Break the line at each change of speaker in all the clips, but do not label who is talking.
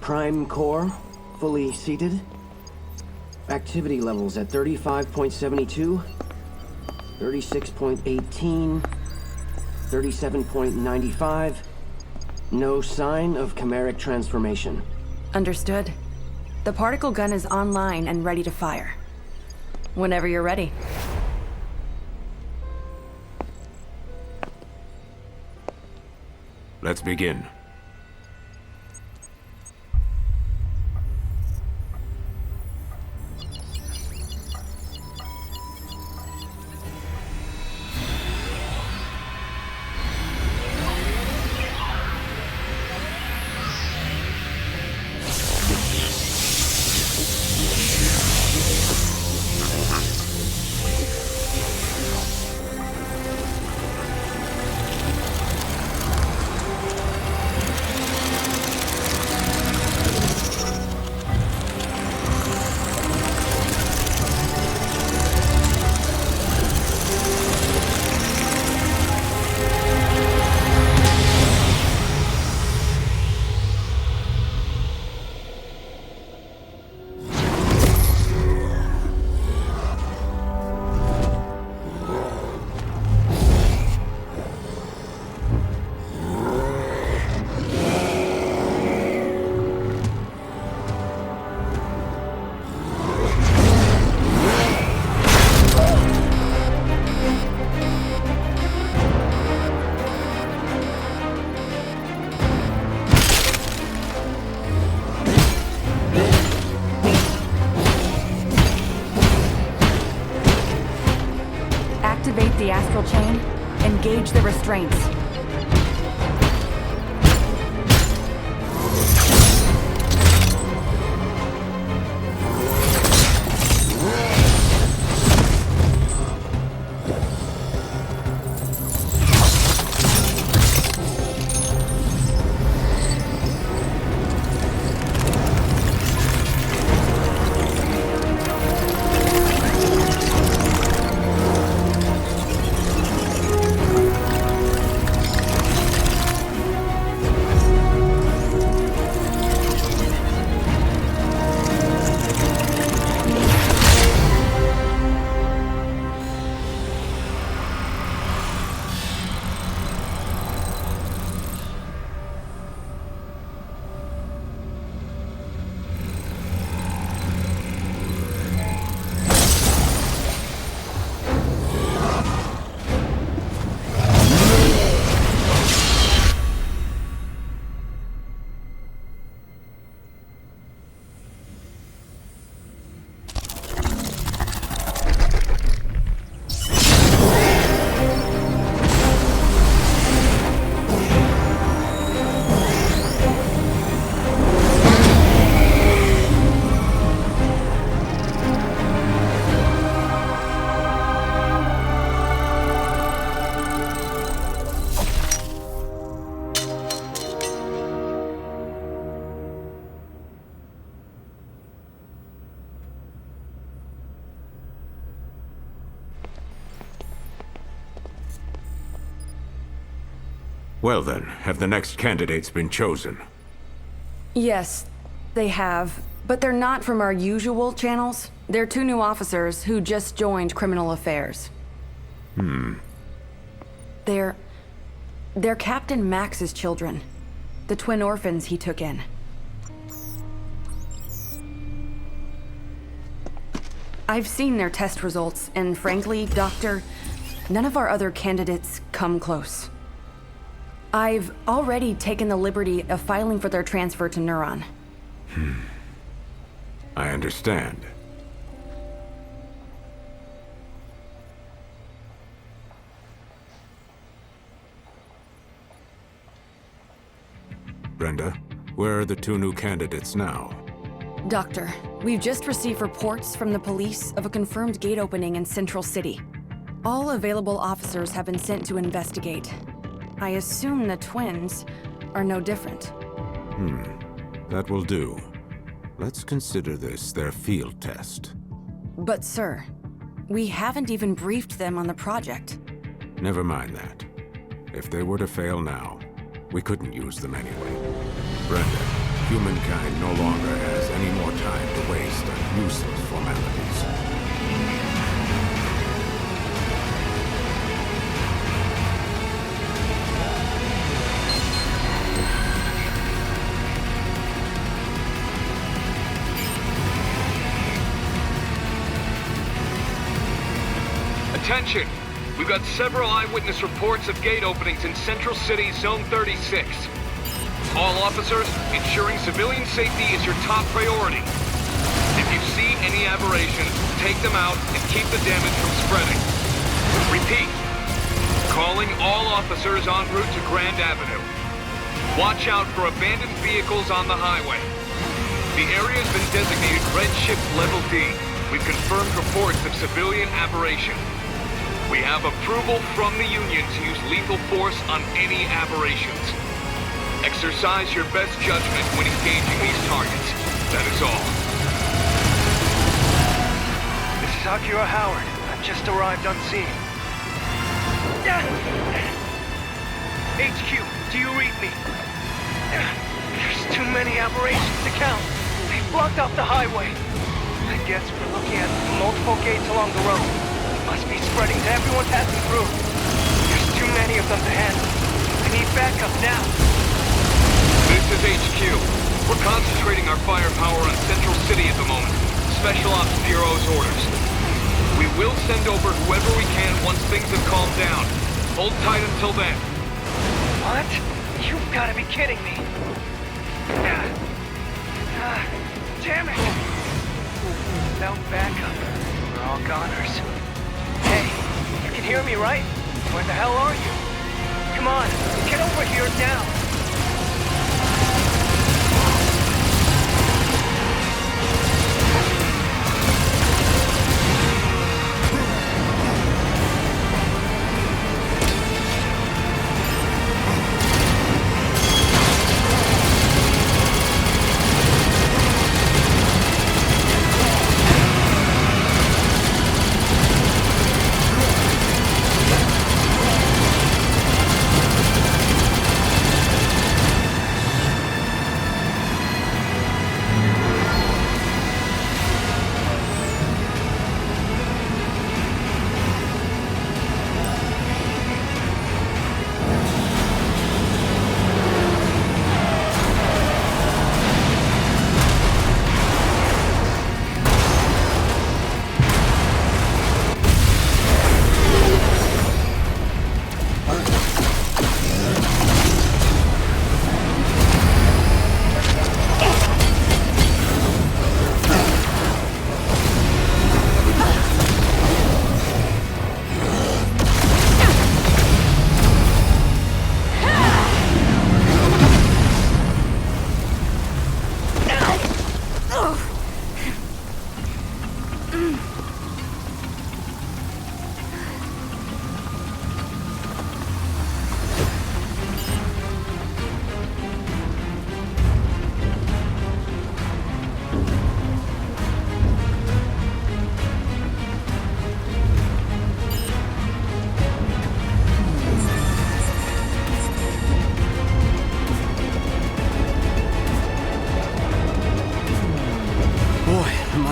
Prime core, fully seated. Activity levels at 35.72, 36.18, 37.95. No sign of chimeric transformation.
Understood. The particle gun is online and ready to fire. Whenever you're ready.
Let's begin.
Activate the Astral Chain. Engage the restraints.
Well then, have the next candidates been chosen?
Yes, they have. But they're not from our usual channels. They're two new officers who just joined Criminal Affairs. They're Captain Max's children. The twin orphans he took in. I've seen their test results, and frankly, Doctor, none of our other candidates come close. I've already taken the liberty of filing for their transfer to Neuron.
I understand. Brenda, where are the two new candidates now?
Doctor, we've just received reports from the police of a confirmed gate opening in Central City. All available officers have been sent to investigate. I assume the twins are no different.
That will do. Let's consider this their field test.
But sir, we haven't even briefed them on the project.
Never mind that. If they were to fail now, we couldn't use them anyway. Brenda, Humankind no longer has any more time to waste on useless formalities.
Attention! We've got several eyewitness reports of gate openings in Central City, Zone 36. All officers, ensuring civilian safety is your top priority. If you see any aberrations, take them out and keep the damage from spreading. Repeat. Calling all officers en route to Grand Avenue. Watch out for abandoned vehicles on the highway. The area has been designated Red Shift Level D. We've confirmed reports of civilian aberration. We have approval from the Union to use lethal force on any aberrations. Exercise your best judgment when engaging these targets. That is all.
This is Akira Howard. I've just arrived on scene. HQ, do you read me? There's too many aberrations to count. They've blocked off the highway. I guess we're looking at multiple gates along the road. Must be spreading to everyone passing through. There's too many of them to handle. I need backup now.
This is HQ. We're concentrating our firepower on Central City at the moment. Special Ops Bureau's orders. We will send over whoever we can once things have calmed down. Hold tight until then.
What? You've got to be kidding me. Damn it! Without backup, we're all goners. Hey, you can hear me, right? Where the hell are you? Come on, get over here now.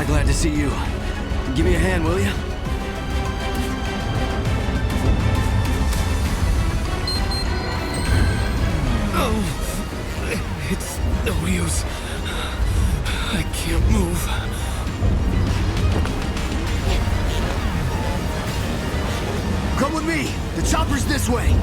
Glad to see you. Give me a hand, will you?
Oh, it's no use. I can't move.
Come with me. The chopper's this way.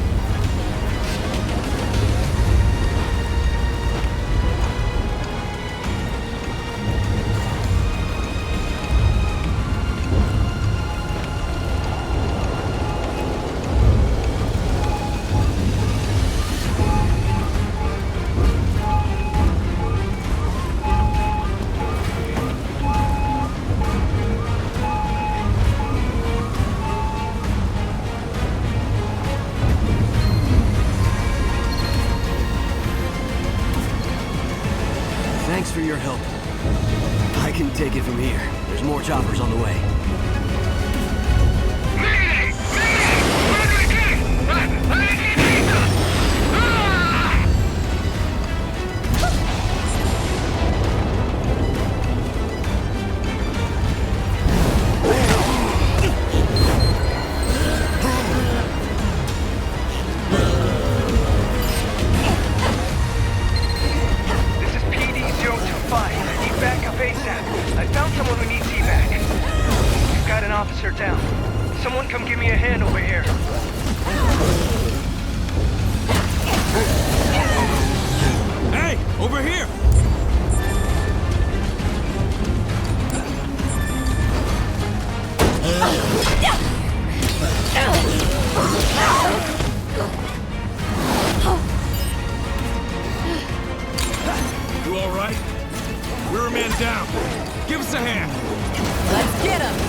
Thanks for your help. I can take it from here. There's more choppers on the way.
are down. Someone come give me a hand over here.
Hey, over here! You all right? We're a man down. Give us a hand.
Let's get him!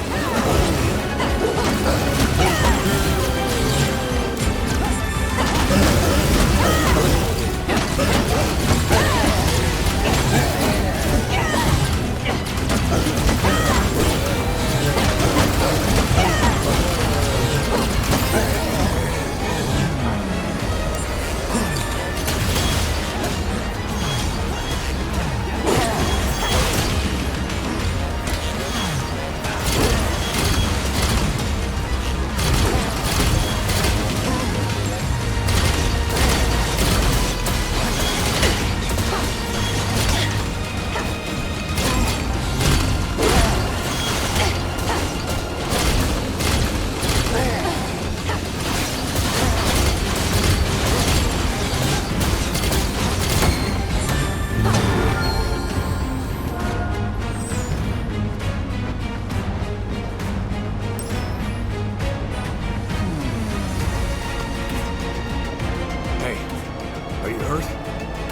Are you hurt?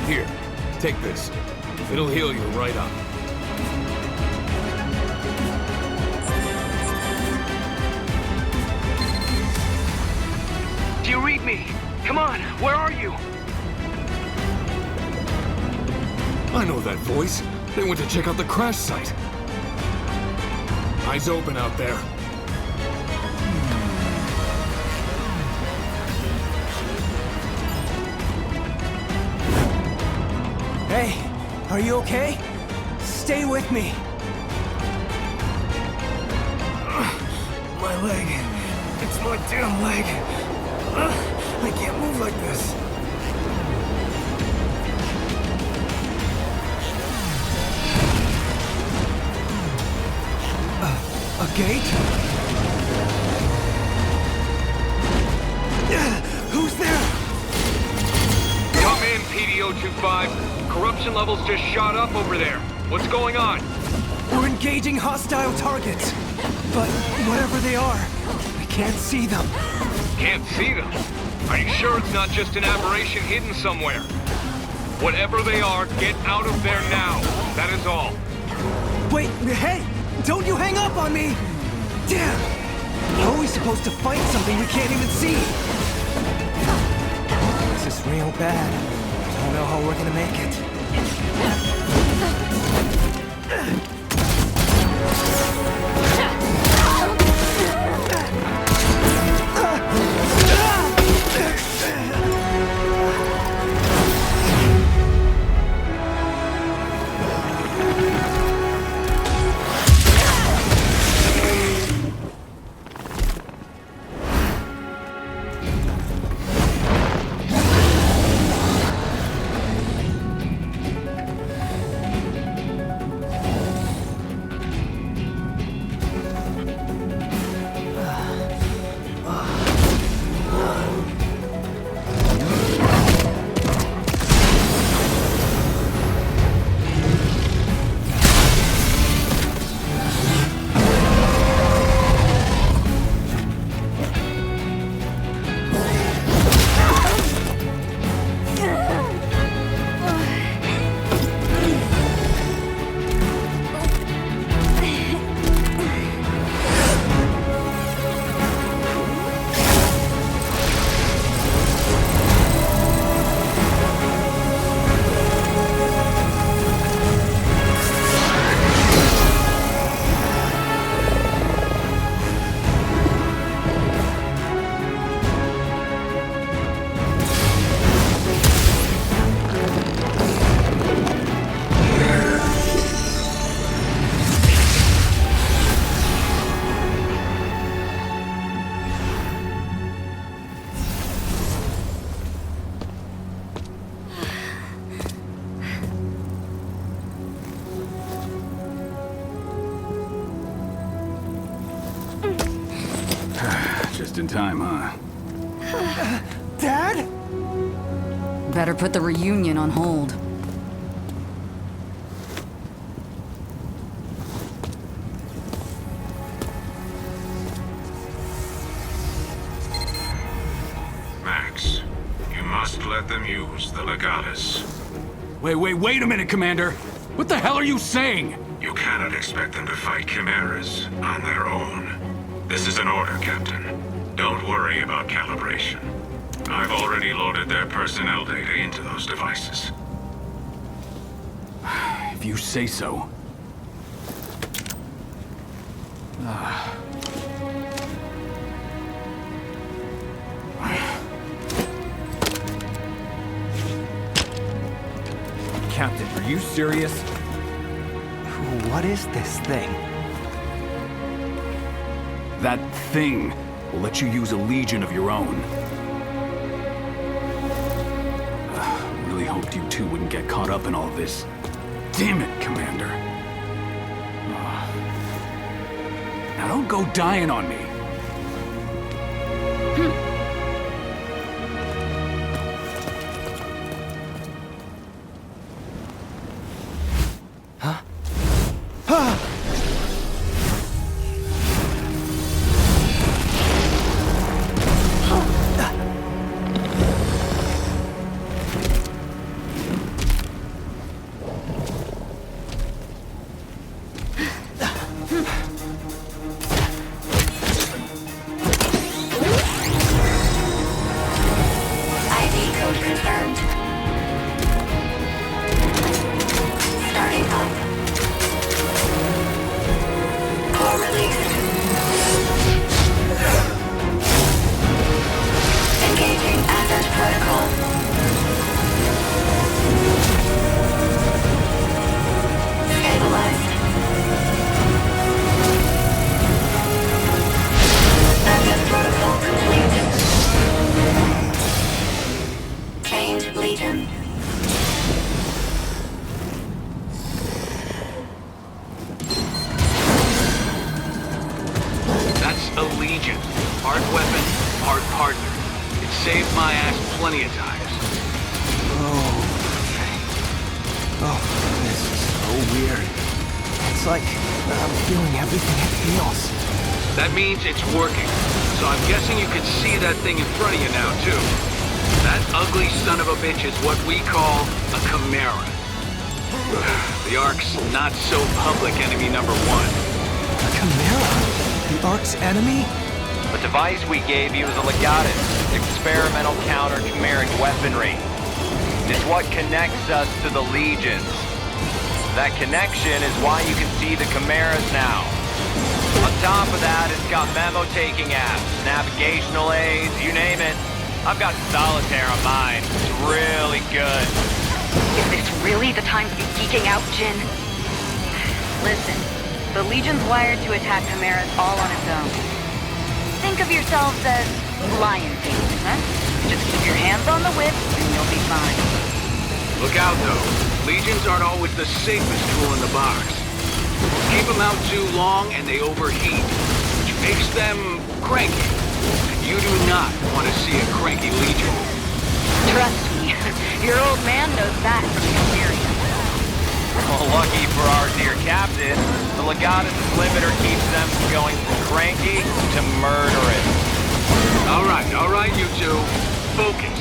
Here, take this. It'll heal you right up.
Do you read me? Come on, where are you?
I know that voice. They went to check out the crash site. Eyes open out there.
Hey, are you okay? Stay with me. My leg. It's my damn leg. I can't move like this. A gate? Who's there?
Come in, PD-025. Corruption levels just shot up over there. What's going on?
We're engaging hostile targets. But whatever they are, I can't see them.
Can't see them. Are you sure it's not just an aberration hidden somewhere? Whatever they are, get out of there now. That is all.
Wait, hey! Don't you hang up on me! Damn! How are we supposed to fight something we can't even see? This is real bad. I don't know how we're gonna make it.
Just in time, huh?
Dad?
Better put the reunion on hold.
Max, you must let them use the Legatus.
Wait a minute, Commander! What the hell are you saying?
You cannot expect them to fight chimeras on their own. This is an order, Captain. Don't worry about calibration. I've already loaded their personnel data into those devices.
If you say so.
Captain, are you serious?
What is this thing?
That thing will let you use a legion of your own. Really hoped you two wouldn't get caught up in all this. Damn it, Commander. Now don't go dying on me.
That means it's working. So I'm guessing you can see that thing in front of you now, too. That ugly son of a bitch is what we call a chimera. The Ark's not-so-public enemy #1.
A chimera? The Ark's enemy?
The device we gave you is a Legatus, experimental counter-chimeric weaponry. It's what connects us to the Legions. That connection is why you can see the chimeras now. On top of that, it's got memo-taking apps, navigational aids, you name it. I've got Solitaire on mine. It's really good.
Is this really the time to be geeking out, Jin? Listen, the Legion's wired to attack chimeras all on its own. Think of yourselves as lion things, huh? Just keep your hands on the whip and you'll be fine.
Look out, though. Legions aren't always the safest tool in the box. Keep them out too long and they overheat, which makes them cranky. And you do not want to see a cranky Legion.
Trust me, your old man knows that from experience.
Well, lucky for our dear captain, the Legatus limiter keeps them from going from cranky to murderous.
All right, you two. Focus.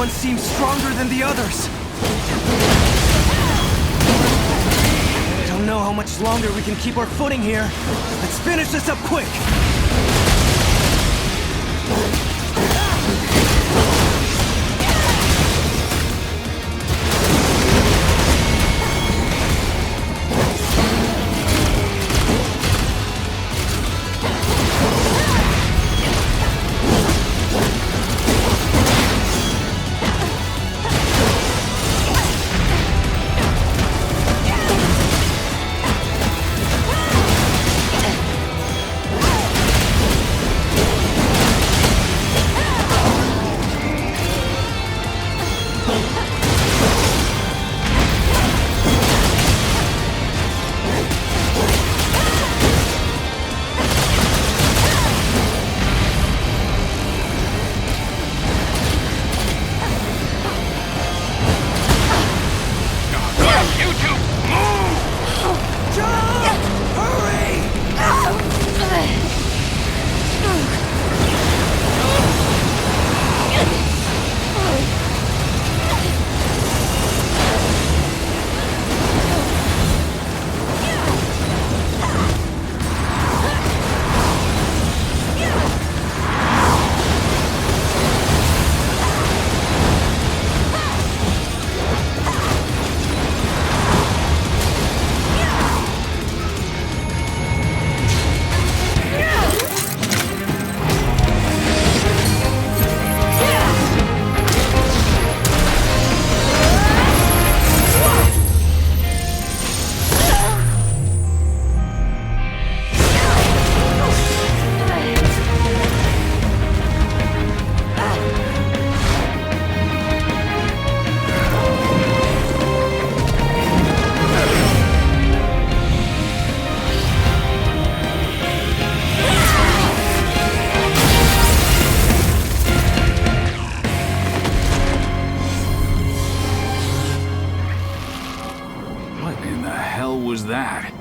one seems stronger than the others. I don't know how much longer we can keep our footing here. Let's finish this up quick!
Was that?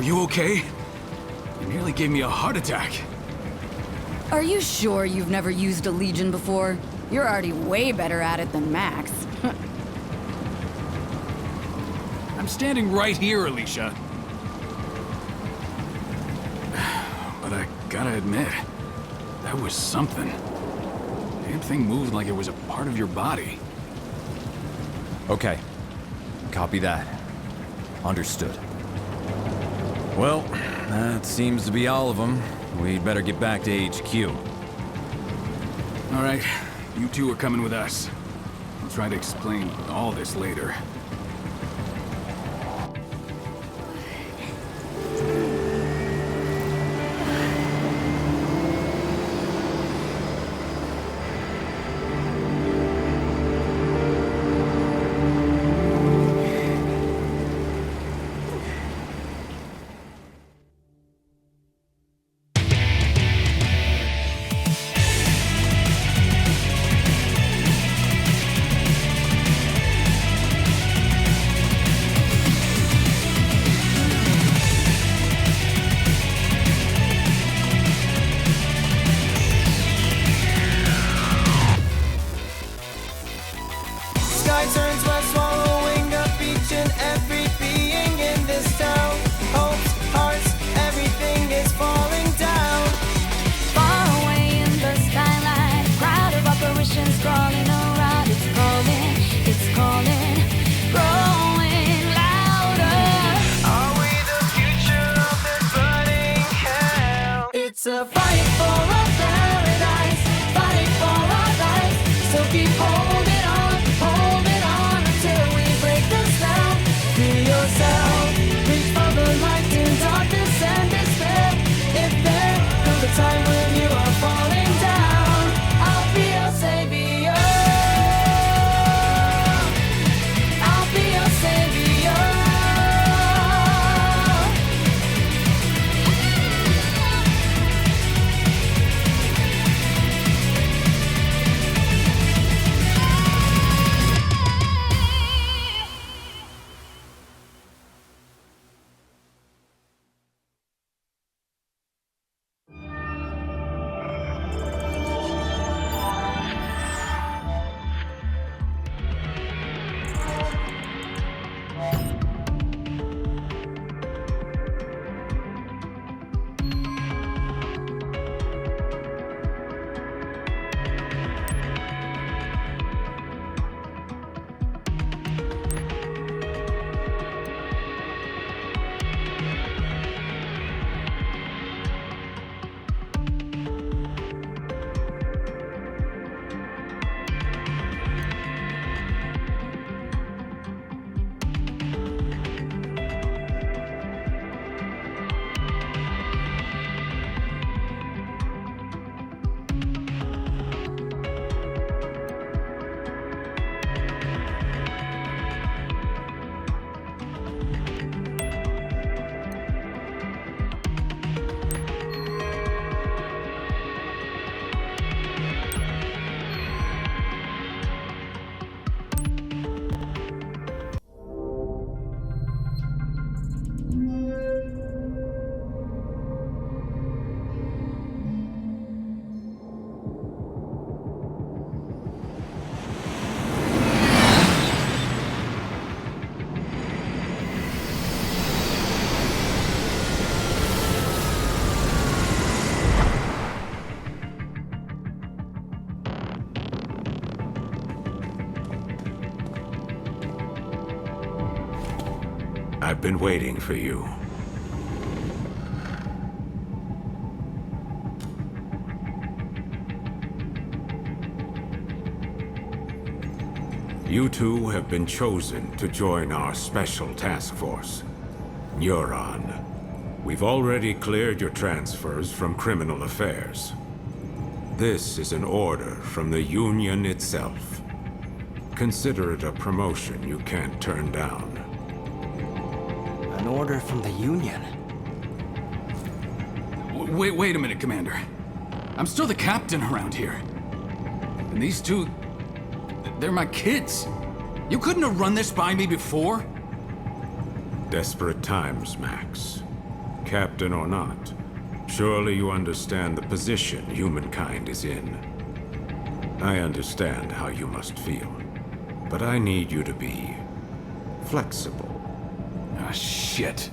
Are you okay? You nearly gave me a heart attack.
Are you sure you've never used a Legion before? You're already way better at it than Max.
I'm standing right here, Alicia. But I gotta admit, that was something. Damn thing moved like it was a part of your body.
Okay. Copy that. Understood. Well, that seems to be all of them. We'd better get back to HQ.
All right, you two are coming with us. I'll try to explain all this later.
I've been waiting for you. You two have been chosen to join our special task force. Neuron. We've already cleared your transfers from criminal affairs. This is an order from the Union itself. Consider it a promotion you can't turn down.
An order from the Union?
Wait a minute, Commander. I'm still the captain around here. And these two... they're my kids. You couldn't have run this by me before?
Desperate times, Max. Captain or not, surely you understand the position humankind is in. I understand how you must feel, but I need you to be flexible.
Ah, shit.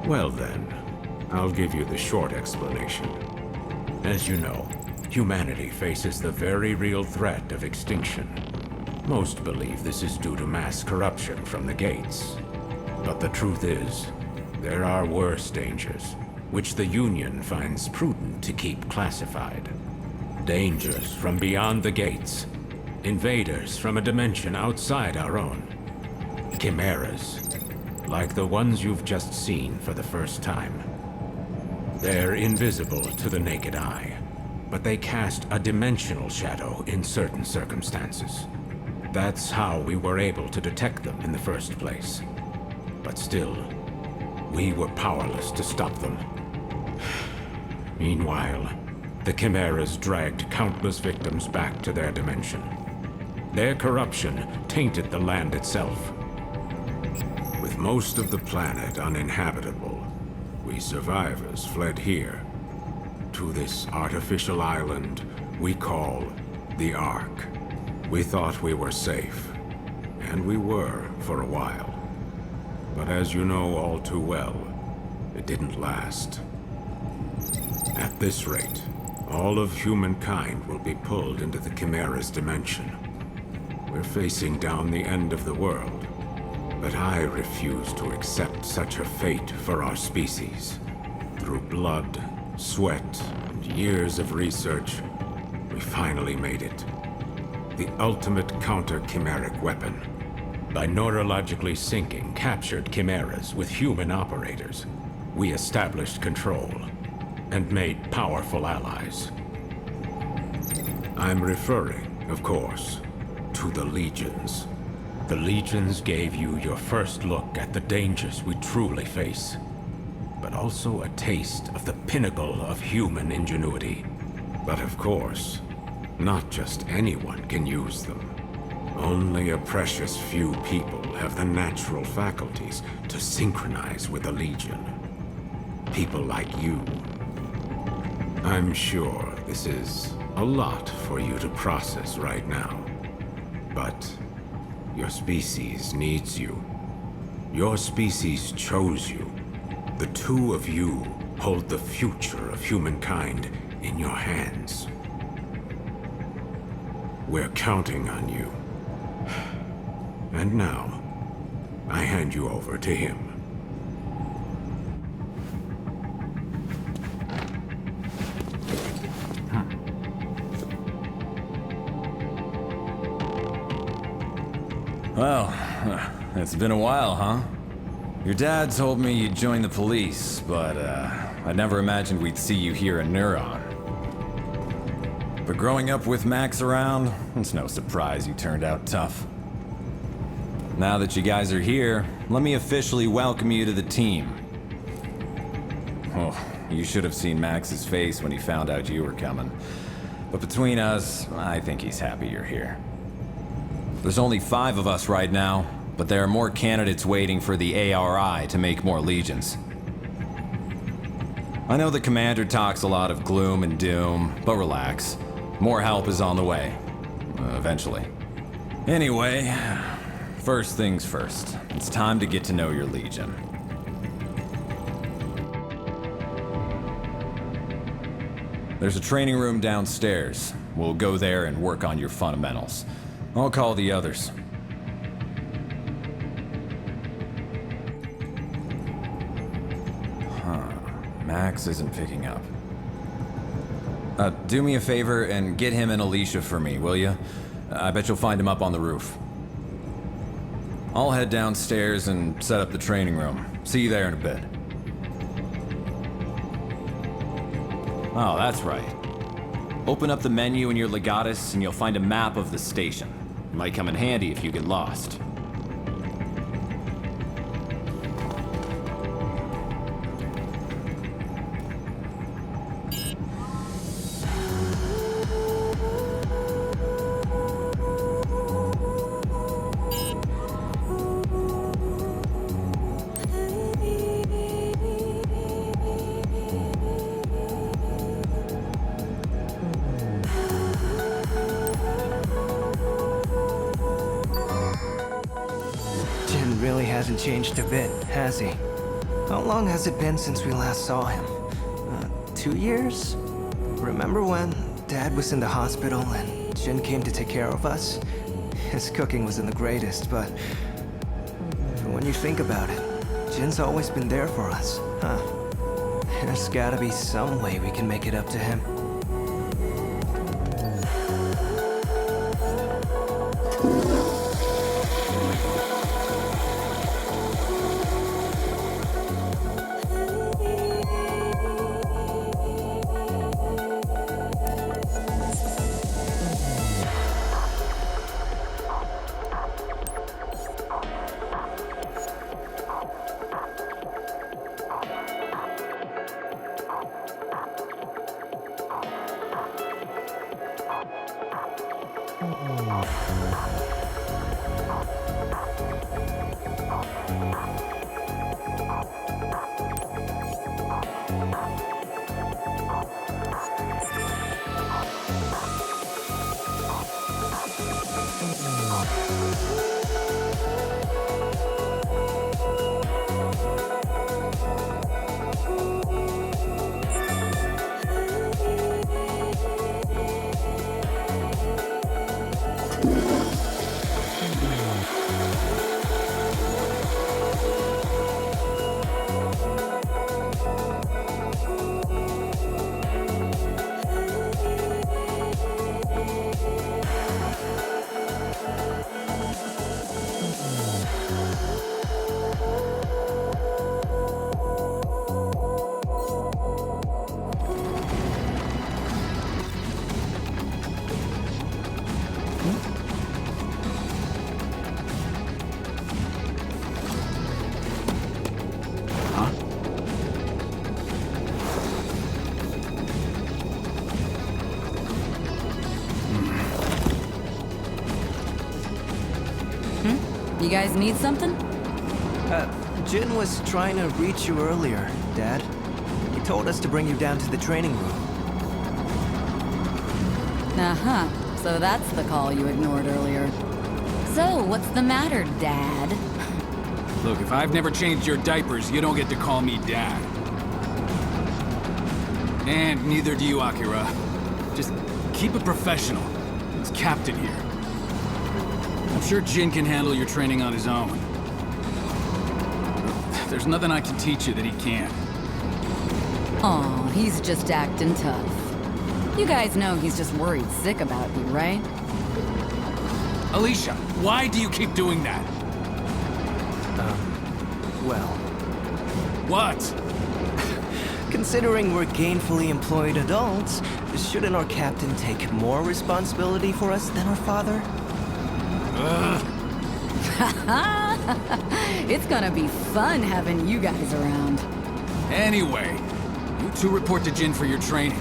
Well then, I'll give you the short explanation. As you know, humanity faces the very real threat of extinction. Most believe this is due to mass corruption from the gates. But the truth is, there are worse dangers, which the Union finds prudent to keep classified. Dangers from beyond the gates. Invaders from a dimension outside our own. Chimeras, like the ones you've just seen for the first time. They're invisible to the naked eye, but they cast a dimensional shadow in certain circumstances. That's how we were able to detect them in the first place. But still, we were powerless to stop them. Meanwhile, the Chimeras dragged countless victims back to their dimension. Their corruption tainted the land itself. With most of the planet uninhabitable, we survivors fled here, to this artificial island we call the Ark. We thought we were safe, and we were for a while. But as you know all too well, it didn't last. At this rate, all of humankind will be pulled into the Chimera's dimension. We're facing down the end of the world, but I refuse to accept such a fate for our species. Through blood, sweat, and years of research, we finally made it. The ultimate counter-chimeric weapon. By neurologically syncing captured chimeras with human operators, we established control and made powerful allies. I'm referring, of course, to the Legions. The Legions gave you your first look at the dangers we truly face, but also a taste of the pinnacle of human ingenuity. But of course, not just anyone can use them. Only a precious few people have the natural faculties to synchronize with the Legion. People like you. I'm sure this is a lot for you to process right now, but your species needs you. Your species chose you. The two of you hold the future of humankind in your hands. We're counting on you. And now, I hand you over to him.
Well, it's been a while, huh? Your dad told me you'd join the police, but I never imagined we'd see you here in Neuron. But growing up with Max around, it's no surprise you turned out tough. Now that you guys are here, let me officially welcome you to the team. Oh, you should have seen Max's face when he found out you were coming. But between us, I think he's happy you're here. There's only 5 of us right now, but there are more candidates waiting for the ARI to make more legions. I know the commander talks a lot of gloom and doom, but relax. More help is on the way. Eventually. Anyway, first things first. It's time to get to know your legion. There's a training room downstairs. We'll go there and work on your fundamentals. I'll call the others. Max isn't picking up. Do me a favor and get him and Alicia for me, will you? I bet you'll find him up on the roof. I'll head downstairs and set up the training room. See you there in a bit. Oh, that's right. Open up the menu in your Legatus and you'll find a map of the station. It might come in handy if you get lost.
Really hasn't changed a bit, has he? How long has it been since we last saw him? 2 years? Remember when Dad was in the hospital and Jin came to take care of us? His cooking wasn't the greatest, but when you think about it, Jin's always been there for us, huh? There's gotta be some way we can make it up to him.
You guys need something?
Jin was trying to reach you earlier, Dad. He told us to bring you down to the training room.
Uh-huh. So that's the call you ignored earlier. So, what's the matter, Dad?
Look, if I've never changed your diapers, you don't get to call me Dad. And neither do you, Akira. Just keep it professional. It's Captain here. I'm sure Jin can handle your training on his own. There's nothing I can teach you that he can't.
Aw, he's just acting tough. You guys know he's just worried sick about you, right?
Alicia, why do you keep doing that?
Well,
What?
considering we're gainfully employed adults, shouldn't our captain take more responsibility for us than our father?
It's gonna be fun having you guys around.
Anyway, you two report to Jin for your training.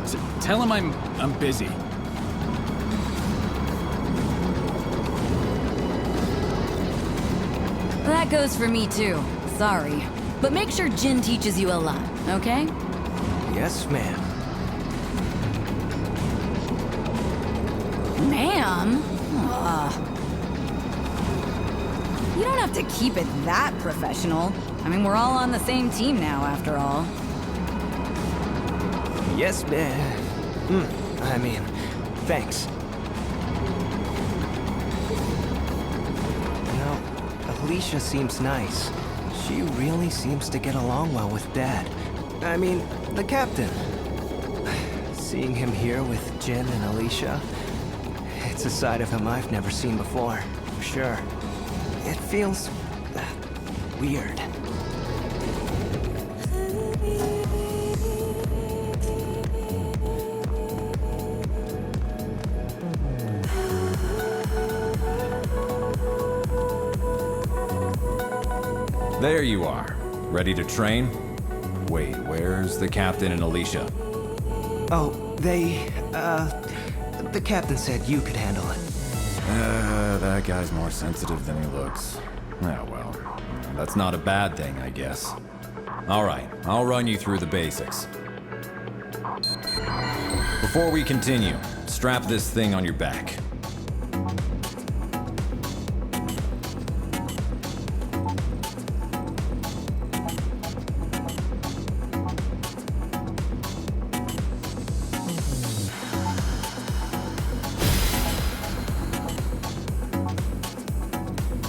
So tell him I'm busy.
That goes for me too. Sorry. But make sure Jin teaches you a lot, okay?
Yes, ma'am.
Ma'am? You don't have to keep it that professional. I mean, we're all on the same team now, after all.
Yes, I mean, thanks. You know, Alicia seems nice. She really seems to get along well with Dad. I mean, the captain. Seeing him here with Jin and Alicia, it's a side of him I've never seen before, for sure. It feels weird.
There you are. Ready to train? Wait, where's the captain and Alicia?
Oh, the captain said you could handle it.
That guy's more sensitive than he looks. Oh, well. That's not a bad thing, I guess. Alright, I'll run you through the basics. Before we continue, strap this thing on your back.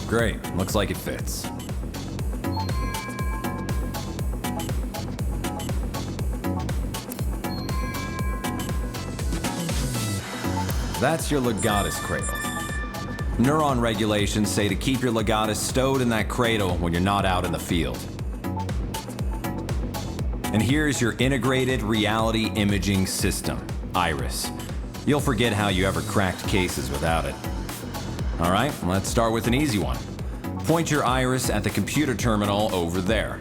Great, looks like it fits. That's your Legatus cradle. Neuron regulations say to keep your Legatus stowed in that cradle when you're not out in the field. And here's your integrated reality imaging system, Iris. You'll forget how you ever cracked cases without it. All right, let's start with an easy one. Point your Iris at the computer terminal over there.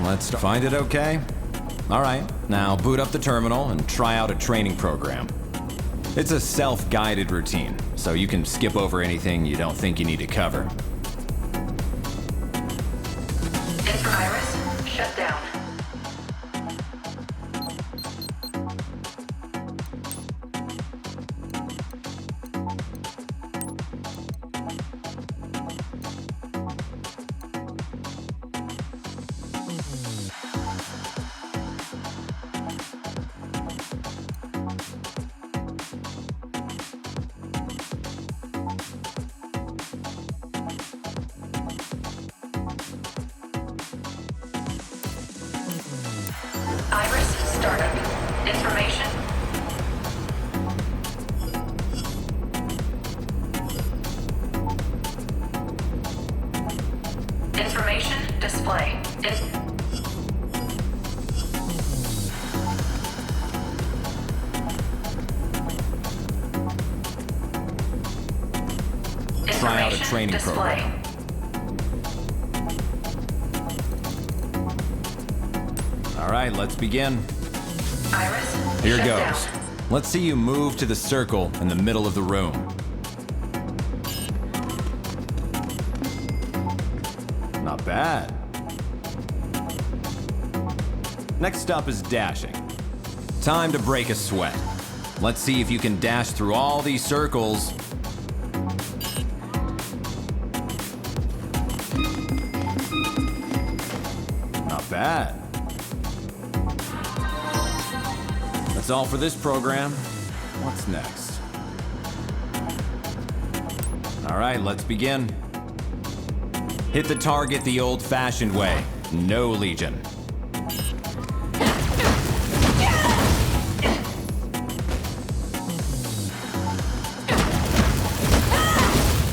Let's find it okay? Alright, now boot up the terminal and try out a training program. It's a self-guided routine, so you can skip over anything you don't think you need to cover.
Iris, shut down. Iris startup. Information. Information display.
Try out a training program. All right, let's begin.
Iris,
here goes. Let's see you move to the circle in the middle of the room. Not bad. Next up is dashing. Time to break a sweat. Let's see if you can dash through all these circles. Not bad. That's all for this program. What's next? All right, let's begin. Hit the target the old-fashioned way. No Legion.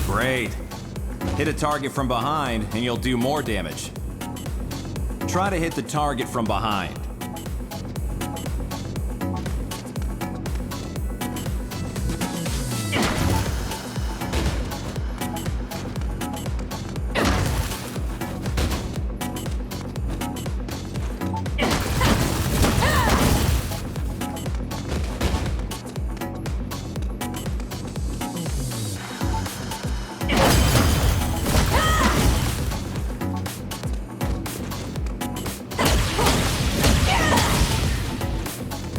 Great. Hit a target from behind and you'll do more damage. Try to hit the target from behind.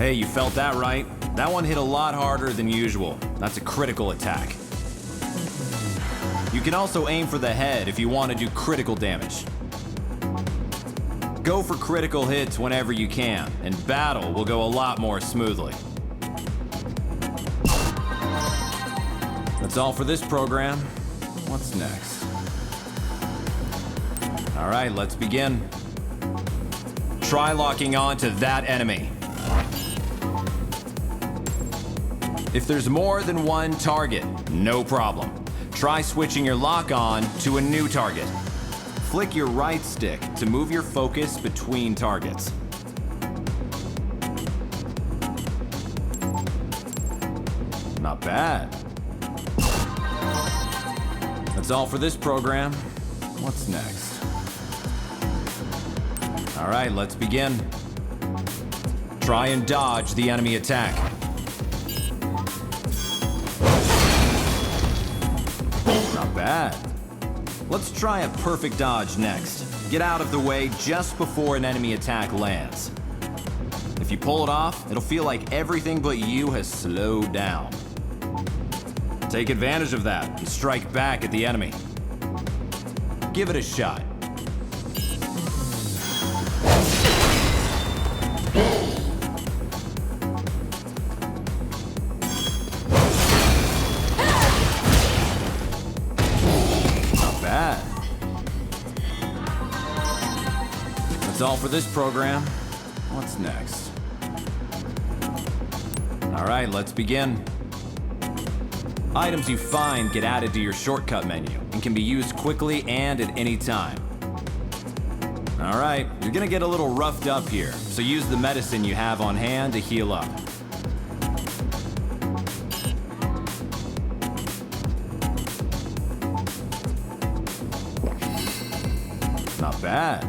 Hey, you felt that right? That one hit a lot harder than usual. That's a critical attack. You can also aim for the head if you want to do critical damage. Go for critical hits whenever you can, and battle will go a lot more smoothly. That's all for this program. What's next? All right, let's begin. Try locking on to that enemy. If there's more than one target, no problem. Try switching your lock on to a new target. Flick your right stick to move your focus between targets. Not bad. That's all for this program. What's next? All right, let's begin. Try and dodge the enemy attack. Not bad. Let's try a perfect dodge next. Get out of the way just before an enemy attack lands. If you pull it off, it'll feel like everything but you has slowed down. Take advantage of that and strike back at the enemy. Give it a shot. Not bad. That's all for this program. What's next? All right, let's begin. Items you find get added to your shortcut menu and can be used quickly and at any time. All right, you're gonna get a little roughed up here, so use the medicine you have on hand to heal up. Not bad.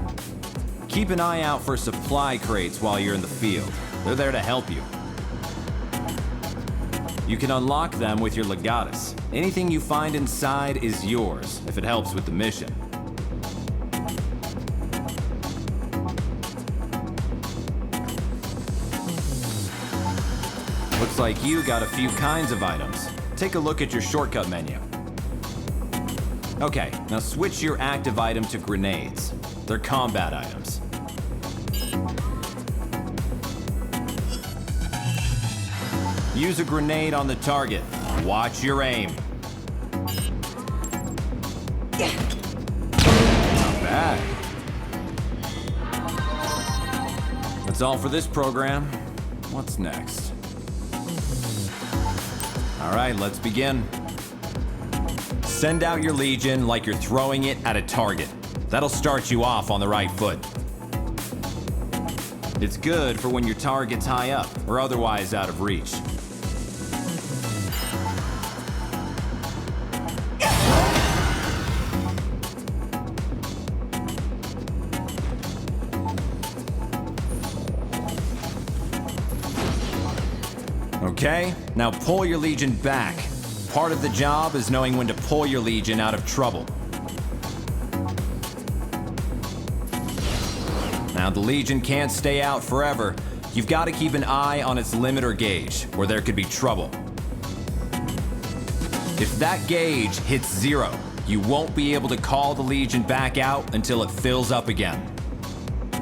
Keep an eye out for supply crates while you're in the field. They're there to help you. You can unlock them with your legatus. Anything you find inside is yours, if it helps with the mission. Looks like you got a few kinds of items. Take a look at your shortcut menu. Okay, now switch your active item to grenades. They're combat items. Use a grenade on the target. Watch your aim. Not bad. That's all for this program. What's next? All right, let's begin. Send out your Legion like you're throwing it at a target. That'll start you off on the right foot. It's good for when your target's high up or otherwise out of reach. Okay, now pull your Legion back. Part of the job is knowing when to pull your Legion out of trouble. Now the Legion can't stay out forever. You've got to keep an eye on its limiter gauge, or there could be trouble. If that gauge hits 0, you won't be able to call the Legion back out until it fills up again.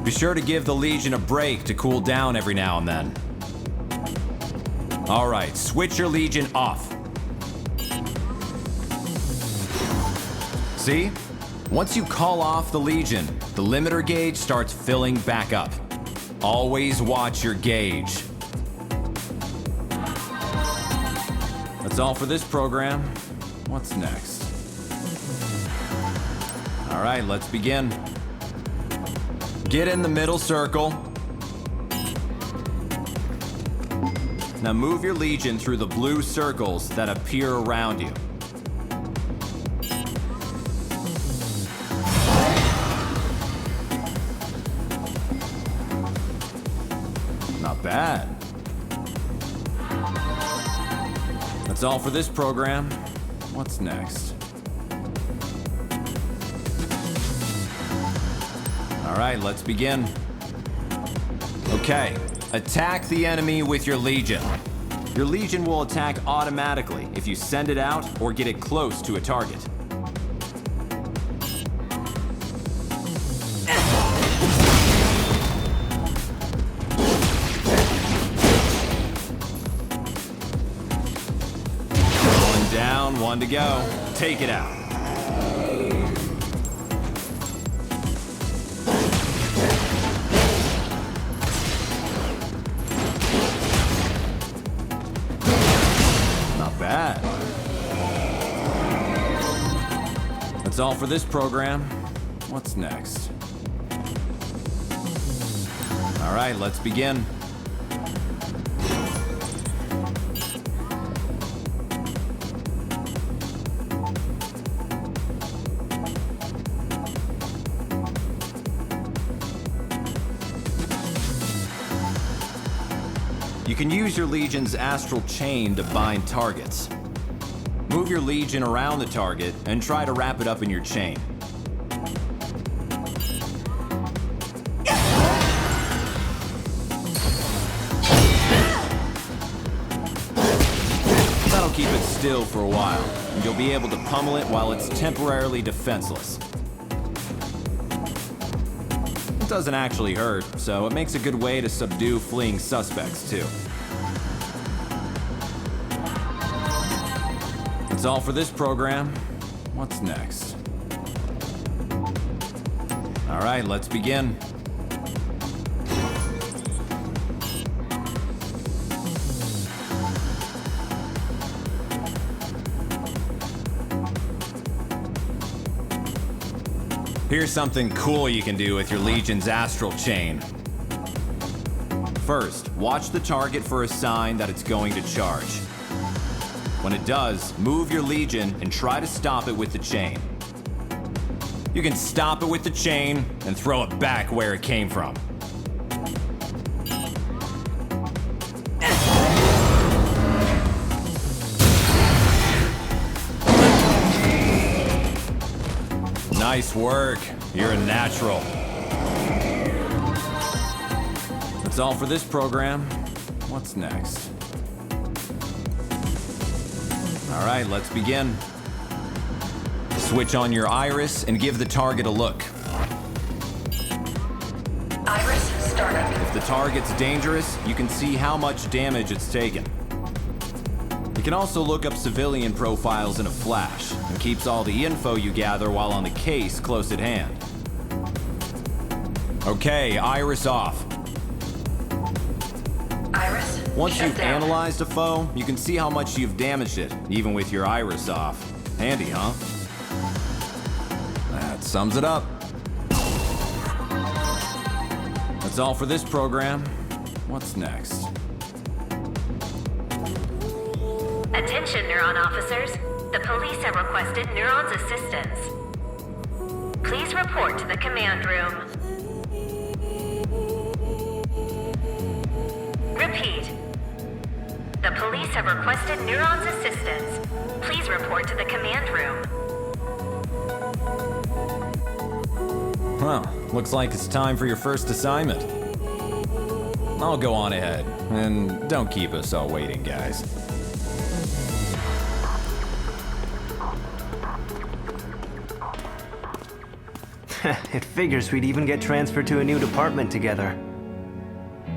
Be sure to give the Legion a break to cool down every now and then. All right, switch your Legion off. See? Once you call off the Legion, the limiter gauge starts filling back up. Always watch your gauge. That's all for this program. What's next? All right, let's begin. Get in the middle circle. Now move your Legion through the blue circles that appear around you. Not bad. That's all for this program. What's next? All right, let's begin. Okay, Attack the enemy with your Legion. Your Legion will attack automatically if you send it out or get it close to a target. One down, one to go. Take it out. Bad. That's all for this program. What's next? All right, let's begin. You can use your Legion's Astral Chain to bind targets. Move your Legion around the target and try to wrap it up in your chain. That'll keep it still for a while, and you'll be able to pummel it while it's temporarily defenseless. It doesn't actually hurt, so it makes a good way to subdue fleeing suspects, too. That's all for this program. What's next? All right, let's begin. Here's something cool you can do with your Legion's Astral Chain. First, watch the target for a sign that it's going to charge. When it does, move your Legion and try to stop it with the chain. You can stop it with the chain and throw it back where it came from. Nice work. You're a natural. That's all for this program. What's next? All right, let's begin. Switch on your iris and give the target a look.
Iris startup.
If the target's dangerous, you can see how much damage it's taken. You can also look up civilian profiles in a flash, and keeps all the info you gather while on the case close at hand. Okay, iris off.
Iris.
Once
shut
you've
down.
analyzed a foe, you can see how much you've damaged it, even with your iris off. Handy, huh? That sums it up. That's all for this program. What's next?
Attention, Neuron officers. The police have requested Neuron's assistance. Please report to the command room. Repeat. The police have requested Neuron's assistance. Please report to the command room.
Well, looks like it's time for your first assignment. I'll go on ahead, and don't keep us all waiting, guys.
It figures we'd even get transferred to a new department together.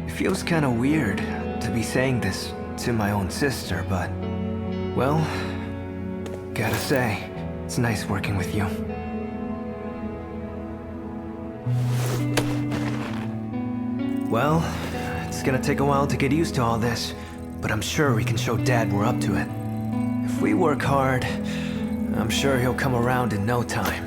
It feels kind of weird to be saying this to my own sister, but... well, gotta say, it's nice working with you. Well, it's gonna take a while to get used to all this, but I'm sure we can show Dad we're up to it. If we work hard, I'm sure he'll come around in no time.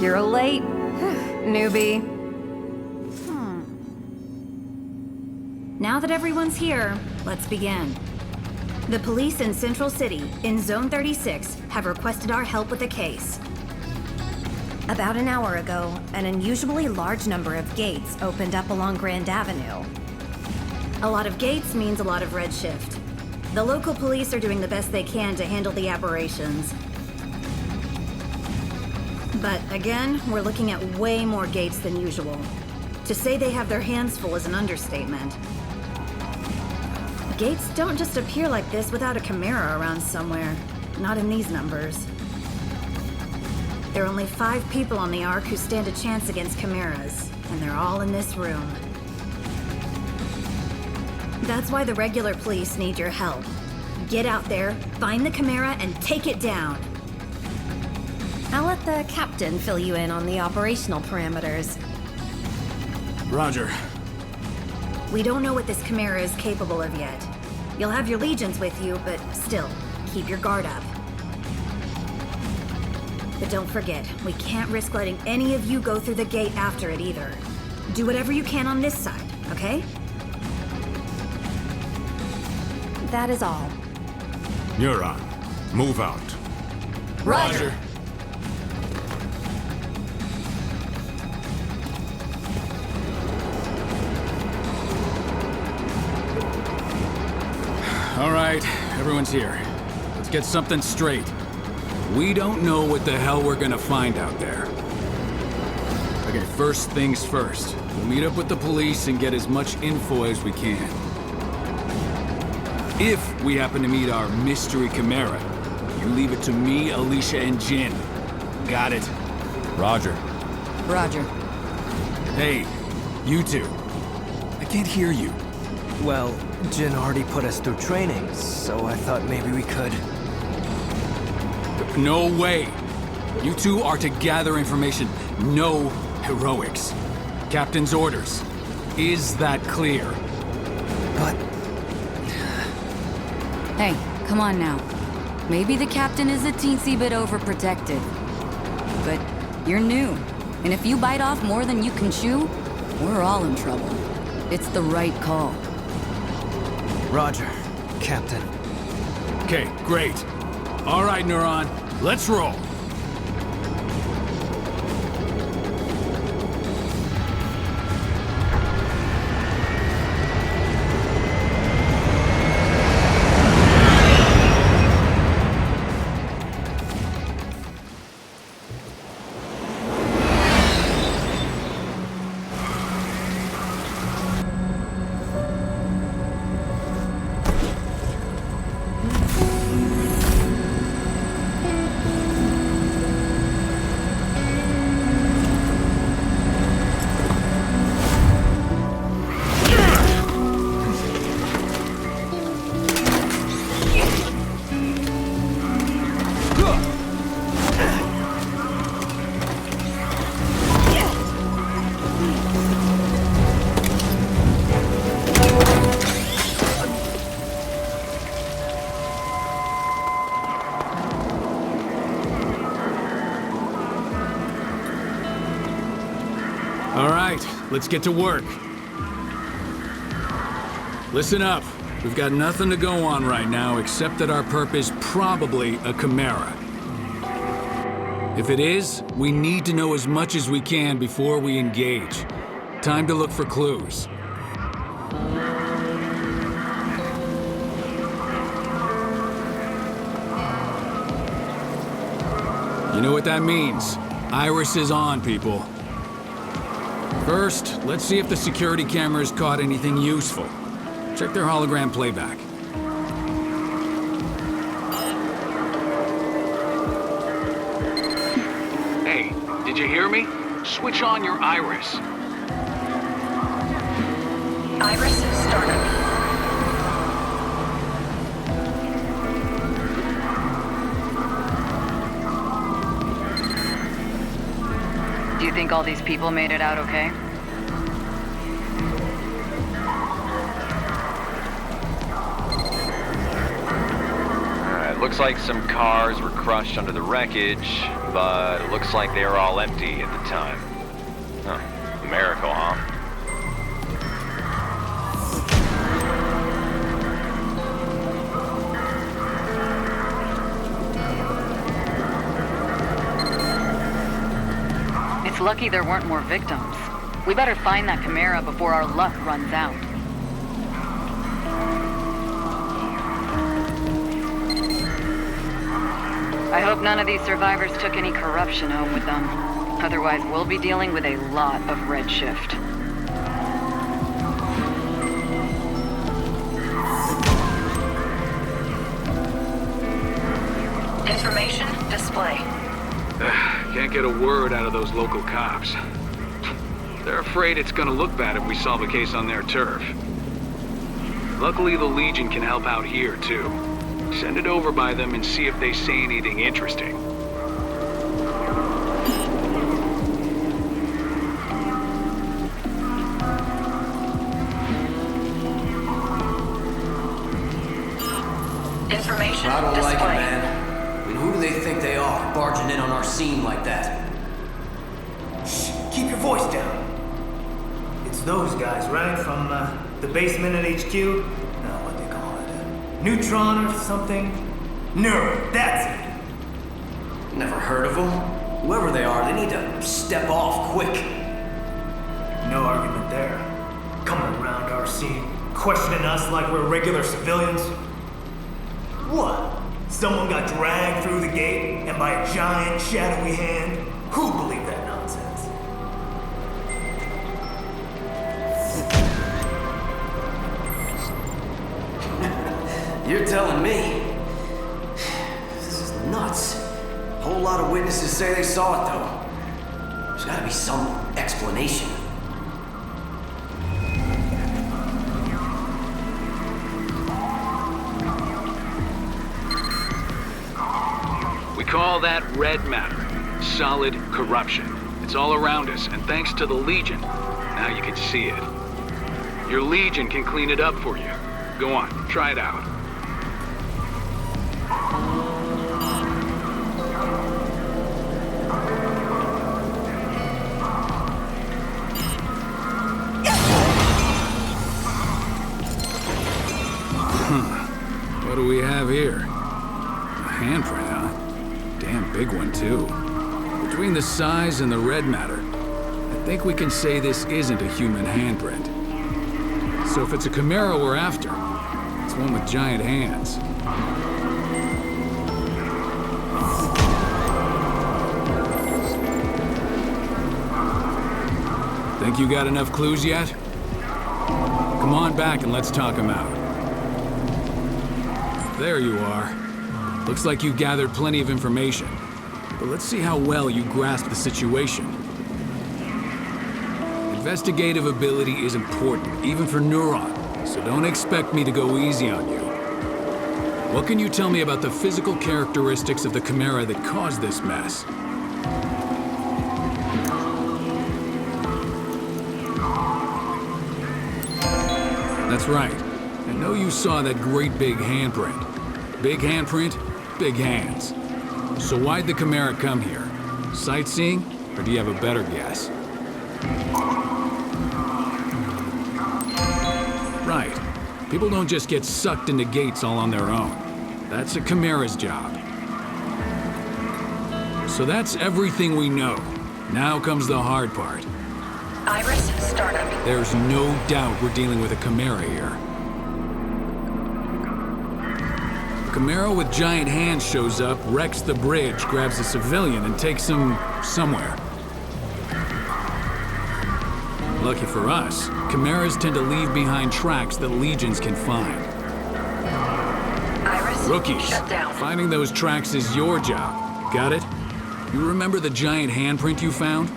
You're late, newbie.
Now that everyone's here, let's begin. The police in Central City, in Zone 36, have requested our help with a case. About an hour ago, an unusually large number of gates opened up along Grand Avenue. A lot of gates means a lot of redshift. The local police are doing the best they can to handle the aberrations. But again, we're looking at way more gates than usual. To say they have their hands full is an understatement. Gates don't just appear like this without a Chimera around somewhere. Not in these numbers. There are only 5 people on the Ark who stand a chance against Chimeras, and they're all in this room. That's why the regular police need your help. Get out there, find the Chimera, and take it down. I'll let the captain fill you in on the operational parameters.
Roger.
We don't know what this Chimera is capable of yet. You'll have your legions with you, but still, keep your guard up. But don't forget, we can't risk letting any of you go through the gate after it either. Do whatever you can on this side, okay? That is all.
Neuron, move out.
Roger. All right, everyone's here. Let's get something straight. We don't know what the hell we're gonna find out there. Okay, first things first. We'll meet up with the police and get as much info as we can. If we happen to meet our mystery Chimera, you leave it to me, Alicia, and Jin. Got it?
Roger.
Roger.
Hey, you two. I can't hear you.
Well, Jin already put us through training, so I thought maybe we could.
No way. You two are to gather information. No heroics. Captain's orders. Is that clear?
But
Hey, come on now. Maybe the captain is a teensy bit overprotective. But you're new, and if you bite off more than you can chew, we're all in trouble. It's the right call.
Roger, Captain.
Okay, great. All right, Neuron, let's roll. All right, let's get to work. Listen up. We've got nothing to go on right now except that our perp is probably a Chimera. If it is, we need to know as much as we can before we engage. Time to look for clues. You know what that means. Iris is on, people. First, let's see if the security cameras caught anything useful. Check their hologram playback. Hey, did you hear me? Switch on your Iris.
Iris startup.
Do you think all these people made it out okay?
Looks like some cars were crushed under the wreckage, but it looks like they were all empty at the time. Huh. A miracle, huh?
It's lucky there weren't more victims. We better find that Chimera before our luck runs out. I hope none of these survivors took any corruption home with them. Otherwise, we'll be dealing with a lot of redshift.
Information display.
Can't get a word out of those local cops. They're afraid it's gonna look bad if we solve a case on their turf. Luckily, the Legion can help out here, too. Send it over by them and see if they say anything interesting.
Information
I don't
display.
like it, man. I mean, who do they think they are, barging in on our scene like that?
Shh, keep your voice down. It's those guys, right? From the basement at HQ? No, what they call it? Neutron or something? Neuro, that's it.
Never heard of them. Whoever they are, they need to step off quick.
No argument there. Coming around our scene, questioning us like we're regular civilians. What? Someone got dragged through the gate and by a giant, shadowy hand? Who believed that nonsense?
You're telling me. This is nuts. A whole lot of witnesses say they saw it, though. There's gotta be some explanation.
We call that red matter. Solid corruption. It's all around us, and thanks to the Legion, now you can see it. Your Legion can clean it up for you. Go on, try it out. What do we have here? A handprint, huh? Damn big one, too. Between the size and the red matter, I think we can say this isn't a human handprint. So if it's a Chimera we're after, it's one with giant hands. Think you got enough clues yet? Come on back and let's talk them out. There you are. Looks like you gathered plenty of information. But let's see how well you grasp the situation. Investigative ability is important, even for Neuron, so don't expect me to go easy on you. What can you tell me about the physical characteristics of the Chimera that caused this mess? That's right. I know you saw that great big handprint. Big handprint, big hands. So why'd the Chimera come here? Sightseeing? Or do you have a better guess? Right. People don't just get sucked into gates all on their own. That's a Chimera's job. So that's everything we know. Now comes the hard part.
Iris startup.
There's no doubt we're dealing with a Chimera here. A Chimera with giant hands shows up, wrecks the bridge, grabs a civilian, and takes him somewhere. Lucky for us, Chimeras tend to leave behind tracks that Legions can find.
Iris
Rookies,
shut down.
finding those tracks is your job. Got it? You remember the giant handprint you found?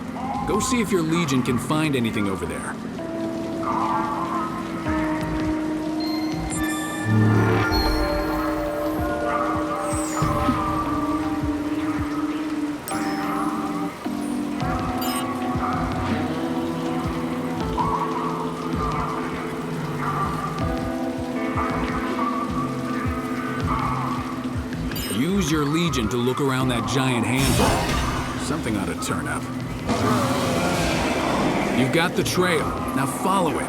Go see if your Legion can find anything over there. use your Legion to look around that giant handle. Something ought to turn up. You've got the trail. Now follow it.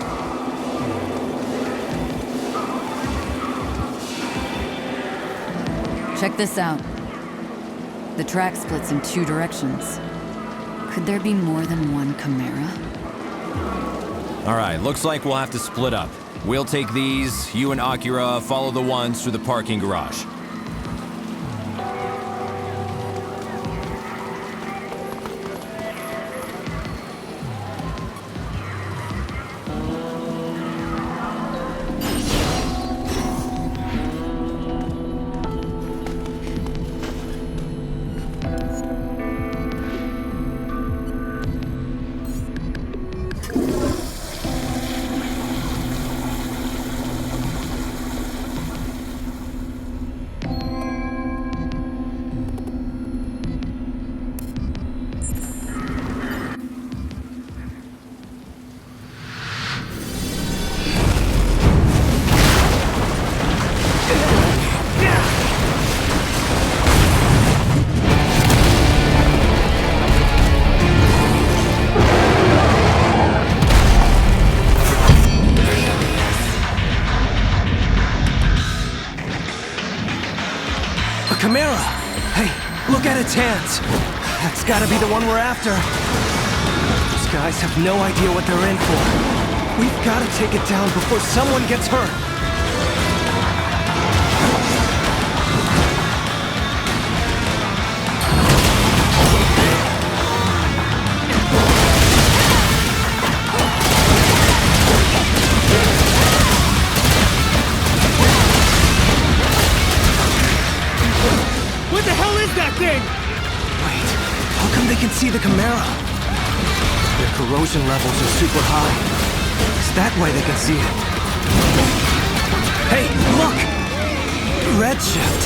Check this out. The track splits in 2 directions. Could there be more than one Chimera?
All right, looks like we'll have to split up. We'll take these, you and Akira follow the ones through the parking garage.
Chimera! Hey, look at its hands! That's gotta be the one we're after. Those guys have no idea what they're in for. We've gotta take it down before someone gets hurt.
What the hell is that thing?
Wait, how come they can see the Chimera? Their corrosion levels are super high. Is that why they can see it? Hey, look! Redshift.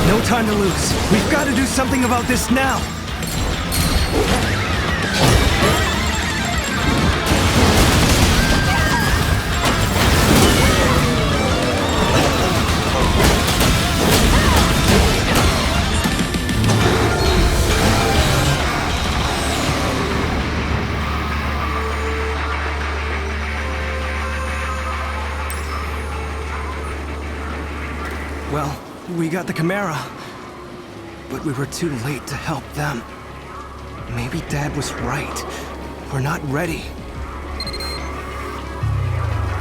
No time to lose. We've got to do something about this now. Well, we got the Chimera, but we were too late to help them. Maybe Dad was right. We're not ready.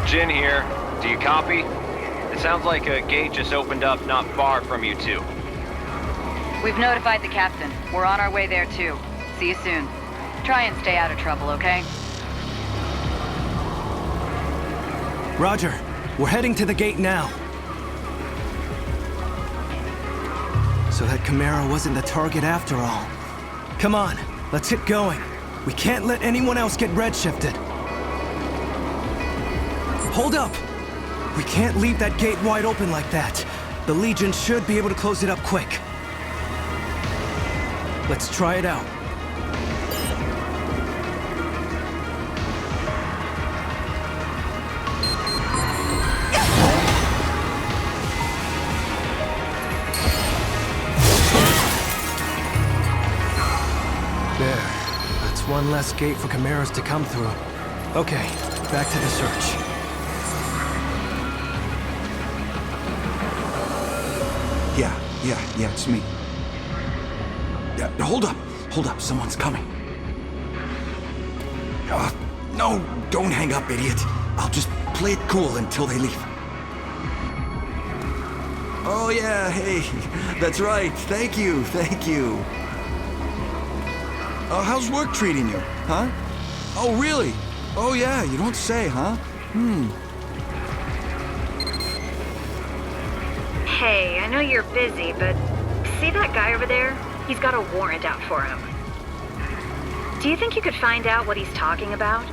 Jin here. Do you copy? It sounds like a gate just opened up not far from you two.
We've notified the captain. We're on our way there too. See you soon. Try and stay out of trouble, okay?
Roger. We're heading to the gate now. So that Chimera wasn't the target after all. Come on, let's get going. We can't let anyone else get redshifted. Hold up! We can't leave that gate wide open like that. The Legion should be able to close it up quick. Let's try it out. One less gate for Chimeras to come through. Okay, back to the search.
Yeah, it's me. Yeah, hold up, someone's coming. No, don't hang up, idiot. I'll just play it cool until they leave. Oh yeah, hey, that's right, thank you. How's work treating you, huh? Oh, really? Oh, yeah, you don't say, huh?
Hey, I know you're busy, but see that guy over there? He's got a warrant out for him. Do you think you could find out what he's talking about?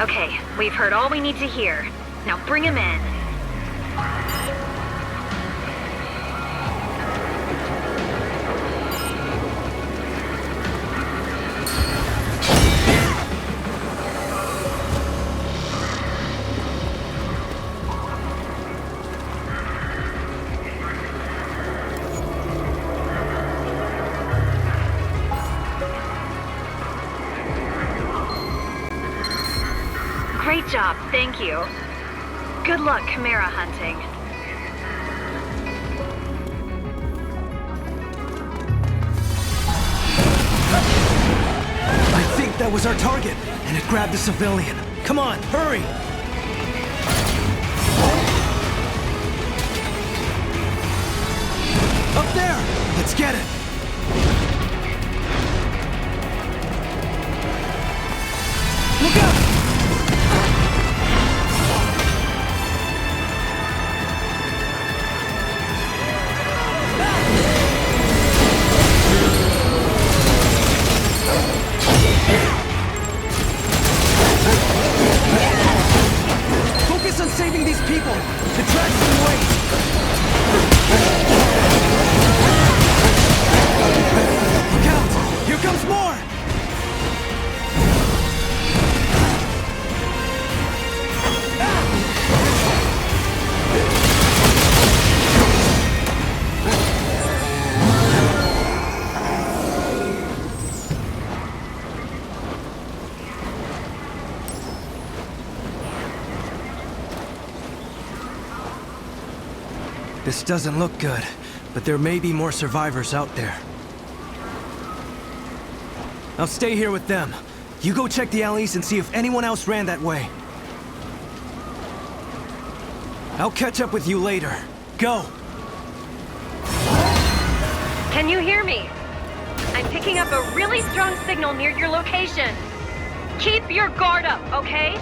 Okay, we've heard all we need to hear. Now bring him in. Great job, thank you. Good luck Chimera hunting.
I think that was our target, and it grabbed a civilian. Come on, hurry! Up there! Let's get it! Look out! Focus on saving these people! The tracks can wait! Look out! Here comes more! This doesn't look good, but there may be more survivors out there. I'll stay here with them. You go check the alleys and see if anyone else ran that way. I'll catch up with you later. Go!
Can you hear me? I'm picking up a really strong signal near your location. Keep your guard up, okay?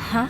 Huh?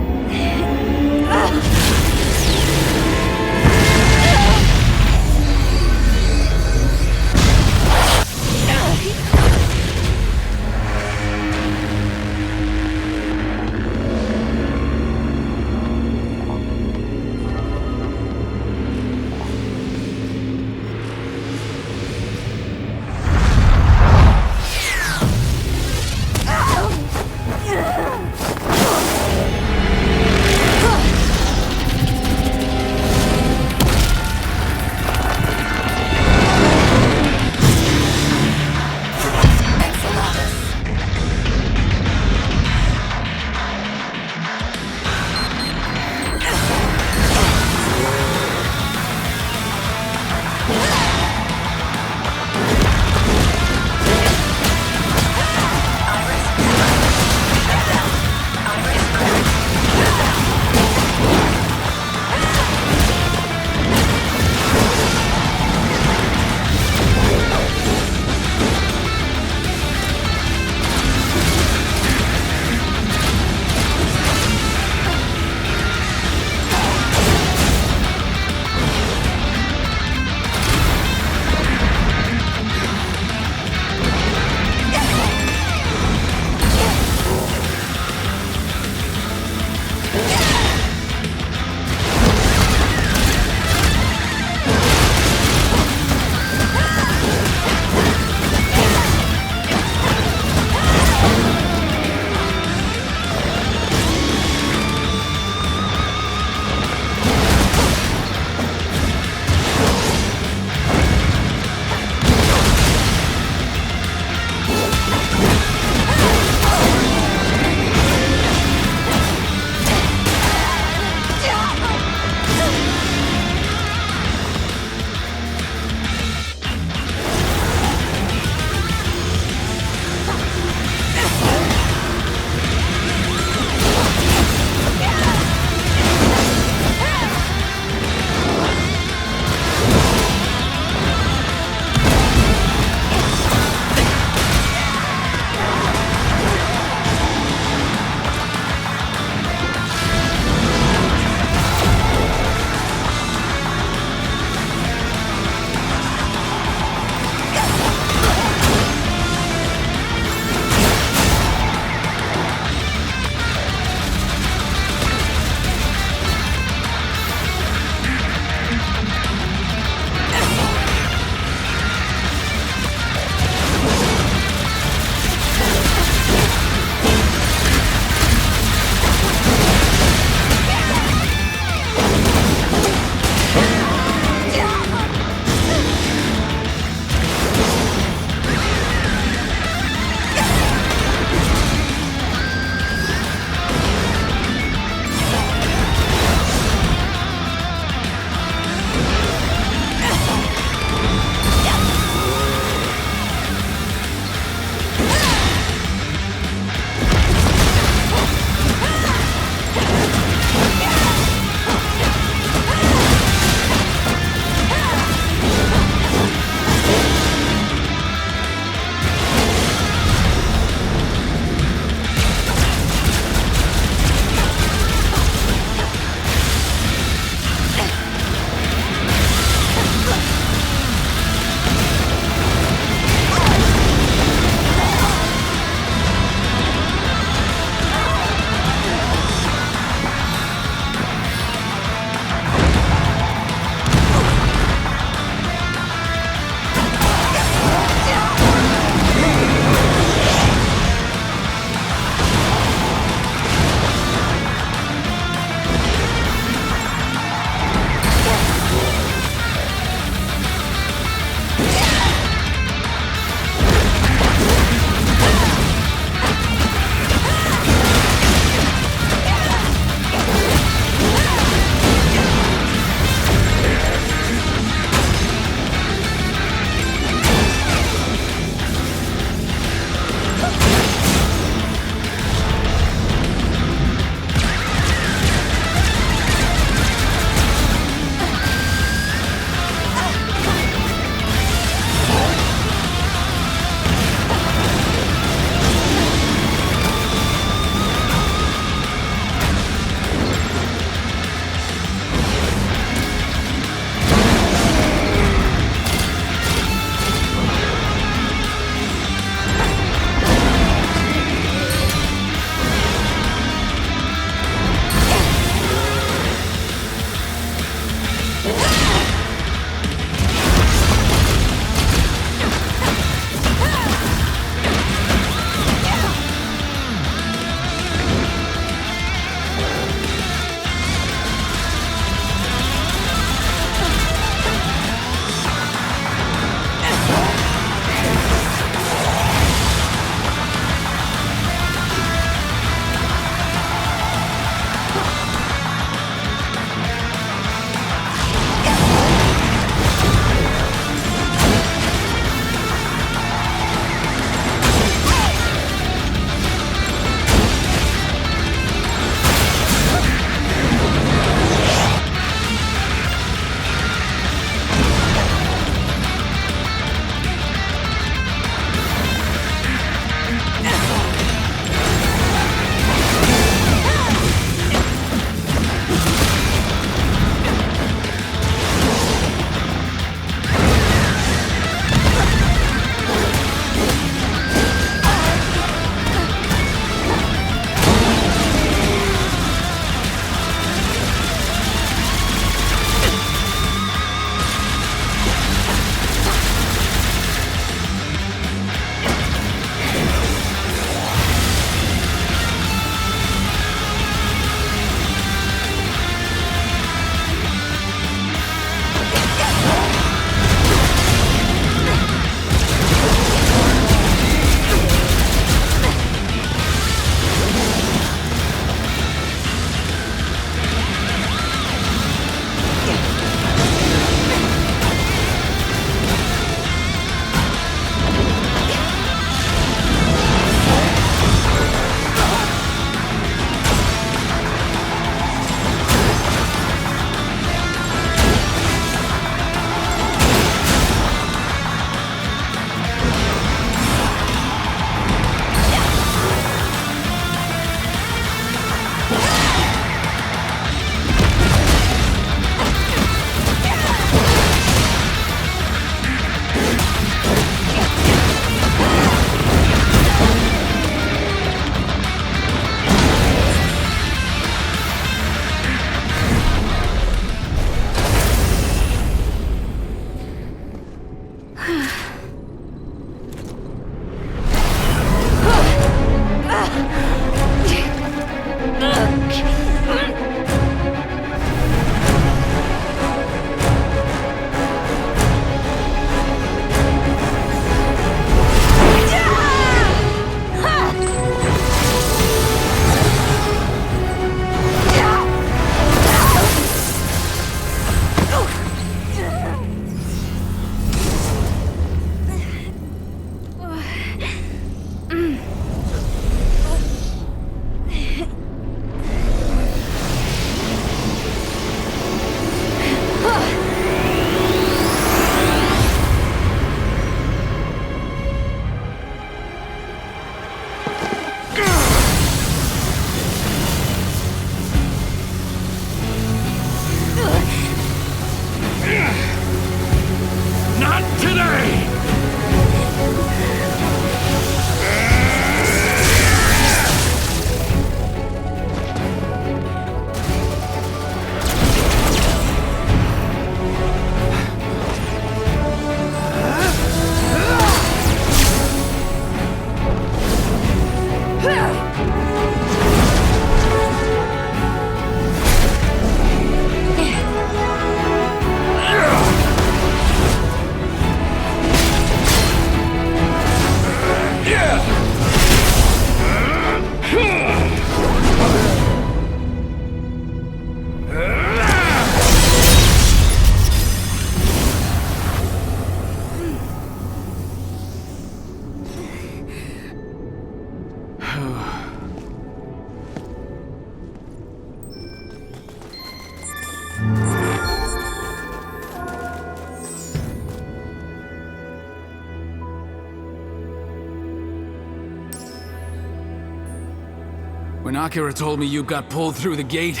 When Akira told me you got pulled through the gate,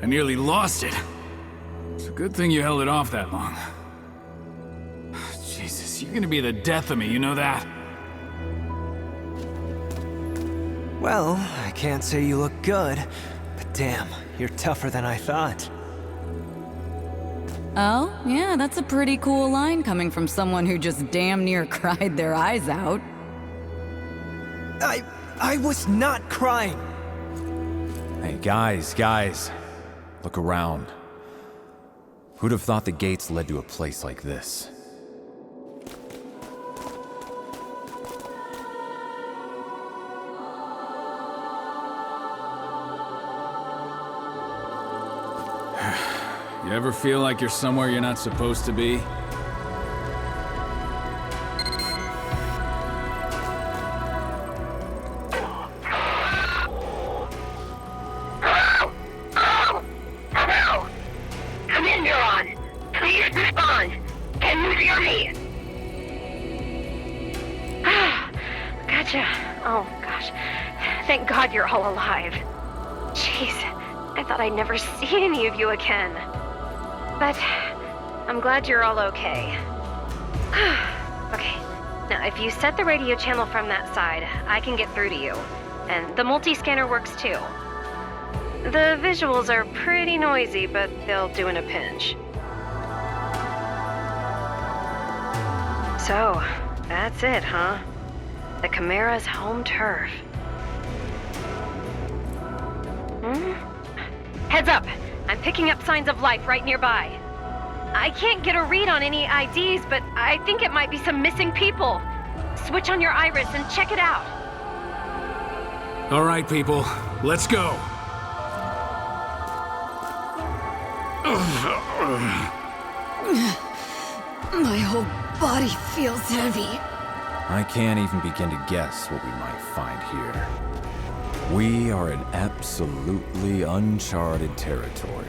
I nearly lost it. It's a good thing you held it off that long. Jesus, you're gonna be the death of me, you know that?
Well, I can't say you look good, but damn, you're tougher than I thought.
Oh, yeah, that's a pretty cool line coming from someone who just damn near cried their eyes out.
I was not crying!
Hey, guys. Look around. Who'd have thought the gates led to a place like this?
You ever feel like you're somewhere you're not supposed to be?
Come in, Neuron. Please respond. Can you hear me? Gotcha. Oh, gosh. Thank God you're all alive. Jeez, I thought I'd never see any of you again. But I'm glad you're all okay. Okay, now if you set the radio channel from that side, I can get through to you. And the multi-scanner works too. The visuals are pretty noisy, but they'll do in a pinch. So, that's it, huh? The Chimera's home turf. Heads up! I'm picking up signs of life right nearby. I can't get a read on any IDs, but I think it might be some missing people. Switch on your iris and check it out.
All right, people, let's go.
My whole body feels heavy.
I can't even begin to guess what we might find here. We are in absolutely uncharted territory.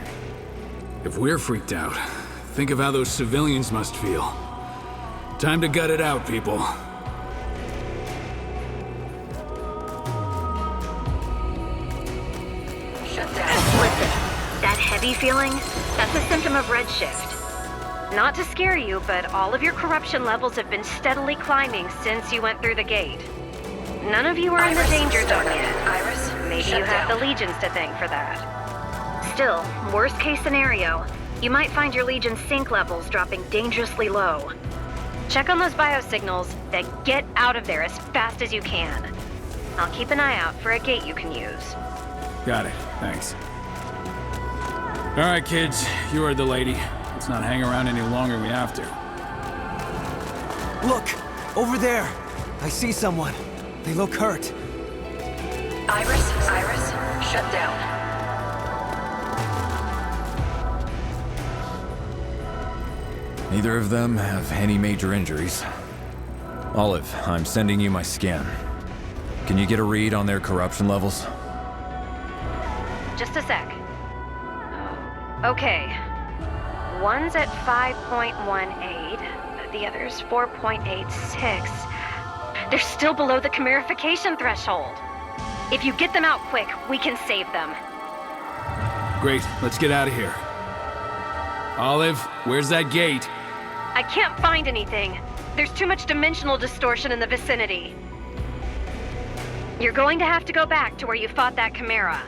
If we're freaked out, think of how those civilians must feel. Time to gut it out, people.
Shut down. Listen, that heavy feeling, that's a symptom of redshift. Not to scare you, but all of your corruption levels have been steadily climbing since you went through the gate. None of you are in the danger zone yet. Maybe you have the Legions to thank for that. Still, worst case scenario, you might find your Legion sync levels dropping dangerously low. Check on those biosignals, then get out of there as fast as you can. I'll keep an eye out for a gate you can use.
Got it, thanks. All right, kids, you heard the lady. Let's not hang around any longer than we have to.
Look! Over there! I see someone. They look hurt.
Iris, shut down.
Neither of them have any major injuries. Olive, I'm sending you my scan. Can you get a read on their corruption levels?
Just a sec. Okay. One's at 5.18, the other's 4.86. They're still below the chimerification threshold. If you get them out quick, we can save them.
Great, let's get out of here. Olive, where's that gate?
I can't find anything. There's too much dimensional distortion in the vicinity. You're going to have to go back to where you fought that chimera.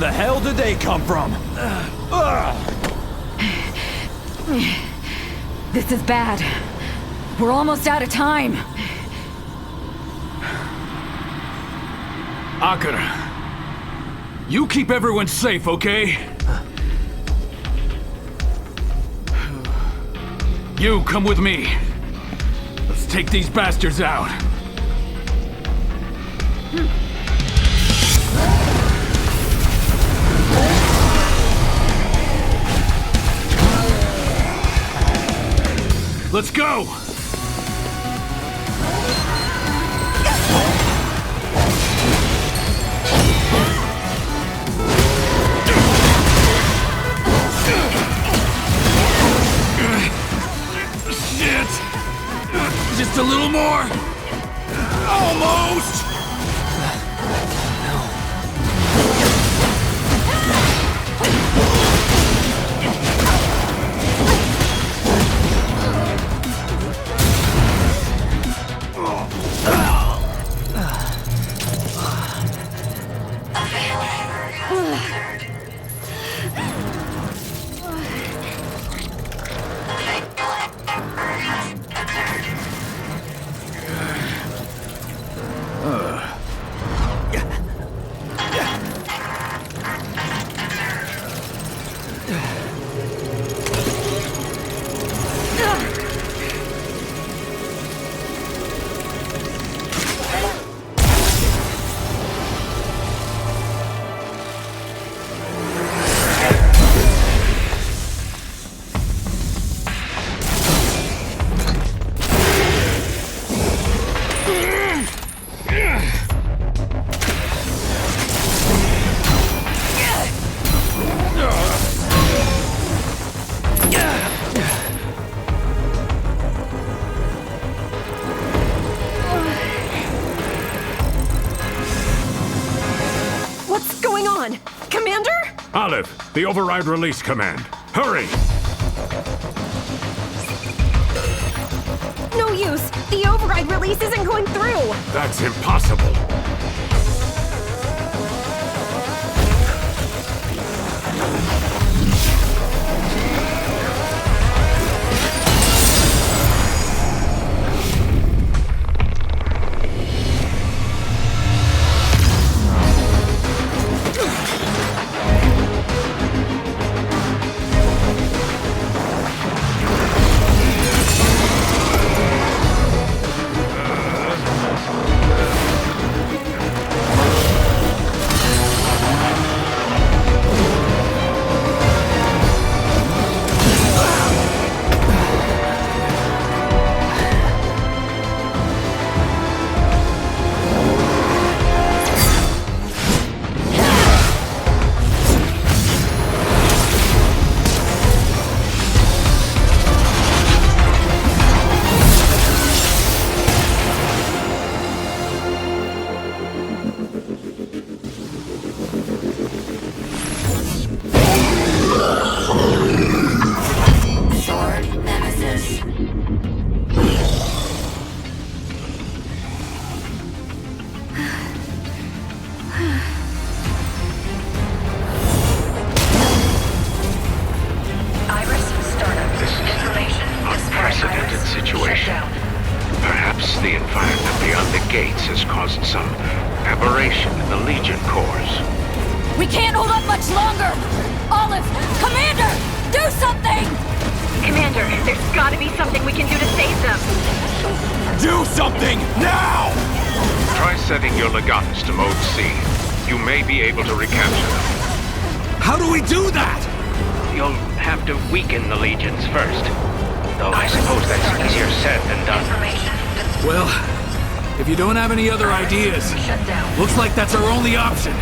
the hell did they come from?
This is bad. We're almost out of time.
Akira, you keep everyone safe, okay? You come with me. Let's take these bastards out. Let's go! Shit! Just a little more! Almost!
Olive, the override release command. Hurry!
No use! The override release isn't going through!
That's impossible!
If you don't have any other ideas, looks like that's our only option.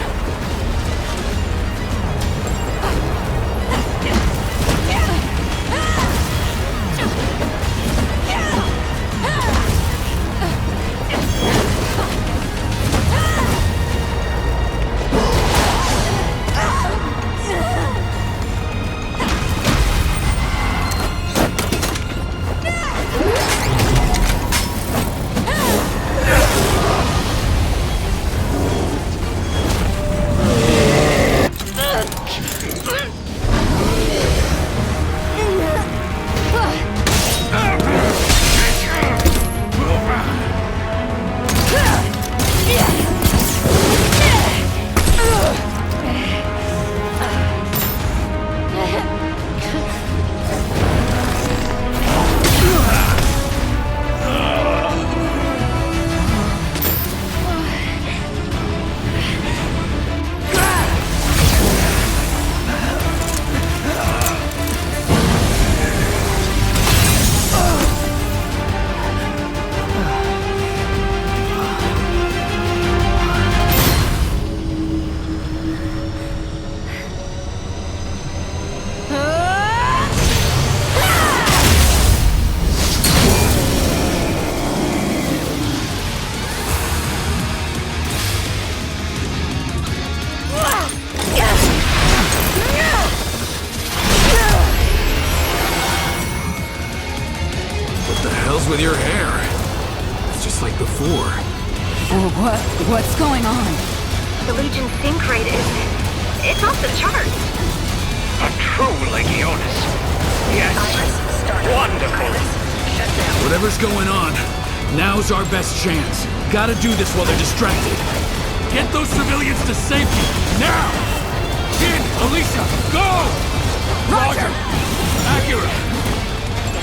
is with your hair? It's just like before.
What's going on?
The Legion's sync rate it's off the charts.
A true Legionis. Yes. Wonderful.
Whatever's going on, now's our best chance. Gotta do this while they're distracted. Get those civilians to safety, now! Jin, Alicia, go! Roger! Accurate.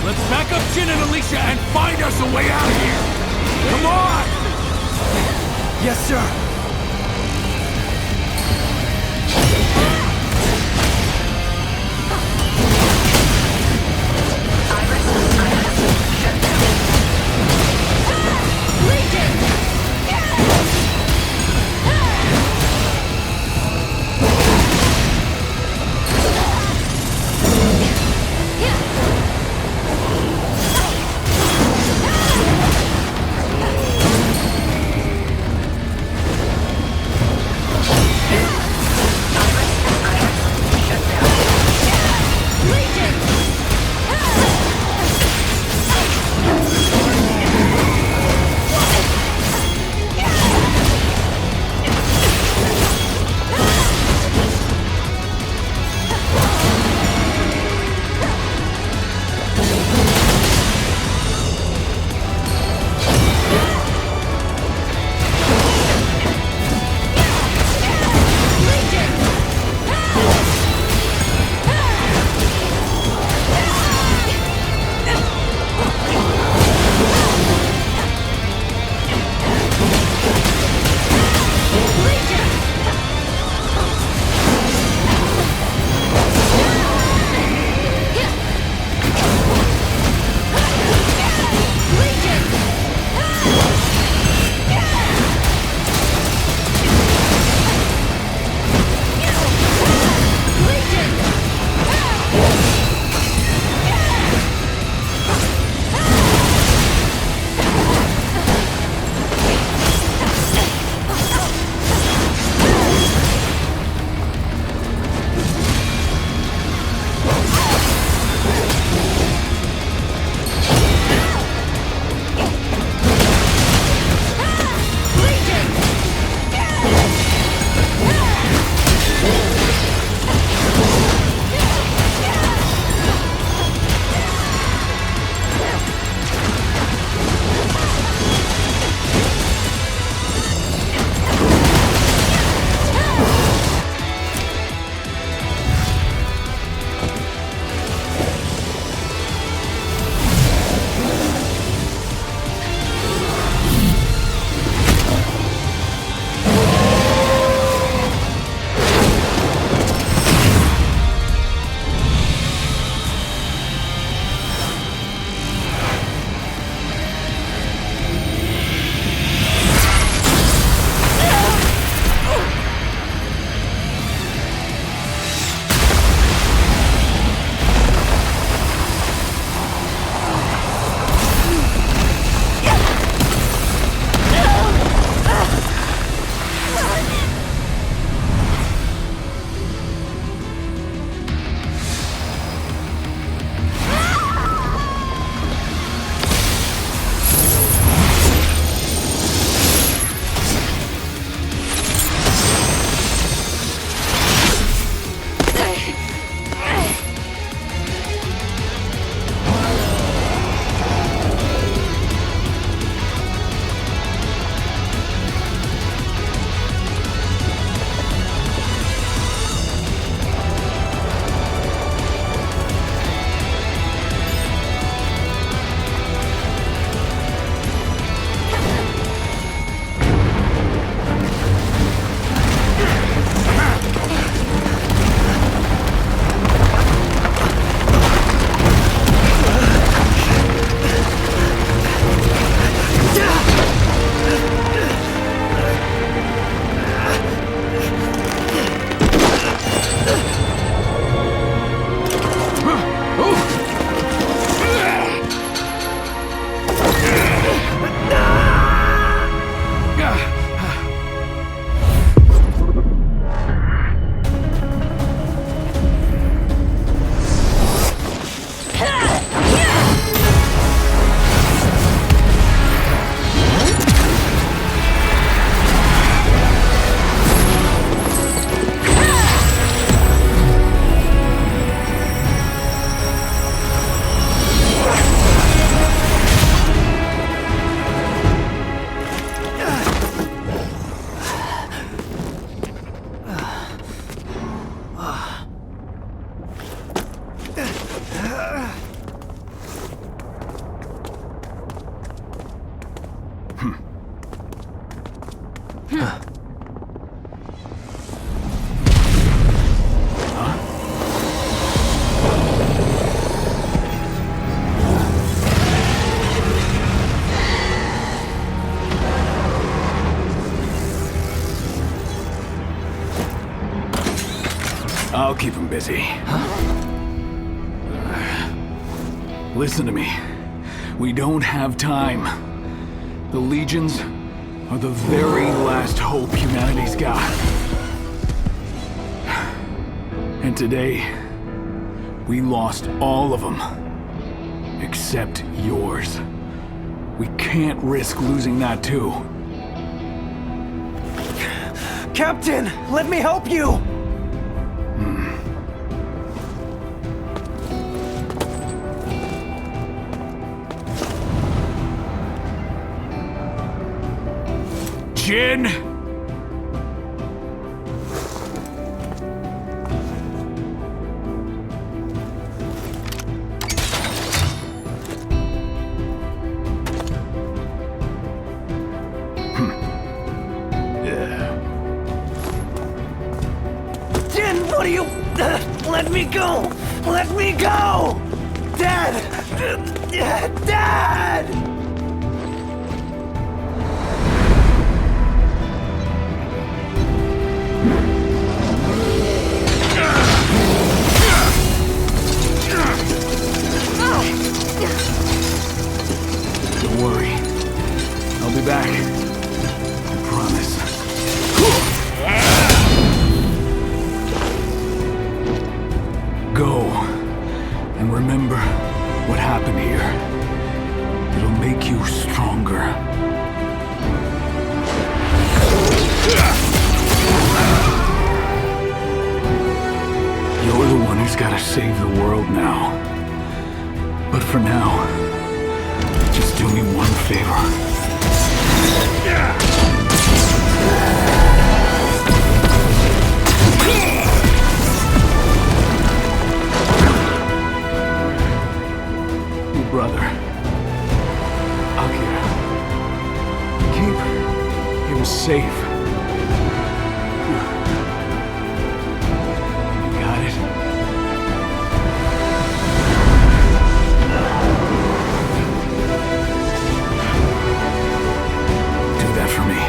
Let's back up Jin and Alicia and find us a way out of here! Come on!
Yes, sir.
I'll keep him busy. Listen to me. We don't have time. The Legions are the very last hope humanity's got. And today, we lost all of them. Except yours. We can't risk losing that too.
Captain, let me help you!
Jin!
Jin, what are you... let me go! Let me go! Dad! Dad!
Don't worry. I'll be back. I promise. Go. And remember what happened here. It'll make you stronger. You're the one who's gotta save the world now. But for now, just do me one favor. Your brother, Akira. Keep him safe. You got it? Do that for me.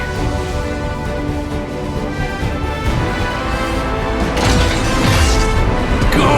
Go!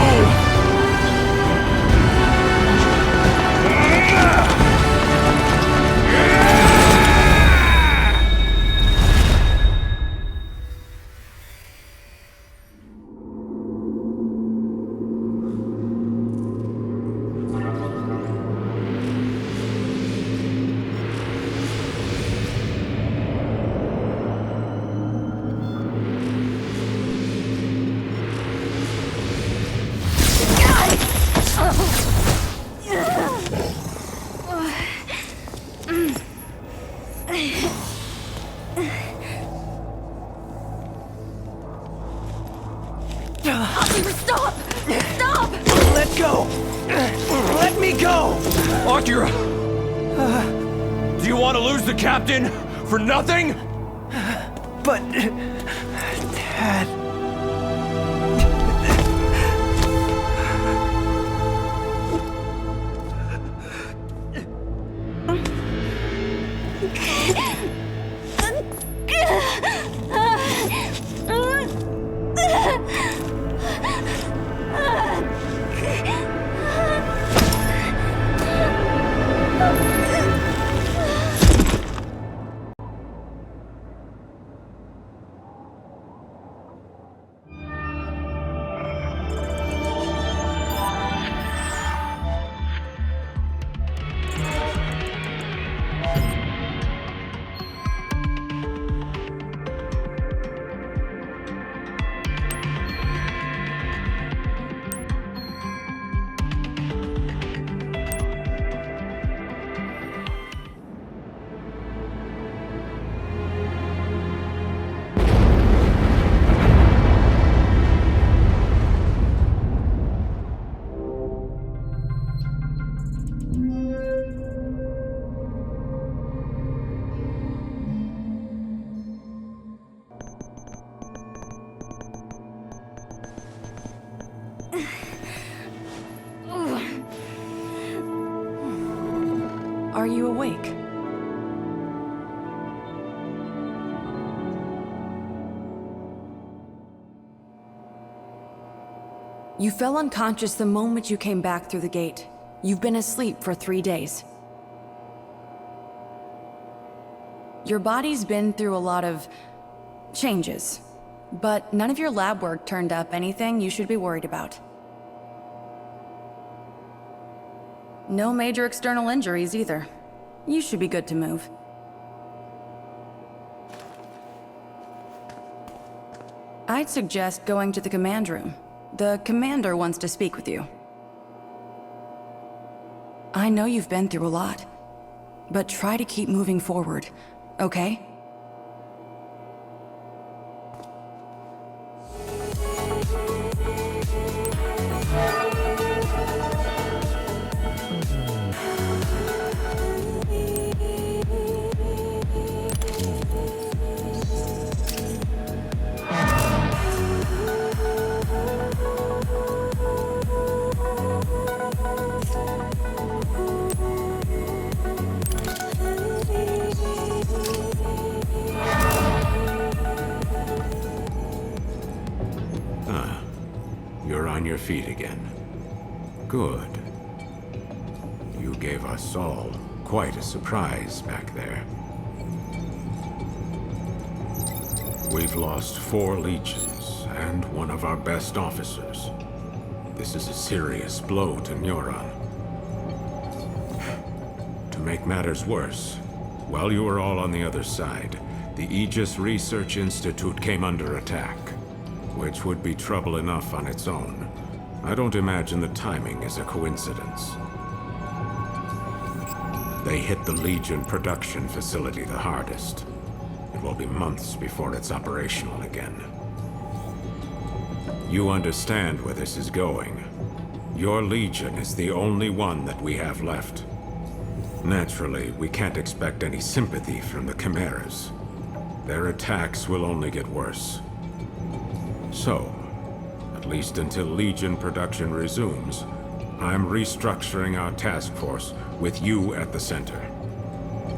Stop! Stop! Let go! Let me go!
Akira! Do you want to lose the captain for nothing?
But... Dad...
Are you awake? You fell unconscious the moment you came back through the gate. You've been asleep for 3 days. Your body's been through a lot of changes, but none of your lab work turned up anything you should be worried about. No major external injuries either. You should be good to move. I'd suggest going to the command room. The commander wants to speak with you. I know you've been through a lot, but try to keep moving forward, okay?
You're on your feet again. Good. You gave us all quite a surprise back there. We've lost 4 legions and one of our best officers. This is a serious blow to Neuron. To make matters worse, while you were all on the other side, the Aegis Research Institute came under attack, which would be trouble enough on its own. I don't imagine the timing is a coincidence. They hit the Legion production facility the hardest. It will be months before it's operational again. You understand where this is going. Your Legion is the only one that we have left. Naturally, we can't expect any sympathy from the Chimeras. Their attacks will only get worse. So, at least until Legion production resumes, I'm restructuring our task force with you at the center.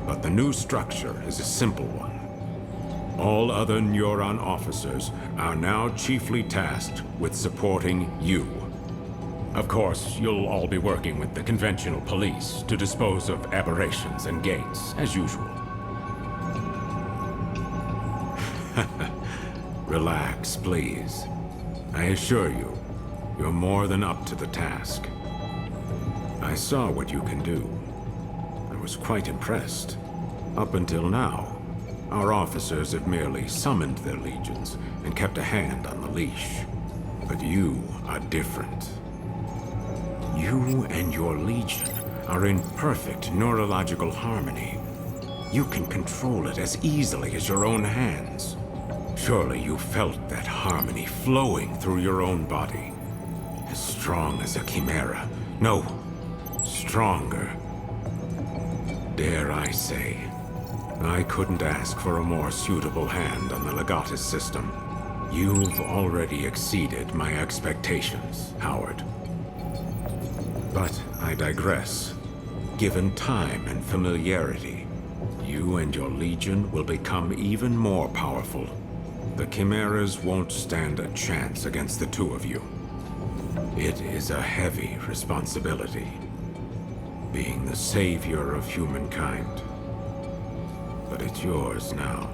But the new structure is a simple one. All other Neuron officers are now chiefly tasked with supporting you. Of course, you'll all be working with the conventional police to dispose of aberrations and gates, as usual. Relax, please. I assure you, you're more than up to the task. I saw what you can do. I was quite impressed. Up until now, our officers have merely summoned their legions and kept a hand on the leash. But you are different. You and your legion are in perfect neurological harmony. You can control it as easily as your own hands. Surely you felt that harmony flowing through your own body. As strong as a chimera. No, stronger. Dare I say, I couldn't ask for a more suitable hand on the Legatus system. You've already exceeded my expectations, Howard. But I digress. Given time and familiarity, you and your legion will become even more powerful. The Chimeras won't stand a chance against the two of you. It is a heavy responsibility, being the savior of humankind. But it's yours now.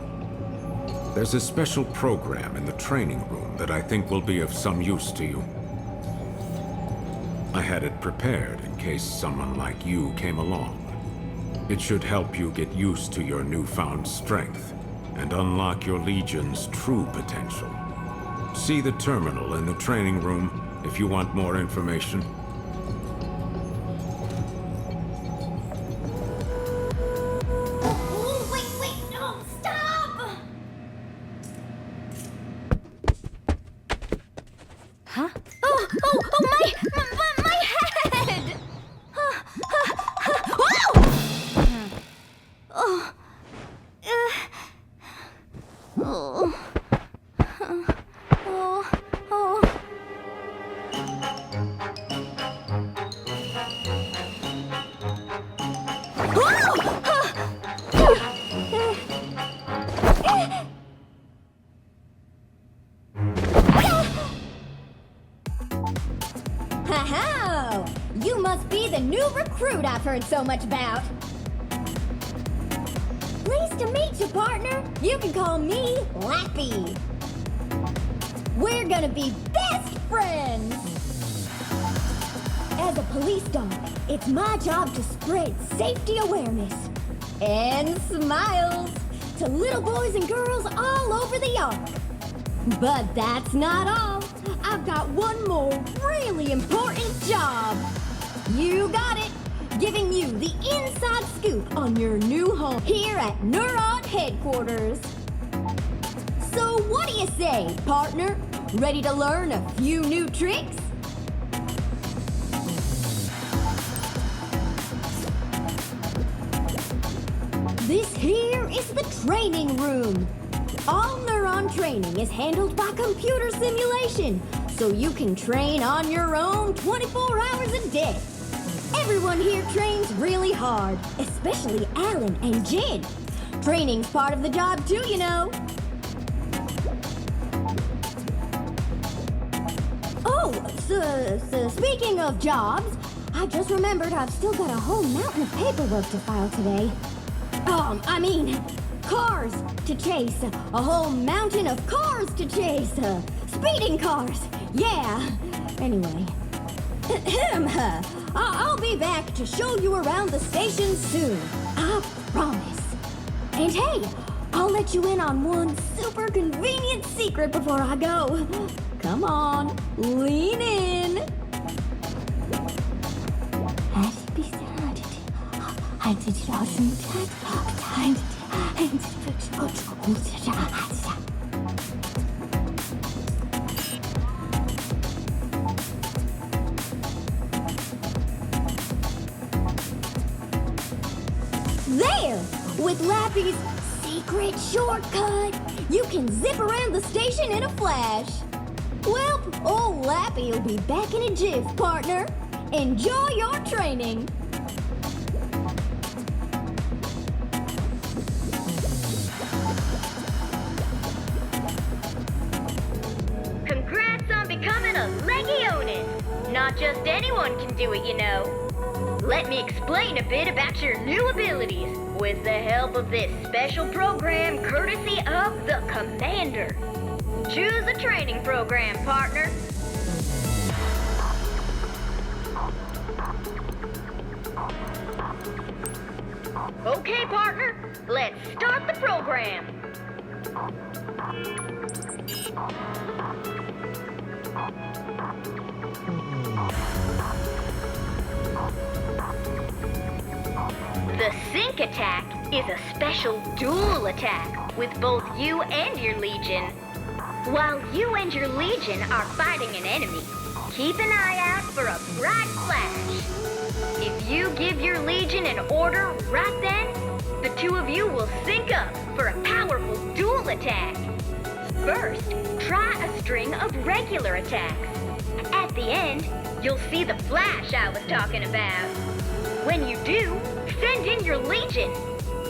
There's a special program in the training room that I think will be of some use to you. I had it prepared in case someone like you came along. It should help you get used to your newfound strength and unlock your Legion's true potential. See the terminal in the training room if you want more information.
Wait, no, stop!
Huh?
Oh, my head!
recruit I've heard so much about. Pleased to meet you, partner. You can call me Lappy. We're gonna be best friends. As a police dog, it's my job to spread safety awareness and smiles to little boys and girls all over the Ark. But that's not all. I've got one more really important job. You got it. Giving you the inside scoop on your new home here at Neuron headquarters. So what do you say, partner? Ready to learn a few new tricks? This here is the training room. All Neuron training is handled by computer simulation, so you can train on your own 24 hours a day. Everyone here trains really hard, especially Alan and Jen. Training's part of the job too, you know. Oh, so speaking of jobs, I just remembered I've still got a whole mountain of paperwork to file today. Cars to chase. A whole mountain of cars to chase. Speeding cars. Yeah. Anyway. I'll be back to show you around the station soon. I promise. And hey, I'll let you in on one super convenient secret before I go. Come on, lean in. There! With Lappy's secret shortcut, you can zip around the station in a flash. Well, old Lappy will be back in a jiff, partner. Enjoy your training.
Congrats on becoming a Legionin! Not just anyone can do it, you know. Let me explain a bit about your new abilities with the help of this special program courtesy of the Commander. Choose a training program, partner. Okay, partner, let's start the program. The Sync attack is a special dual attack with both you and your Legion. While you and your Legion are fighting an enemy, keep an eye out for a bright flash. If you give your Legion an order right then, the two of you will sync up for a powerful dual attack. First, try a string of regular attacks. At the end, you'll see the flash I was talking about. When you do, send in your Legion.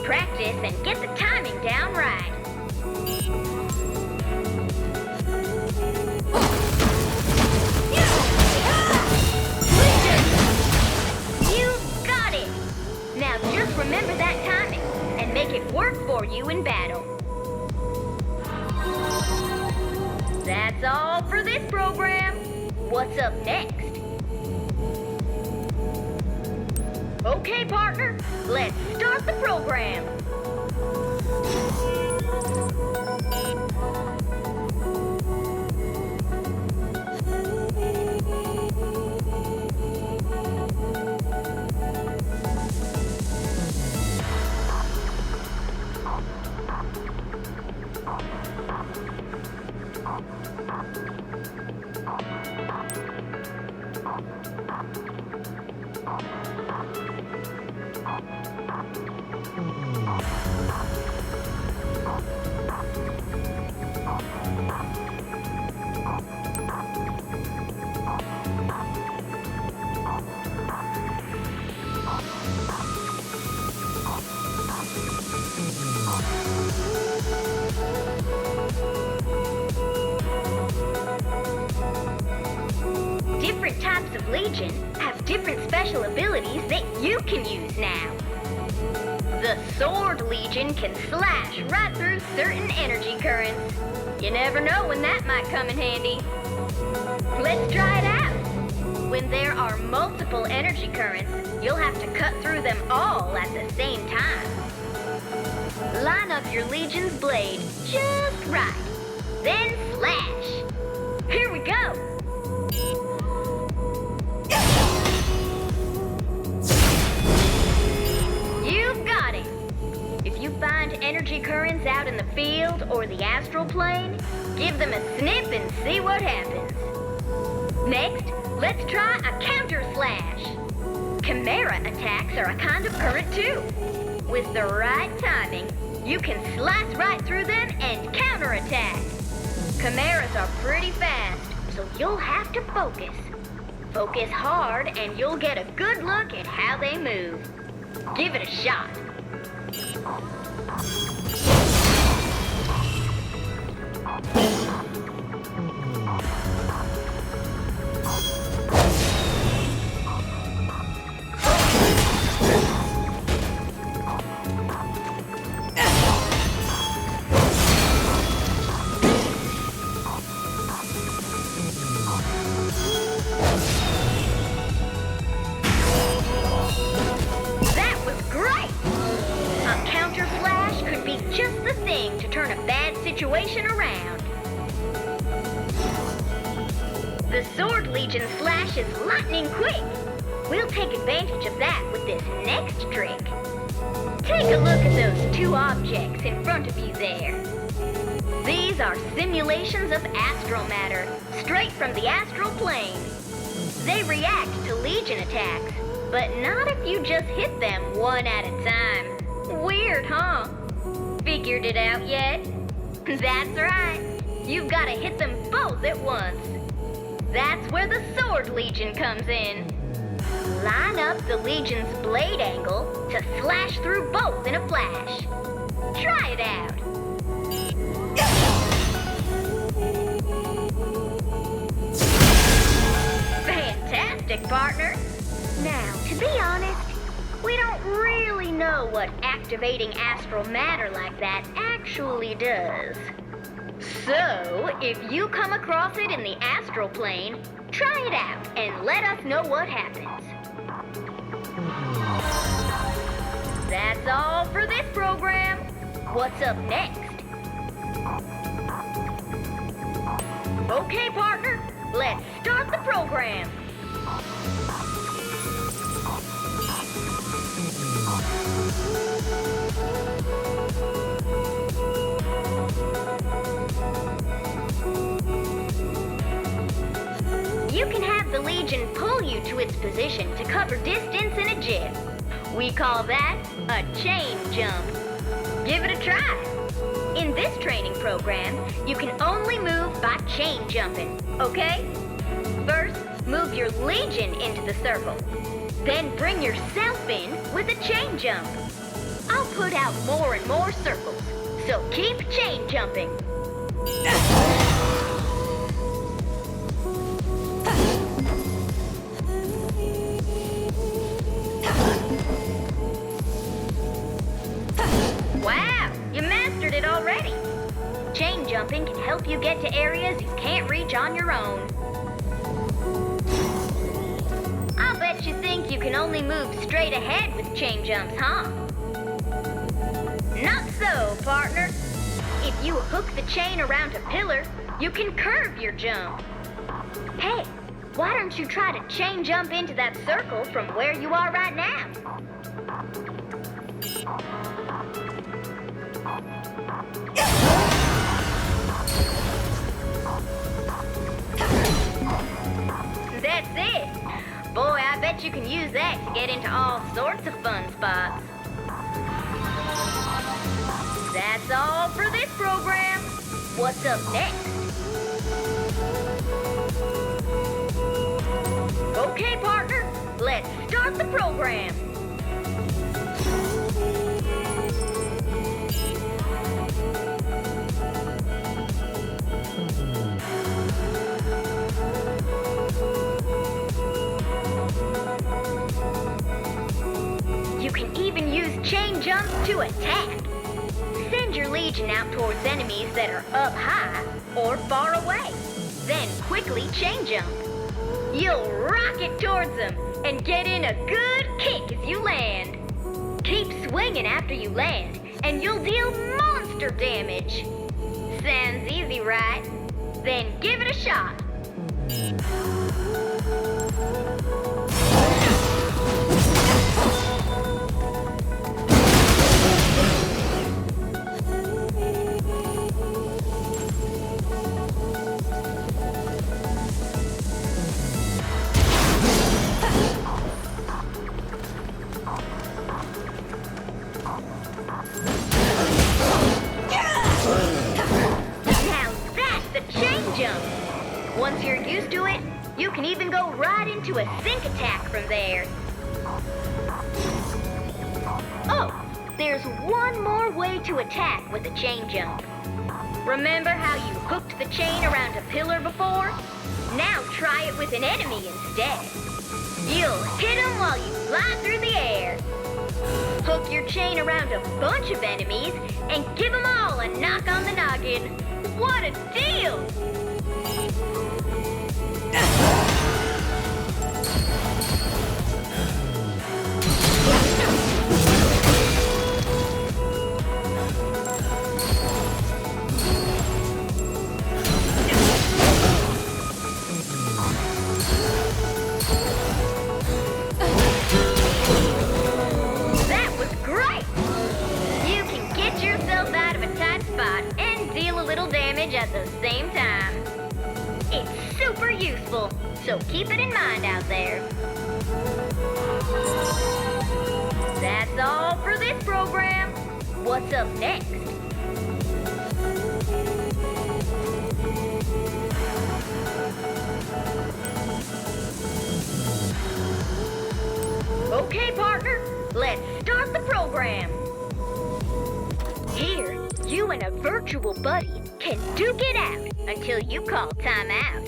Practice and get the timing down right. You got it! Now just remember that timing and make it work for you in battle. That's all for this program. What's up next? Okay, partner, let's start the program. different types of Legion have different special abilities that you can use now. The Sword Legion can slash right through certain energy currents. You never know when that might come in handy. Let's try it out. When there are multiple energy currents, you'll have to cut through them all at the same time. Line up your Legion's blade just right. Then slash. Here we go. You've got it. If you find energy currents out in the field or the astral plane, give them a snip and see what happens. Next, let's try a counter slash. Chimera attacks are a kind of current too. With the right timing, you can slice right through them and counterattack. Chimeras are pretty fast, so you'll have to focus. Focus hard and you'll get a good look at how they move. Give it a shot. Just the thing to turn a bad situation around. The Sword Legion slash is lightning quick. We'll take advantage of that with this next trick. Take a look at those two objects in front of you there. These are simulations of astral matter, straight from the astral plane. They react to Legion attacks, but not if you just hit them one at a time. Weird, huh? Figured it out yet? That's right. You've got to hit them both at once. That's where the Sword Legion comes in. Line up the Legion's blade angle to slash through both in a flash. Try it out. Fantastic, partner. Now, to be honest, we don't really know what activating astral matter like that actually does. So, if you come across it in the astral plane, try it out and let us know what happens. That's all for this program. What's up next? Okay, partner, let's start the program. You can have the Legion pull you to its position to cover distance in a jiff. We call that a chain jump. Give it a try. In this training program, you can only move by chain jumping, okay? First, move your Legion into the circle. Then bring yourself in with a chain jump. I'll put out more and more circles, so keep chain jumping. Wow, you mastered it already. Chain jumping can help you get to areas you can't reach on your own. I'll bet you think you can only move straight ahead with chain jumps, huh? Not so, partner. If you hook the chain around a pillar, you can curve your jump. Hey, why don't you try to chain jump into that circle from where you are right now? That's it. Boy, I bet you can use that to get into all sorts of fun spots. That's all for this program. What's up next? Okay, partner, let's start the program. You can even use chain jumps to attack. Send your Legion out towards enemies that are up high or far away. Then quickly chain jump. You'll rocket towards them and get in a good kick as you land. Keep swinging after you land, and you'll deal monster damage. Sounds easy, right? Then give it a shot. Once you're used to it, you can even go right into a sync attack from there. Oh, there's one more way to attack with a chain jump. Remember how you hooked the chain around a pillar before? Now try it with an enemy instead. You'll hit them while you fly through the air. Hook your chain around a bunch of enemies and give them all a knock on the noggin. What a deal! That was great! You can get yourself out of a tight spot and deal a little damage at the same time. It's super useful, so keep it in mind out there. That's all for this program. What's up next? Okay, partner, let's start the program. Here, you and a virtual buddy can duke it out until you call time out.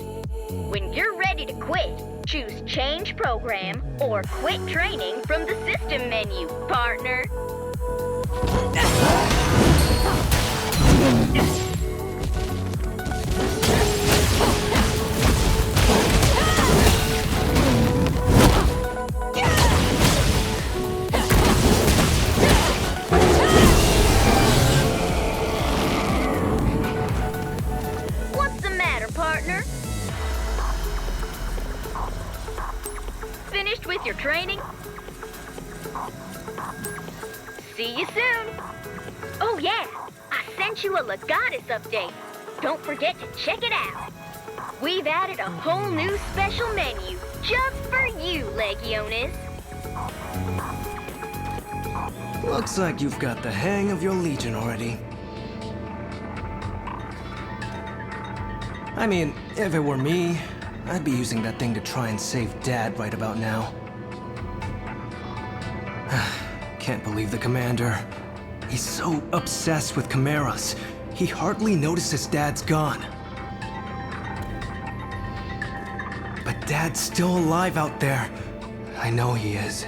When you're ready to quit, choose Change Program or Quit Training from the System menu, partner. What's the matter, partner? Finished with your training? See you soon. Oh yeah, I sent you a Legatus update. Don't forget to check it out. We've added a whole new special menu just for you, Legiones.
Looks like you've got the hang of your Legion already. I mean, if it were me, I'd be using that thing to try and save Dad right about now. Can't believe the Commander. He's so obsessed with chimeras, he hardly notices Dad's gone. But Dad's still alive out there. I know he is.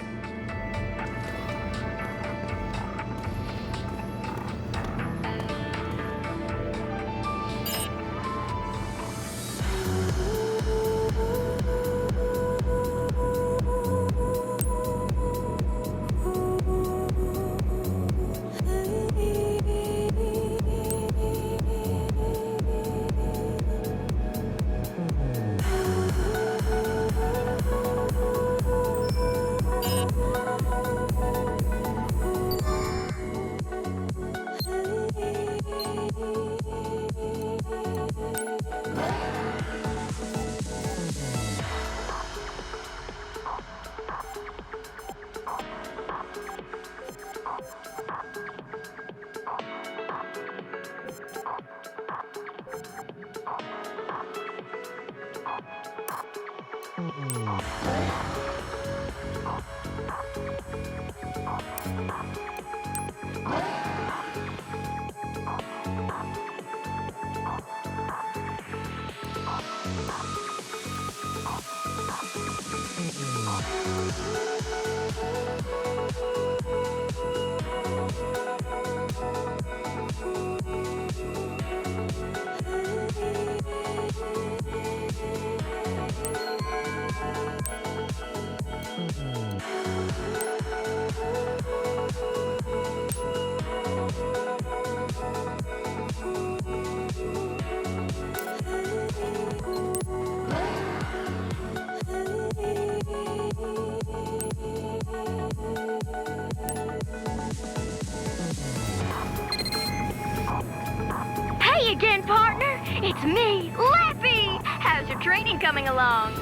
It's me, Lappy! How's your training coming along?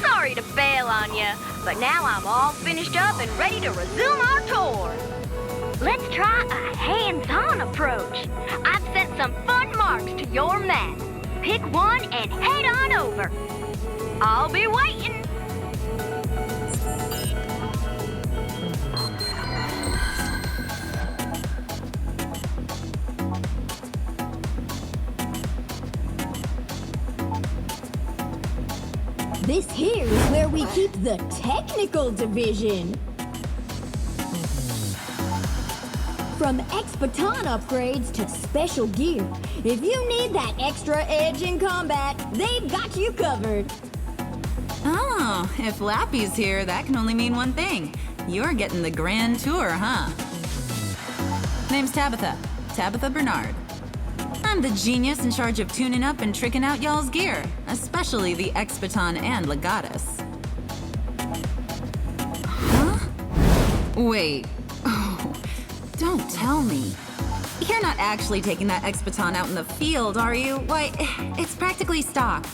Sorry to bail on you, but now I'm all finished up and ready to resume our tour. Let's try a hands-on approach. I've sent some fun marks to your map. Pick one and head on over. I'll be waiting.
This here is where we keep the technical division. From X-Baton upgrades to special gear, if you need that extra edge in combat, they've got you covered.
Oh, if Lappy's here, that can only mean one thing. You're getting the grand tour, huh? Name's Tabitha. Tabitha Bernard. I'm the genius in charge of tuning up and tricking out y'all's gear, especially the X-Baton and Legatus. Huh? Wait. Oh, don't tell me. You're not actually taking that X-Baton out in the field, are you? Why, it's practically stock.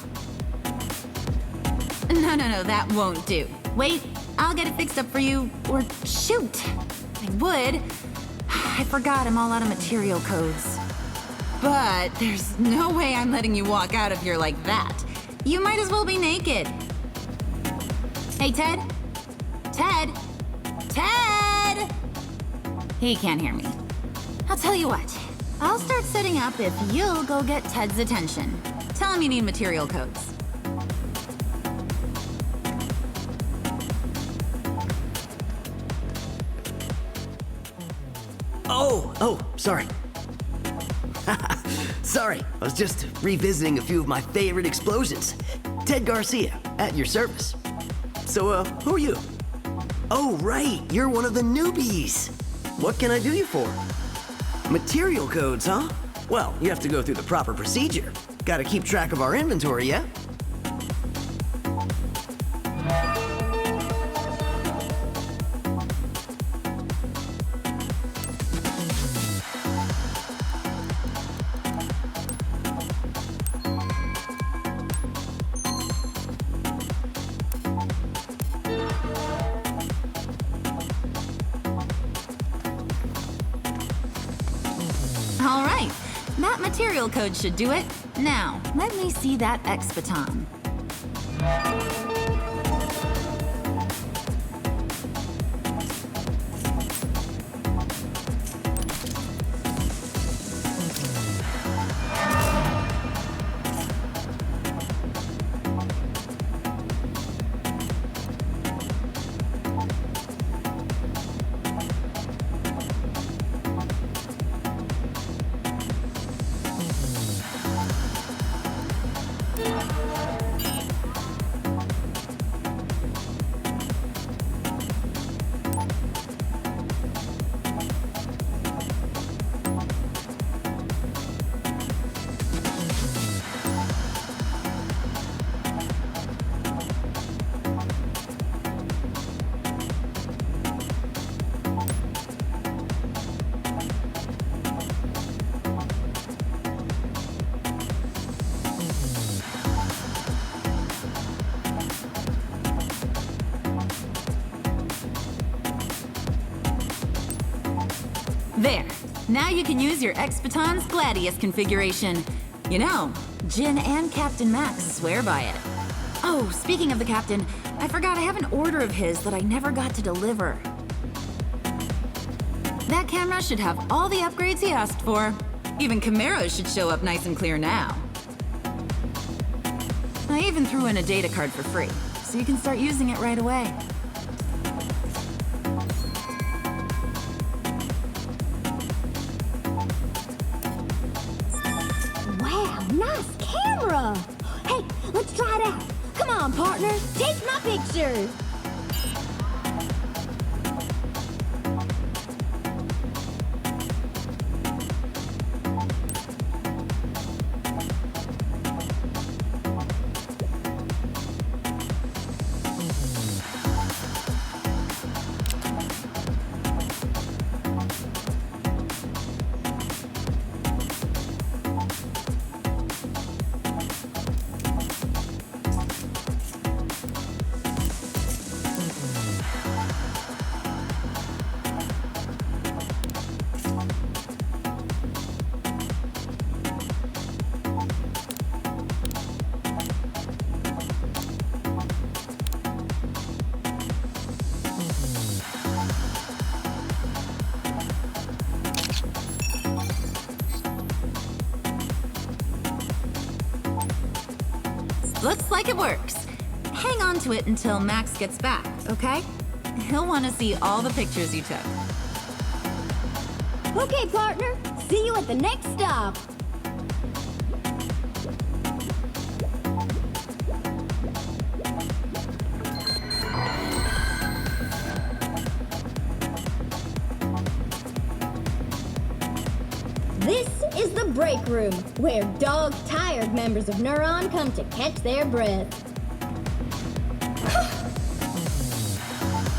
No, that won't do. Wait, I'll get it fixed up for you. Or shoot, I would. I forgot I'm all out of material codes. But there's no way I'm letting you walk out of here like that. You might as well be naked. Hey, Ted? Ted? Ted! He can't hear me. I'll tell you what. I'll start setting up if you'll go get Ted's attention. Tell him you need material codes.
Oh, sorry. Sorry, I was just revisiting a few of my favorite explosions. Ted Garcia, at your service. So, who are you? Oh, right, you're one of the newbies. What can I do you for? Material codes, huh? Well, you have to go through the proper procedure. Gotta keep track of our inventory, yeah?
All right, that material code should do it. Now, let me see that X-Baton. There. Now you can use your X-Baton's Gladius configuration. You know, Jin and Captain Max swear by it. Oh, speaking of the Captain, I forgot I have an order of his that I never got to deliver. That camera should have all the upgrades he asked for. Even Chimeras should show up nice and clear now. I even threw in a data card for free, so you can start using it right away.
Wow, nice camera! Hey, let's try it out. Come on, partner, take my picture.
looks like it works. Hang on to it until Max gets back, okay? He'll want to see all the pictures you took.
Okay, partner. See you at the next stop. This is the break room, where dog-tired members of Neuron come to catch their breath.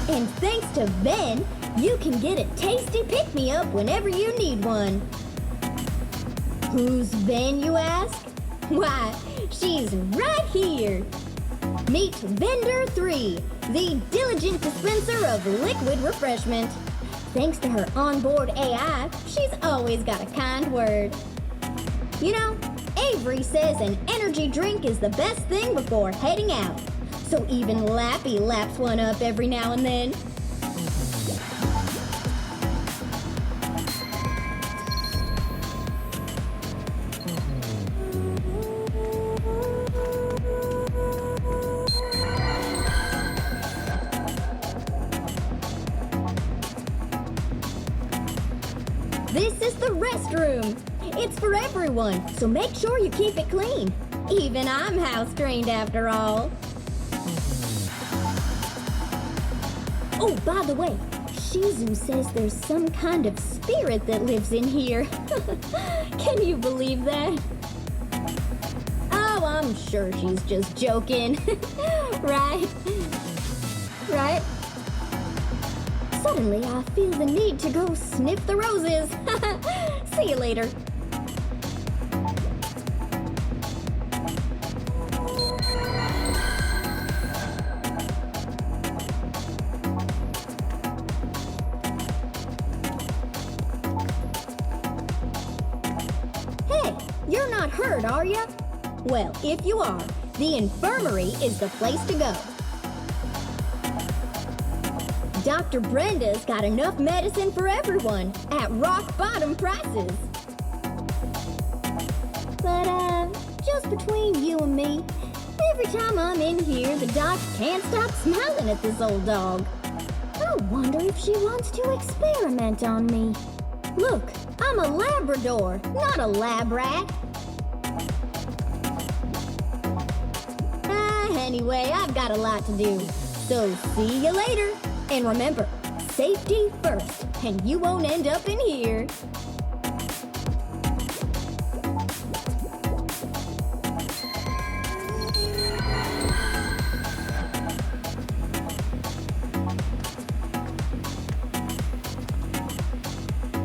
And thanks to Ben, you can get a tasty pick-me-up whenever you need one. Who's Ben, you ask? Why, she's right here. Meet Vendor 3, the diligent dispenser of liquid refreshment. Thanks to her onboard AI, she's always got a kind word. You know, Avery says an energy drink is the best thing before heading out. So even Lappy laps one up every now and then. This is the restroom. It's for everyone, so make sure you keep it clean. Even I'm house-trained after all. Oh, by the way, Shizu says there's some kind of spirit that lives in here. Can you believe that? Oh, I'm sure she's just joking. Right? Right? Suddenly, I feel the need to go sniff the roses. See you later. Hey, you're not hurt, are ya? Well, if you are, the infirmary is the place to go. Dr. Brenda's got enough medicine for everyone at rock-bottom prices. But, just between you and me, every time I'm in here, the doc can't stop smiling at this old dog. I wonder if she wants to experiment on me. Look, I'm a Labrador, not a lab rat. Anyway, I've got a lot to do, so see you later. And remember, safety first, and you won't end up in here.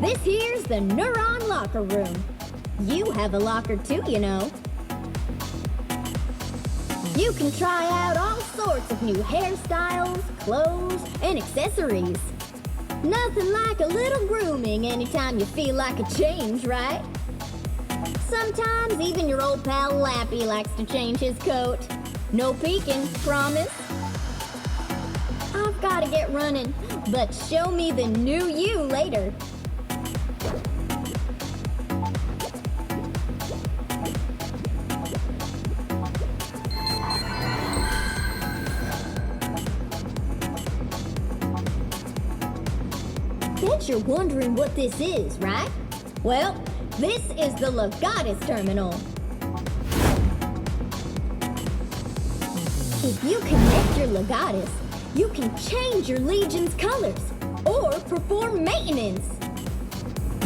This here's the Neuron locker room. You have a locker too, you know. You can try out all sorts of new hairstyles, clothes, and accessories. Nothing like a little grooming anytime you feel like a change, right? Sometimes even your old pal Lappy likes to change his coat. No peeking, promise. I've got to get running, but show me the new you later. Bet you're wondering what this is, right? Well, this is the Legatus terminal. If you connect your Legatus, you can change your Legion's colors or perform maintenance.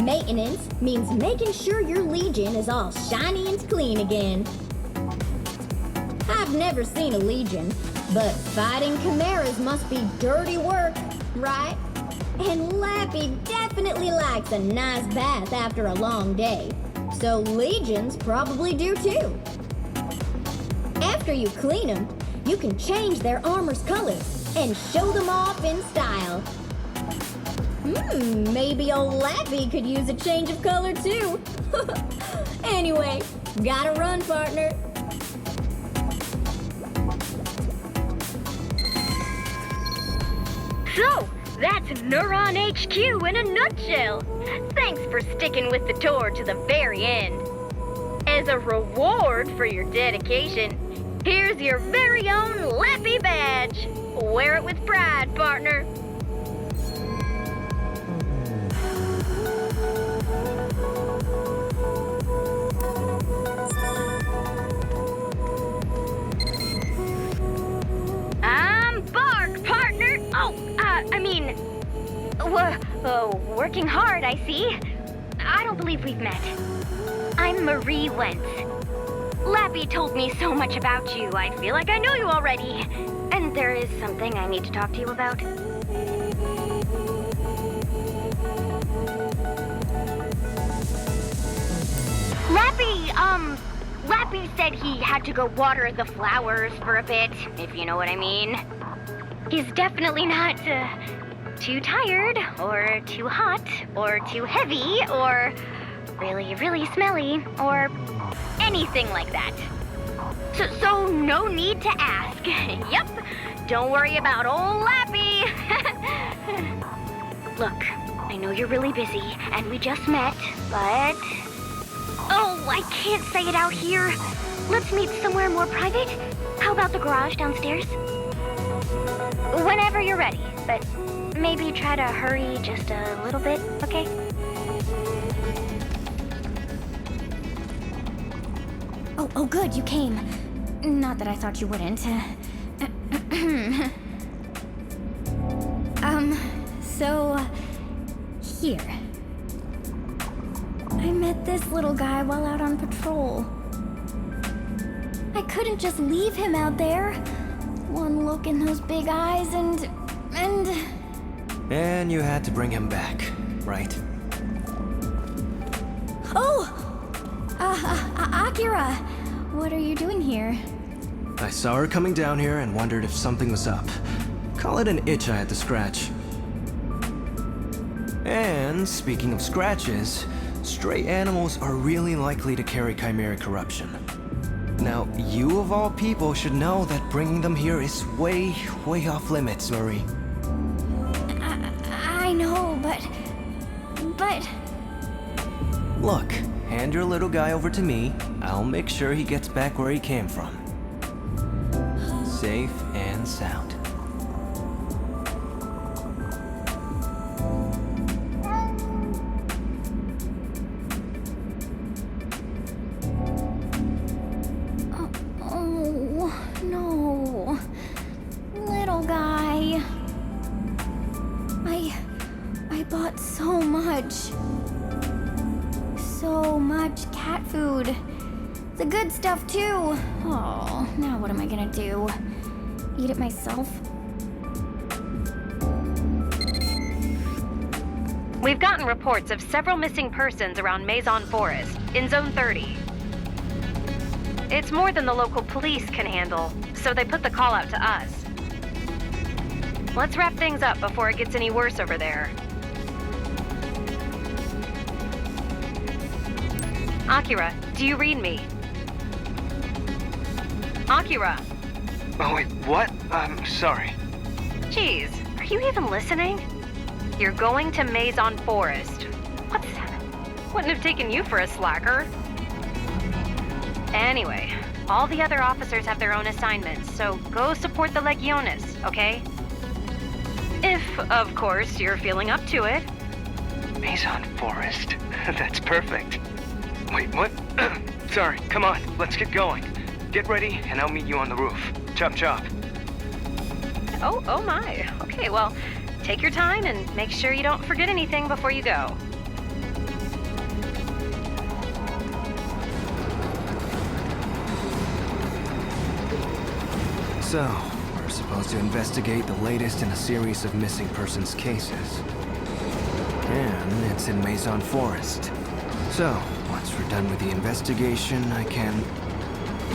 Maintenance means making sure your Legion is all shiny and clean again. I've never seen a Legion, but fighting chimeras must be dirty work, right? And Lappy definitely likes a nice bath after a long day. So Legions probably do too. After you clean them, you can change their armor's colors and show them off in style. Maybe old Lappy could use a change of color too. Anyway, gotta run, partner.
So, that's Neuron HQ in a nutshell. Thanks for sticking with the tour to the very end. As a reward for your dedication, Here's your very own Lappy badge. Wear it with pride, partner. I'm Bark, partner. Working hard, I see. I don't believe we've met. I'm Marie Wentz. Lappy told me so much about you, I feel like I know you already. And there is something I need to talk to you about. Lappy said he had to go water the flowers for a bit, if you know what I mean. He's definitely not, too tired, or too hot, or too heavy, or really, really smelly, or anything like that. So no need to ask. Yep, don't worry about old Lappy. Look, I know you're really busy, and we just met, but... Oh, I can't say it out here. Let's meet somewhere more private. How about the garage downstairs? Whenever you're ready, but maybe try to hurry just a little bit, okay?
Oh, good, you came. Not that I thought you wouldn't. So... Here. I met this little guy while out on patrol. I couldn't just leave him out there. One look in those big eyes and...
And you had to bring him back, right?
Oh! Akira! What are you doing here?
I saw her coming down here and wondered if something was up. Call it an itch I had to scratch. And speaking of scratches, stray animals are really likely to carry chimeric corruption. Now, you of all people should know that bringing them here is way, way off limits, Marie.
I know, but...
Look, hand your little guy over to me. I'll make sure he gets back where he came from. Safe and sound.
Oh, no. Little guy. I bought so much. So much cat food. The good stuff, too. Oh, now what am I gonna do? Eat it myself?
We've gotten reports of several missing persons around Maison Forest, in Zone 30. It's more than the local police can handle, so they put the call out to us. Let's wrap things up before it gets any worse over there. Akira, do you read me? Akira!
Oh, wait, what? I'm sorry.
Jeez, are you even listening? You're going to Maison Forest. Wouldn't have taken you for a slacker. Anyway, all the other officers have their own assignments, so go support the Legiones, okay? If, of course, you're feeling up to it.
Maison Forest. That's perfect. Wait, what? Sorry, come on, let's get going. Get ready, and I'll meet you on the roof. Chop chop.
Oh my. Okay, well, take your time and make sure you don't forget anything before you go.
So, we're supposed to investigate the latest in a series of missing persons cases. And it's in Maison Forest. So, once we're done with the investigation, I can...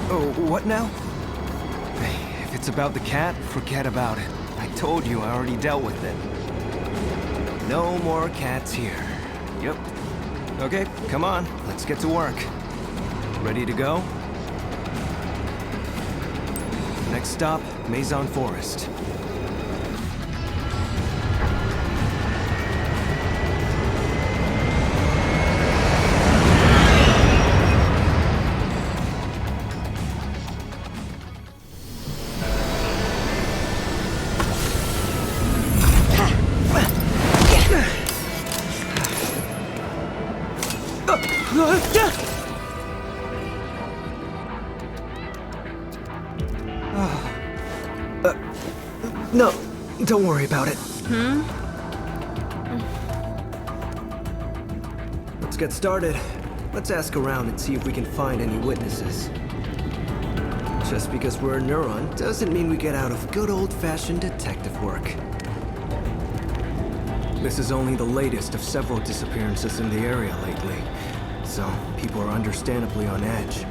Oh, what now? If it's about the cat, forget about it. I told you I already dealt with it. No more cats here. Yep. Okay, come on, let's get to work. Ready to go? Next stop, Maison Forest. Don't worry about it. Let's get started. Let's ask around and see if we can find any witnesses. Just because we're a neuron doesn't mean we get out of good old-fashioned detective work. This is only the latest of several disappearances in the area lately, so people are understandably on edge.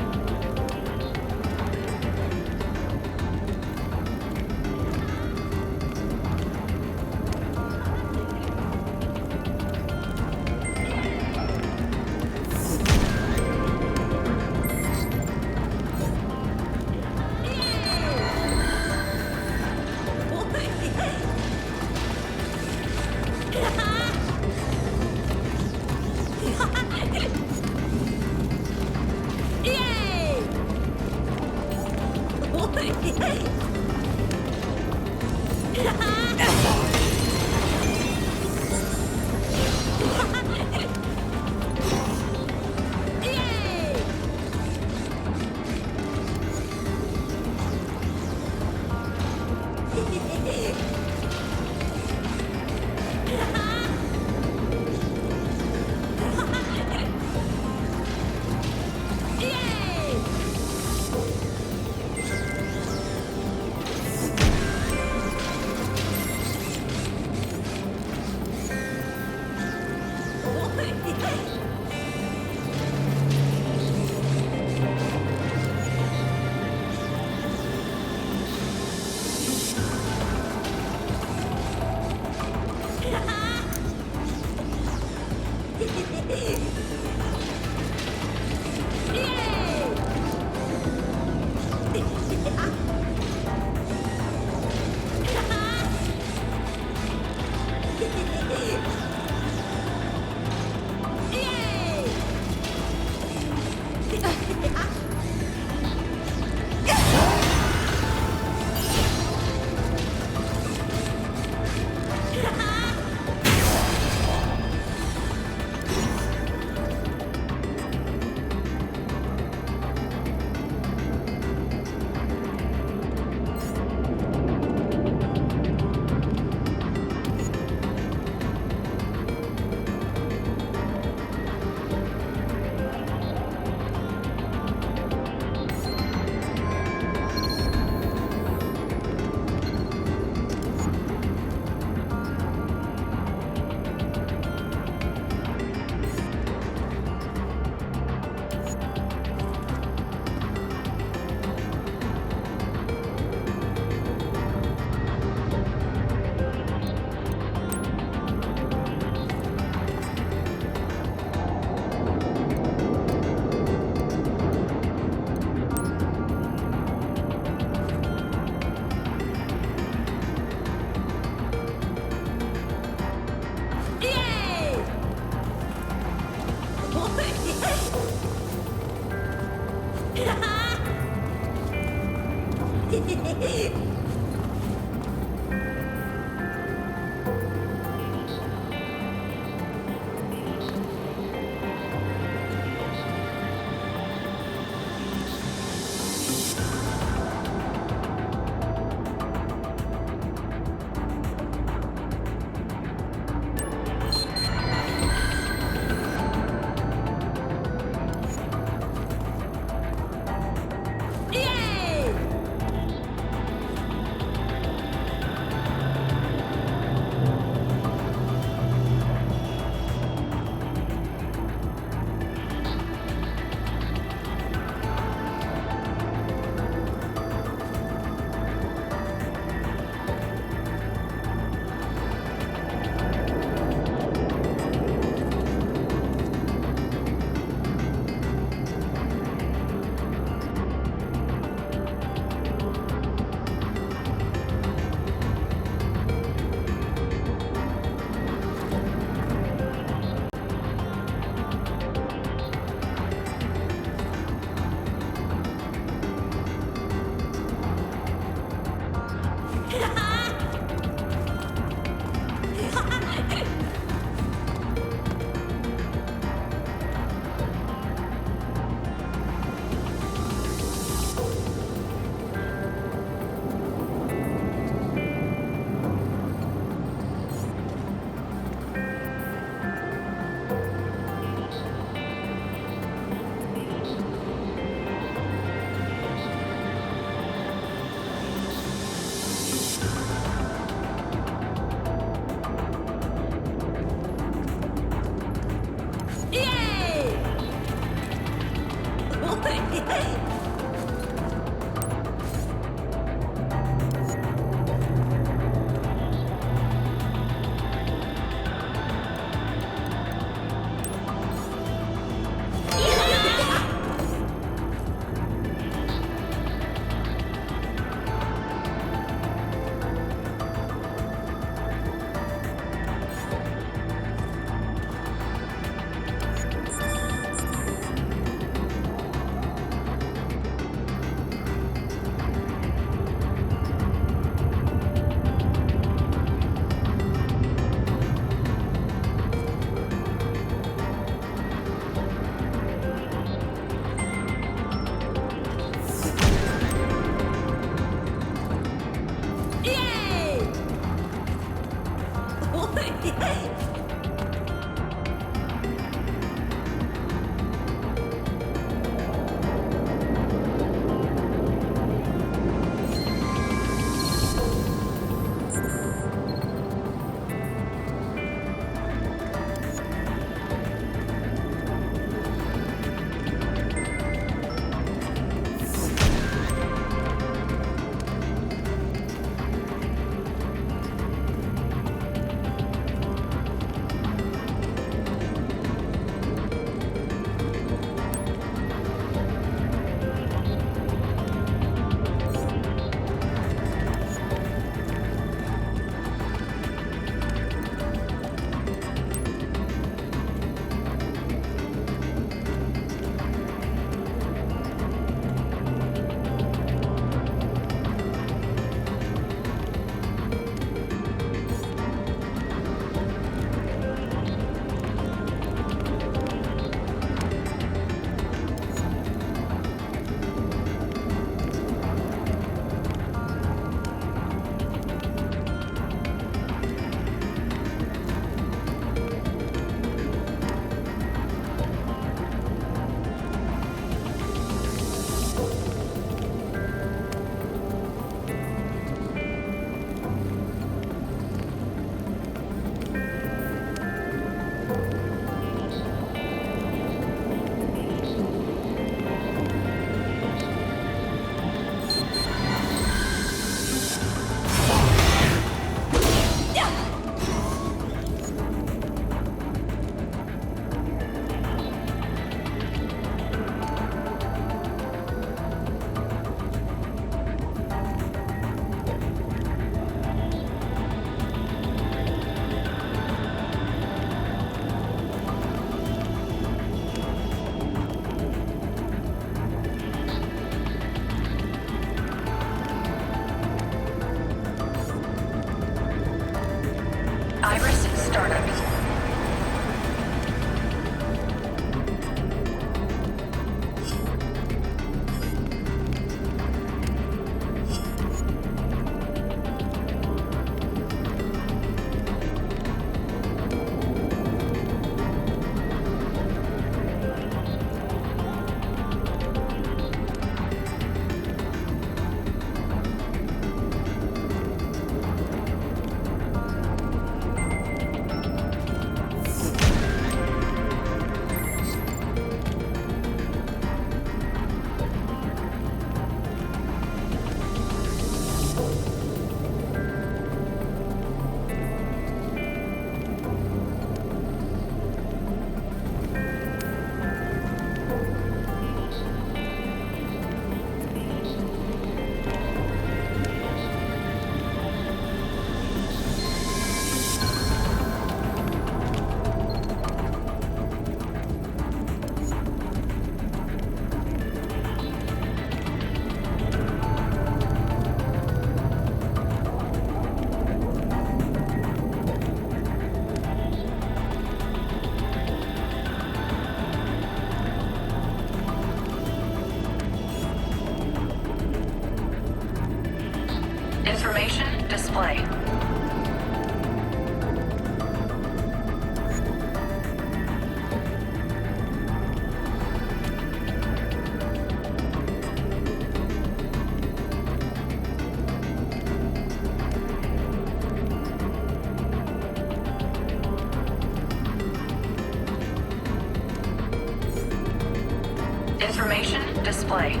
Information display.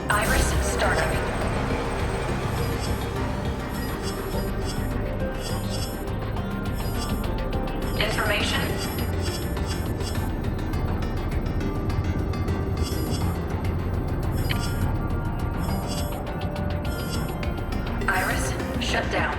Iris startup. Information. Iris shut down.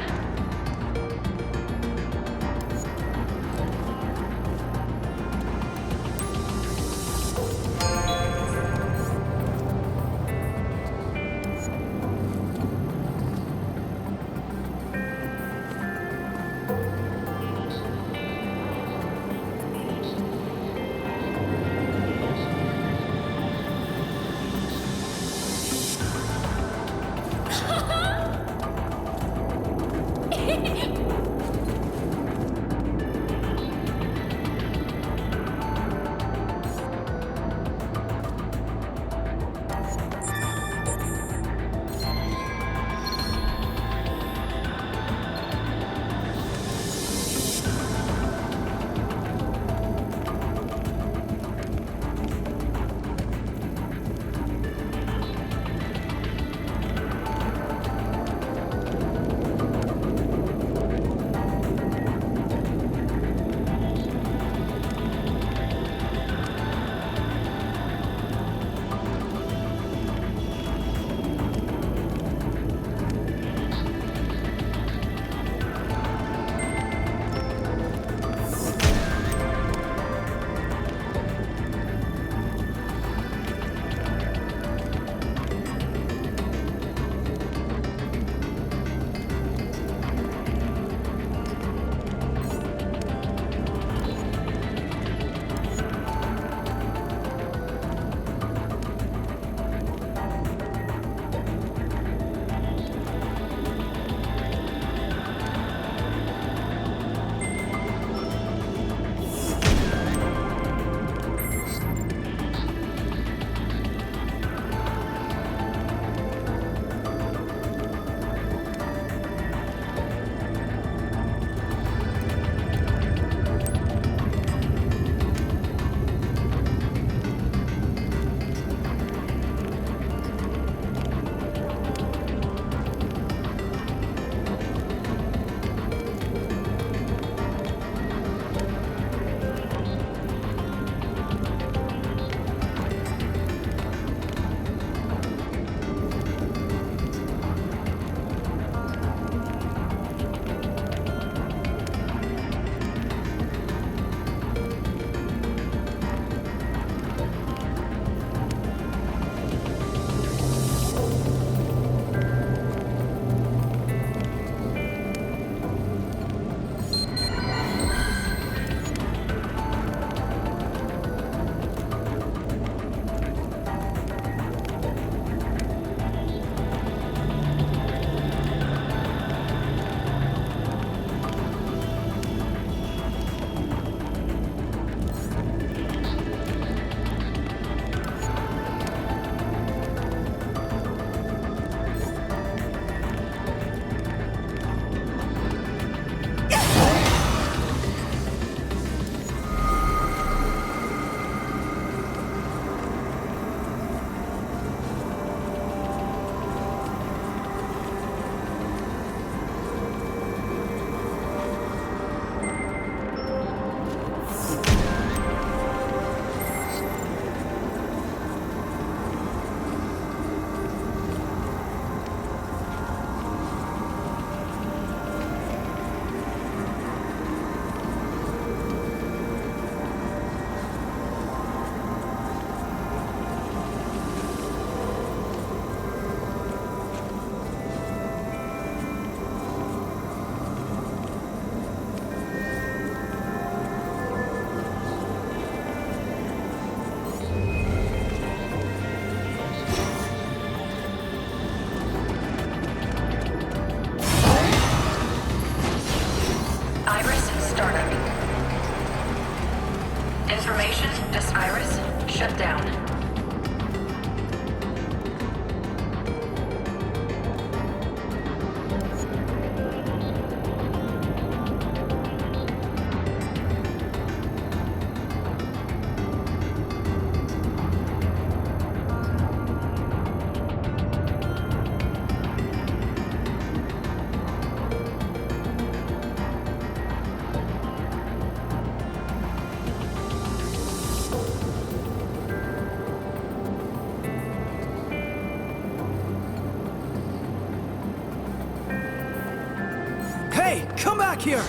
back here!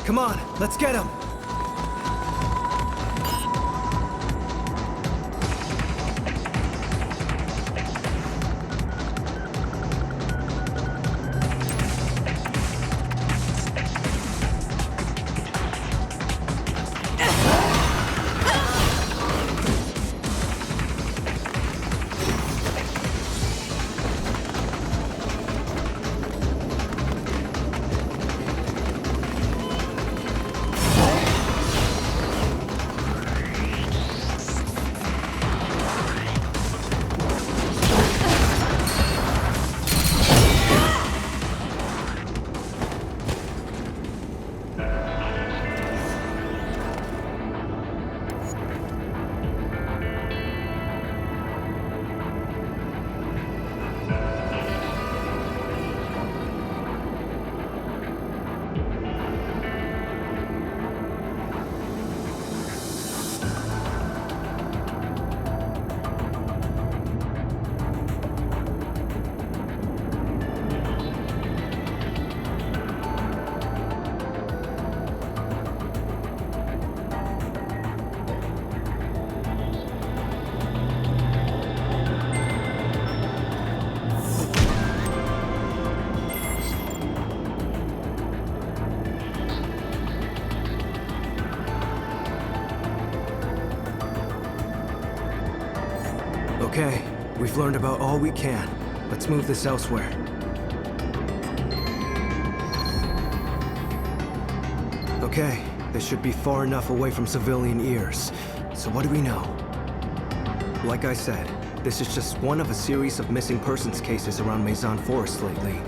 Come on, let's get him! Okay, we've learned about all we can. Let's move this elsewhere. Okay, this should be far enough away from civilian ears. So what do we know? Like I said, this is just one of a series of missing persons cases around Maison Forest lately.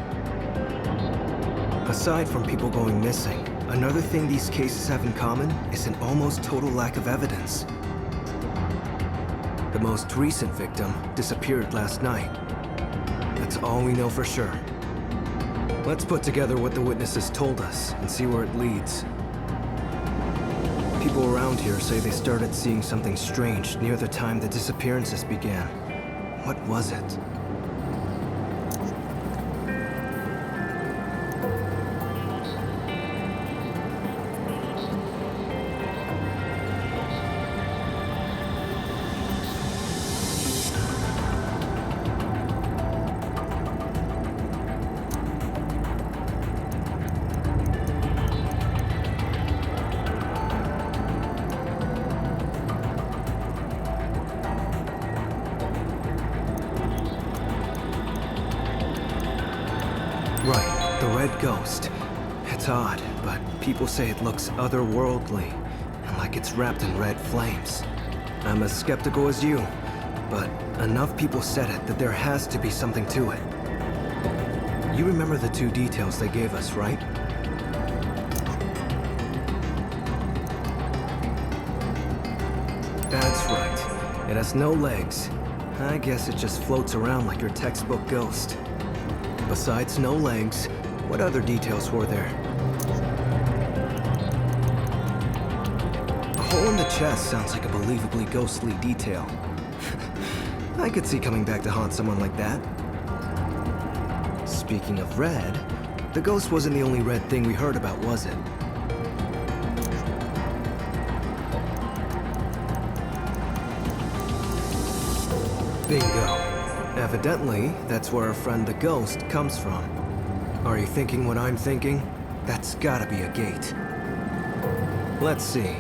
Aside from people going missing, another thing these cases have in common is an almost total lack of evidence. The most recent victim disappeared last night. That's all we know for sure. Let's put together what the witnesses told us and see where it leads. People around here say they started seeing something strange near the time the disappearances began. What was it? Right, the red ghost. It's odd, but people say it looks otherworldly, and like it's wrapped in red flames. I'm as skeptical as you, but enough people said it that there has to be something to it. You remember the two details they gave us, right? That's right. It has no legs. I guess it just floats around like your textbook ghost. Besides no legs, what other details were there? A hole in the chest sounds like a believably ghostly detail. I could see coming back to haunt someone like that. Speaking of red, the ghost wasn't the only red thing we heard about, was it? Bingo. Evidently, that's where our friend the ghost comes from. Are you thinking what I'm thinking? That's gotta be a gate. Let's see.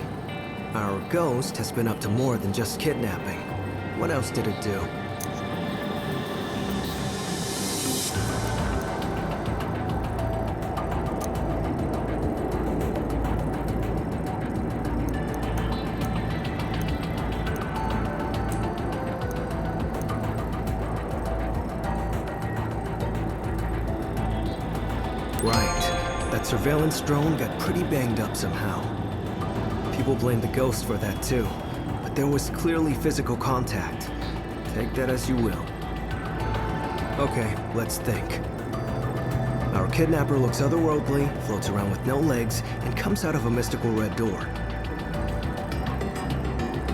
Our ghost has been up to more than just kidnapping. What else did it do? Right. That surveillance drone got pretty banged up somehow. People blame the ghost for that too, but there was clearly physical contact. Take that as you will. Okay, let's think. Our kidnapper looks otherworldly, floats around with no legs, and comes out of a mystical red door.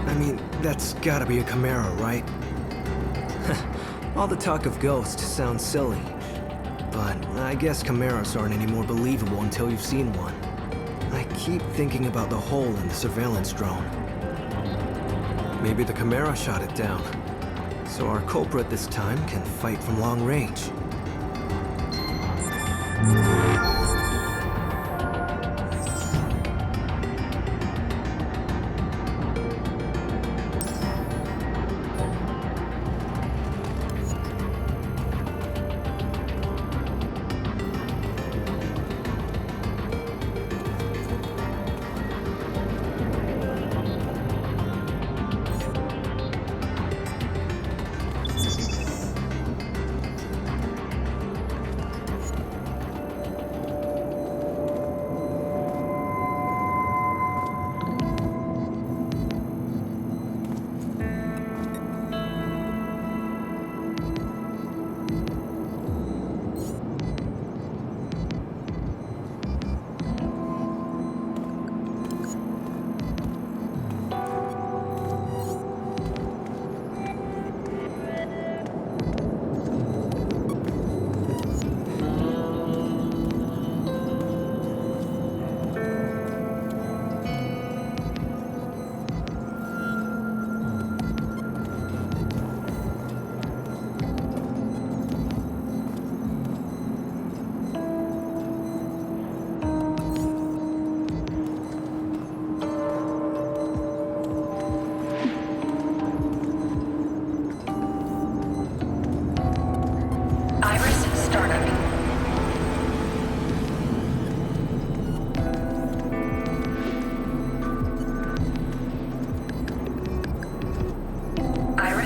I mean, that's gotta be a chimera, right? All the talk of ghosts sounds silly. But I guess chimeras aren't any more believable until you've seen one. I keep thinking about the hole in the surveillance drone. Maybe the Chimera shot it down, so our culprit this time can fight from long range.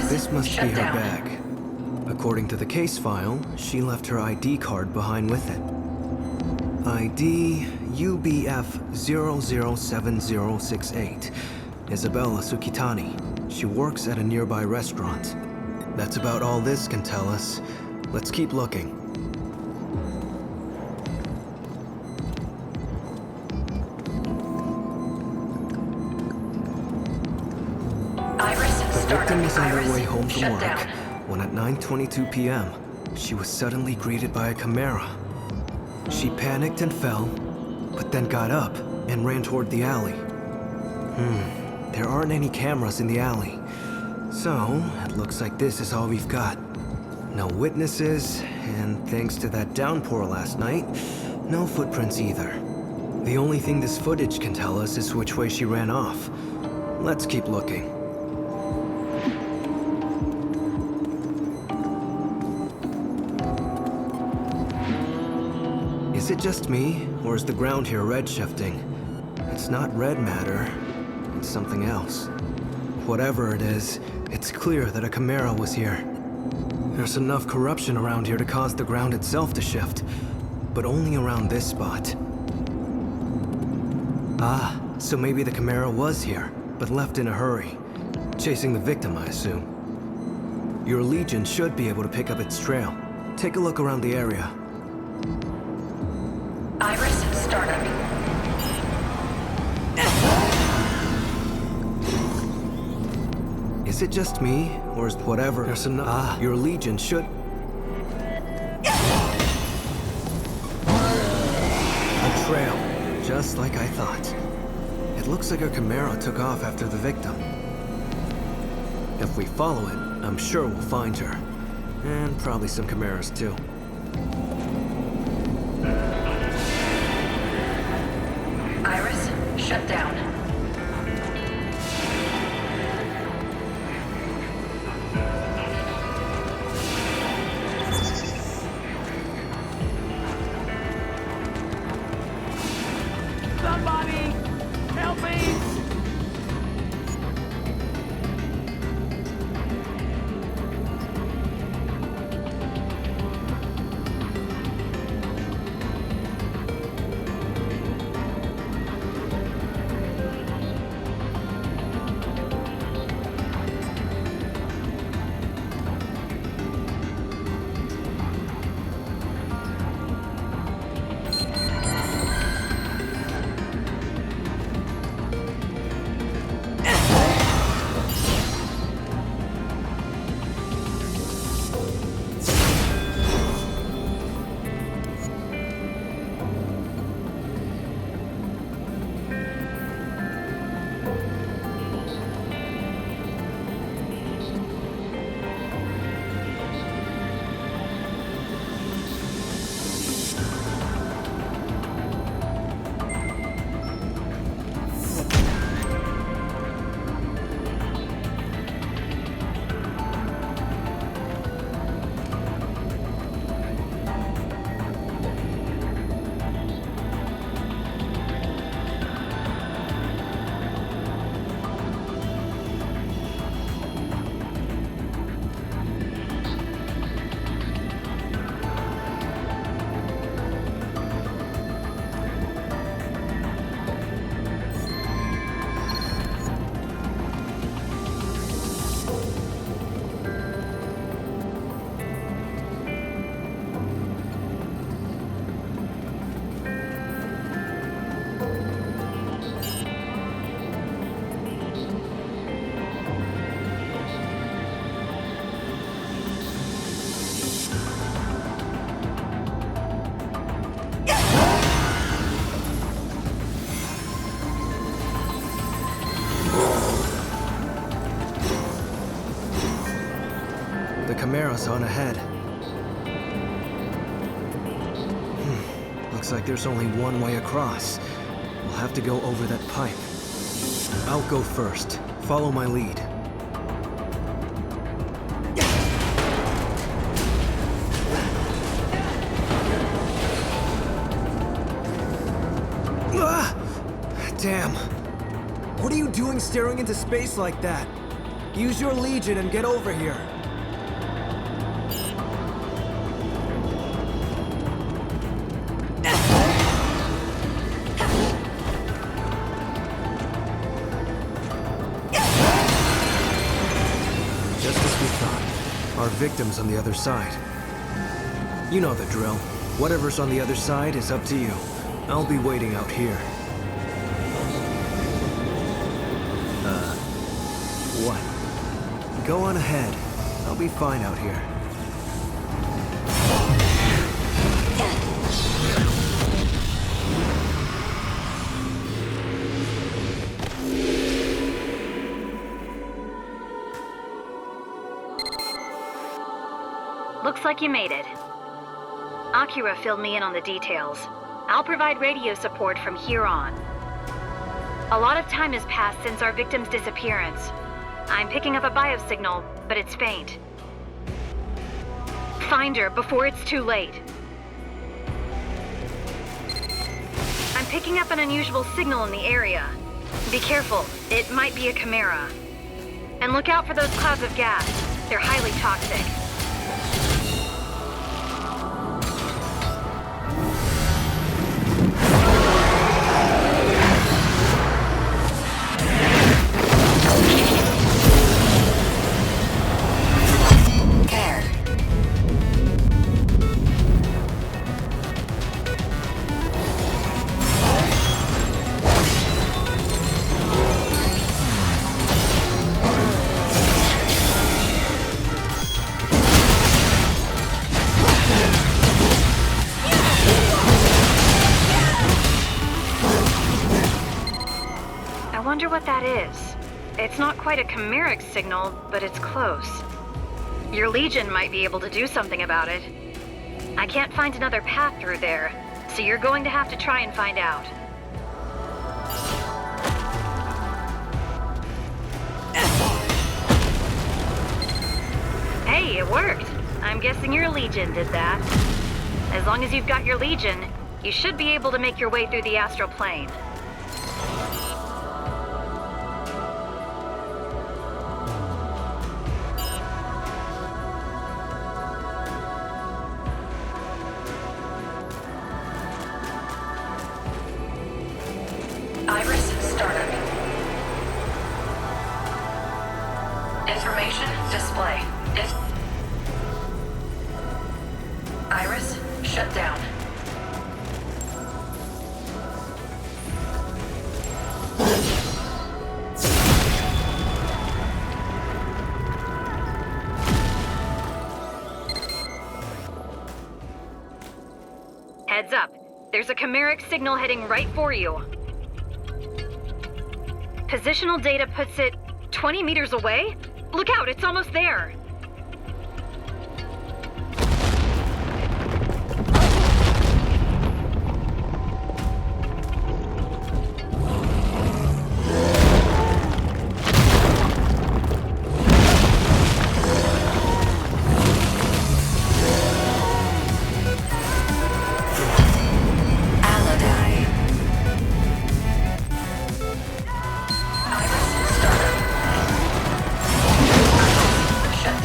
This must be her bag. According to the case file, she left her ID card behind with it. ID UBF007068. Isabella Sukitani. She works at a nearby restaurant. That's about all this can tell us. Let's keep looking. The victim was on her way home from work when at 9:22 p.m., she was suddenly greeted by a Chimera. She panicked and fell, but then got up and ran toward the alley. There aren't any cameras in the alley, so it looks like this is all we've got. No witnesses, and thanks to that downpour last night, no footprints either. The only thing this footage can tell us is which way she ran off. Let's keep looking. Is it just me, or is the ground here red-shifting? It's not red matter, it's something else. Whatever it is, it's clear that a Chimera was here. There's enough corruption around here to cause the ground itself to shift, but only around this spot. Ah, so maybe the Chimera was here, but left in a hurry. Chasing the victim, I assume. Your Legion should be able to pick up its trail. Take a look around the area.
Iris startup.
Is it just me, or is whatever? There's enough. Ah, your Legion should. A trail, just like I thought. It looks like a Chimera took off after the victim. If we follow it, I'm sure we'll find her. And probably some Chimeras too.
Iris, shut down.
Somebody! Help me!
The Chimera's on ahead. Looks like there's only one way across. We'll have to go over that pipe. I'll go first. Follow my lead. Ah! Damn. What are you doing staring into space like that? Use your Legion and get over here. Just as we thought. Our victim's on the other side. You know the drill. Whatever's on the other side is up to you. I'll be waiting out here. What? Go on ahead. I'll be fine out here.
Looks like you made it. Akira filled me in on the details. I'll provide radio support from here on. A lot of time has passed since our victim's disappearance. I'm picking up a biosignal, but it's faint. Find her before it's too late. I'm picking up an unusual signal in the area. Be careful, it might be a chimera. And look out for those clouds of gas. They're highly toxic. I wonder what that is. It's not quite a chimeric signal, but it's close. Your Legion might be able to do something about it. I can't find another path through there, so you're going to have to try and find out. Hey, it worked! I'm guessing your Legion did that. As long as you've got your Legion, you should be able to make your way through the Astral Plane.
Iris startup. Information display. Iris shut down.
Heads up. There's a chimeric signal heading right for you. Positional data puts it 20 meters away? Look out, it's almost there!
Shut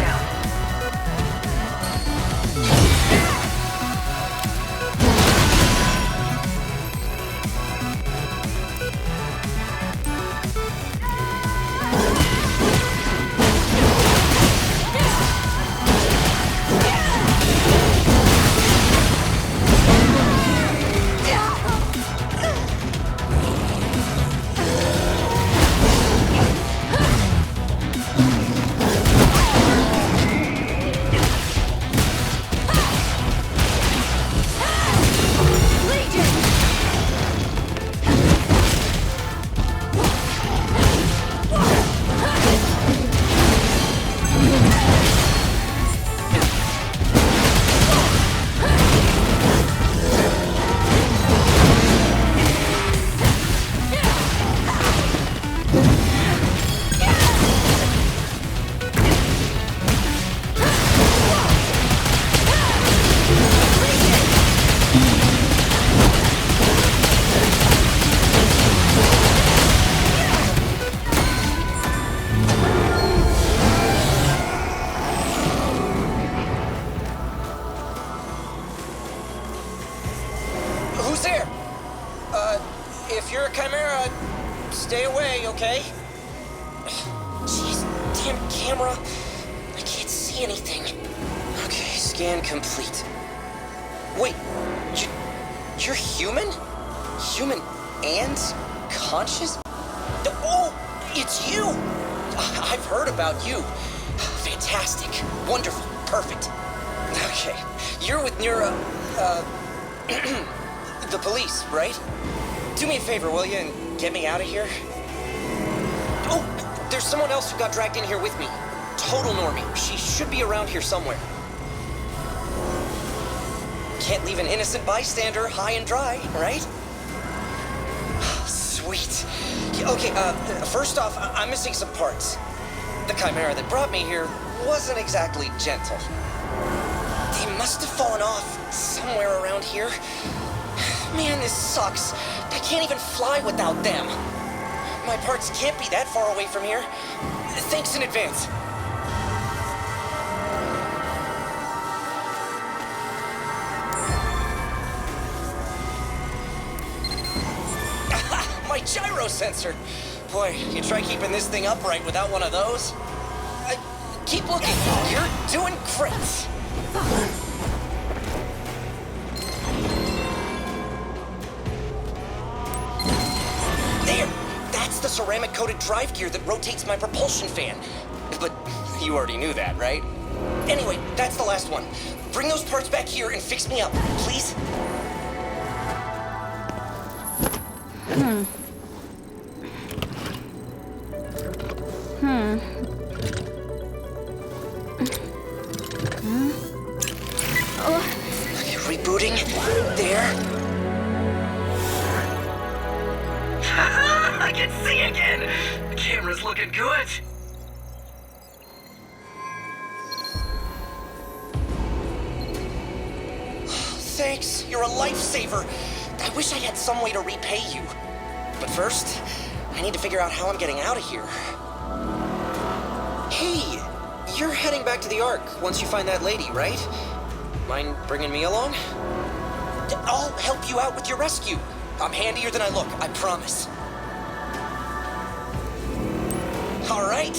stay away, okay? Jeez, damn camera. I can't see anything. Okay, scan complete. Wait, you're human? Human and conscious? Oh, it's you! I've heard about you. Fantastic. Wonderful. Perfect. Okay, you're with the police, right? Do me a favor, will you, and get me out of here? Oh, there's someone else who got dragged in here with me. Total normie. She should be around here somewhere. Can't leave an innocent bystander high and dry, right? Sweet. Okay, first off, I'm missing some parts. The Chimera that brought me here wasn't exactly gentle. They must have fallen off somewhere around here. Man, this sucks. I can't even fly without them. My parts can't be that far away from here. Thanks in advance. My gyro sensor. Boy, you try keeping this thing upright without one of those. Keep looking. You're doing great. There! That's the ceramic-coated drive gear that rotates my propulsion fan. But you already knew that, right? Anyway, that's the last one. Bring those parts back here and fix me up, please. Rebooting. There. I can see again. The camera's looking good. Thanks. You're a lifesaver. I wish I had some way to repay you. But first, I need to figure out how I'm getting out of here. Hey, you're heading back to the Ark once you find that lady, right? Mind bringing me along? I'll help you out with your rescue. I'm handier than I look, I promise. All right,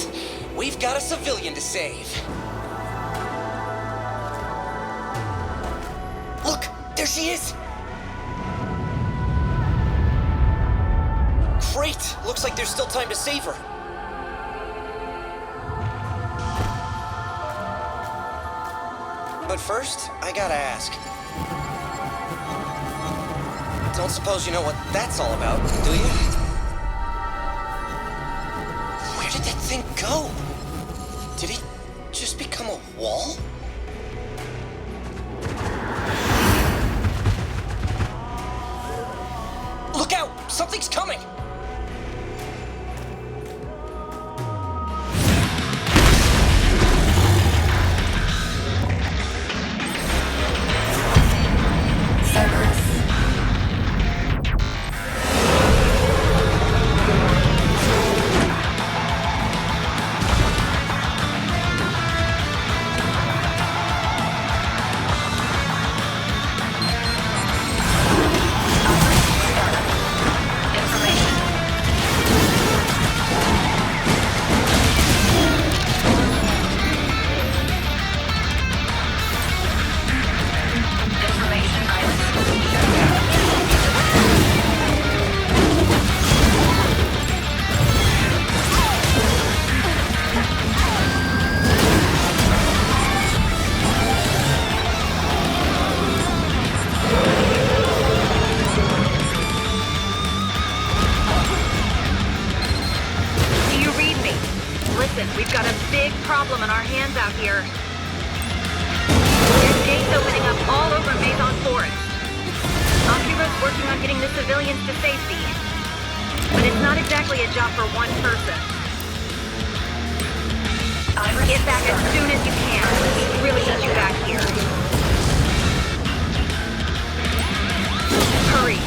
we've got a civilian to save. Look, there she is. Great, looks like there's still time to save her. But first, I gotta ask. Don't suppose you know what that's all about, do you? Where did that thing go? Did it just become a wall? Look out! Something's coming!
problem on our hands out here. There's gates opening up all over Maison Forest. Akira's working on getting the civilians to safety. But it's not exactly a job for one person. Get back as soon as you can. We really need you back here. Hurry.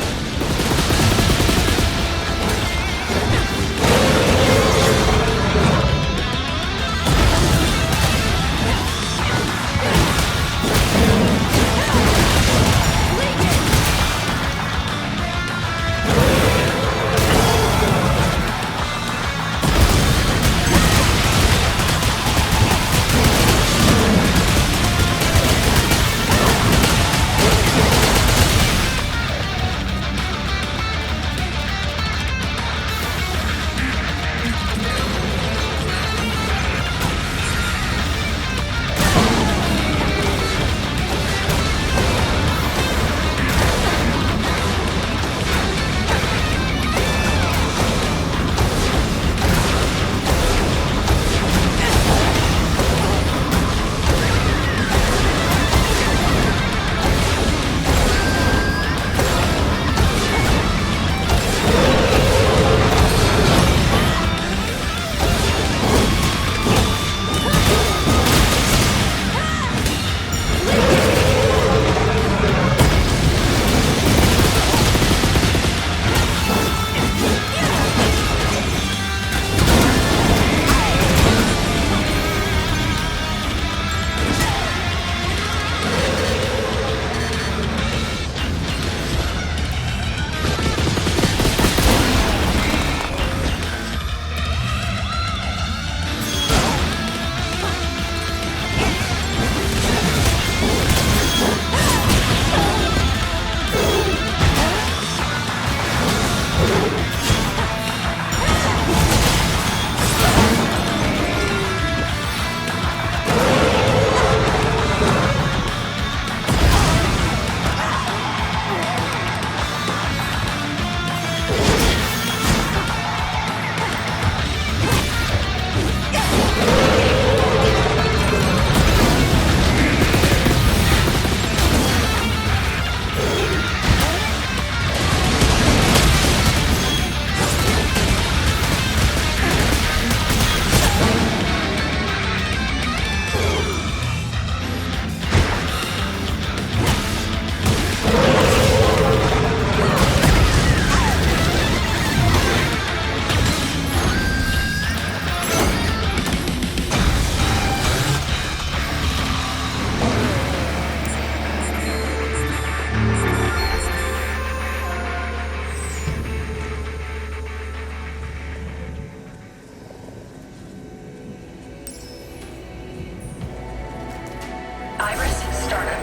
Iris, startup.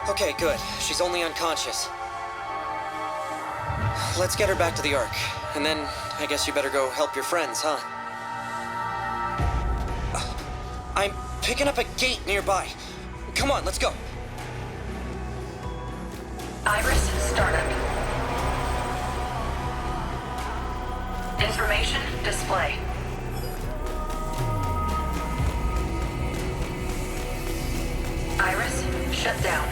Okay, good. She's only unconscious. Let's get her back to the Ark. And then, I guess you better go help your friends, huh? I'm picking up a gate nearby. Come on, let's go.
Iris, startup. Information display. Iris, shut down.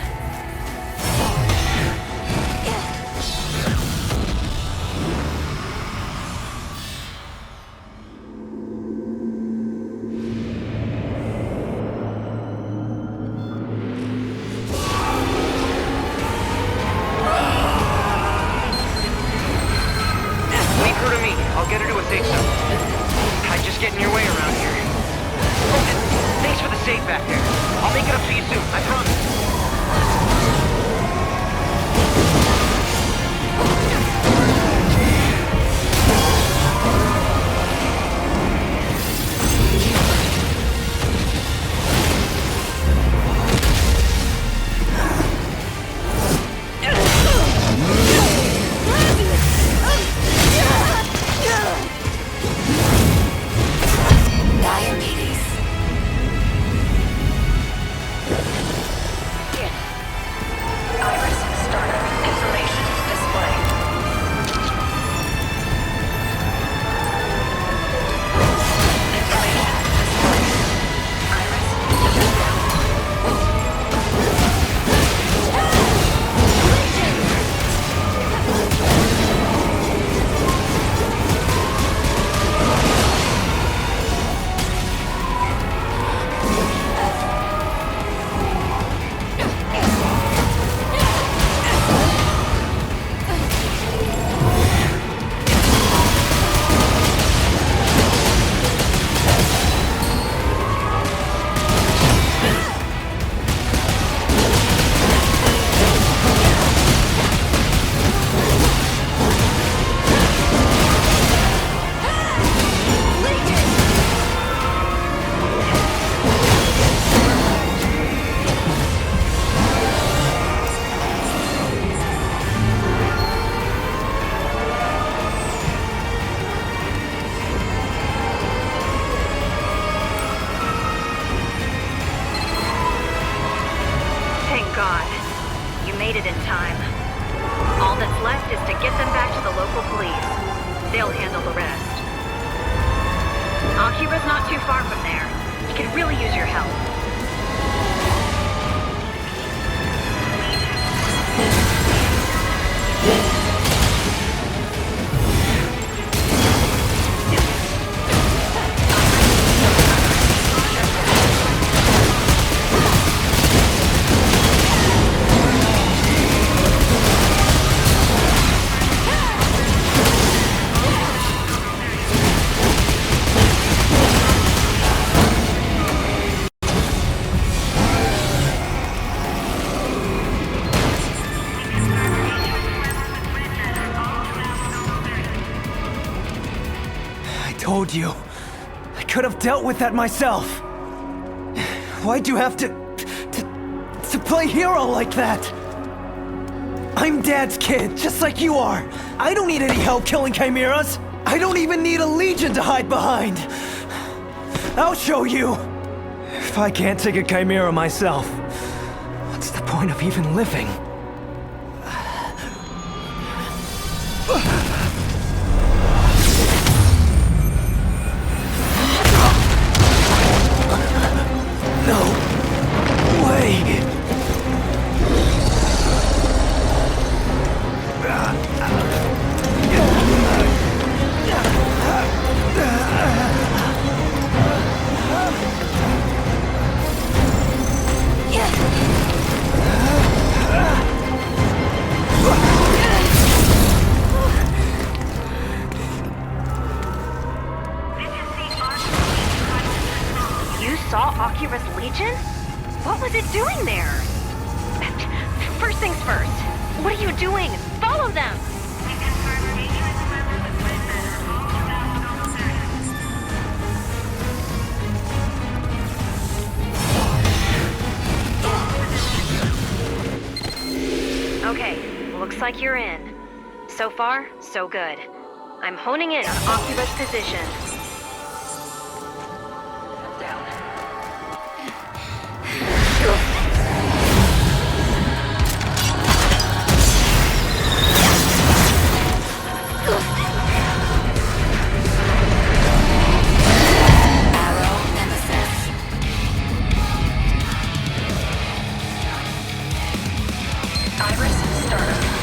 Leave her to me. I'll get her to a safe zone. I just get in your way around here. Oh, thanks for the safe back there. I'll make it up to you soon, I promise.
Diabetes. Iris, startup. Information display. Information display. Iris, shut down.
Thank God. You made it in time. All that's left is to get them back to the local police. They'll handle the rest. Akira's not too far from there. He could really use your help.
I told you. I could have dealt with that myself. Why'd you have to play hero like that? I'm Dad's kid, just like you are. I don't need any help killing chimeras. I don't even need a legion to hide behind. I'll show you. If I can't take a chimera myself, what's the point of even living? No way!
You saw Akira's Legion? What was it doing there? First things first. What are you doing? Follow them! Looks like you're in. So far, so good. I'm honing in on Oculus position.
Iris startup.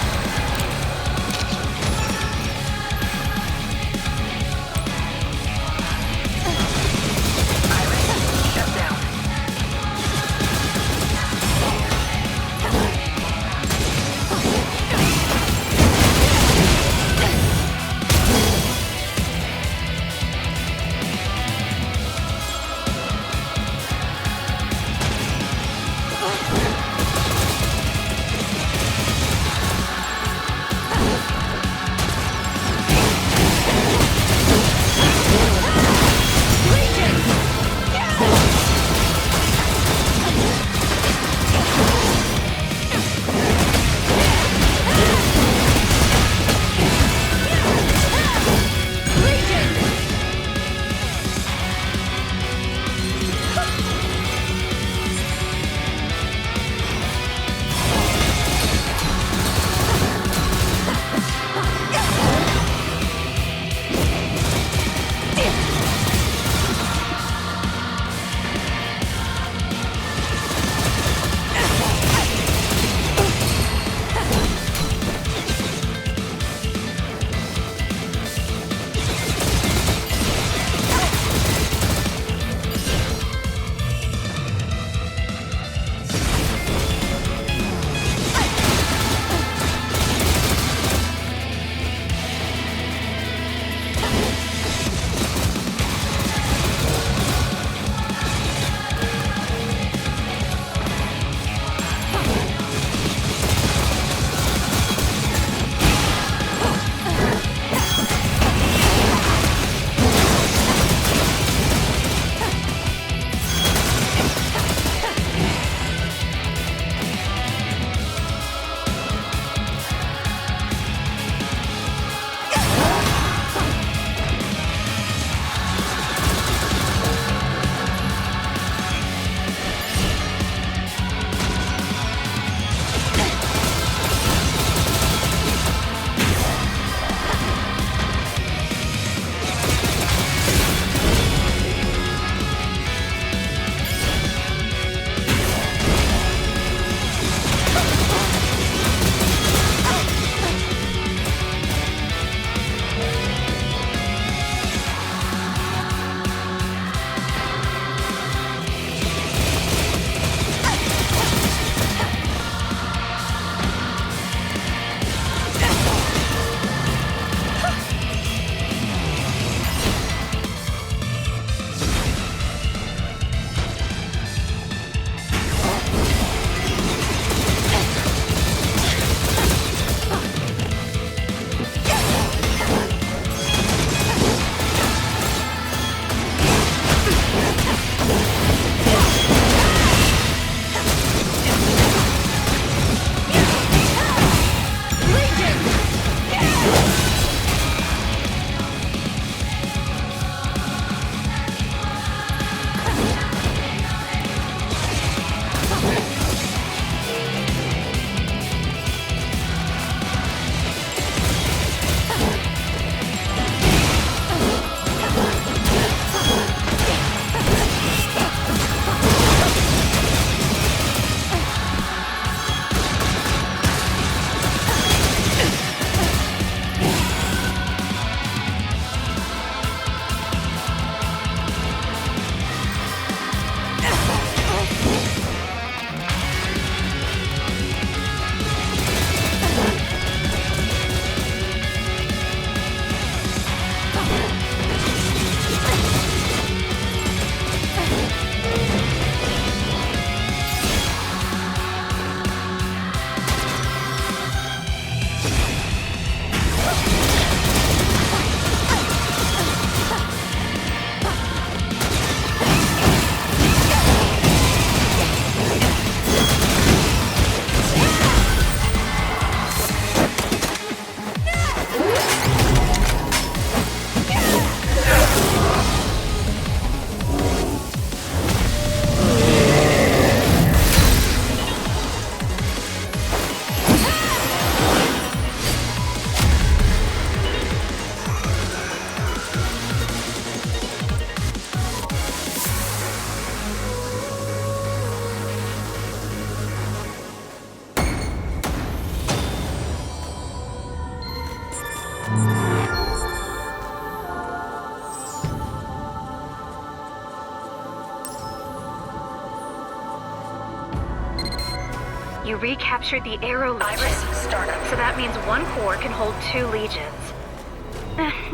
You recaptured the Arrow Legion. So that means one corps can hold 2 legions.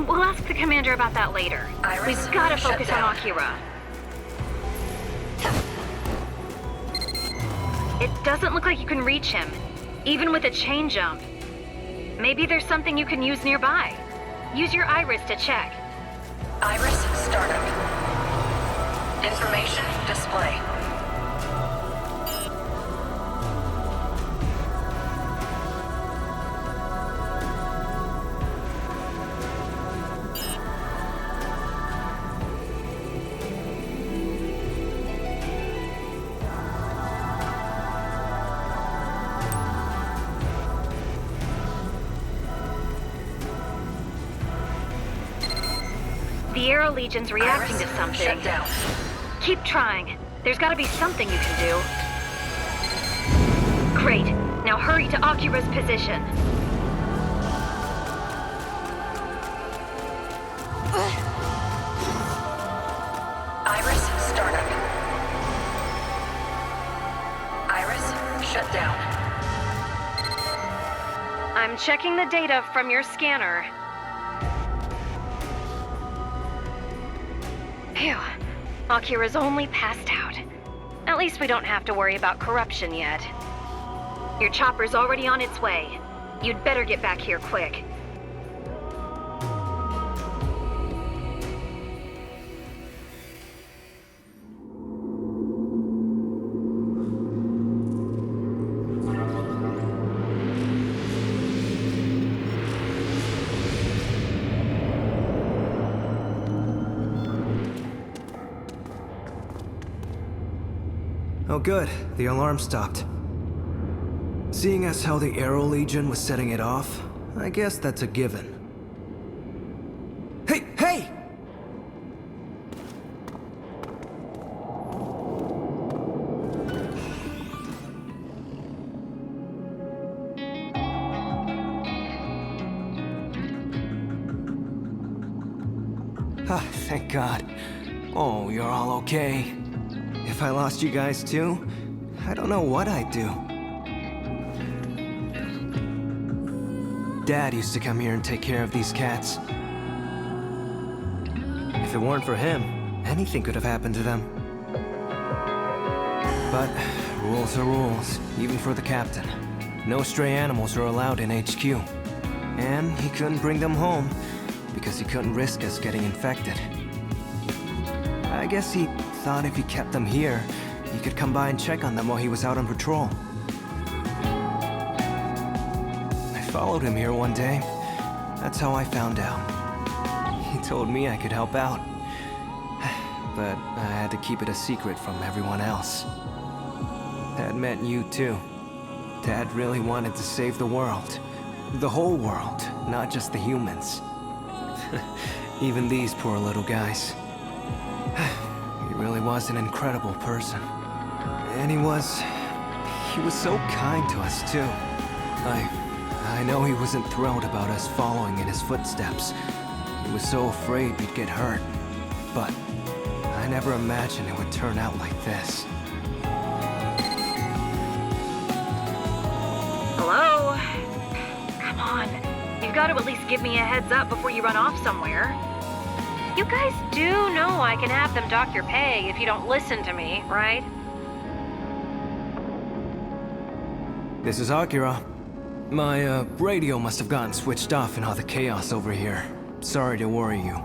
We'll ask the commander about that later. We've gotta focus on Akira. It doesn't look like you can reach him, even with a chain jump. Maybe there's something you can use nearby. Use your iris to check.
Iris startup. Information display.
The Arrow Legion's reacting to something.
Shut down.
Keep trying. There's gotta be something you can do. Great. Now hurry to Akira's position.
Iris startup. Iris shut down.
I'm checking the data from your scanner. Phew. Akira's only passed out. At least we don't have to worry about corruption yet. Your chopper's already on its way. You'd better get back here quick.
Oh good, the alarm stopped. Seeing as how the Arrow Legion was setting it off, I guess that's a given. Hey, hey! Ah, thank God. Oh, you're all okay. If I lost you guys too, I don't know what I'd do. Dad used to come here and take care of these cats. If it weren't for him, anything could have happened to them. But rules are rules, even for the captain. No stray animals are allowed in HQ. And he couldn't bring them home because he couldn't risk us getting infected. I guess he thought if he kept them here, he could come by and check on them while he was out on patrol. I followed him here one day. That's how I found out. He told me I could help out. But I had to keep it a secret from everyone else. That meant you too. Dad really wanted to save the world. The whole world, not just the humans. Even these poor little guys. He really was an incredible person. And he was so kind to us too. I know he wasn't thrilled about us following in his footsteps. He was so afraid we'd get hurt. But I never imagined it would turn out like this.
Hello? Come on. You've got to at least give me a heads up before you run off somewhere. You guys do know I can have them dock your pay if you don't listen to me, right?
This is Akira. My radio must have gotten switched off in all the chaos over here. Sorry to worry you.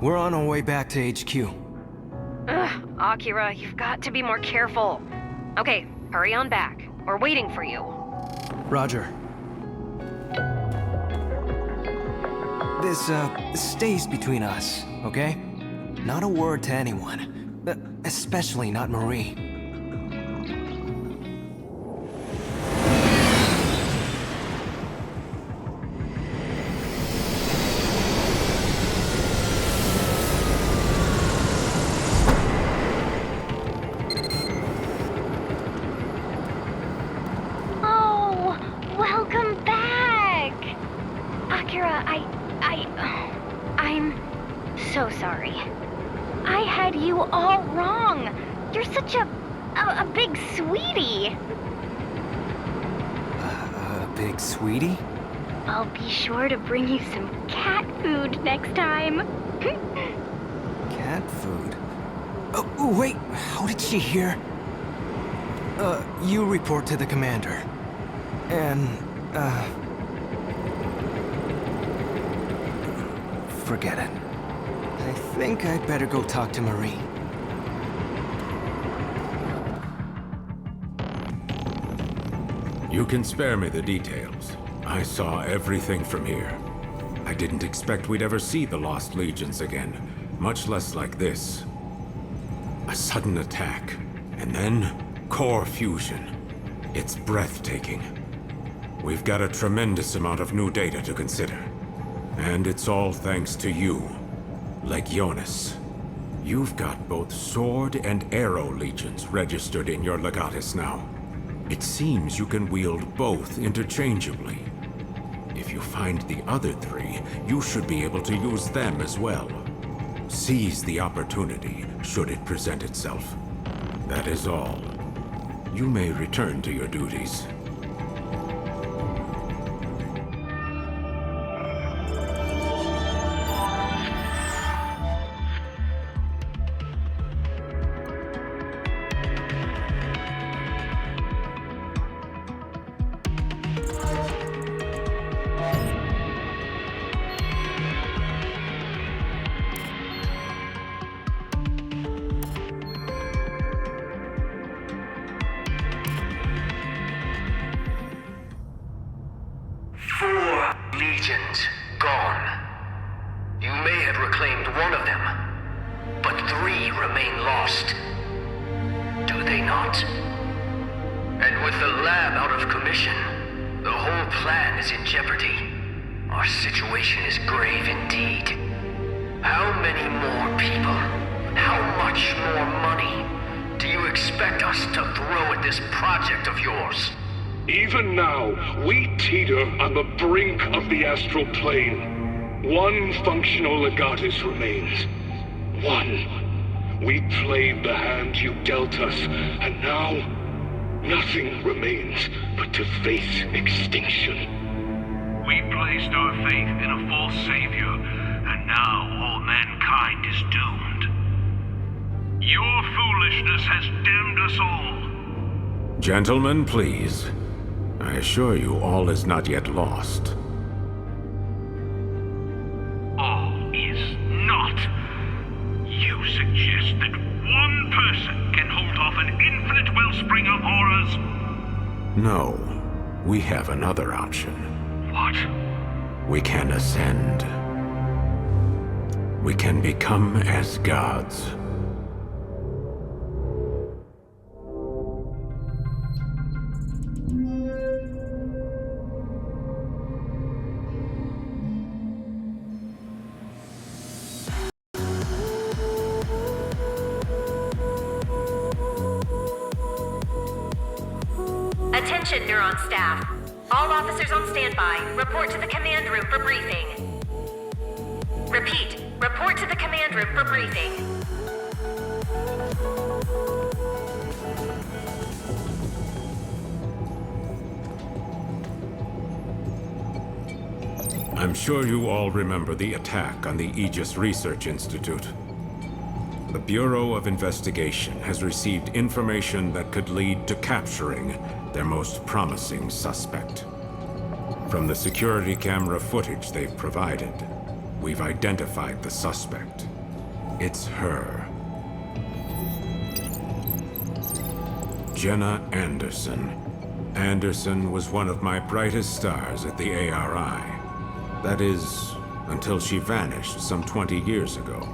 We're on our way back to HQ.
Ugh, Akira, you've got to be more careful. Okay, hurry on back. We're waiting for you.
Roger. This stays between us, okay? Not a word to anyone. Especially not Marie.
Oh, welcome back! Akira, I'm so sorry. I had you all wrong. You're such a big sweetie.
big sweetie.
I'll be sure to bring you some cat food next time.
Cat food? Oh, wait, how did she hear? You report to the commander. And, forget it. I think I'd better go talk to Marie.
You can spare me the details. I saw everything from here. I didn't expect we'd ever see the Lost Legions again, much less like this. A sudden attack, and then core fusion. It's breathtaking. We've got a tremendous amount of new data to consider. And it's all thanks to you, Legionis. You've got both sword and arrow legions registered in your legatus now. It seems you can wield both interchangeably. If you find the other three, you should be able to use them as well. Seize the opportunity, should it present itself. That is all. You may return to your duties.
Legions gone. You may have reclaimed one of them, but 3 remain lost. Do they not? And with the lab out of commission, the whole plan is in jeopardy. Our situation is grave indeed. How many more people, how much more money do you expect us to throw at this project of yours?
Even now, we teeter on the brink of the astral plane. One functional legatus remains. One. We played the hand you dealt us, and now nothing remains but to face extinction.
We placed our faith in a false savior, and now all mankind is doomed. Your foolishness has damned us all. Gentlemen, please. I assure you, all is not yet lost. All is not. You suggest that one person can hold off an infinite wellspring of horrors? No. We have another option. What? We can ascend. We can become as gods.
Attention, Neuron staff. All officers on standby. Report to the command room for briefing. Repeat. Report to the command room for briefing.
I'm sure you all remember the attack on the Aegis Research Institute. The Bureau of Investigation has received information that could lead to capturing their most promising suspect. From the security camera footage they've provided, we've identified the suspect. It's her. Jenna Anderson. Anderson was one of my brightest stars at the ARI. That is, until she vanished some 20 years ago.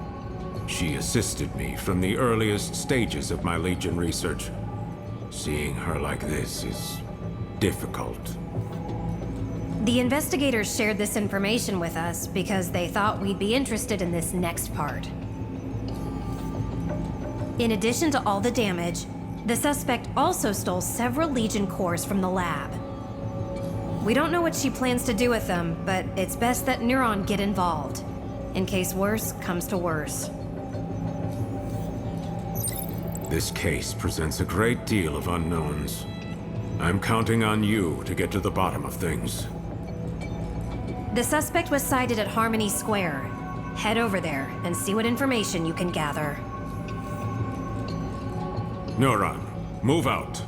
She assisted me from the earliest stages of my Legion research. Seeing her like this is difficult.
The investigators shared this information with us because they thought we'd be interested in this next part. In addition to all the damage, the suspect also stole several Legion cores from the lab. We don't know what she plans to do with them, but it's best that Neuron get involved, in case worse comes to worse.
This case presents a great deal of unknowns. I'm counting on you to get to the bottom of things.
The suspect was sighted at Harmony Square. Head over there and see what information you can gather.
Neuron, move out.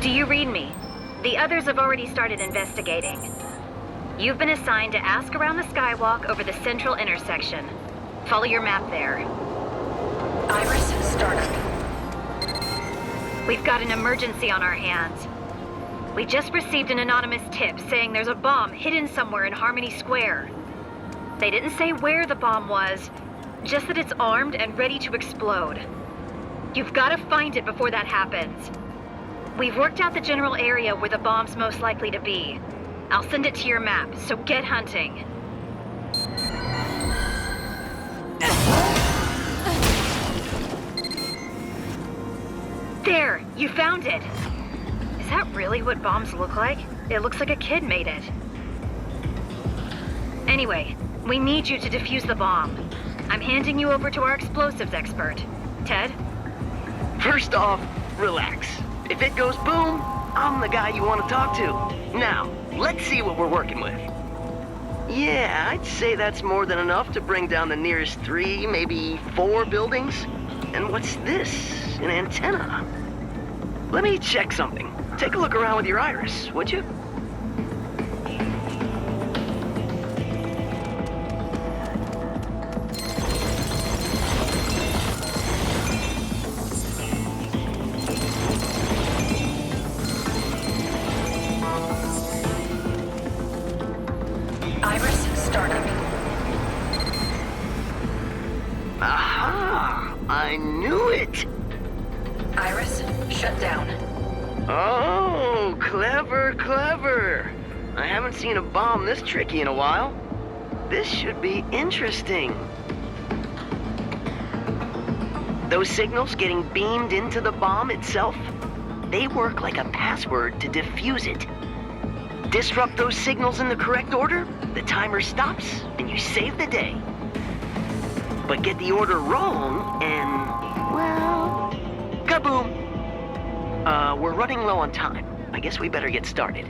Do you read me? The others have already started investigating. You've been assigned to ask around the skywalk over the central intersection. Follow your map there.
Iris, startup.
We've got an emergency on our hands. We just received an anonymous tip saying there's a bomb hidden somewhere in Harmony Square. They didn't say where the bomb was, just that it's armed and ready to explode. You've got to find it before that happens. We've worked out the general area where the bomb's most likely to be. I'll send it to your map, so get hunting. There! You found it! Is that really what bombs look like? It looks like a kid made it. Anyway, we need you to defuse the bomb. I'm handing you over to our explosives expert. Ted?
First off, relax. If it goes boom, I'm the guy you want to talk to. Now, let's see what we're working with. Yeah, I'd say that's more than enough to bring down the nearest 3, maybe 4 buildings. And what's this? An antenna? Let me check something. Take a look around with your iris, would you? I knew it!
Iris, shut down.
Oh, clever, clever. I haven't seen a bomb this tricky in a while. This should be interesting. Those signals getting beamed into the bomb itself, they work like a password to defuse it. Disrupt those signals in the correct order, the timer stops, and you save the day. But get the order wrong, and, well, kaboom! We're running low on time. I guess we better get started.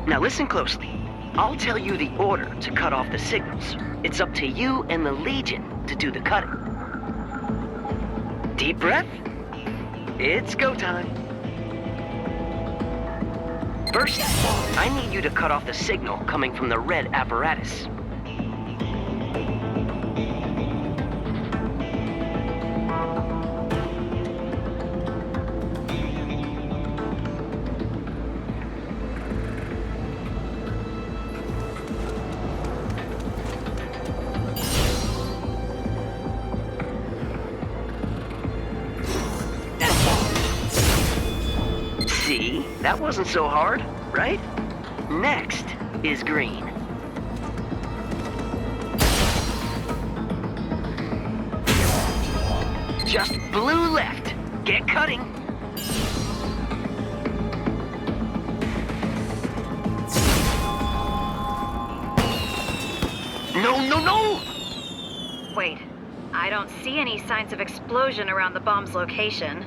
Now listen closely. I'll tell you the order to cut off the signals. It's up to you and the Legion to do the cutting. Deep breath. It's go time. First, I need you to cut off the signal coming from the red apparatus. See, that wasn't so hard, right? Next is green. Just blue left. Get cutting. No, no, no!
Wait, I don't see any signs of explosion around the bomb's location.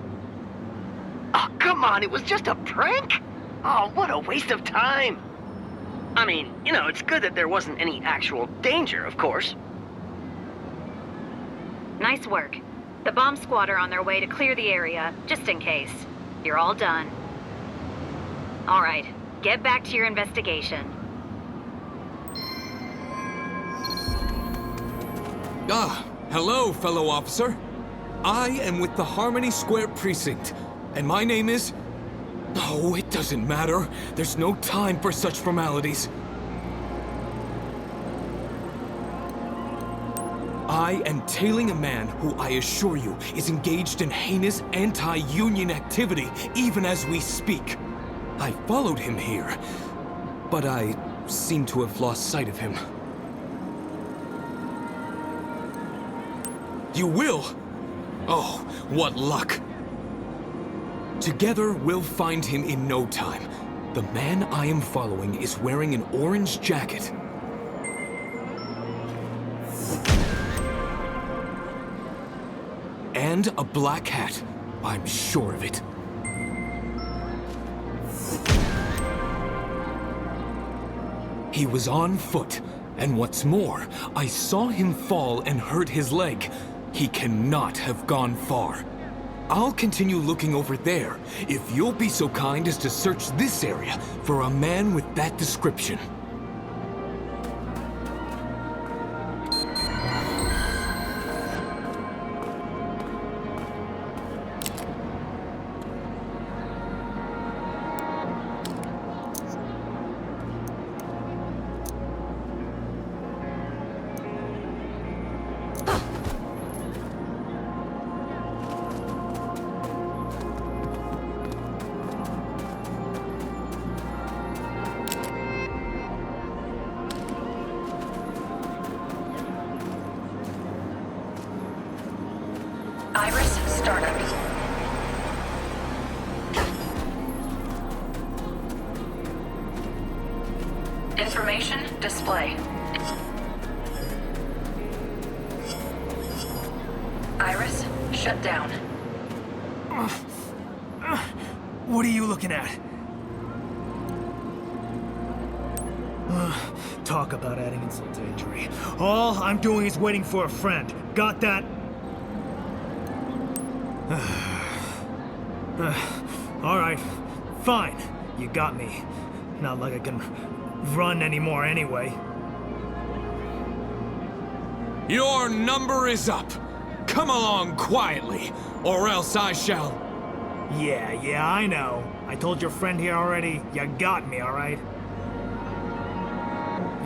Oh, come on, it was just a prank? Oh, what a waste of time. I mean, you know, it's good that there wasn't any actual danger, of course.
Nice work. The bomb squad are on their way to clear the area, just in case. You're all done. All right, get back to your investigation.
Ah, hello, fellow officer. I am with the Harmony Square Precinct, and my name is... Oh, it doesn't matter. There's no time for such formalities. I am tailing a man who I assure you is engaged in heinous anti-union activity even as we speak. I followed him here, but I seem to have lost sight of him. You will? Oh, what luck. Together, we'll find him in no time. The man I am following is wearing an orange jacket. And a black hat. I'm sure of it. He was on foot, and what's more, I saw him fall and hurt his leg. He cannot have gone far. I'll continue looking over there, if you'll be so kind as to search this area for a man with that description.
Iris, startup. Information display. Iris, shut down.
What are you looking at? Talk about adding insult to injury. All I'm doing is waiting for a friend. Got that? All right, fine. You got me. Not like I can run anymore anyway.
Your number is up. Come along quietly, or else I shall...
Yeah, I know. I told your friend here already, you got me, all right?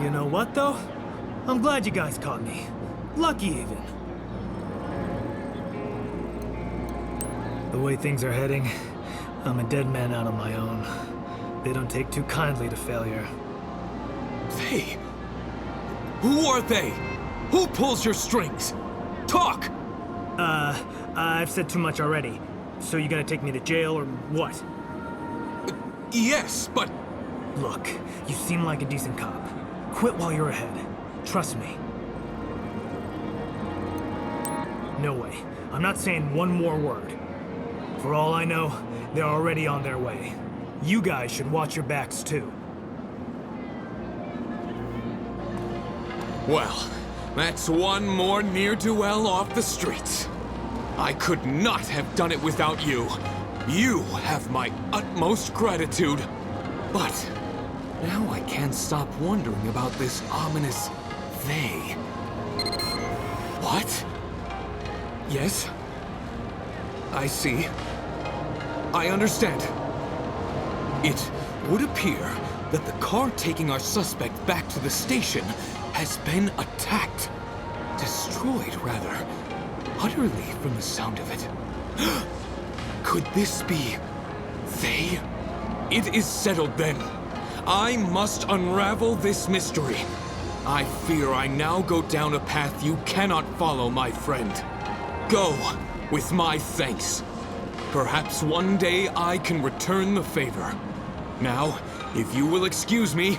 You know what, though? I'm glad you guys caught me. Lucky, even. The way things are heading, I'm a dead man out on my own. They don't take too kindly to failure.
They? Who are they? Who pulls your strings? Talk!
I've said too much already. So you gonna take me to jail or what?
Yes, but...
Look, you seem like a decent cop. Quit while you're ahead. Trust me. No way. I'm not saying one more word. For all I know, they're already on their way. You guys should watch your backs too.
Well, that's one more ne'er-do-well off the streets. I could not have done it without you. You have my utmost gratitude. But now I can't stop wondering about this ominous they. What? Yes? I see. I understand. It would appear that the car taking our suspect back to the station has been attacked. Destroyed, rather. Utterly, from the sound of it. Could this be... they? It is settled, then. I must unravel this mystery. I fear I now go down a path you cannot follow, my friend. Go, with my thanks. Perhaps one day I can return the favor. Now, if you will excuse me,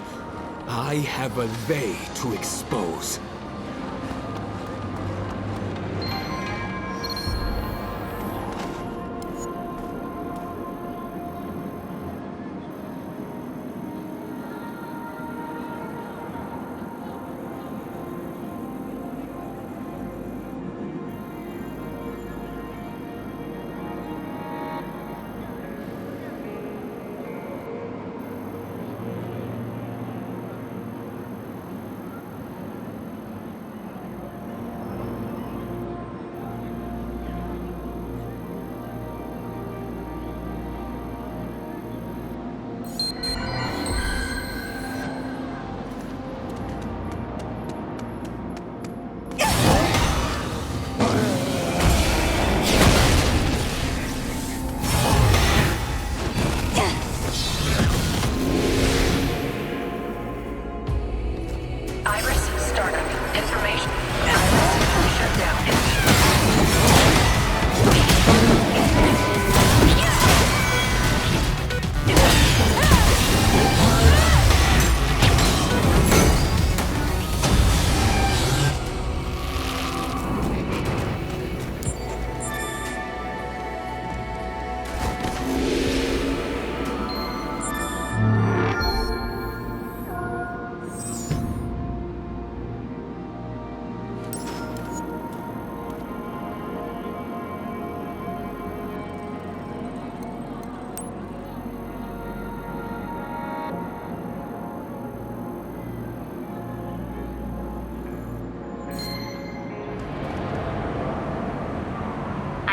I have a they to expose.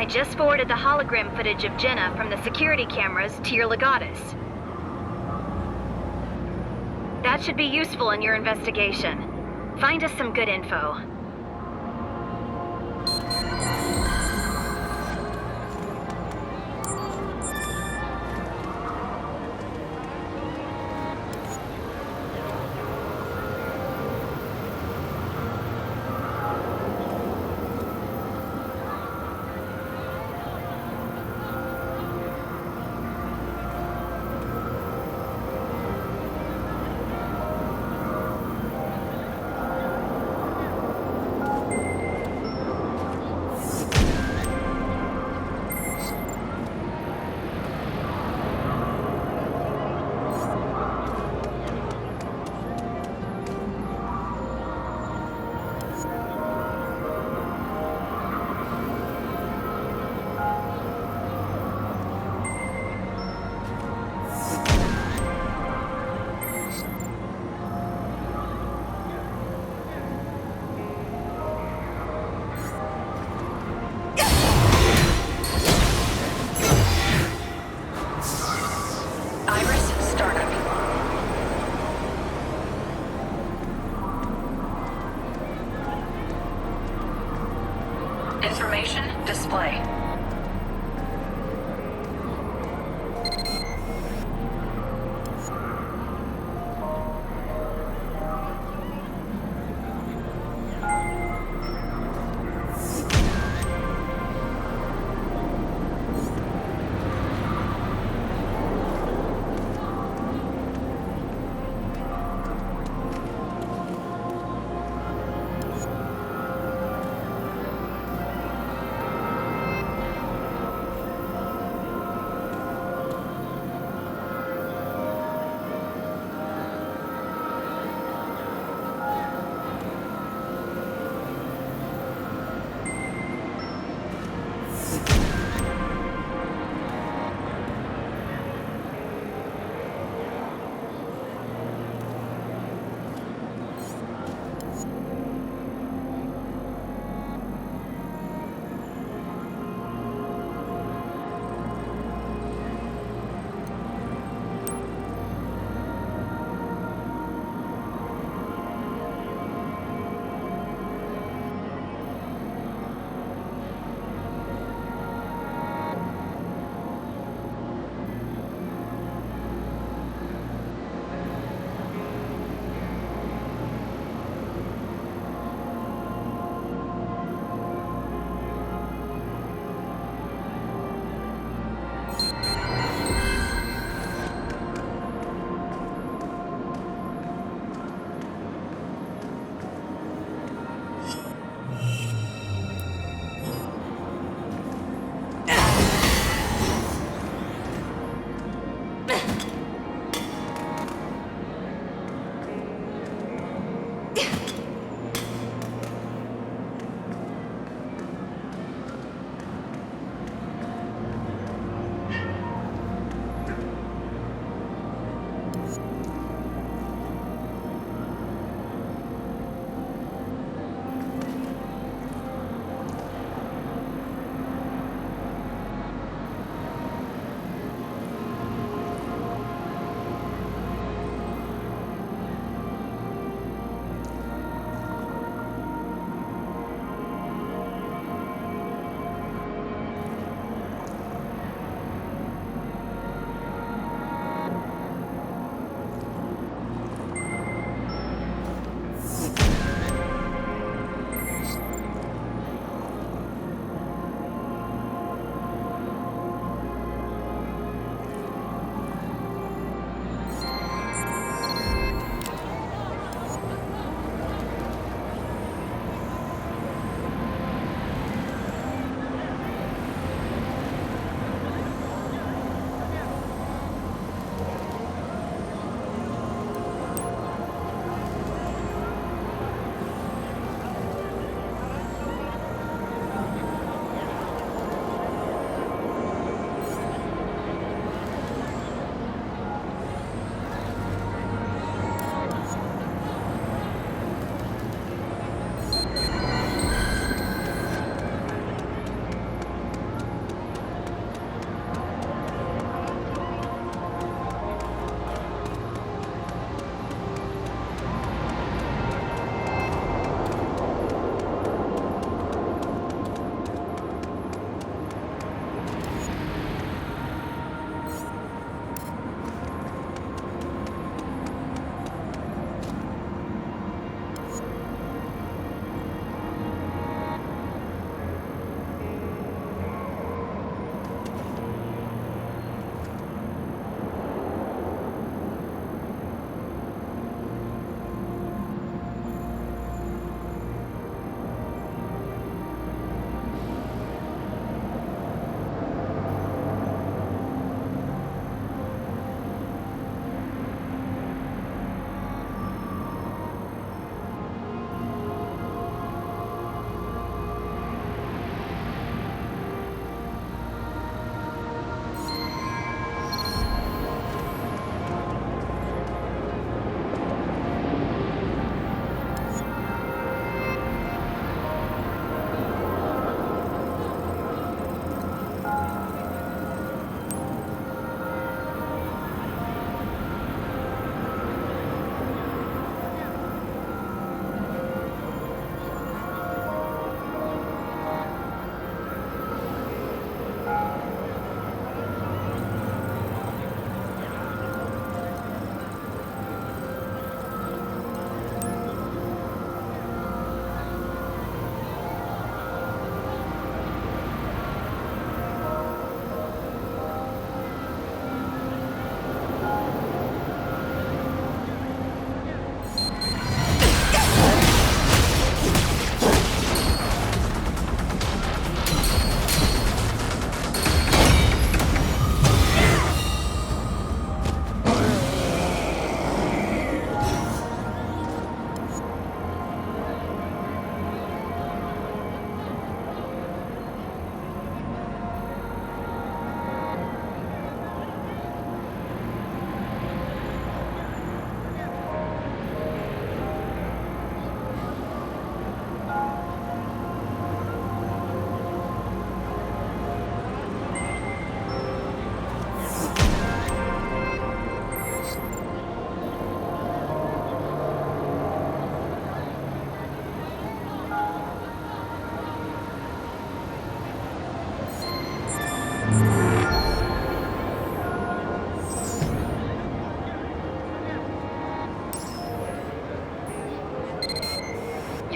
just forwarded the hologram footage of Jenna from the security cameras to your legatus. That should be useful in your investigation. Find us some good info.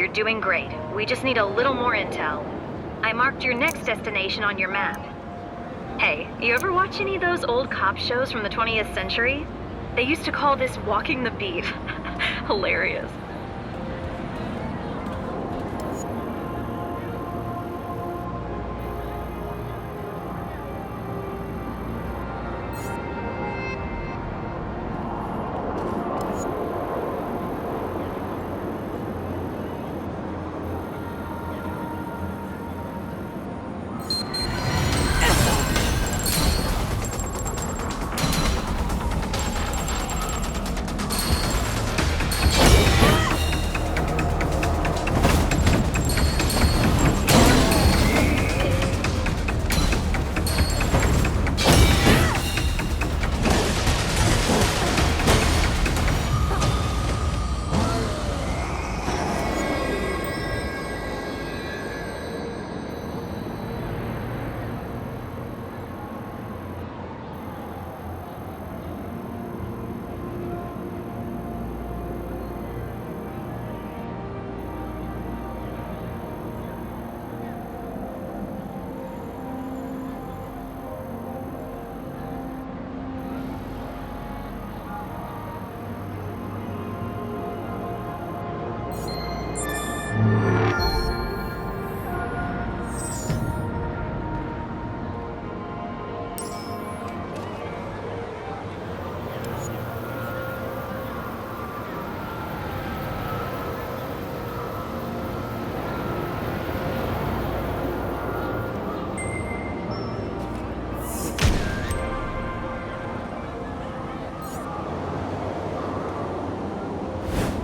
You're doing great. We just need a little more intel. I marked your next destination on your map. Hey, you ever watch any of those old cop shows from the 20th century? They used to call this walking the beat. Hilarious.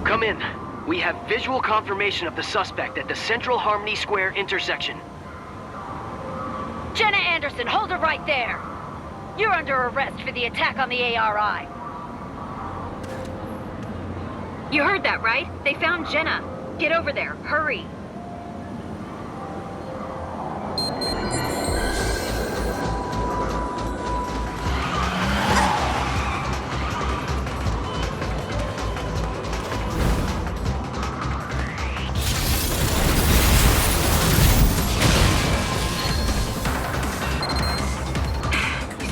Come in. We have visual confirmation of the suspect at the Central Harmony Square intersection.
Jenna Anderson, hold her right there! You're under arrest for the attack on the ARI. You heard that, right? They found Jenna. Get over there. Hurry.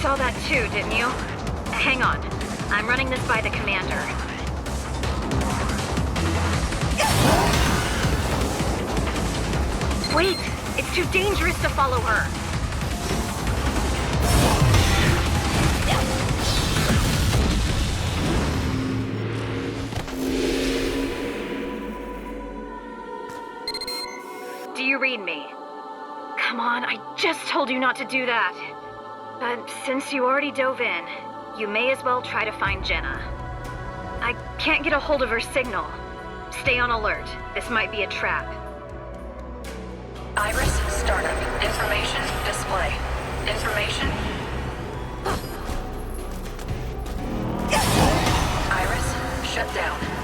Saw that too, didn't you? Hang on. I'm running this by the commander. Wait! It's too dangerous to follow her. Do you read me? Come on, I just told you not to do that. But since you already dove in, you may as well try to find Jenna. I can't get a hold of her signal. Stay on alert. This might be a trap.
Iris, startup. Information, display. Information. Iris, shut down.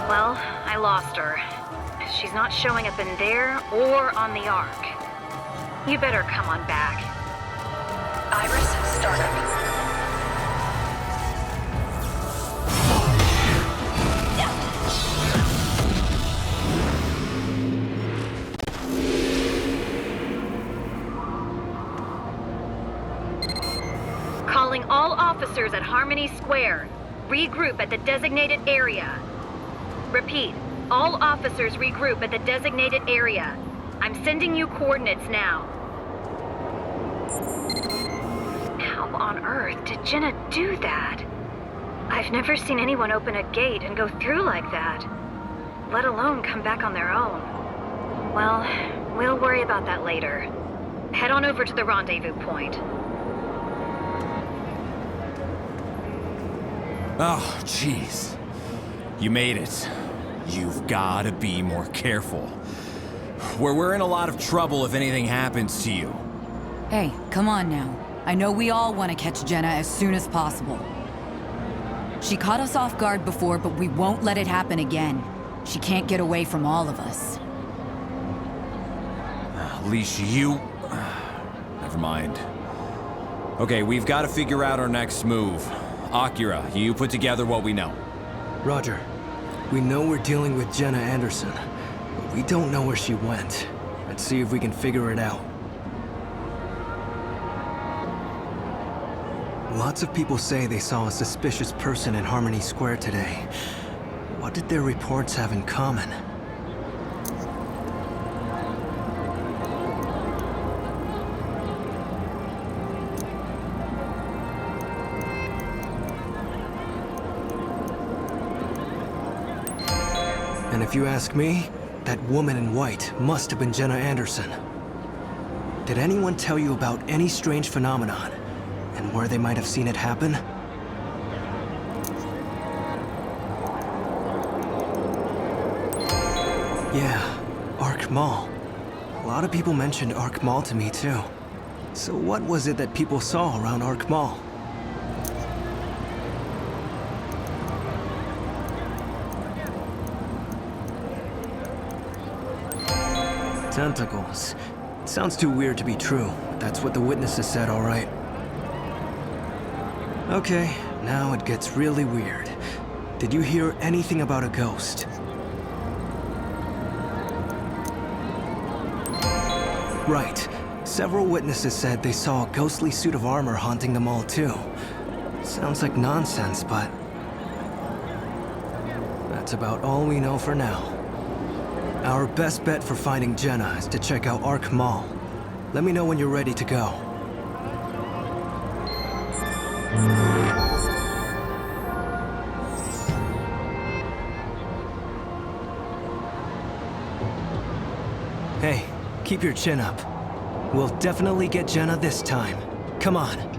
Well, I lost her. She's not showing up in there or on the Ark. You better come on back.
Iris, startup.
Calling all officers at Harmony Square. Regroup at the designated area. Repeat, all officers regroup at the designated area. I'm sending you coordinates now. How on earth did Jenna do that? I've never seen anyone open a gate and go through like that, let alone come back on their own. Well, we'll worry about that later. Head on over to the rendezvous point.
Oh, jeez. You made it. You've got to be more careful. We're in a lot of trouble if anything happens to you.
Hey, come on now. I know we all want to catch Jenna as soon as possible. She caught us off guard before, but we won't let it happen again. She can't get away from all of us.
At least you... Never mind. Okay, we've got to figure out our next move. Akira, you put together what we know.
Roger. We know we're dealing with Jenna Anderson, but we don't know where she went. Let's see if we can figure it out. Lots of people say they saw a suspicious person in Harmony Square today. What did their reports have in common? And if you ask me, that woman in white must have been Jenna Anderson. Did anyone tell you about any strange phenomenon, and where they might have seen it happen? Yeah, Ark Mall. A lot of people mentioned Ark Mall to me too. So what was it that people saw around Ark Mall? Tentacles. Sounds too weird to be true, but that's what the witnesses said, all right. Okay, now it gets really weird. Did you hear anything about a ghost? Right. Several witnesses said they saw a ghostly suit of armor haunting them all too. Sounds like nonsense, but... that's about all we know for now. Our best bet for finding Jenna is to check out Ark Mall. Let me know when you're ready to go. Hey, keep your chin up. We'll definitely get Jenna this time. Come on.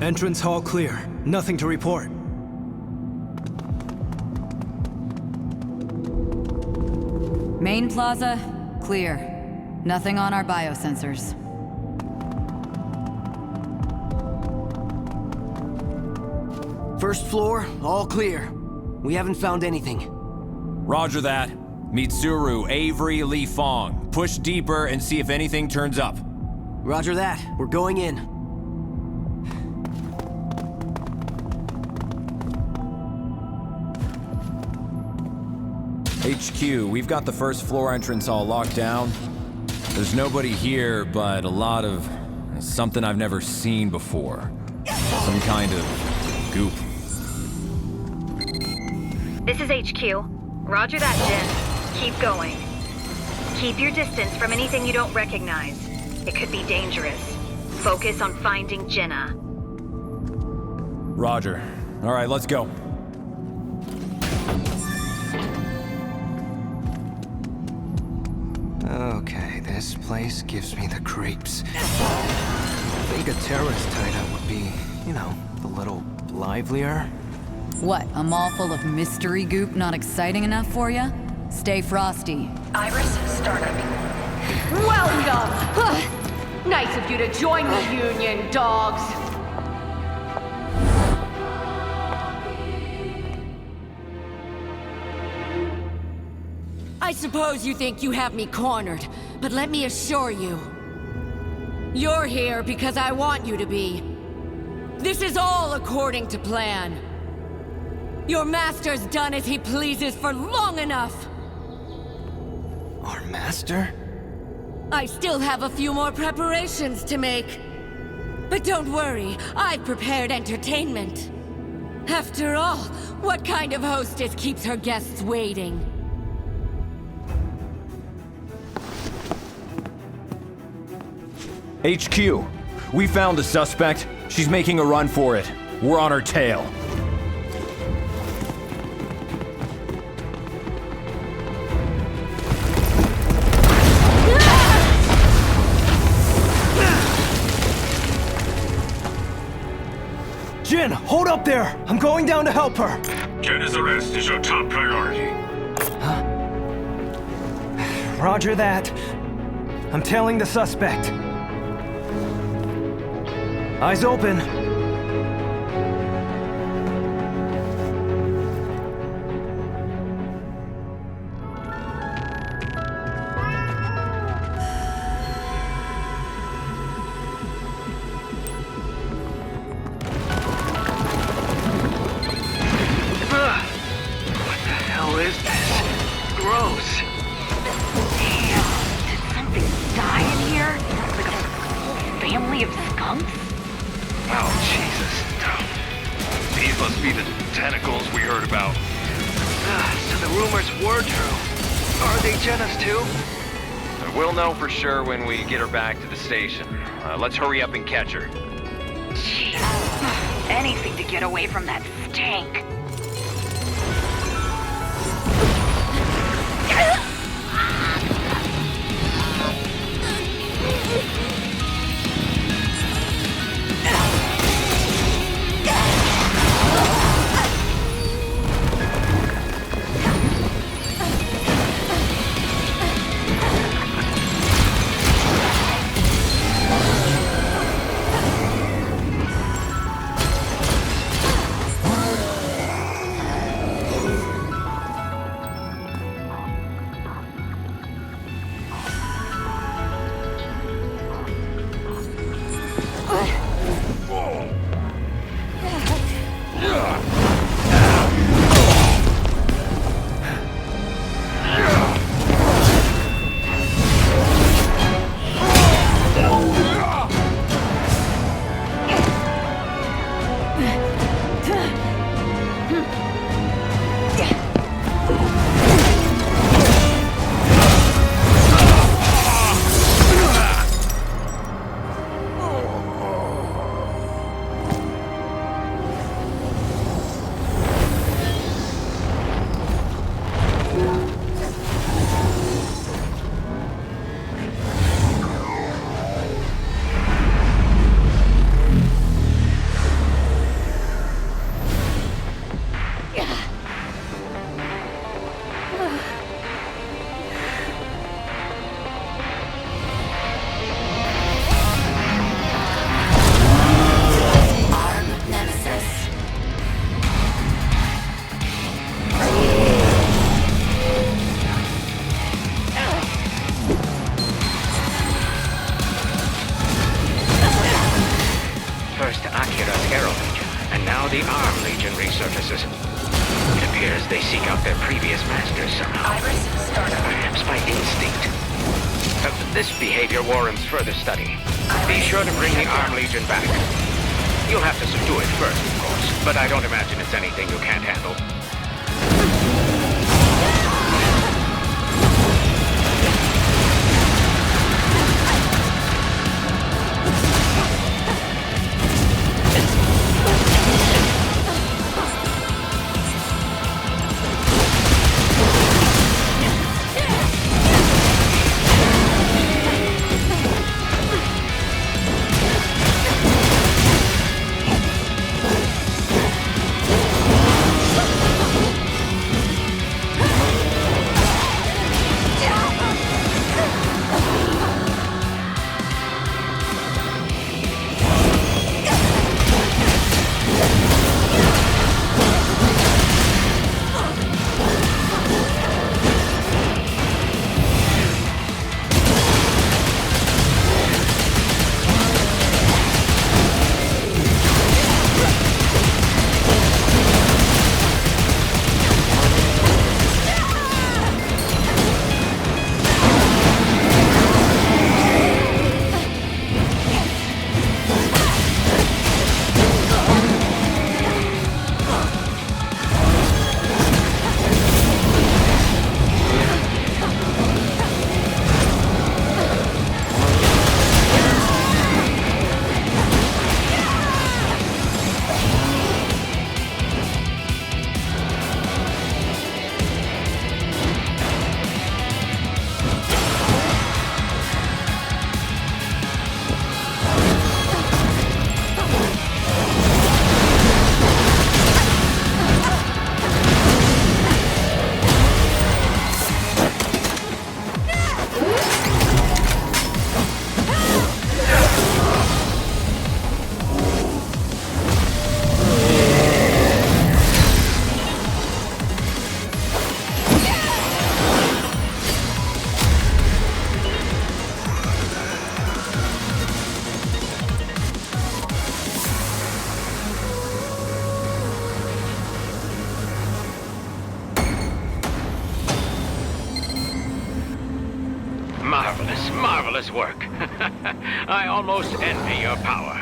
Entrance hall clear. Nothing to report.
Main plaza, clear. Nothing on our biosensors.
First floor, all clear. We haven't found anything.
Roger that. Mitsuru, Avery, Li Fong. Push deeper and see if anything turns up.
Roger that. We're going in.
HQ, we've got the first floor entrance all locked down. There's nobody here, but a lot of something I've never seen before. Some kind of goop.
This is HQ. Roger that, Jen. Keep going. Keep your distance from anything you don't recognize. It could be dangerous. Focus on finding Jenna.
Roger. All right, let's go.
Okay, this place gives me the creeps. think a terrorist tied-up would be, a little livelier.
What, a mall full of mystery goop not exciting enough for you? Stay frosty.
Iris startup.
Welcome! Nice of you to join the Union, dogs. I suppose you think you have me cornered, but let me assure you, you're here because I want you to be. This is all according to plan. Your master's done as he pleases for long enough.
Our master?
I still have a few more preparations to make. But don't worry, I've prepared entertainment. After all, what kind of hostess keeps her guests waiting?
HQ, we found the suspect. She's making a run for it. We're on her tail.
Jin, hold up there! I'm going down to help her!
Jenna's arrest is your top priority.
Huh? Roger that. I'm tailing the suspect. Eyes open.
For sure when we get her back to the station. Let's hurry up and catch her.
Jeez. Anything to get away from that stank.
Further study. Be sure to bring the Arm Legion back. You'll have to subdue it first, of course, but I don't imagine it's anything you can't handle. does work. I almost envy your power.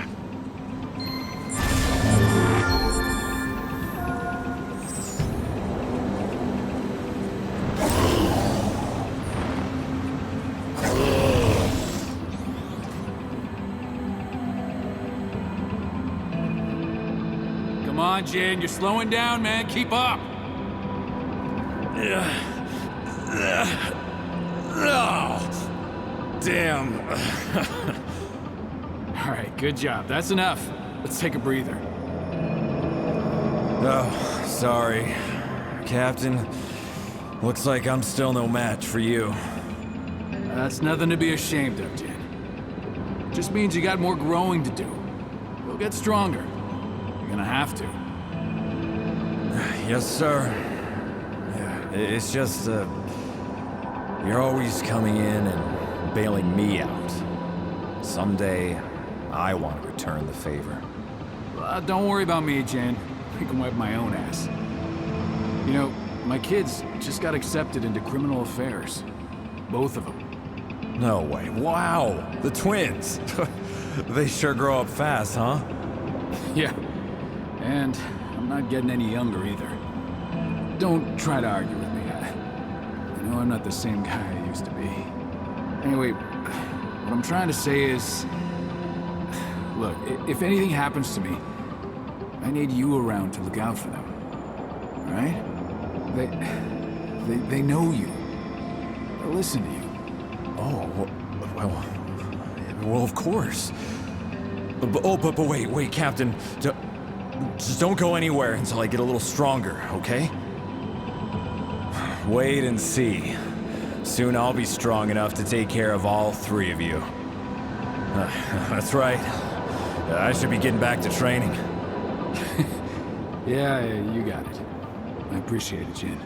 Come on, Jin, you're slowing down, man. Keep up.
Oh, damn.
All right, good job. That's enough. Let's take a breather.
Oh, sorry. Captain, looks like I'm still no match for you.
That's nothing to be ashamed of, Jin. Just means you got more growing to do. You'll get stronger. You're gonna have to.
Yes, sir. Yeah, it's just, you're always coming in and bailing me out. Someday, I want to return the favor.
Don't worry about me, Jin. I can wipe my own ass. You know, my kids just got accepted into criminal affairs. Both of them.
No way. Wow! The twins! They sure grow up fast, huh?
Yeah. And I'm not getting any younger either. Don't try to argue with me. I know I'm not the same guy I used to be. Anyway, what I'm trying to say is... Look, if anything happens to me, I need you around to look out for them. Right? They know you. They'll listen to you.
Oh, well, of course. But wait, Captain. Just don't go anywhere until I get a little stronger, okay? Wait and see. Soon I'll be strong enough to take care of all three of you. That's right. I should be getting back to training.
Yeah, you got it. I appreciate it, Jin.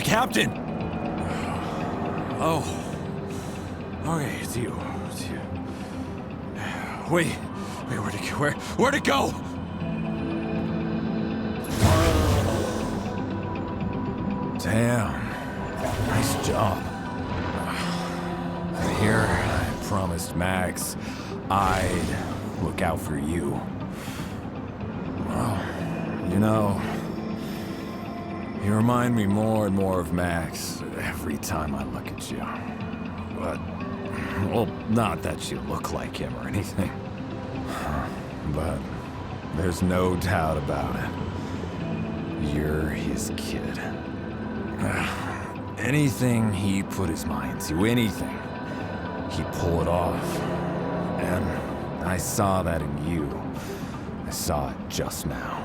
Captain! Oh. Okay, it's you. Wait, where'd it go? Damn. Nice job. Here, I promised Max I'd look out for you. Well, you know, you remind me more and more of Max every time I look at you. But, well, not that you look like him or anything. But there's no doubt about it. You're his kid. Anything he put his mind to, anything, he'd pull it off. And I saw that in you. I saw it just now.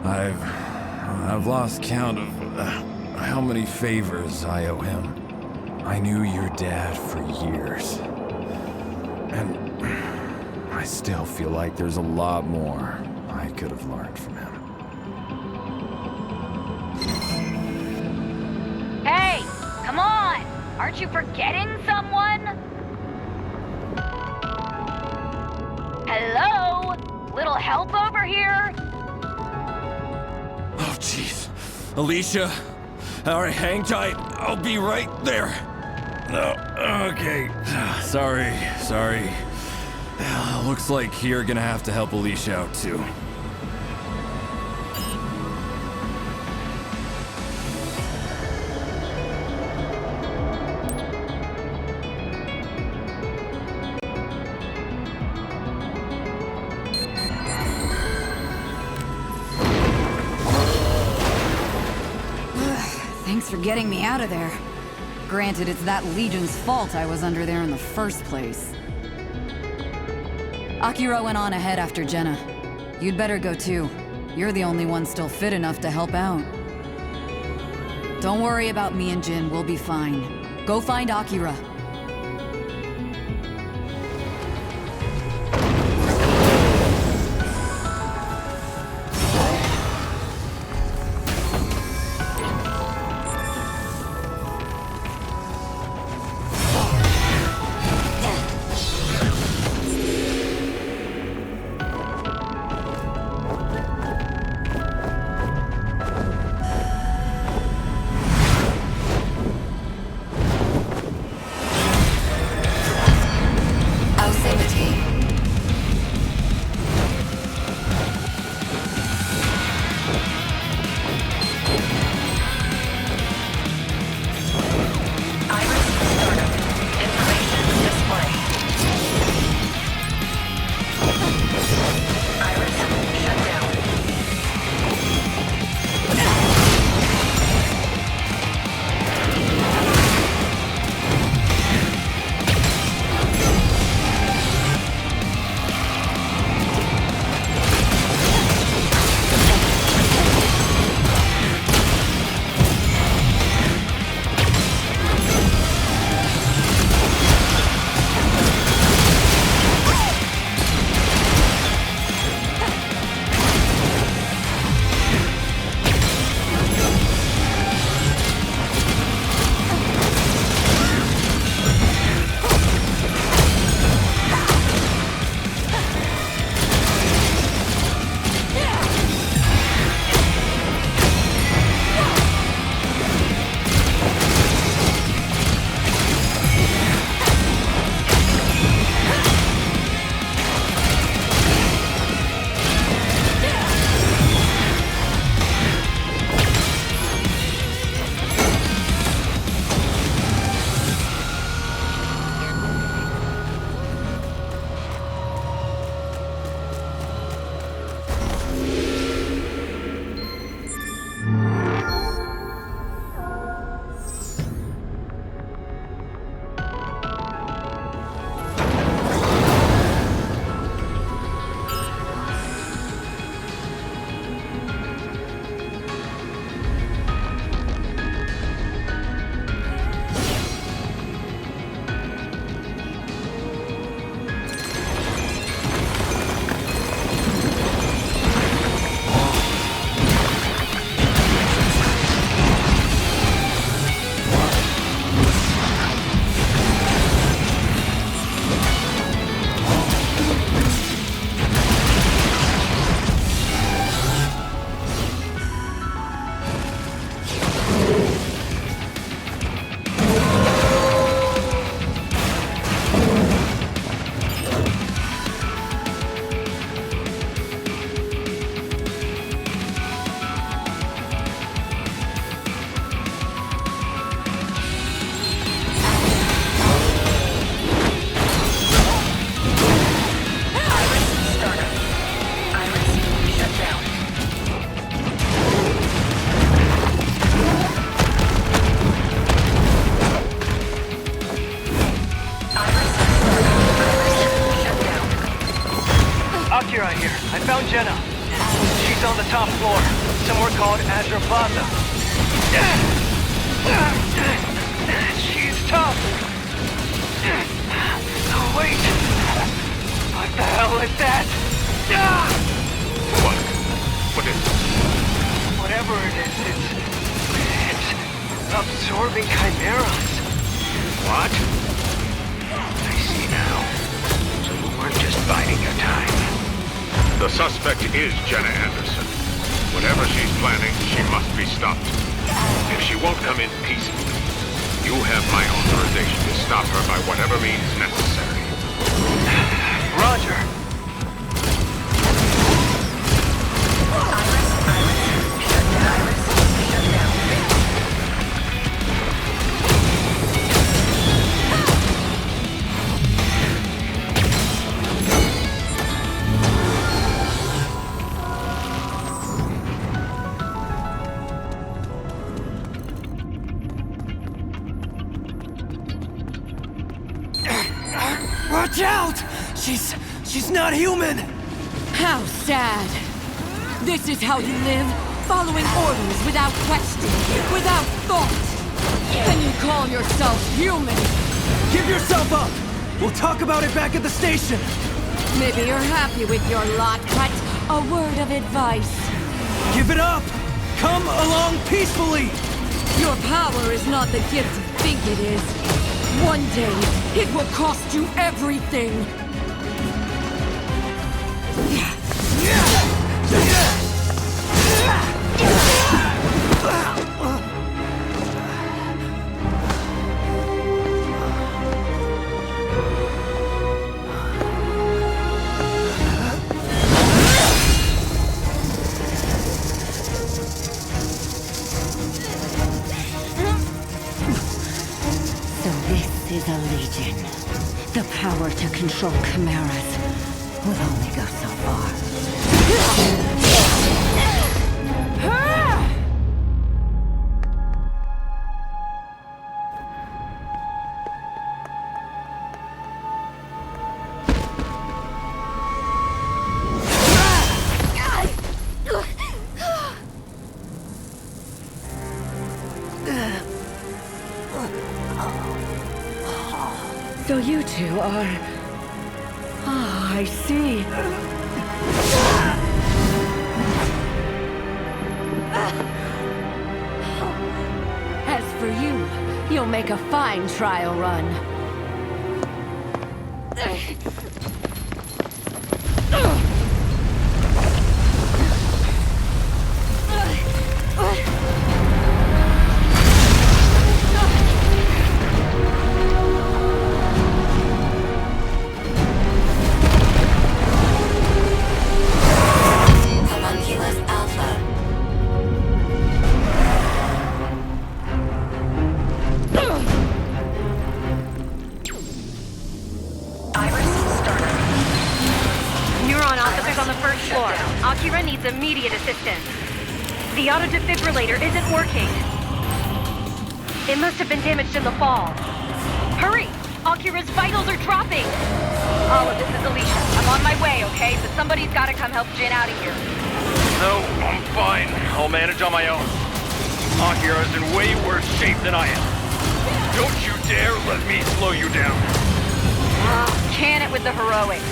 I've lost count of how many favors I owe him. I knew your dad for years. And I still feel like there's a lot more I could have learned from him.
Hey, come on! Aren't you forgetting someone? Hello? Little help over here?
Oh, jeez. Alicia? Alright, hang tight. I'll be right there. Oh, okay. Sorry. Looks like you're gonna have to help Alicia out, too.
Thanks for getting me out of there. Granted, it's that Legion's fault I was under there in the first place. Akira went on ahead after Jenna. You'd better go too. You're the only one still fit enough to help out. Don't worry about me and Jin, we'll be fine. Go find Akira.
plaza. She's tough. Oh, wait. What the hell is that?
What is it?
Whatever it is, it's absorbing chimeras.
What? I see now. So you weren't just biding your time. The suspect is Jenna Anderson. Whatever she's planning, she must be stopped. If she won't come in peacefully, you have my authorization to stop her by whatever means necessary.
Roger.
Watch out! She's not human!
How sad. This is how you live? Following orders without question, without thought. And you call yourself human?
Give yourself up! We'll talk about it back at the station!
Maybe you're happy with your lot, but a word of advice.
Give it up! Come along peacefully!
Your power is not the gift you think it is. One day, it will cost you everything.
Is a legion. The power to control chimeras will only go so far.
So you two are... Ah, I see. As for you, you'll make a fine trial run.
Immediate assistance. The auto-defibrillator isn't working. It must have been damaged in the fall. Hurry! Akira's vitals are dropping! Olive, this is Alicia. I'm on my way, okay? But somebody's gotta come help Jin out of here.
No, I'm fine. I'll manage on my own. Akira's in way worse shape than I am. Don't you dare let me slow you down.
Can it with the heroics.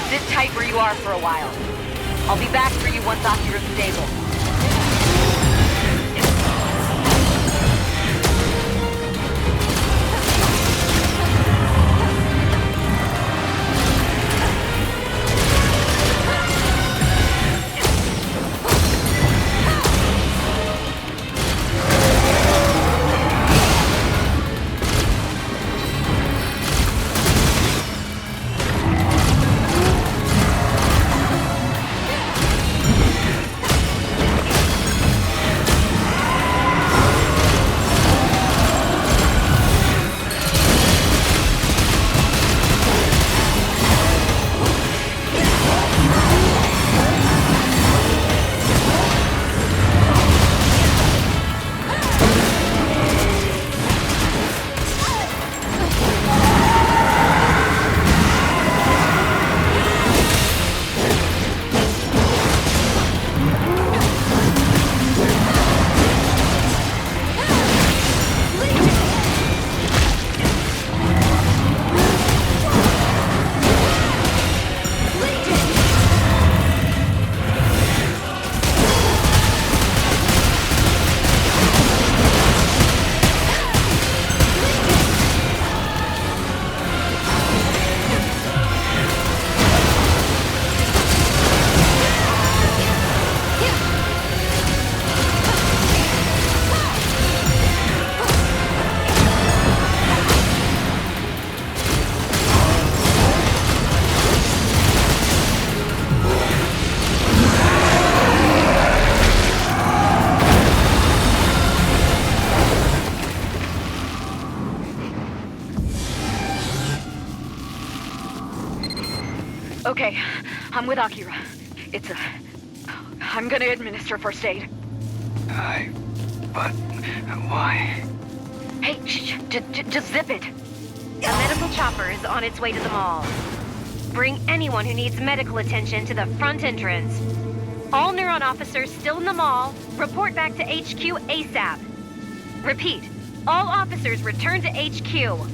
Sit tight where you are for a while. I'll be back for you once Akira's stable.
Okay, I'm with Akira. I'm gonna administer first aid.
But why?
Hey, just zip it. A medical chopper is on its way to the mall. Bring anyone who needs medical attention to the front entrance. All Neuron officers still in the mall, report back to HQ ASAP. Repeat, all officers return to HQ.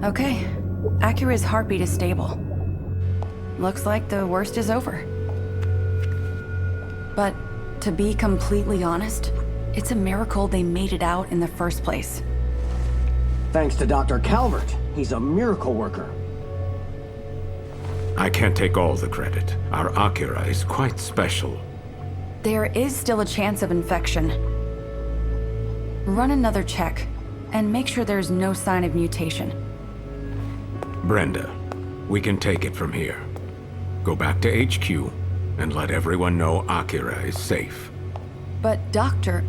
Okay, Akira's heartbeat is stable. Looks like the worst is over. But to be completely honest, it's a miracle they made it out in the first place.
Thanks to Dr. Calvert. He's a miracle worker.
I can't take all the credit. Our Akira is quite special.
There is still a chance of infection. Run another check, and make sure there's no sign of mutation.
Brenda, we can take it from here. Go back to HQ and let everyone know Akira is safe.
But Doctor...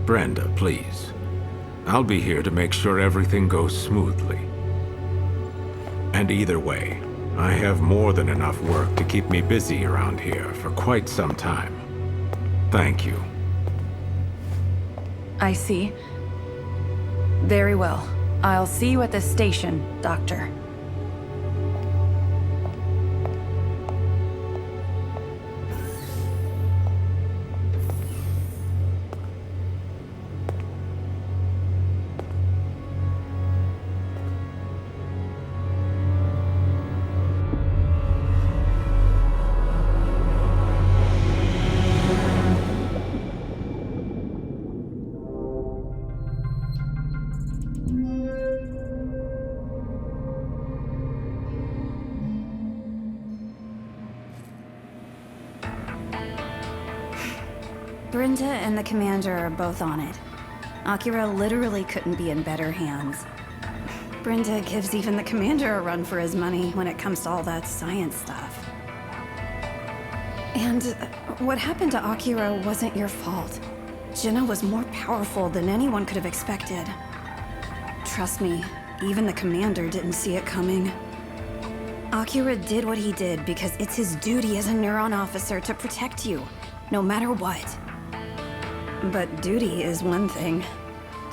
Brenda, please. I'll be here to make sure everything goes smoothly. And either way, I have more than enough work to keep me busy around here for quite some time. Thank you.
I see. Very well. I'll see you at the station, Doctor.
Brenda and the commander are both on it. Akira literally couldn't be in better hands. Brenda gives even the commander a run for his money when it comes to all that science stuff. And what happened to Akira wasn't your fault. Jenna was more powerful than anyone could have expected. Trust me, even the commander didn't see it coming. Akira did what he did because it's his duty as a Neuron officer to protect you, no matter what. But duty is one thing.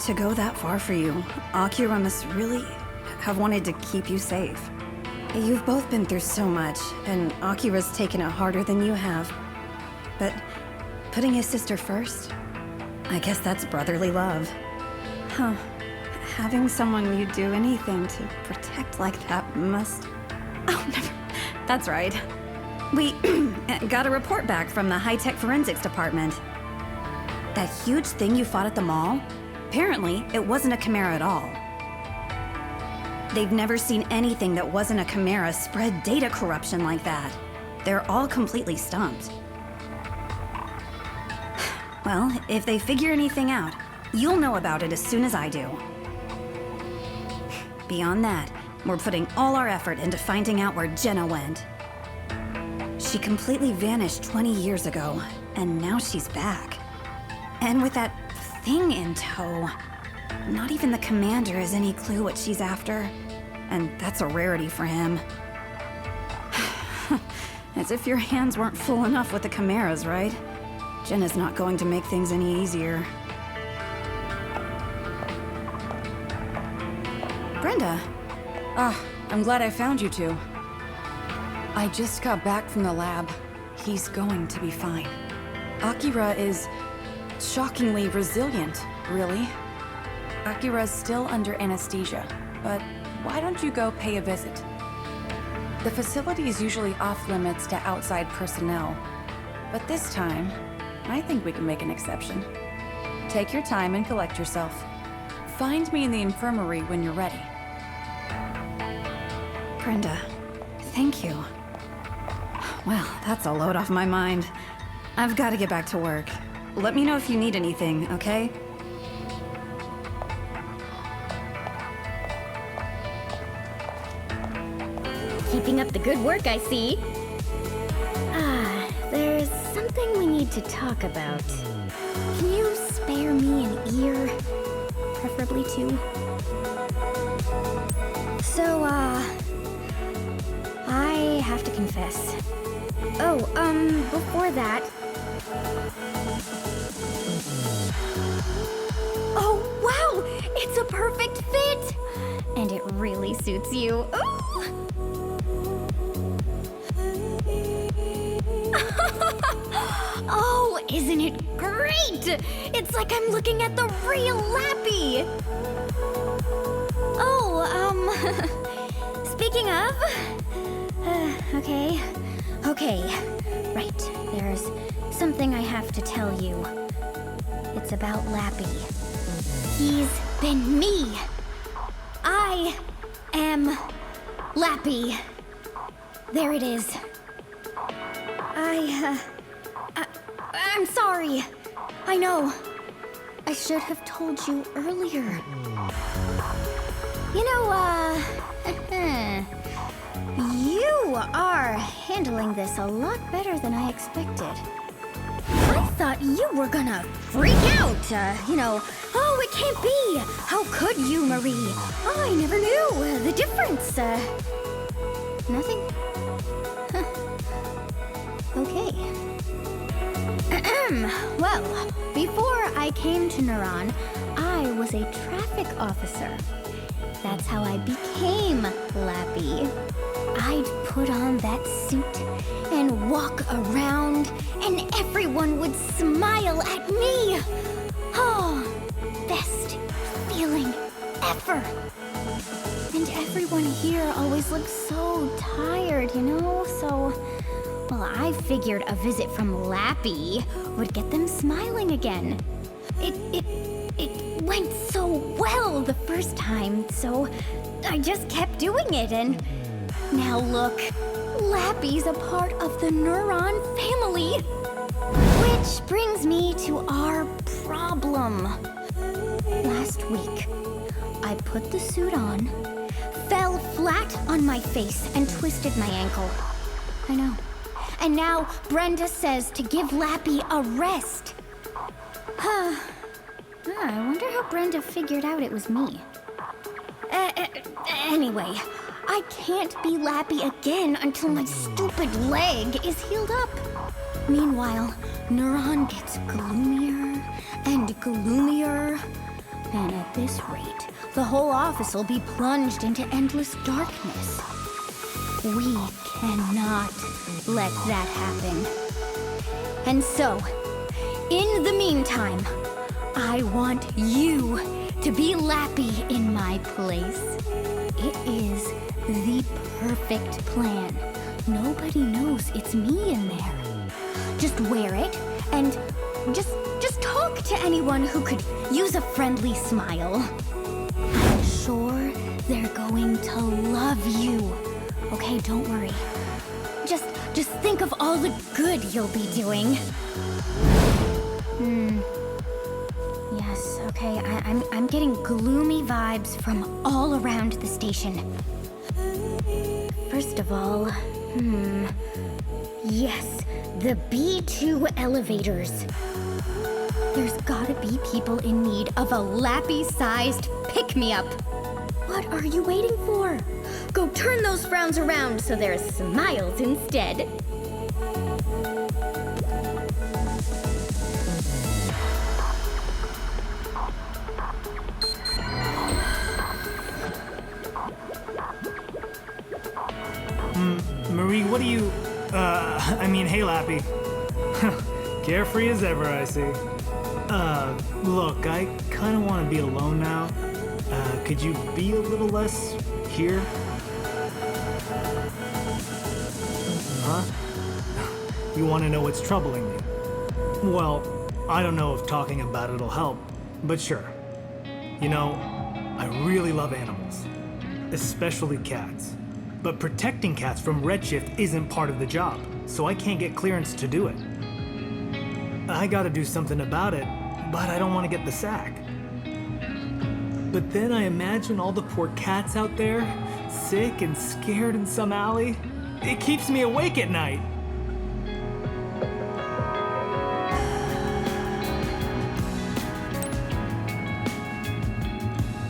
To go that far for you, Akira must really have wanted to keep you safe. You've both been through so much, and Akira's taken it harder than you have. But putting his sister first? I guess that's brotherly love. Huh. Having someone you'd do anything to protect like that must... Oh, never... That's right. We got a report back from the high-tech forensics department. That huge thing you fought at the mall? Apparently, it wasn't a chimera at all. They've never seen anything that wasn't a chimera spread data corruption like that. They're all completely stumped. Well, if they figure anything out, you'll know about it as soon as I do. Beyond that, we're putting all our effort into finding out where Jenna went. She completely vanished 20 years ago, and now she's back. And with that thing in tow, not even the commander has any clue what she's after. And that's a rarity for him. As if your hands weren't full enough with the chimeras, right? Jenna's not going to make things any easier.
Brenda. I'm glad I found you two. I just got back from the lab. He's going to be fine. Akira is shockingly resilient, really. Akira's still under anesthesia, but why don't you go pay a visit? The facility is usually off-limits to outside personnel, but this time, I think we can make an exception. Take your time and collect yourself. Find me in the infirmary when you're ready.
Brenda, thank you. Well, that's a load off my mind. I've got to get back to work. Let me know if you need anything, okay?
Keeping up the good work, I see. There's something we need to talk about. Can you spare me an ear? Preferably two. So, I have to confess. Oh, before that... Oh, wow! It's a perfect fit! And it really suits you. Ooh! Oh, isn't it great? It's like I'm looking at the real Lappy. Oh, speaking of... Okay. Right, there's something I have to tell you. It's about Lappy. He's been me. I am Lappy. There it is. I'm sorry. I know. I should have told you earlier. You know, you are handling this a lot better than I expected. I thought you were gonna freak out, oh, it can't be. How could you, Marie? I never knew the difference. Nothing? Huh. Okay. Well, before I came to Neuron, I was a traffic officer. That's how I became Lappy. I'd put on that suit and walk around, and everyone would smile at me. Oh, best feeling ever. And everyone here always looks so tired, So, well, I figured a visit from Lappy would get them smiling again. It went so well the first time, so I just kept doing it, and now look, Lappy's a part of the Neuron family. Which brings me to our problem. Last week, I put the suit on, fell flat on my face, and twisted my ankle. I know. And now Brenda says to give Lappy a rest. I wonder how Brenda figured out it was me. Anyway, I can't be Lappy again until my stupid leg is healed up. Meanwhile, Neuron gets gloomier and gloomier. And at this rate, the whole office will be plunged into endless darkness. We cannot let that happen. And so, in the meantime, I want you to be Lappy in my place. It is the perfect plan. Nobody knows it's me in there. Just wear it and just talk to anyone who could use a friendly smile. I'm sure they're going to love you. Okay, don't worry. Just think of all the good you'll be doing. Yes, okay, I'm getting gloomy vibes from all around the station. First of all, yes, the B2 elevators. There's gotta be people in need of a Lappy-sized pick-me-up. What are you waiting for? Go turn those frowns around so there's smiles instead.
Marie, what do you... hey, Lappy. Carefree as ever, I see. Look, I kinda wanna be alone now. Could you be a little less here? Huh? You wanna know what's troubling me? Well, I don't know if talking about it'll help, but sure. You know, I really love animals, especially cats. But protecting cats from Redshift isn't part of the job, so I can't get clearance to do it. I gotta do something about it, but I don't want to get the sack. But then I imagine all the poor cats out there, sick and scared in some alley. It keeps me awake at night.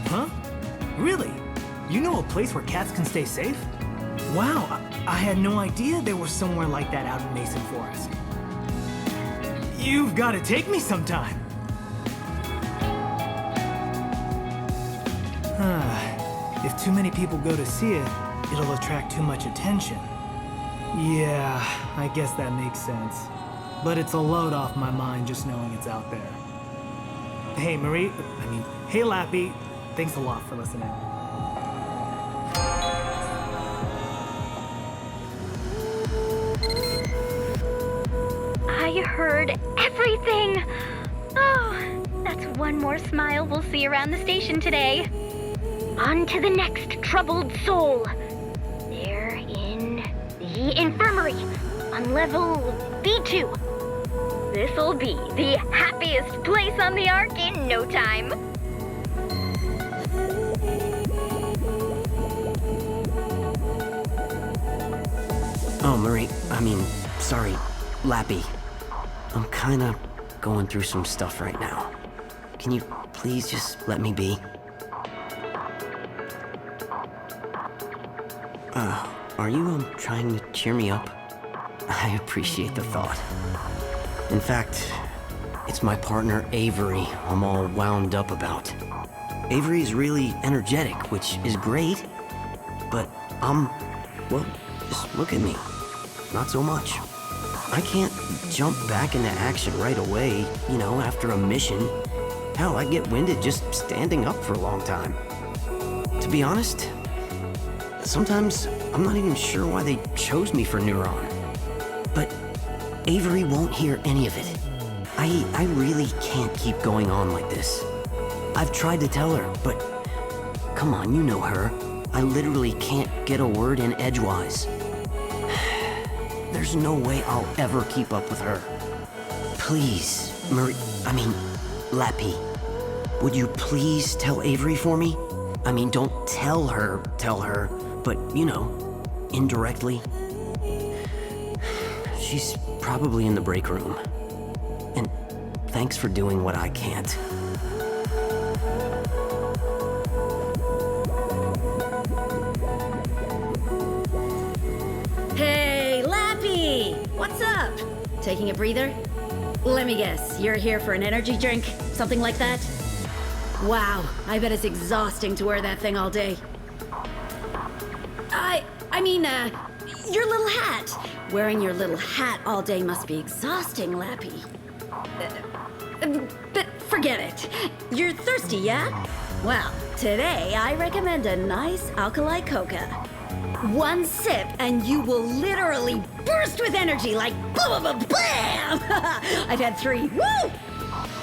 Huh? Really? You know a place where cats can stay safe? Wow, I had no idea there was somewhere like that out in Mason Forest. You've got to take me sometime. If too many people go to see it, it'll attract too much attention. Yeah, I guess that makes sense. But it's a load off my mind just knowing it's out there. Hey, Marie, hey, Lappy. Thanks a lot for listening.
I heard everything! Oh, that's one more smile we'll see around the station today. On to the next troubled soul. They're in the infirmary on level B2. This'll be the happiest place on the Ark in no time.
Oh, Marie, sorry, Lappy. I'm kinda going through some stuff right now. Can you please just let me be? Are you trying to cheer me up? I appreciate the thought. In fact, it's my partner Avery I'm all wound up about. Avery's really energetic, which is great, but well, just look at me. Not so much. I can't jump back into action right away, after a mission. Hell, I get winded just standing up for a long time. To be honest, sometimes I'm not even sure why they chose me for Neuron. But Avery won't hear any of it. I really can't keep going on like this. I've tried to tell her, but come on, you know her. I literally can't get a word in edgewise. There's no way I'll ever keep up with her. Please, Lappy, would you please tell Avery for me? Don't tell her, but, indirectly. She's probably in the break room. And thanks for doing what I can't.
Hey, Lappy! What's up? Taking a breather? Let me guess, you're here for an energy drink? Something like that? Wow, I bet it's exhausting to wear that thing all day. Your little hat. Wearing your little hat all day must be exhausting, Lappy. But forget it. You're thirsty, yeah? Well, today I recommend a nice alkali coca. One sip and you will literally burst with energy like blah, blah, blah, blam! I've had 3. Woo!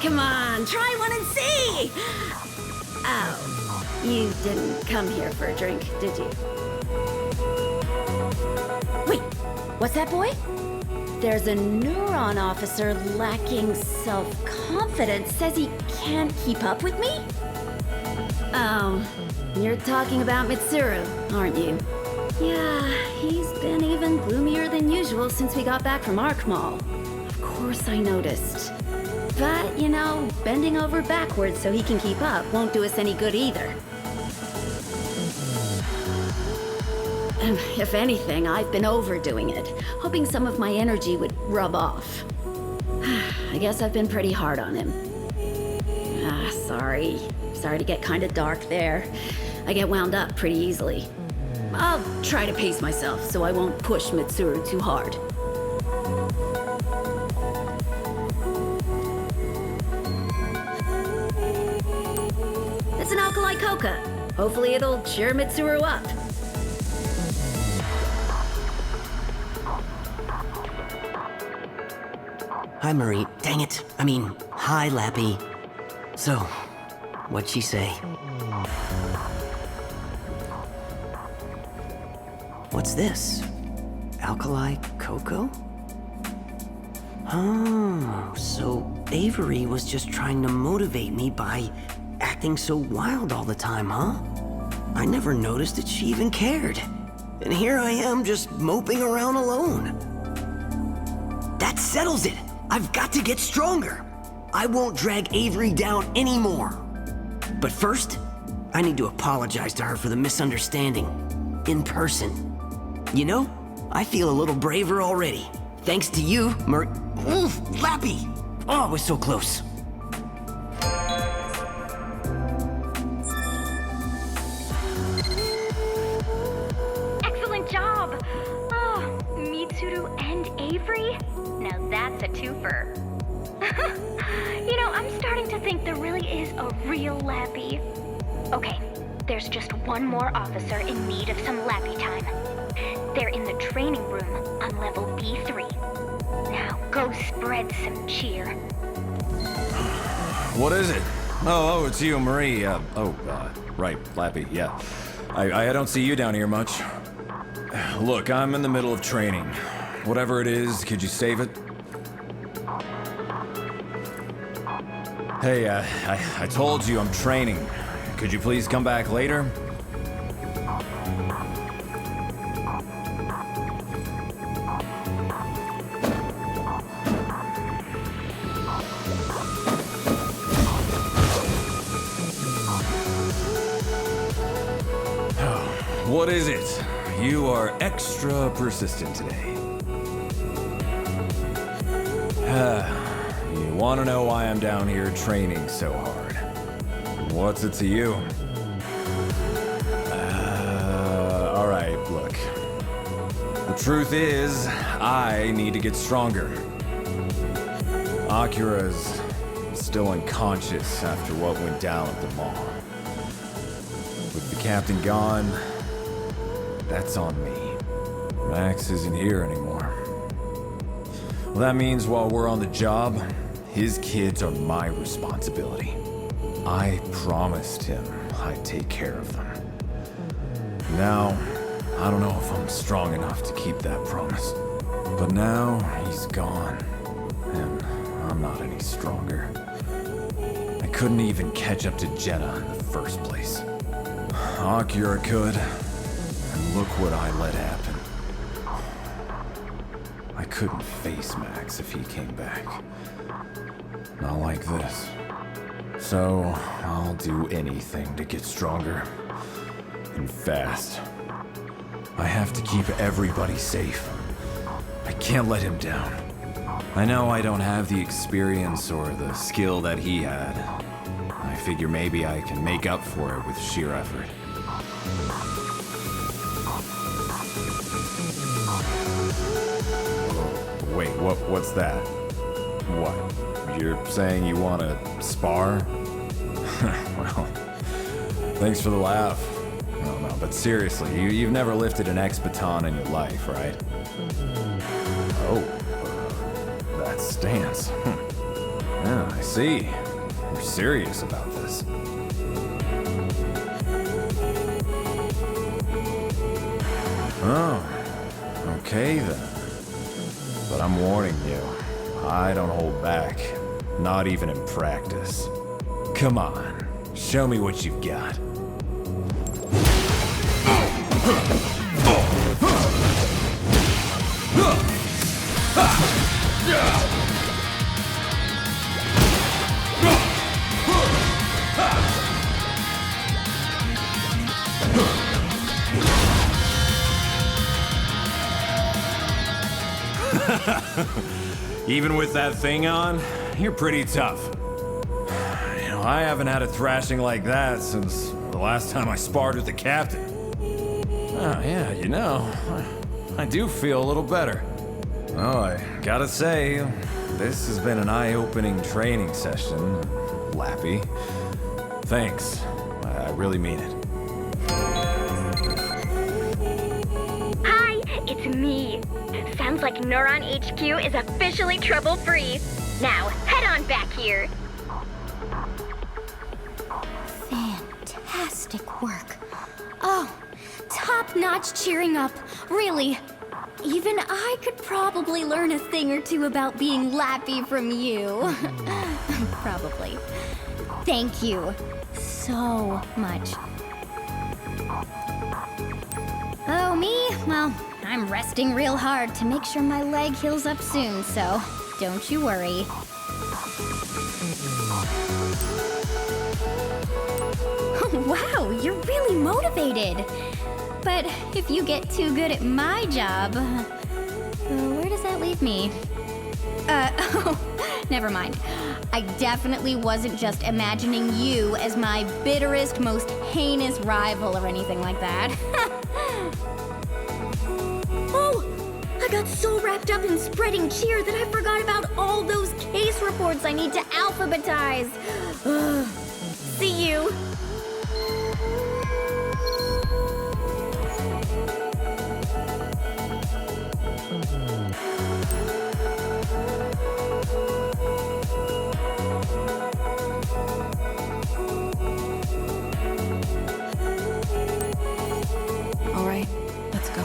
Come on, try one and see! Oh, you didn't come here for a drink, did you? Wait, what's that, boy? There's a Neuron officer lacking self-confidence, says he can't keep up with me? Oh, you're talking about Mitsuru, aren't you? Yeah, he's been even gloomier than usual since we got back from Ark Mall. Of course I noticed. But, bending over backwards so he can keep up won't do us any good either. If anything, I've been overdoing it, hoping some of my energy would rub off. I guess I've been pretty hard on him. Sorry to get kind of dark there. I get wound up pretty easily.
I'll try to pace myself so I won't push Mitsuru too hard. It's an alkali coca. Hopefully it'll cheer Mitsuru up.
Hi, Marie. Dang it. Hi, Lappy. So, what'd she say? What's this? Alkali cocoa? Oh, so Avery was just trying to motivate me by acting so wild all the time, huh? I never noticed that she even cared. And here I am just moping around alone. That settles it! I've got to get stronger! I won't drag Avery down anymore! But first, I need to apologize to her for the misunderstanding. In person. You know, I feel a little braver already. Thanks to you, Oof, Lappy! Oh, it was so close.
Excellent job! Oh, Mitsuru and Avery? Now that's a twofer. You know, I'm starting to think there really is a real Lappy. Okay, there's just one more officer in need of some Lappy time. They're in the training room on level B3. Now go spread some cheer.
What is it? Oh, it's you, Marie. Right, Lappy, yeah. I don't see you down here much. Look, I'm in the middle of training. Whatever it is, could you save it? Hey, I told you I'm training. Could you please come back later? What is it? You are extra persistent today. You want to know why I'm down here training so hard? What's it to you? Alright, look. The truth is, I need to get stronger. Akira's still unconscious after what went down at the mall. With the captain gone, that's on me. Max isn't here anymore. Well, that means while we're on the job, his kids are my responsibility. I promised him I'd take care of them. Now, I don't know if I'm strong enough to keep that promise. But now, he's gone, and I'm not any stronger. I couldn't even catch up to Jenna in the first place. Akira could, and look what I let happen. I couldn't face Max if he came back. Not like this. So, I'll do anything to get stronger. And fast. I have to keep everybody safe. I can't let him down. I know I don't have the experience or the skill that he had. I figure maybe I can make up for it with sheer effort. Wait, what's that? What? You're saying you want to spar? Well, thanks for the laugh. No, but seriously, you've never lifted an X-baton in your life, right? Oh, that stance. Yeah, I see. You're serious about this. Oh, okay then. But I'm warning you, I don't hold back. Not even in practice. Come on, show me what you've got. Even with that thing on, you're pretty tough. You know, I haven't had a thrashing like that since the last time I sparred with the captain. Oh, yeah, you know, I do feel a little better. Oh, I gotta say, this has been an eye-opening training session, Lappy. Thanks. I really mean it.
Hi, it's me. Sounds like Neuron HQ is officially trouble-free. Now, head on back here.
Fantastic work. Oh, top-notch cheering up. Really. Even I could probably learn a thing or two about being Lappy from you. Probably. Thank you so much. Oh, me? Well, I'm resting real hard to make sure my leg heals up soon, so don't you worry. Wow, you're really motivated. But if you get too good at my job, where does that leave me? Oh, never mind. I definitely wasn't just imagining you as my bitterest, most heinous rival or anything like that. Oh, I got so wrapped up in spreading cheer that I forgot about all those case reports I need to alphabetize. Ugh. See you.
All right, let's go.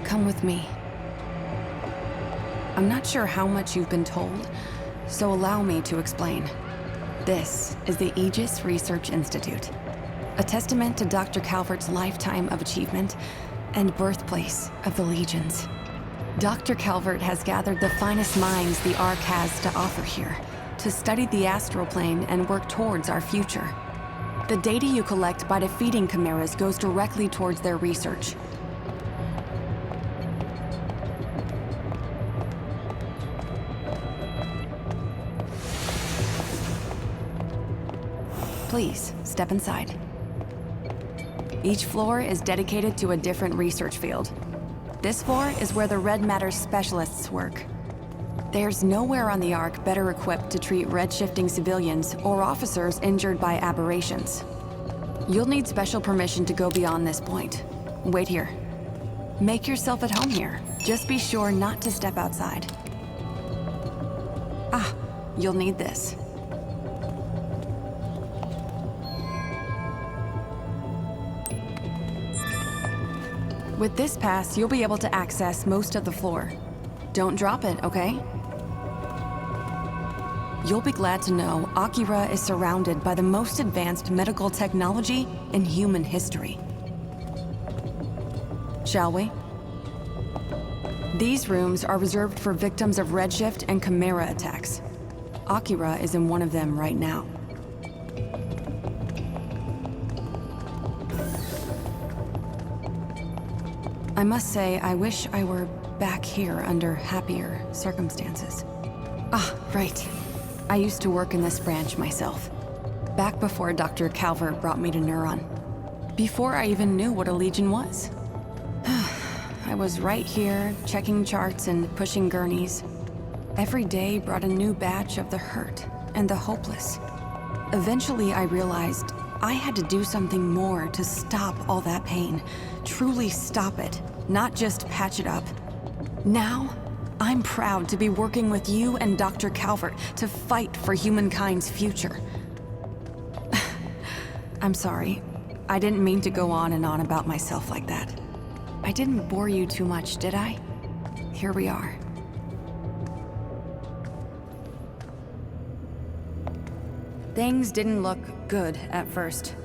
Come with me. I'm not sure how much you've been told, so allow me to explain. This is the Aegis Research Institute, a testament to Dr. Calvert's lifetime of achievement and birthplace of the Legions. Dr. Calvert has gathered the finest minds the Ark has to offer here, to study the Astral Plane and work towards our future. The data you collect by defeating chimeras goes directly towards their research. Please, step inside. Each floor is dedicated to a different research field. This floor is where the Red Matter specialists work. There's nowhere on the Ark better equipped to treat red-shifting civilians or officers injured by aberrations. You'll need special permission to go beyond this point. Wait here. Make yourself at home here. Just be sure not to step outside. Ah, you'll need this. With this pass, you'll be able to access most of the floor. Don't drop it, okay? You'll be glad to know Akira is surrounded by the most advanced medical technology in human history. Shall we? These rooms are reserved for victims of redshift and chimera attacks. Akira is in one of them right now. I must say, I wish I were back here under happier circumstances. Ah, right. I used to work in this branch myself. Back before Dr. Calvert brought me to Neuron. Before I even knew what a Legion was. I was right here, checking charts and pushing gurneys. Every day brought a new batch of the hurt and the hopeless. Eventually I realized I had to do something more to stop all that pain. Truly stop it, not just patch it up. Now, I'm proud to be working with you and Dr. Calvert to fight for humankind's future. I'm sorry. I didn't mean to go on and on about myself like that. I didn't bore you too much, did I? Here we are. Things didn't look good at first.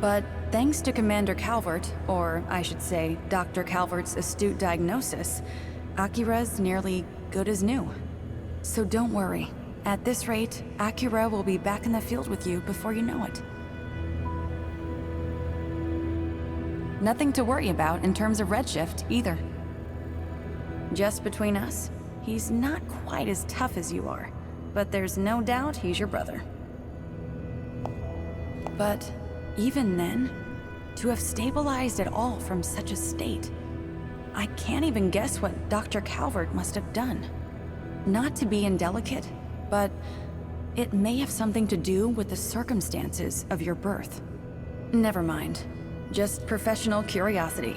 But thanks to Commander Calvert, or I should say, Dr. Calvert's astute diagnosis, Akira's nearly good as new. So don't worry. At this rate, Akira will be back in the field with you before you know it. Nothing to worry about in terms of redshift, either. Just between us, he's not quite as tough as you are, but there's no doubt he's your brother. But even then, to have stabilized at all from such a state, I can't even guess what Dr. Calvert must have done. Not to be indelicate, but it may have something to do with the circumstances of your birth. Never mind. Just professional curiosity.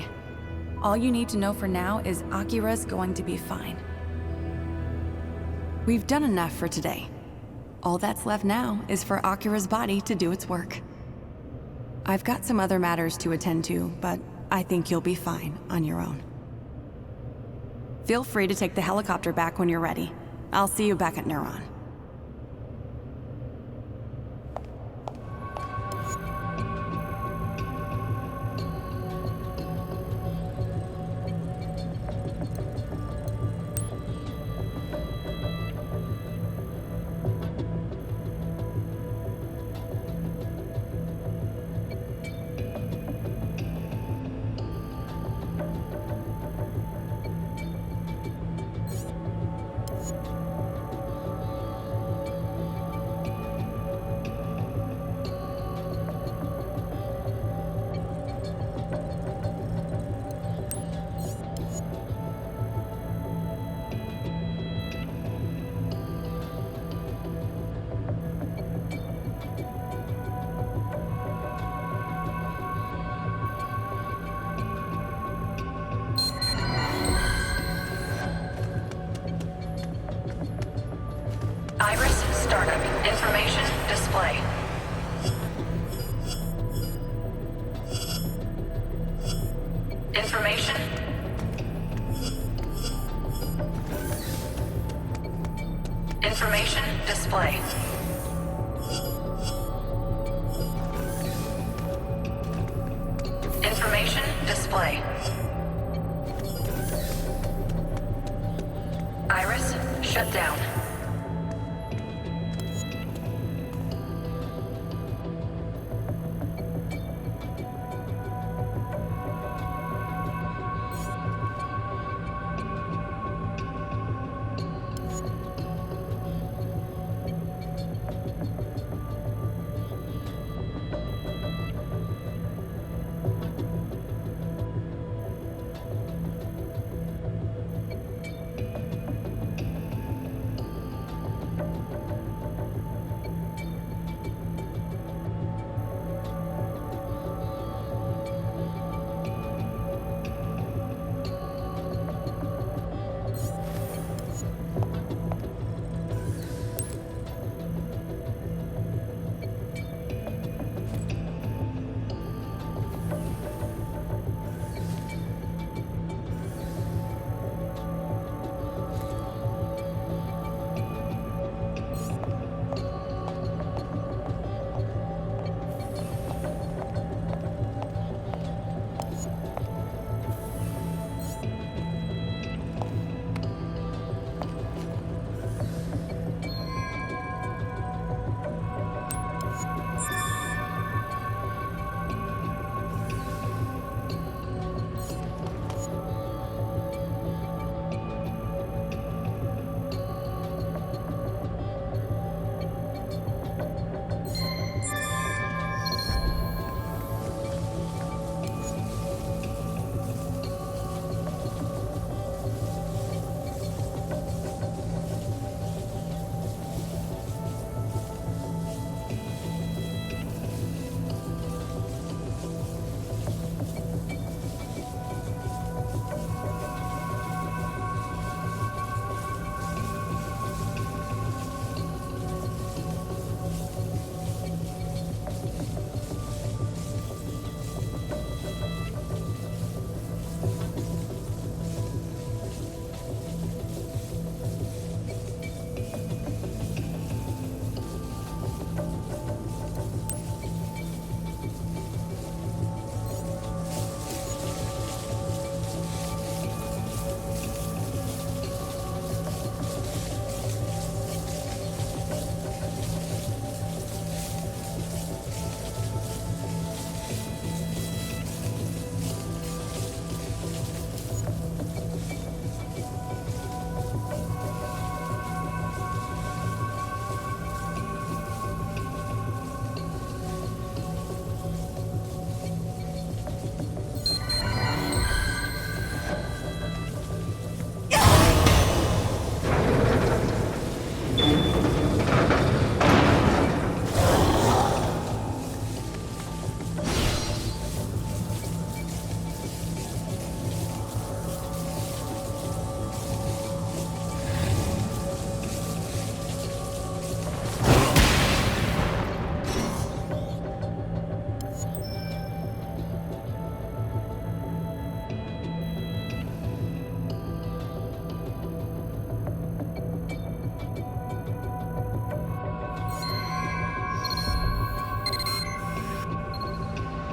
All you need to know for now is Akira's going to be fine. We've done enough for today. All that's left now is for Akira's body to do its work. I've got some other matters to attend to, but I think you'll be fine on your own. Feel free to take the helicopter back when you're ready. I'll see you back at Neuron.
Iris startup. Information display. Information. Information display. Information display. Iris shut down.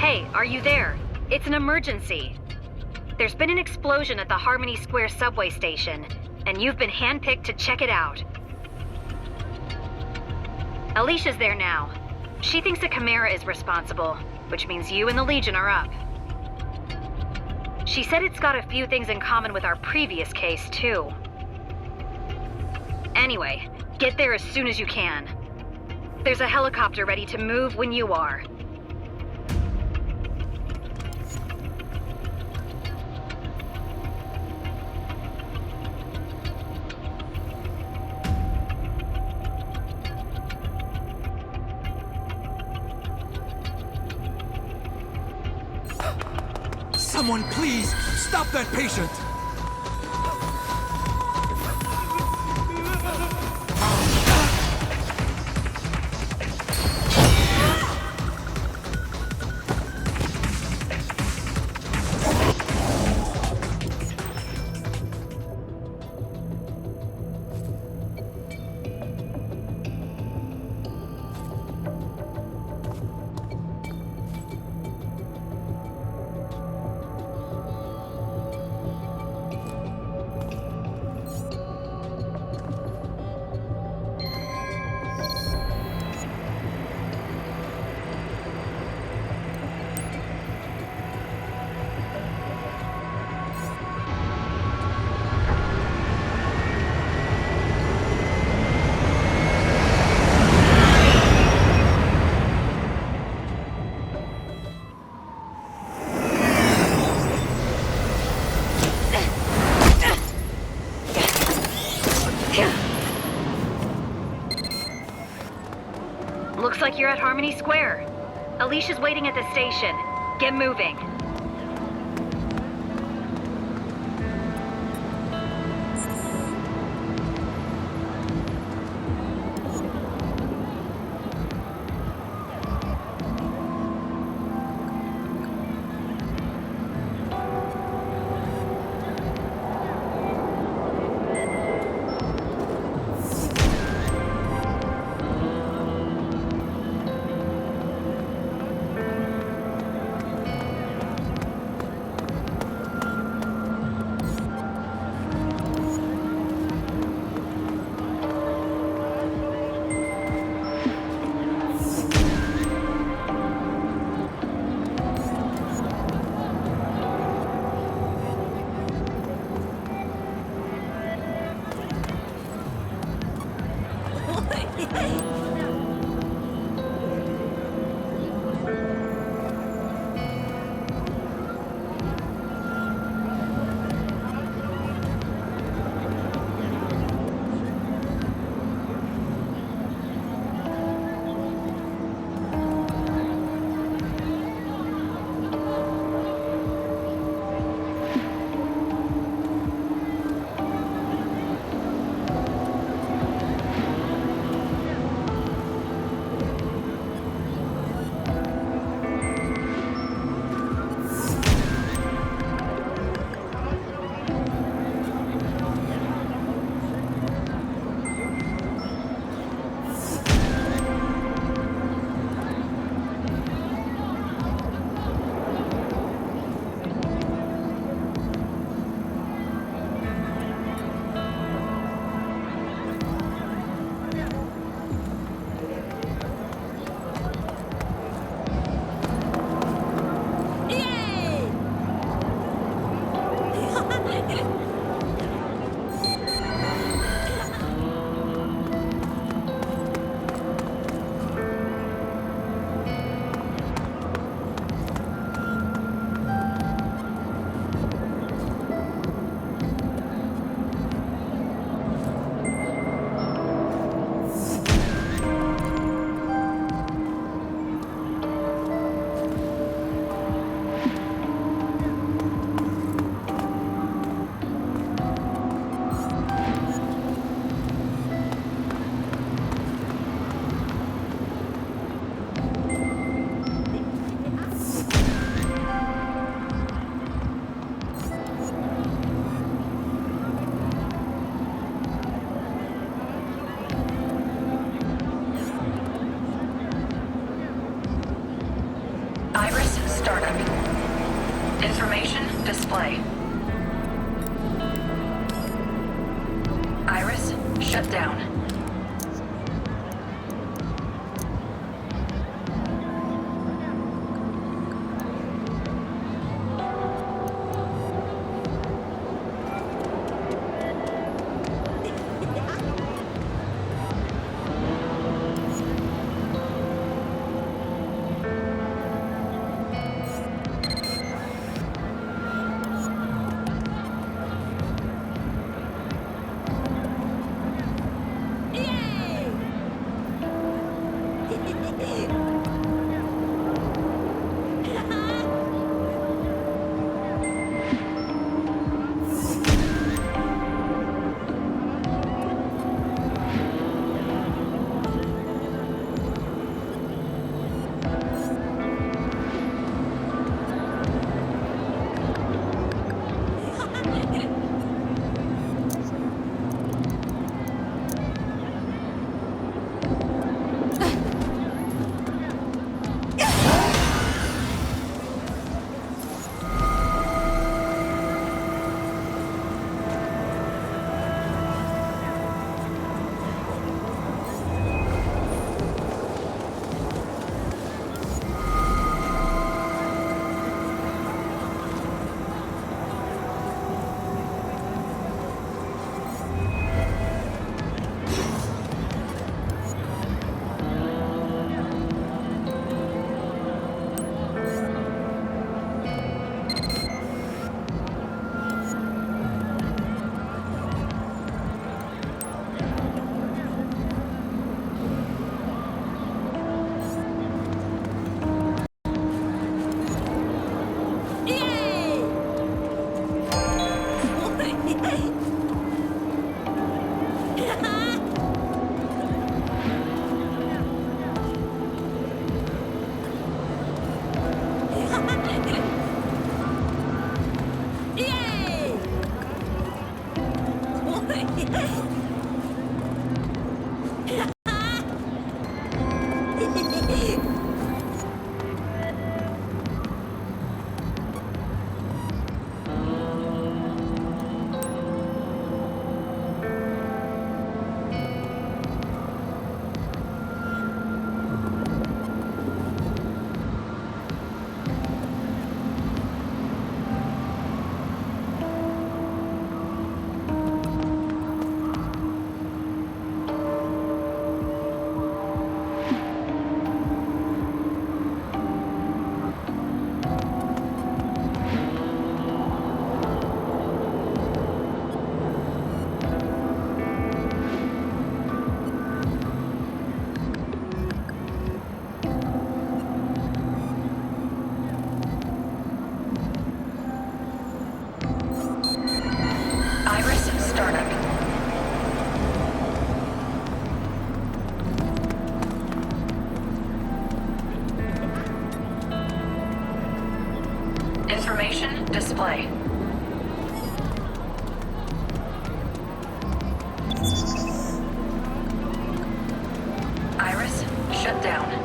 Hey, are you there? It's an emergency. There's been an explosion at the Harmony Square subway station, and you've been handpicked to check it out. Alicia's there now. She thinks the Chimera is responsible, which means you and the Legion are up. She said it's got a few things in common with our previous case, too. Anyway, get there as soon as you can. There's a helicopter ready to move when you are.
Someone please, stop that patient!
Looks like you're at Harmony Square. Alicia's waiting at the station. Get moving.
startup. Information display. Iris shut down. Information display. Iris shut down.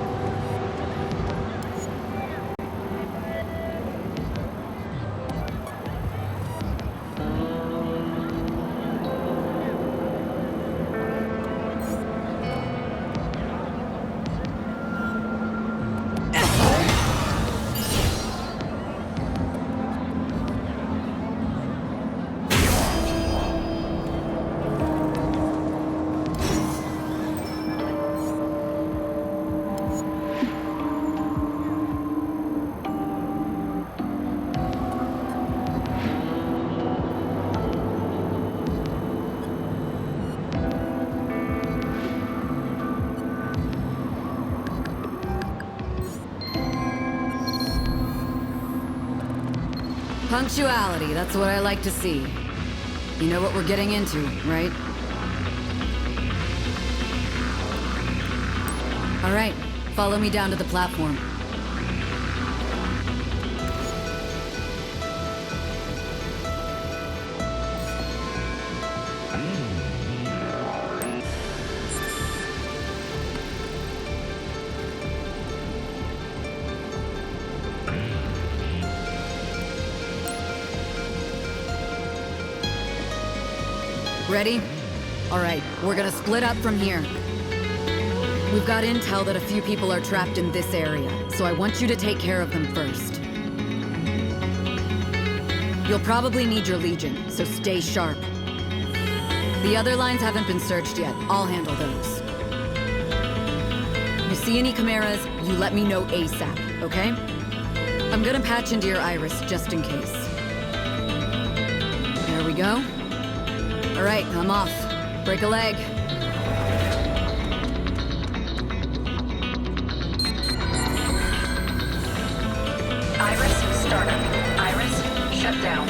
Punctuality, that's what I like to see. You know what we're getting into, right? All right, follow me down to the platform. Ready? All right, we're gonna split up from here. We've got intel that a few people are trapped in this area, so I want you to take care of them first. You'll probably need your Legion, so stay sharp. The other lines haven't been searched yet. I'll handle those. You see any chimeras, you let me know ASAP, okay? I'm gonna patch into your iris just in case. There we go. All right, I'm off. Break a leg.
Iris startup. Iris shut down.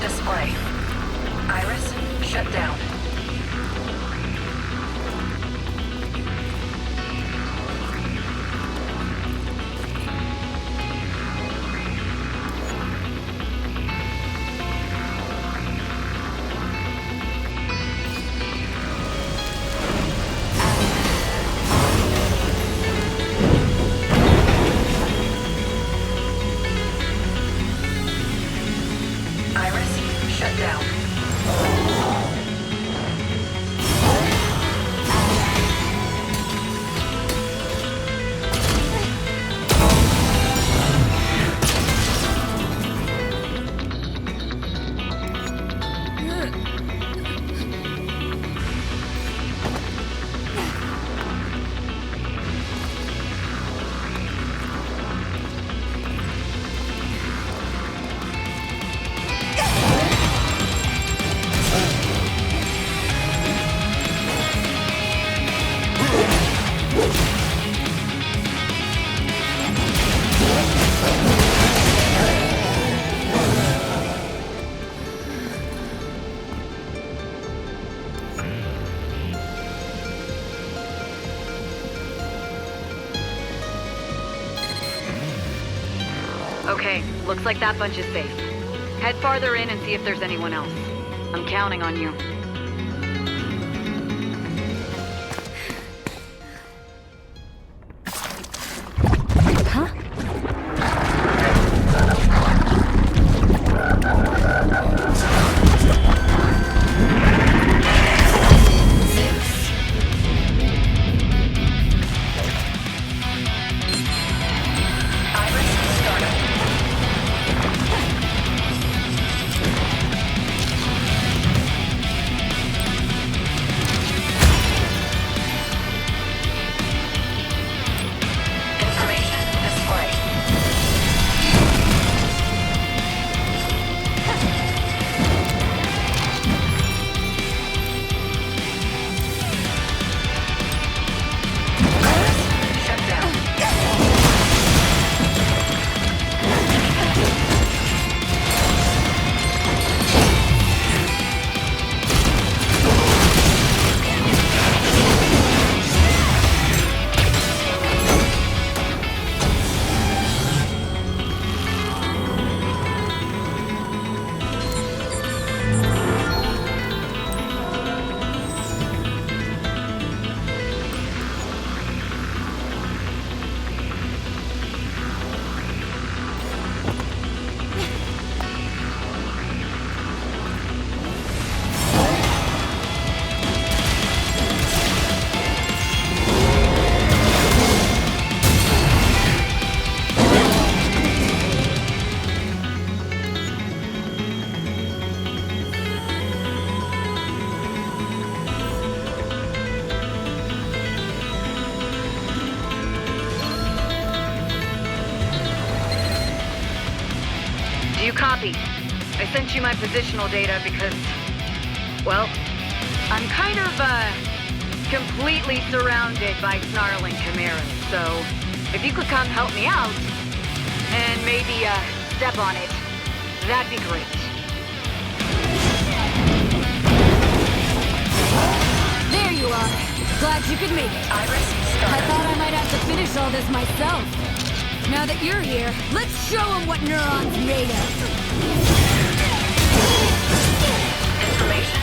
Display. Iris, shut down.
Okay, looks like that bunch is safe. Head farther in and see if there's anyone else. I'm counting on you.
Copy. I sent you my positional data because, well, I'm kind of, completely surrounded by snarling chimeras, so if you could come help me out, and maybe, step on it, that'd be great.
There you are. Glad you could make it. I thought I might have to finish all this myself. Now that you're here, let's show them what Neuron's made of.
Information.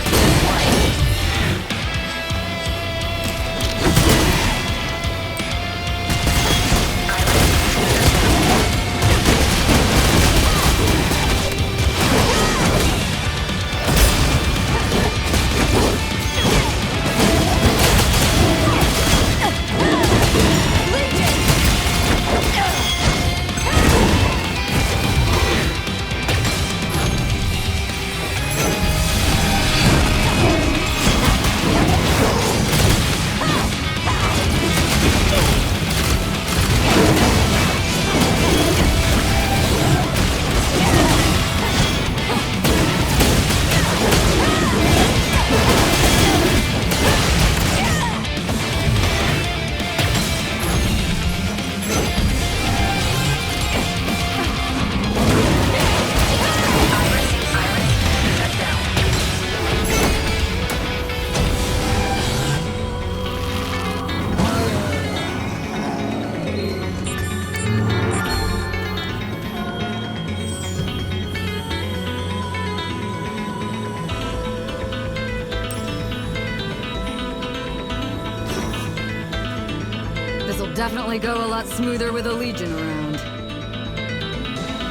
Definitely go a lot smoother with a Legion around.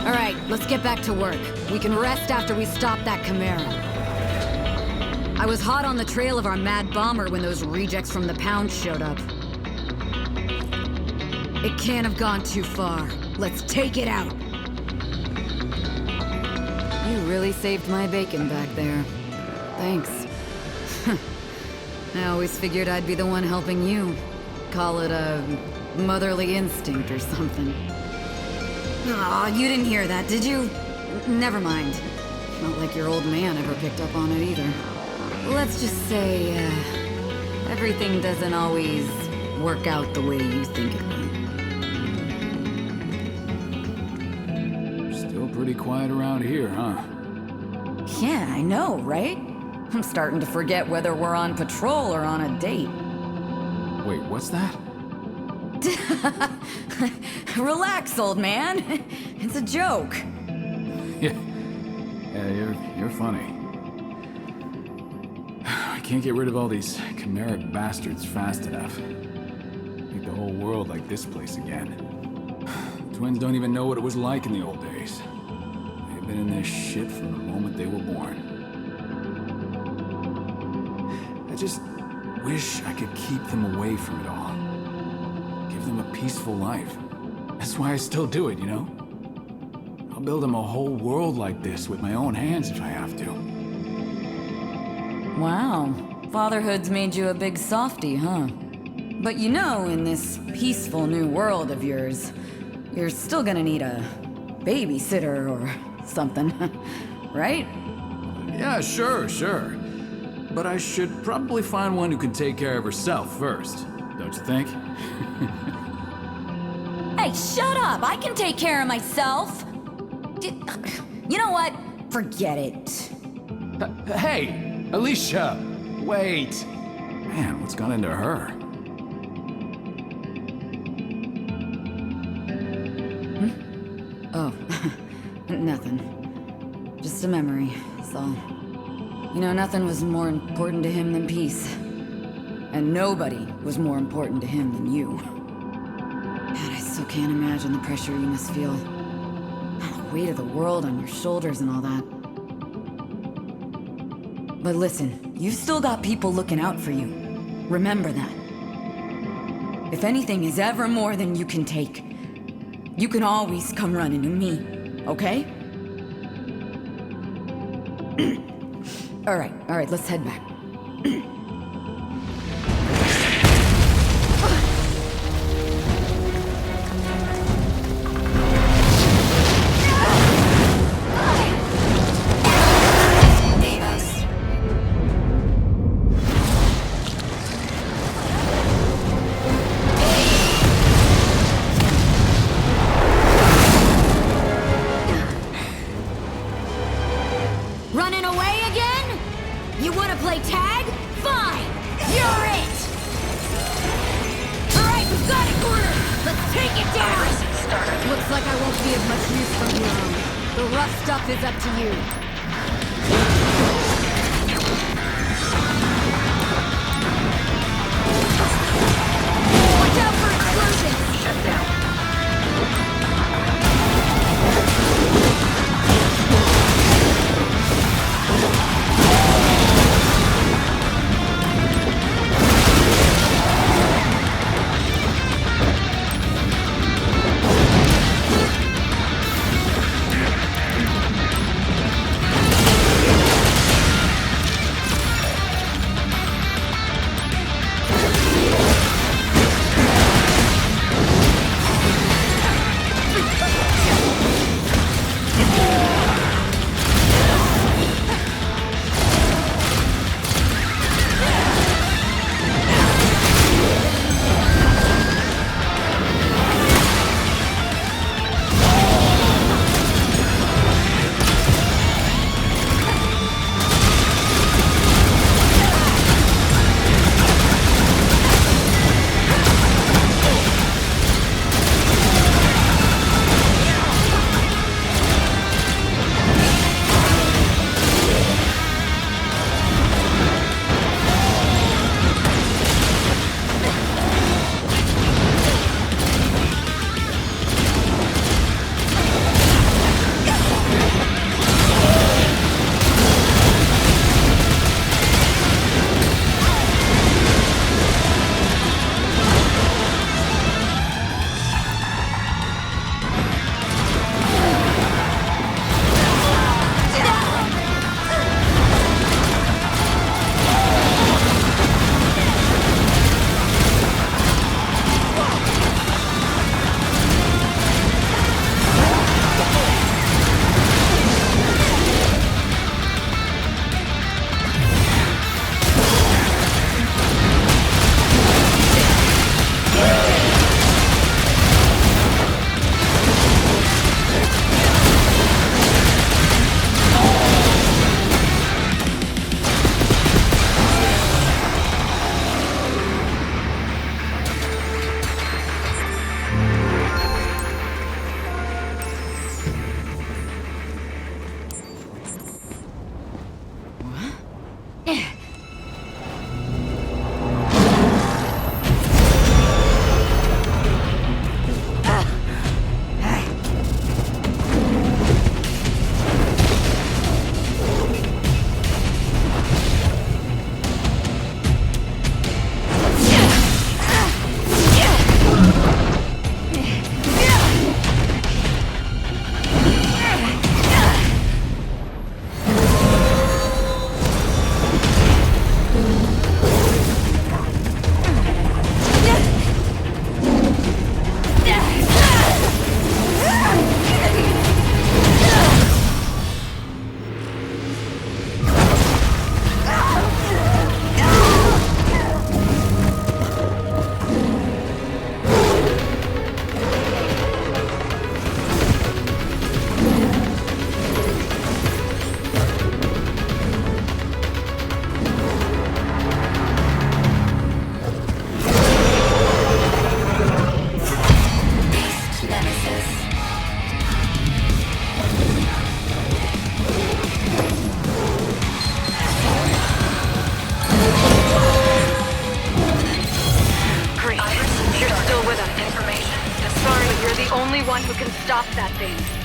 Alright, let's get back to work. We can rest after we stop that Chimera. I was hot on the trail of our mad bomber when those rejects from the Pound showed up. It can't have gone too far. Let's take it out. You really saved my bacon back there. Thanks. I always figured I'd be the one helping you. Call it a motherly instinct or something. Aw, you didn't hear that, did you? Never mind. Not like your old man ever picked up on it either. Let's just say, everything doesn't always work out the way you think it will.
Still pretty quiet around here, huh?
Yeah, I know, right? I'm starting to forget whether we're on patrol or on a date.
Wait, what's that?
Relax, old man. It's a joke.
Yeah, you're funny. I can't get rid of all these chimeric bastards fast enough. Make the whole world like this place again. The twins don't even know what it was like in the old days. They've been in this shit from the moment they were born. I just wish I could keep them away from it all. Give them a peaceful life. That's why I still do it, you know? I'll build them a whole world like this with my own hands if I have to.
Wow. Fatherhood's made you a big softie, huh? But you know, in this peaceful new world of yours, you're still gonna need a babysitter or something, right?
Yeah, sure. But I should probably find one who can take care of herself first, don't you think?
Hey, shut up! I can take care of myself! You know what? Forget it.
Hey, Alicia! Wait! Man, what's gone into her?
Oh, nothing. Just a memory, that's all. You know, nothing was more important to him than peace. And nobody was more important to him than you. God, I still can't imagine the pressure you must feel. The weight of the world on your shoulders and all that. But listen, you've still got people looking out for you. Remember that. If anything is ever more than you can take, you can always come running to me, okay? All right, let's head back.
Got it cornered! Let's take it down! Looks like I won't be of much use from here on. The rough stuff is up to you. Watch out for explosions! Shut down.
one who can stop that thing.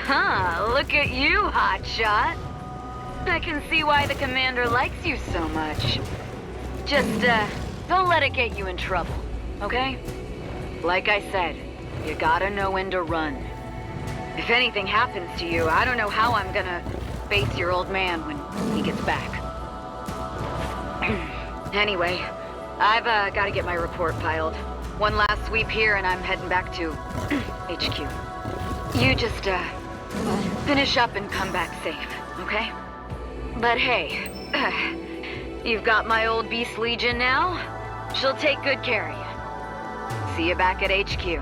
Huh, look at you, hotshot. I can see why the commander likes you so much. Just, don't let it get you in trouble, okay? Like I said, you gotta know when to run. If anything happens to you, I don't know how I'm gonna face your old man when he gets back. Anyway, I've gotta get my report filed. One last sweep here and I'm heading back to HQ. You just, finish up and come back safe, okay? But hey, you've got my old Beast Legion now. She'll take good care of you. See you back at HQ.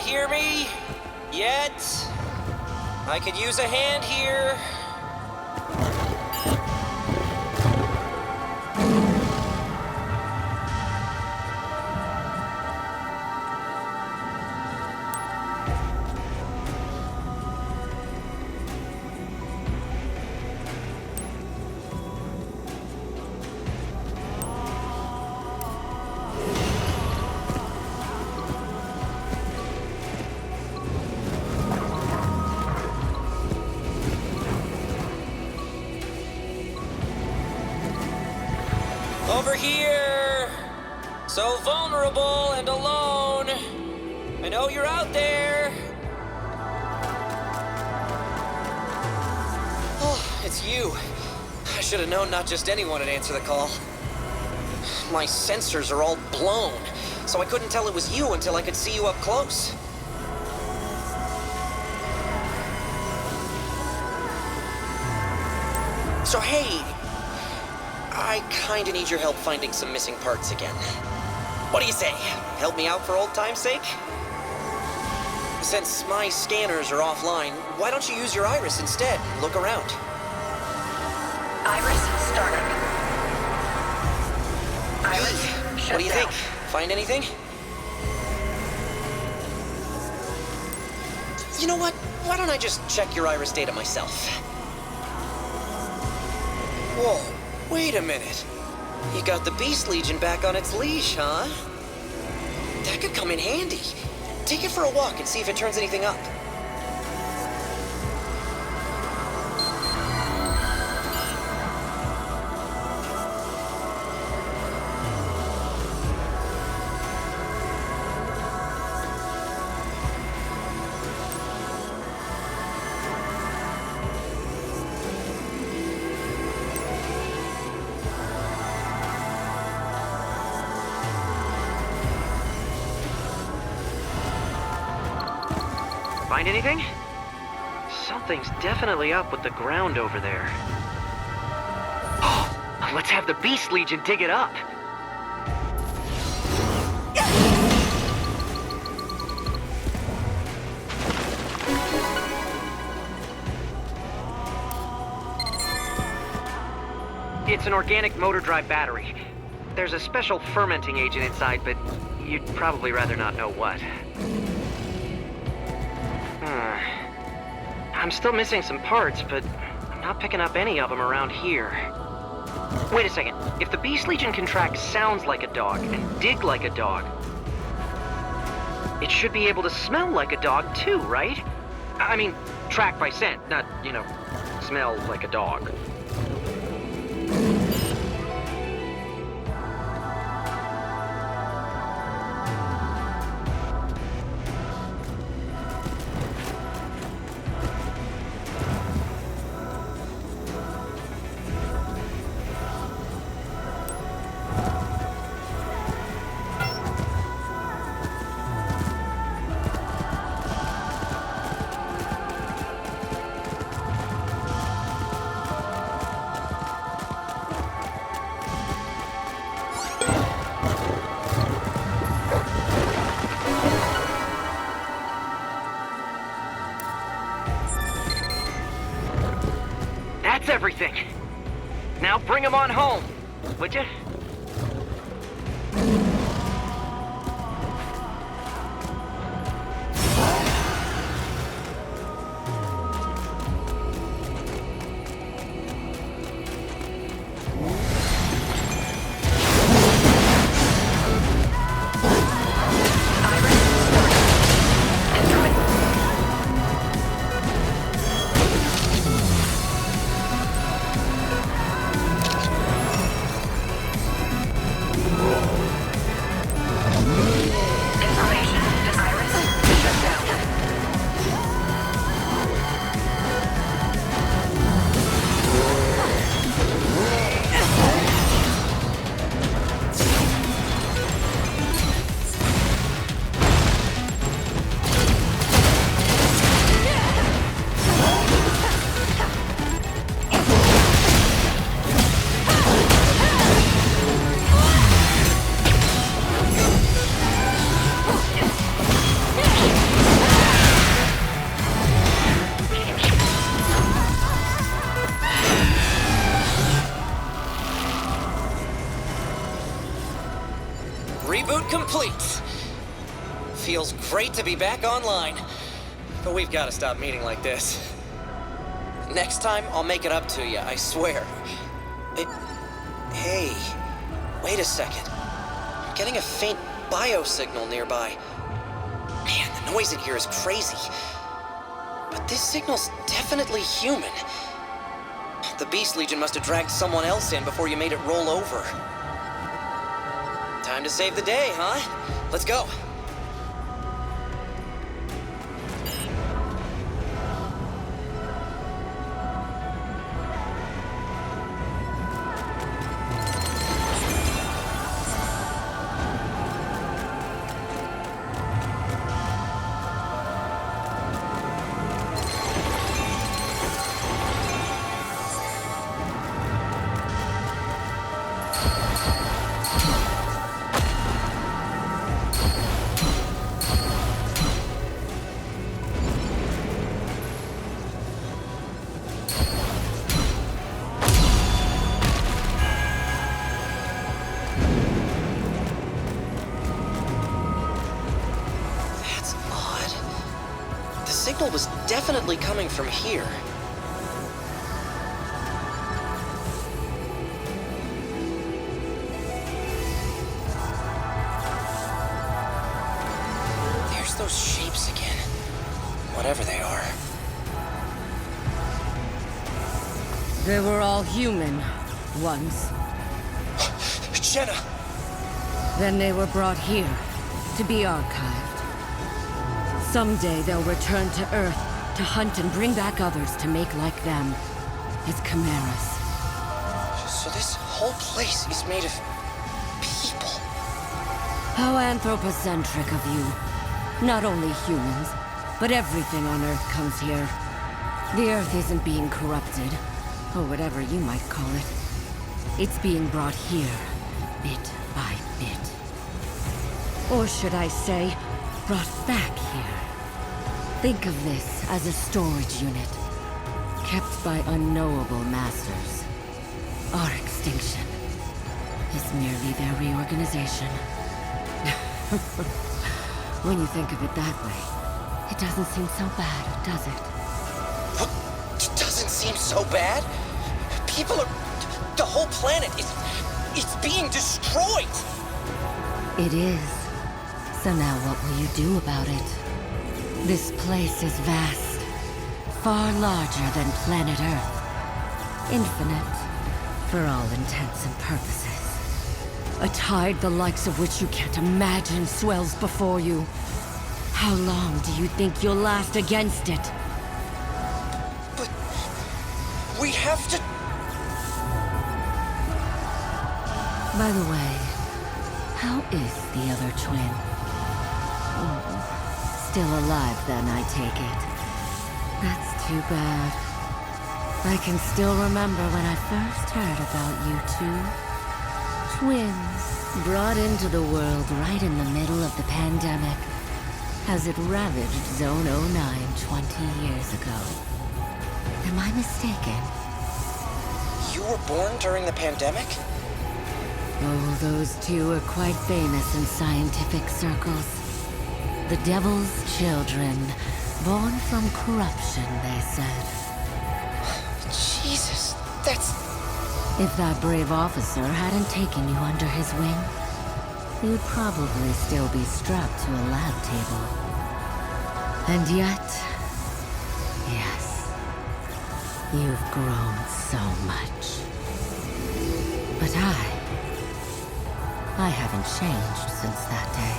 Hear me? Yet? I could use a hand here. Over here! So vulnerable and alone! I know you're out there! Oh, it's you. I should have known not just anyone would answer the call. My sensors are all blown, so I couldn't tell it was you until I could see you up close. So hey, I kinda need your help finding some missing parts again. What do you say? Help me out for old time's sake? Since my scanners are offline, why don't you use your iris instead? Look around.
Iris starting. Iris,
What do you think? Find anything? You know what? Why don't I just check your iris data myself? Whoa. Wait a minute. You got the Beast Legion back on its leash, huh? That could come in handy. Take it for a walk and see if it turns anything up.
Find anything? Something's definitely up with the ground over there. Oh, let's have the Beast Legion dig it up. It's an organic motor drive battery. There's a special fermenting agent inside, but you'd probably rather not know what. I'm still missing some parts, but I'm not picking up any of them around here. Wait a second. If the Beast Legion can track sounds like a dog and dig like a dog, it should be able to smell like a dog too, right? I mean, track by scent, not, smell like a dog. everything. Now bring him on home, would you?
Reboot complete. Feels great to be back online. But we've got to stop meeting like this. Next time, I'll make it up to you, I swear. Hey, wait a second. I'm getting a faint biosignal nearby. Man, the noise in here is crazy. But this signal's definitely human. The Beast Legion must have dragged someone else in before you made it roll over. Time to save the day, huh? Let's go. The signal was definitely coming from here. There's those shapes again. Whatever they are.
They were all human, once.
Jenna!
Then they were brought here, to be archived. Someday they'll return to Earth, to hunt and bring back others to make like them, as chimeras.
So this whole place is made of people.
How anthropocentric of you. Not only humans, but everything on Earth comes here. The Earth isn't being corrupted, or whatever you might call it. It's being brought here, bit by bit. Or should I say, brought back here. Think of this as a storage unit, kept by unknowable masters. Our extinction is merely their reorganization. When you think of it that way, it doesn't seem so bad, does it?
What? It doesn't seem so bad? People are... The whole planet is... It's being destroyed!
It is. So now what will you do about it? This place is vast, far larger than planet Earth. Infinite, for all intents and purposes. A tide the likes of which you can't imagine swells before you. How long do you think you'll last against it?
But... we have to...
By the way, how is the other twin? Still alive then, I take it. That's too bad. I can still remember when I first heard about you two. Twins, brought into the world right in the middle of the pandemic, as it ravaged Zone 09 20 years ago. Am I mistaken?
two were born during the pandemic?
Oh, those two are quite famous in scientific circles. The devil's children, born from corruption, they said.
Jesus, that's...
If that brave officer hadn't taken you under his wing, you'd probably still be strapped to a lab table. And yet, yes, you've grown so much. But I haven't changed since that day.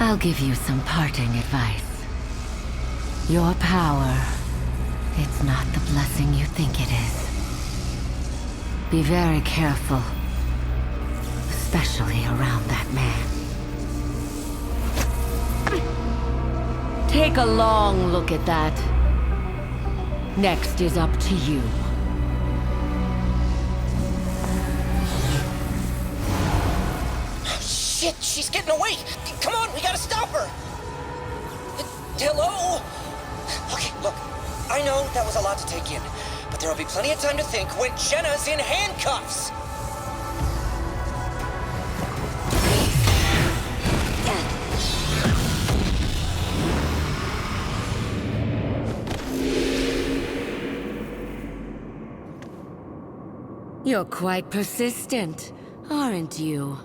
I'll give you some parting advice. Your power, it's not the blessing you think it is. Be very careful, especially around that man. Take a long look at that. Next is up to you.
Shit, she's getting away! Come on, we gotta stop her! Hello? Okay, look, I know that was a lot to take in, but there'll be plenty of time to think when Jenna's in handcuffs!
You're quite persistent, aren't you?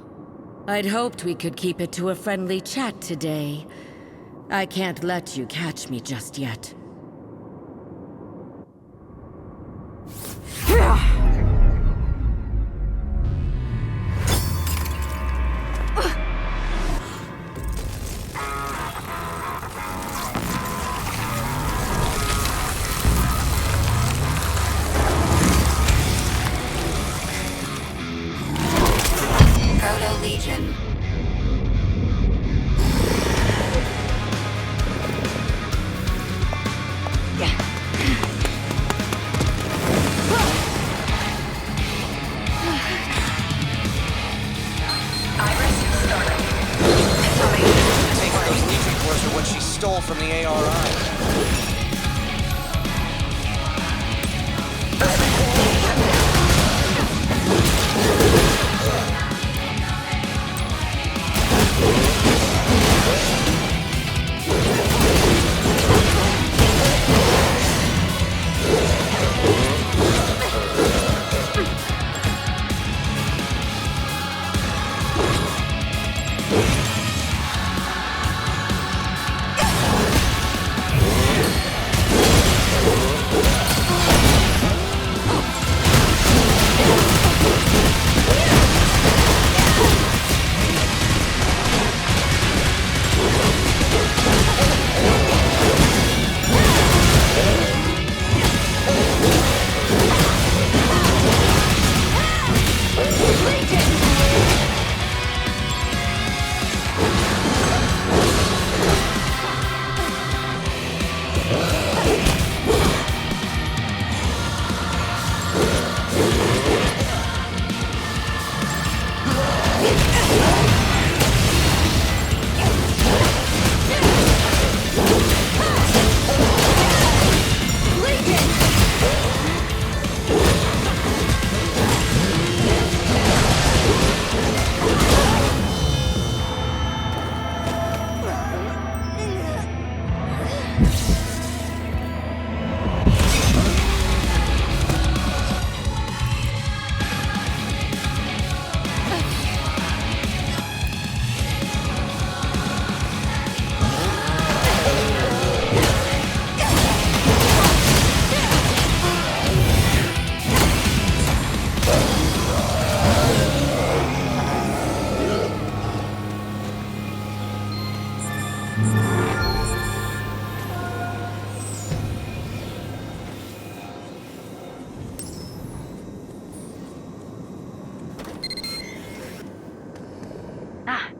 I'd hoped we could keep it to a friendly chat today. I can't let you catch me just yet.
Proto-Legion.
What she stole from the ARI.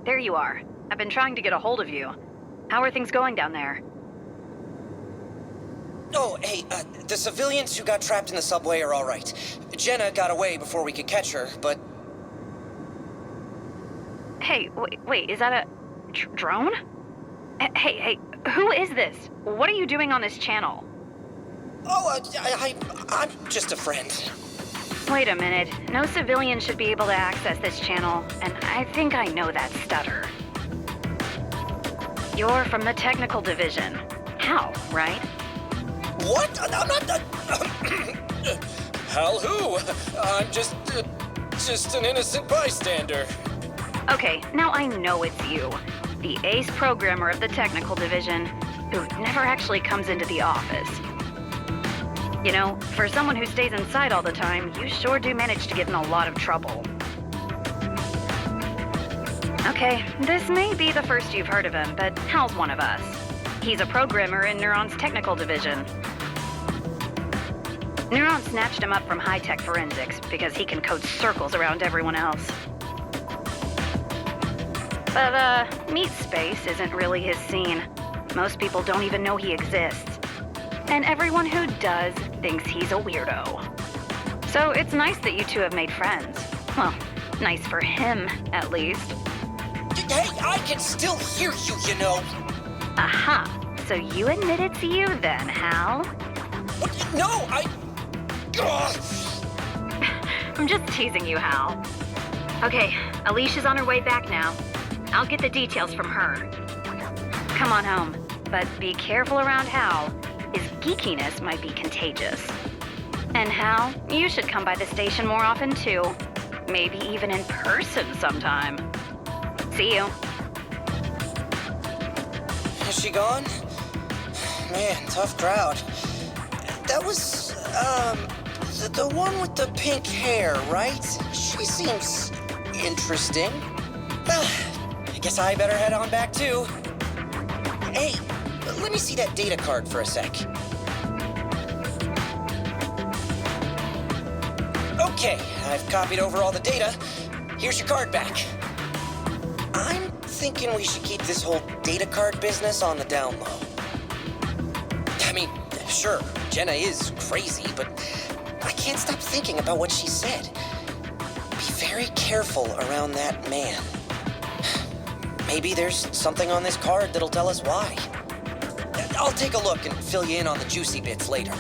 There you are. I've been trying to get a hold of you. How are things going down there?
Oh, hey, the civilians who got trapped in the subway are all right. Jenna got away before we could catch her, but...
Hey, wait, is that a drone? Hey, who is this? What are you doing on this channel?
I'm just a friend.
Wait a minute. No civilian should be able to access this channel, and I think I know that stutter. You're from the technical division. Hal, right?
What? I'm not the... Hal who? I'm just an innocent bystander.
Okay, now I know it's you. The ace programmer of the technical division, who never actually comes into the office. You know, for someone who stays inside all the time, you sure do manage to get in a lot of trouble. Okay, this may be the first you've heard of him, but Hal's one of us. He's a programmer in Neuron's technical division. Neuron snatched him up from high-tech forensics because he can code circles around everyone else. But, meat space isn't really his scene. Most people don't even know he exists. And everyone who does thinks he's a weirdo. So it's nice that you two have made friends. Well, nice for him, at least.
Hey, I can still hear you, you know.
Aha. So you admit it's you then, Hal?
What? No, Ugh.
I'm just teasing you, Hal. Okay, Alicia's on her way back now. I'll get the details from her. Come on home, but be careful around Hal. His geekiness might be contagious. And Hal, you should come by the station more often too. Maybe even in person sometime. See you.
Is she gone? Man, tough crowd. That was, the one with the pink hair, right? She seems interesting. Well, I guess I better head on back too. Hey, let me see that data card for a sec. Okay, I've copied over all the data. Here's your card back. I'm thinking we should keep this whole data card business on the down low. I mean, sure, Jenna is crazy, but I can't stop thinking about what she said. Be very careful around that man. Maybe there's something on this card that'll tell us why. I'll take a look and fill you in on the juicy bits later.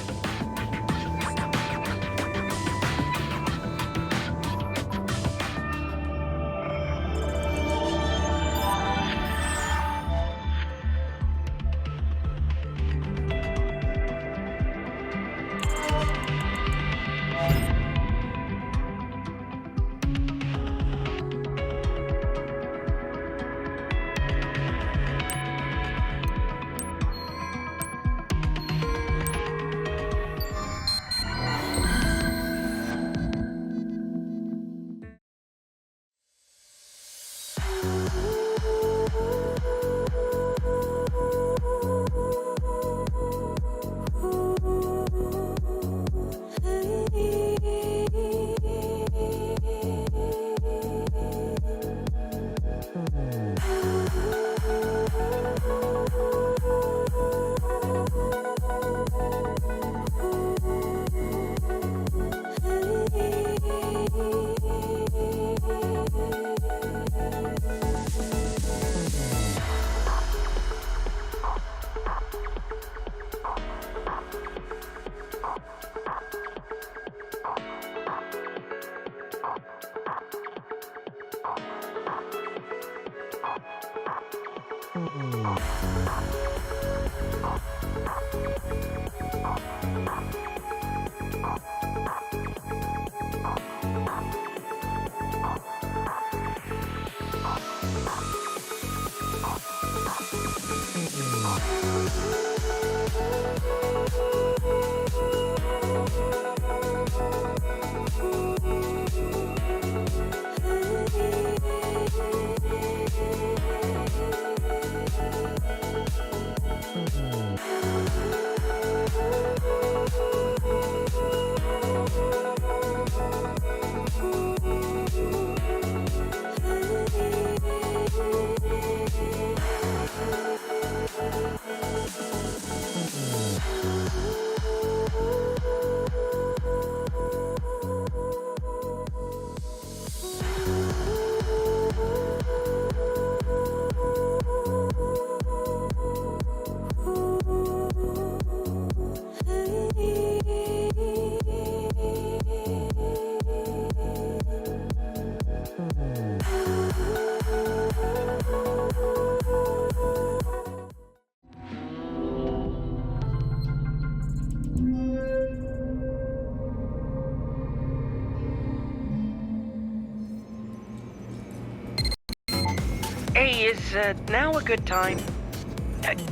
Is now a good time?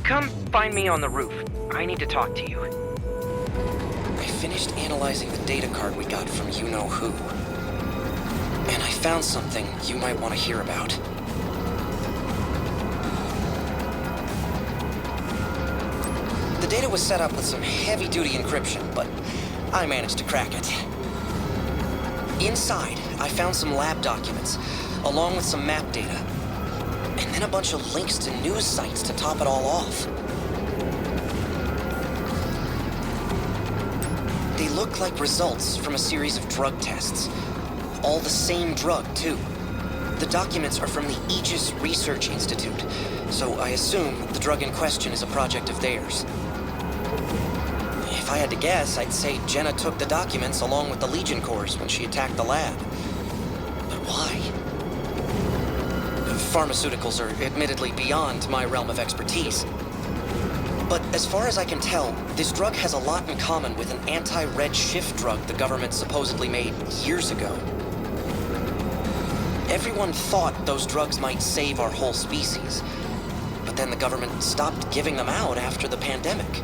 Come find me on the roof. I need to talk to you.
I finished analyzing the data card we got from you-know-who. And I found something you might want to hear about. The data was set up with some heavy-duty encryption, but I managed to crack it. Inside, I found some lab documents, along with some map data. And then a bunch of links to news sites to top it all off. They look like results from a series of drug tests. All the same drug, too. The documents are from the Aegis Research Institute, so I assume the drug in question is a project of theirs. If I had to guess, I'd say Jenna took the documents along with the Legion Corps when she attacked the lab. But why? Pharmaceuticals are admittedly beyond my realm of expertise. But as far as I can tell, this drug has a lot in common with an anti-red shift drug the government supposedly made years ago. Everyone thought those drugs might save our whole species, but then the government stopped giving them out after the pandemic.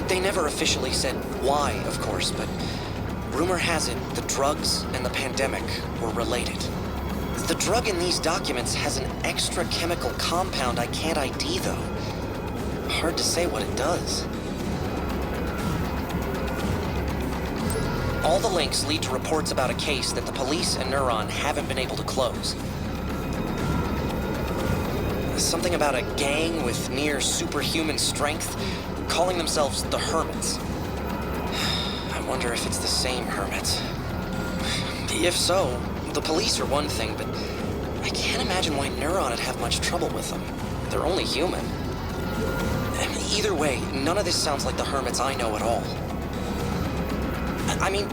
They never officially said why, of course, but rumor has it the drugs and the pandemic were related. The drug in these documents has an extra chemical compound I can't ID, though. Hard to say what it does. All the links lead to reports about a case that the police and Neuron haven't been able to close. Something about a gang with near superhuman strength, calling themselves the Hermits. I wonder if it's the same Hermits. If so, the police are one thing, but I can't imagine why Neuron would have much trouble with them. They're only human. Either way, none of this sounds like the Hermits I know at all. I mean,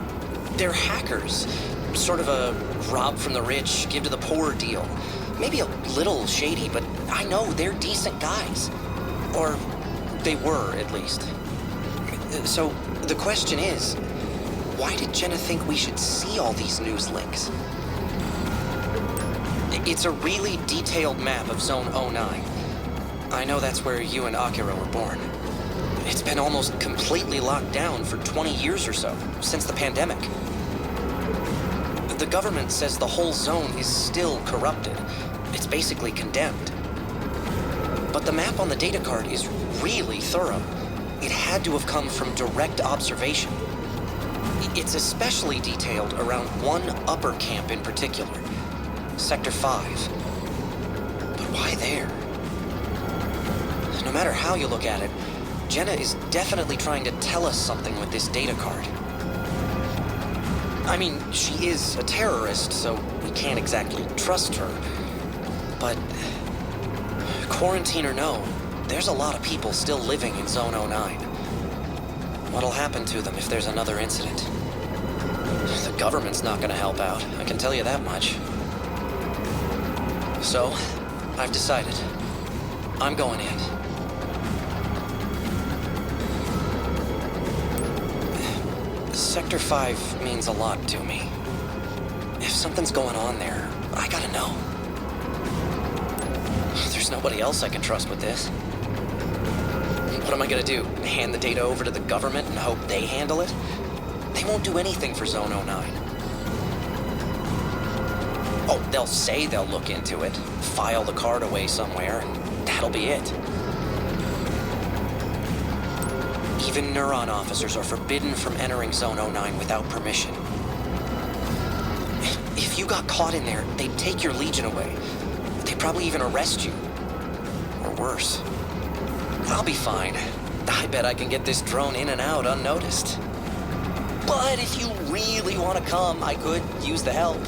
they're hackers. Sort of a rob from the rich, give to the poor deal. Maybe a little shady, but I know they're decent guys. Or they were, at least. So, the question is, why did Jenna think we should see all these news links? It's a really detailed map of Zone 09. I know that's where you and Akira were born. It's been almost completely locked down for 20 years or so, since the pandemic. The government says the whole zone is still corrupted. It's basically condemned. But the map on the data card is really thorough. It had to have come from direct observation. It's especially detailed around one upper camp in particular, Sector 5. But why there? No matter how you look at it, Jenna is definitely trying to tell us something with this data card. I mean, she is a terrorist, so we can't exactly trust her. But quarantine or no, there's a lot of people still living in Zone 09. What'll happen to them if there's another incident? The government's not gonna help out, I can tell you that much. So, I've decided. I'm going in. Sector 5 means a lot to me. If something's going on there, I gotta know. There's nobody else I can trust with this. What am I gonna do? Hand the data over to the government and hope they handle it? They won't do anything for Zone 09. Oh, they'll say they'll look into it, file the card away somewhere, and that'll be it. Even Neuron officers are forbidden from entering Zone 09 without permission. If you got caught in there, they'd take your Legion away. They'd probably even arrest you. Or worse. I'll be fine. I bet I can get this drone in and out unnoticed. But if you really want to come, I could use the help.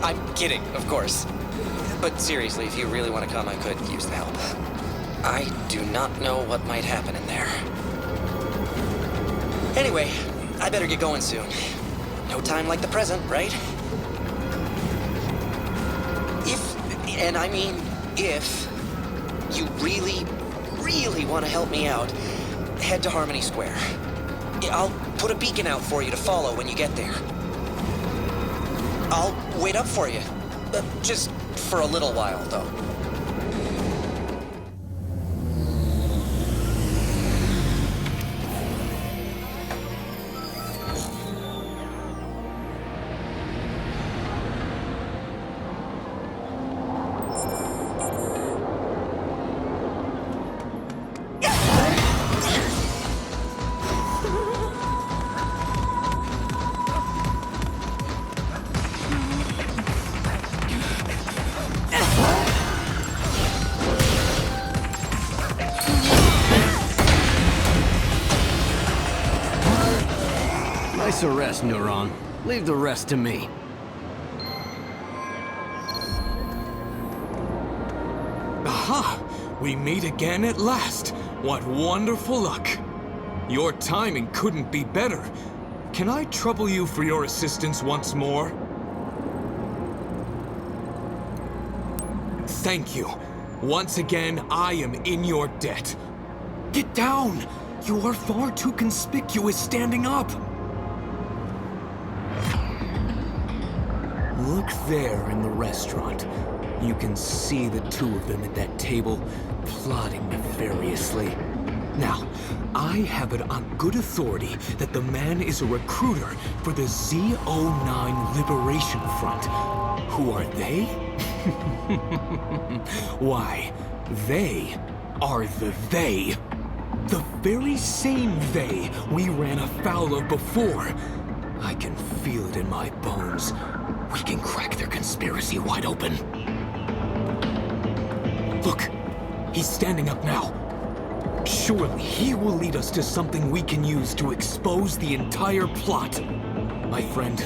I'm kidding, of course. But seriously, if you really want to come, I could use the help. I do not know what might happen in there. Anyway, I better get going soon. No time like the present, right? And I mean if, you really, really want to help me out, head to Harmony Square. I'll put a beacon out for you to follow when you get there. I'll wait up for you. Just for a little while, though.
Nice arrest, Neuron. Leave the rest to me.
Aha! We meet again at last. What wonderful luck. Your timing couldn't be better. Can I trouble you for your assistance once more? Thank you. Once again, I am in your debt. Get down! You are far too conspicuous standing up. Look there in the restaurant. You can see the two of them at that table, plotting nefariously. Now, I have it on good authority that the man is a recruiter for the Z09 Liberation Front. Who are they? Why, they are the they. The very same they we ran afoul of before. I can feel it in my bones. We can crack their conspiracy wide open. Look, he's standing up now. Surely he will lead us to something we can use to expose the entire plot. My friend,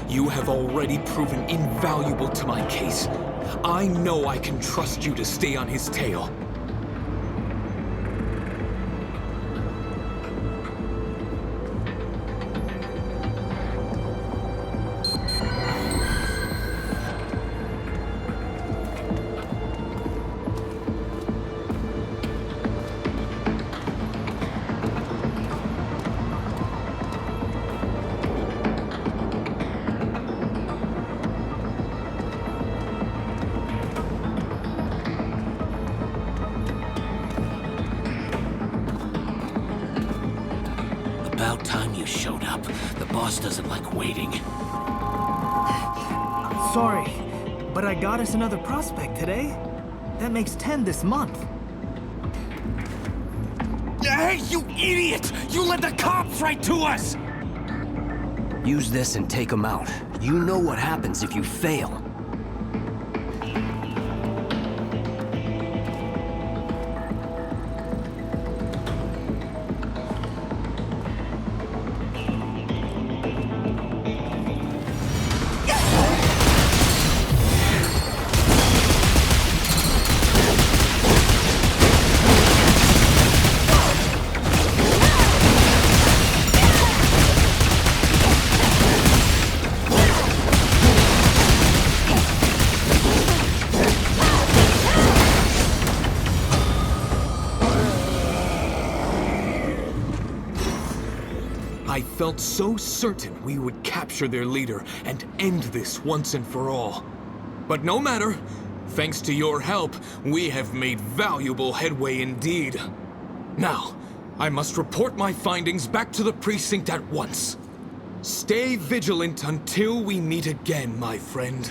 you have already proven invaluable to my case. I know I can trust you to stay on his tail.
About time you showed up. The boss doesn't like waiting.
Sorry, but I got us another prospect today. That makes 10 this month.
Hey, you idiot! You led the cops right to us!
Use this and take them out. You know what happens if you fail.
I felt so certain we would capture their leader and end this once and for all. But no matter. Thanks to your help, we have made valuable headway indeed. Now, I must report my findings back to the precinct at once. Stay vigilant until we meet again, my friend.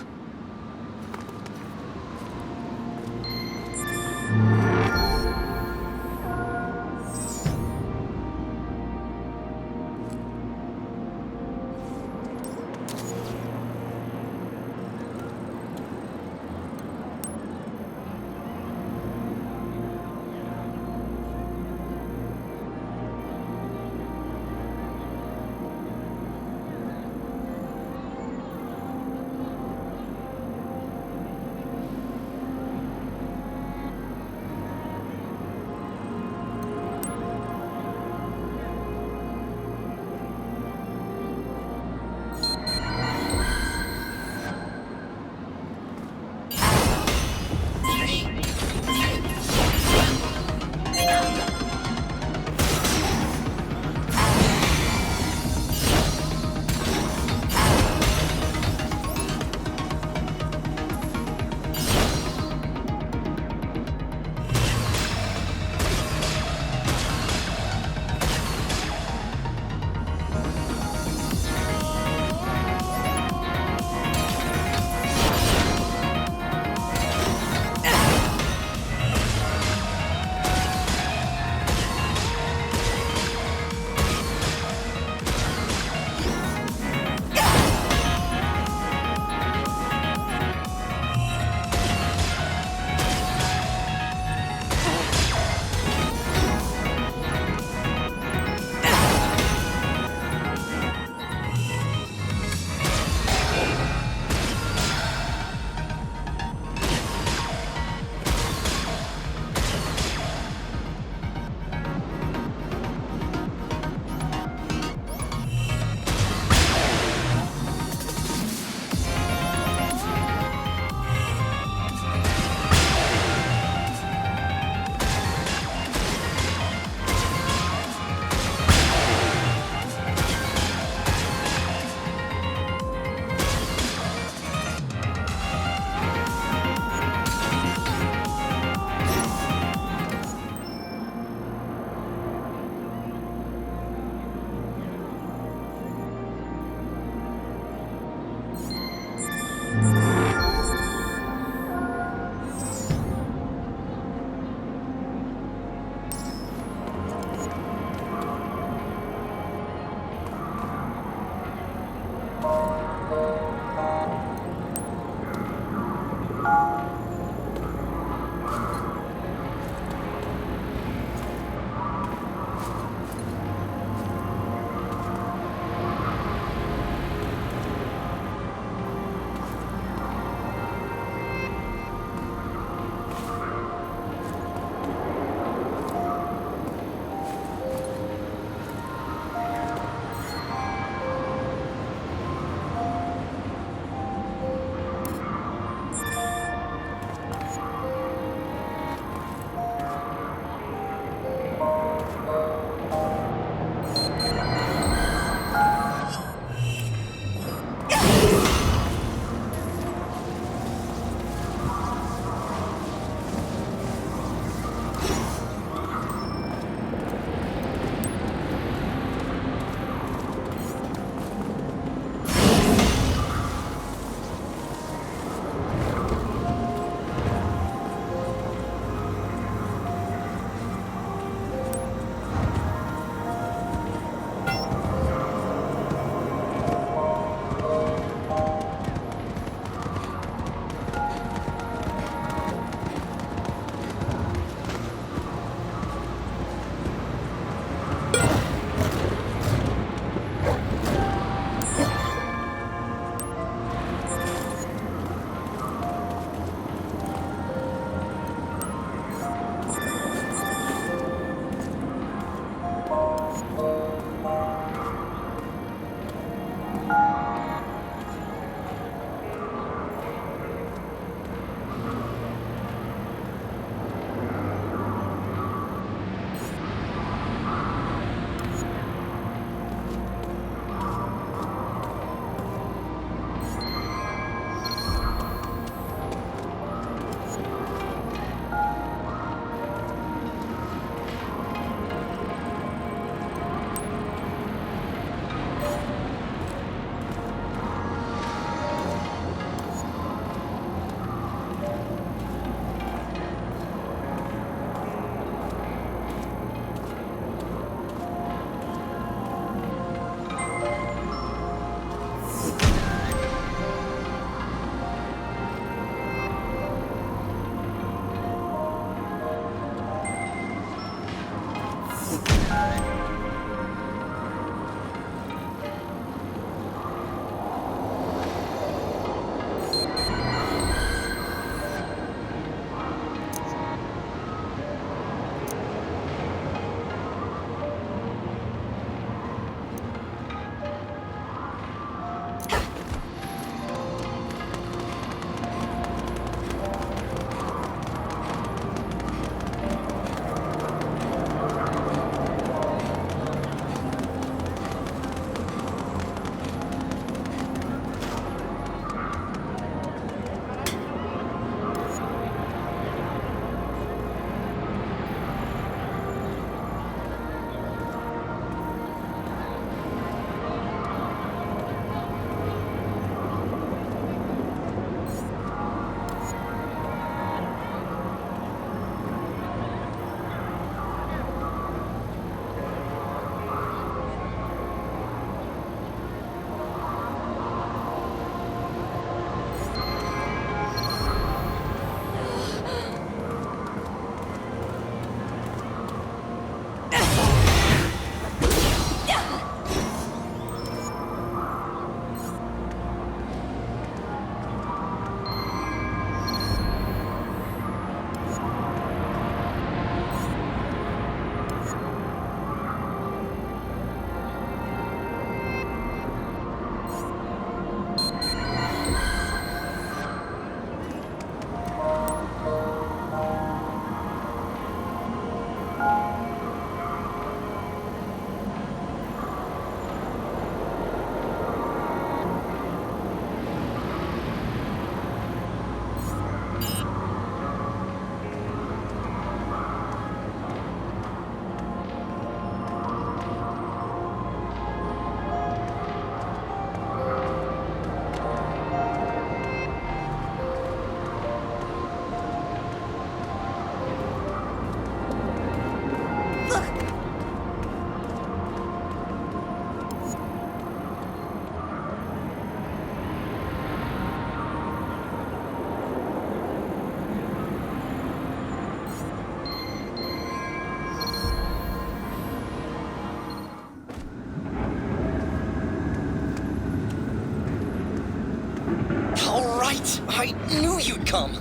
Great! I knew you'd come!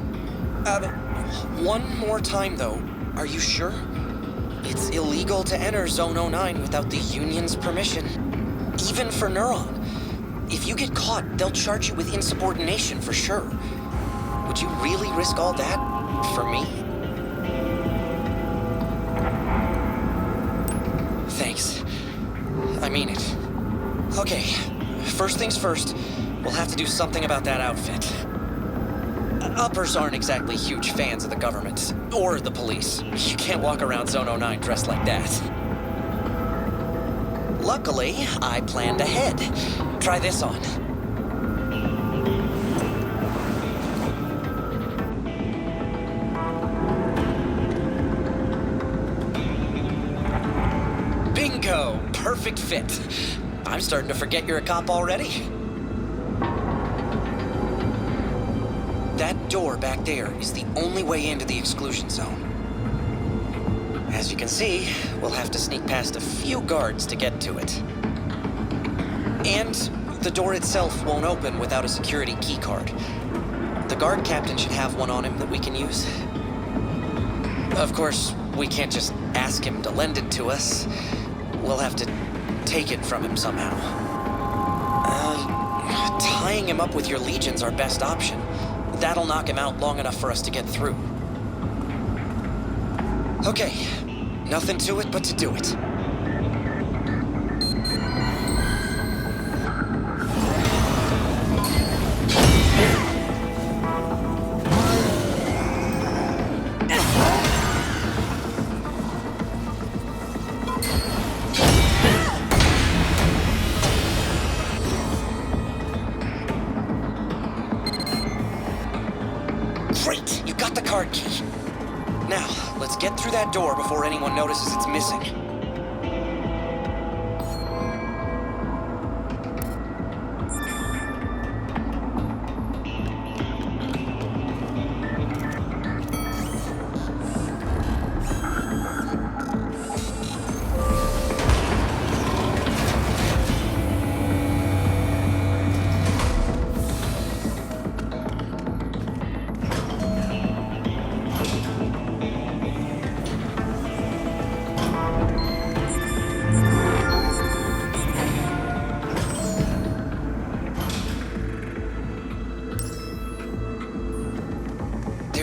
One more time, though. Are you sure? It's illegal to enter Zone 09 without the Union's permission. Even for Neuron. If you get caught, they'll charge you with insubordination for sure. Would you really risk all that for me? Thanks. I mean it. Okay, first things first, we'll have to do something about that outfit. Uppers aren't exactly huge fans of the government, or the police. You can't walk around Zone 09 dressed like that. Luckily, I planned ahead. Try this on. Bingo! Perfect fit. I'm starting to forget you're a cop already. That door back there is the only way into the exclusion zone. As you can see, we'll have to sneak past a few guards to get to it. And the door itself won't open without a security keycard. The guard captain should have one on him that we can use. Of course, we can't just ask him to lend it to us. We'll have to take it from him somehow. Tying him up with your Legion's our best option. That'll knock him out long enough for us to get through. Okay, nothing to it but to do it. Great, you got the card key. Now, let's get through that door before anyone notices it's missing.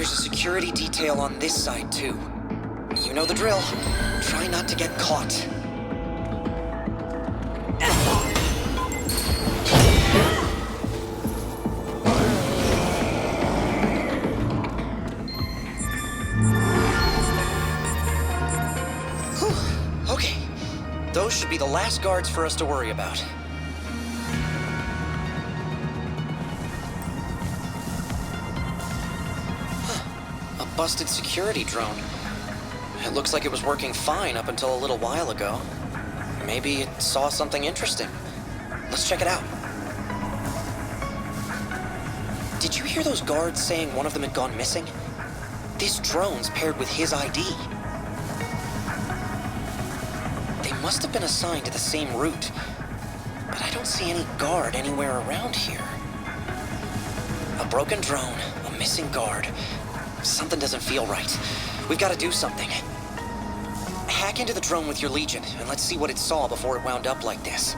Security detail on this side, too. You know the drill. Try not to get caught. Whew. Okay. Those should be the last guards for us to worry about. Busted security drone. It looks like it was working fine up until a little while ago. Maybe it saw something interesting. Let's check it out. Did you hear those guards saying one of them had gone missing? This drone's paired with his ID. They must have been assigned to the same route, but I don't see any guard anywhere around here. A broken drone, a missing guard. Something doesn't feel right. We've got to do something. Hack into the drone with your Legion, and let's see what it saw before it wound up like this.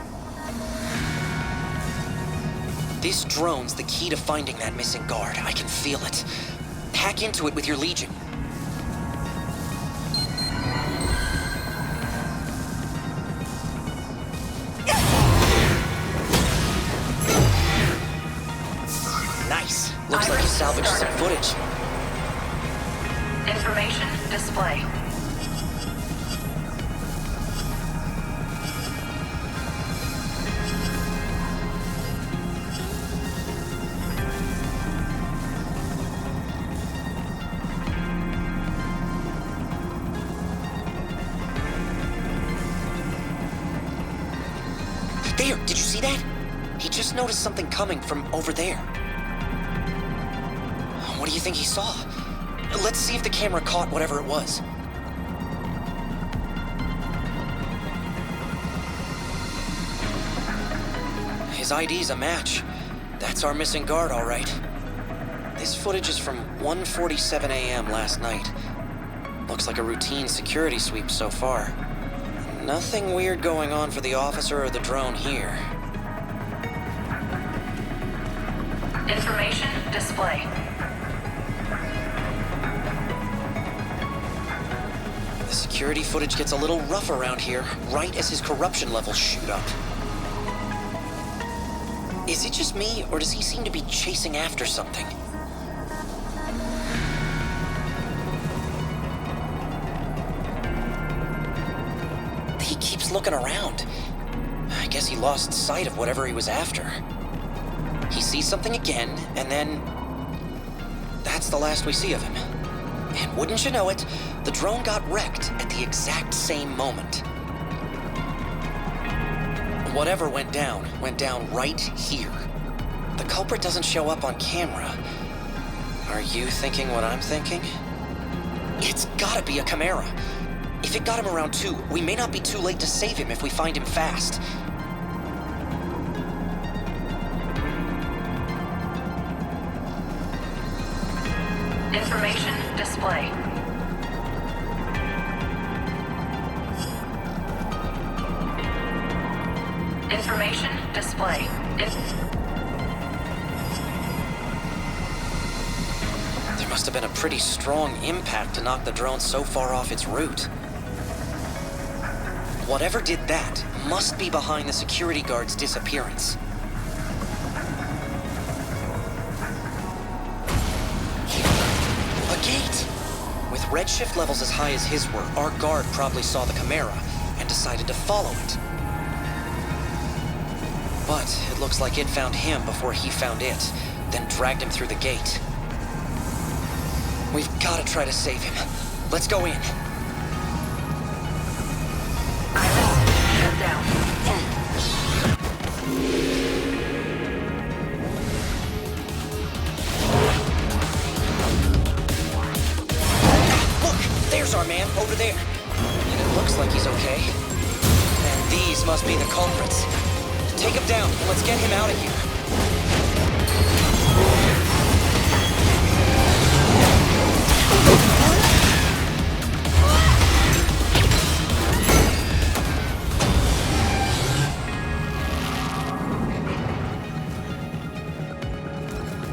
This drone's the key to finding that missing guard. I can feel it. Hack into it with your Legion. Nice. Looks like you salvaged some footage.
Information display.
There, did you see that? He just noticed something coming from over there. What do you think he saw? Let's see if the camera caught whatever it was. His ID's a match. That's our missing guard, all right. This footage is from 1:47 a.m. last night. Looks like a routine security sweep so far. Nothing weird going on for the officer or the drone here.
Information display.
The security footage gets a little rough around here, right as his corruption levels shoot up. Is it just me, or does he seem to be chasing after something? He keeps looking around. I guess he lost sight of whatever he was after. He sees something again, and then... that's the last we see of him. And wouldn't you know it, the drone got wrecked at the exact same moment. Whatever went down right here. The culprit doesn't show up on camera. Are you thinking what I'm thinking? It's gotta be a Chimera. If it got him around 2, we may not be too late to save him if we find him fast.
Information display. Information display.
There must have been a pretty strong impact to knock the drone so far off its route. Whatever did that must be behind the security guard's disappearance. A gate! With redshift levels as high as his were, our guard probably saw the Chimera and decided to follow it. But it looks like it found him before he found it, then dragged him through the gate. We've got to try to save him. Let's go in.
Head down.
Look! There's our man, over there. And it looks like he's okay. And these must be the culprits. Take him down, and let's get him out of here.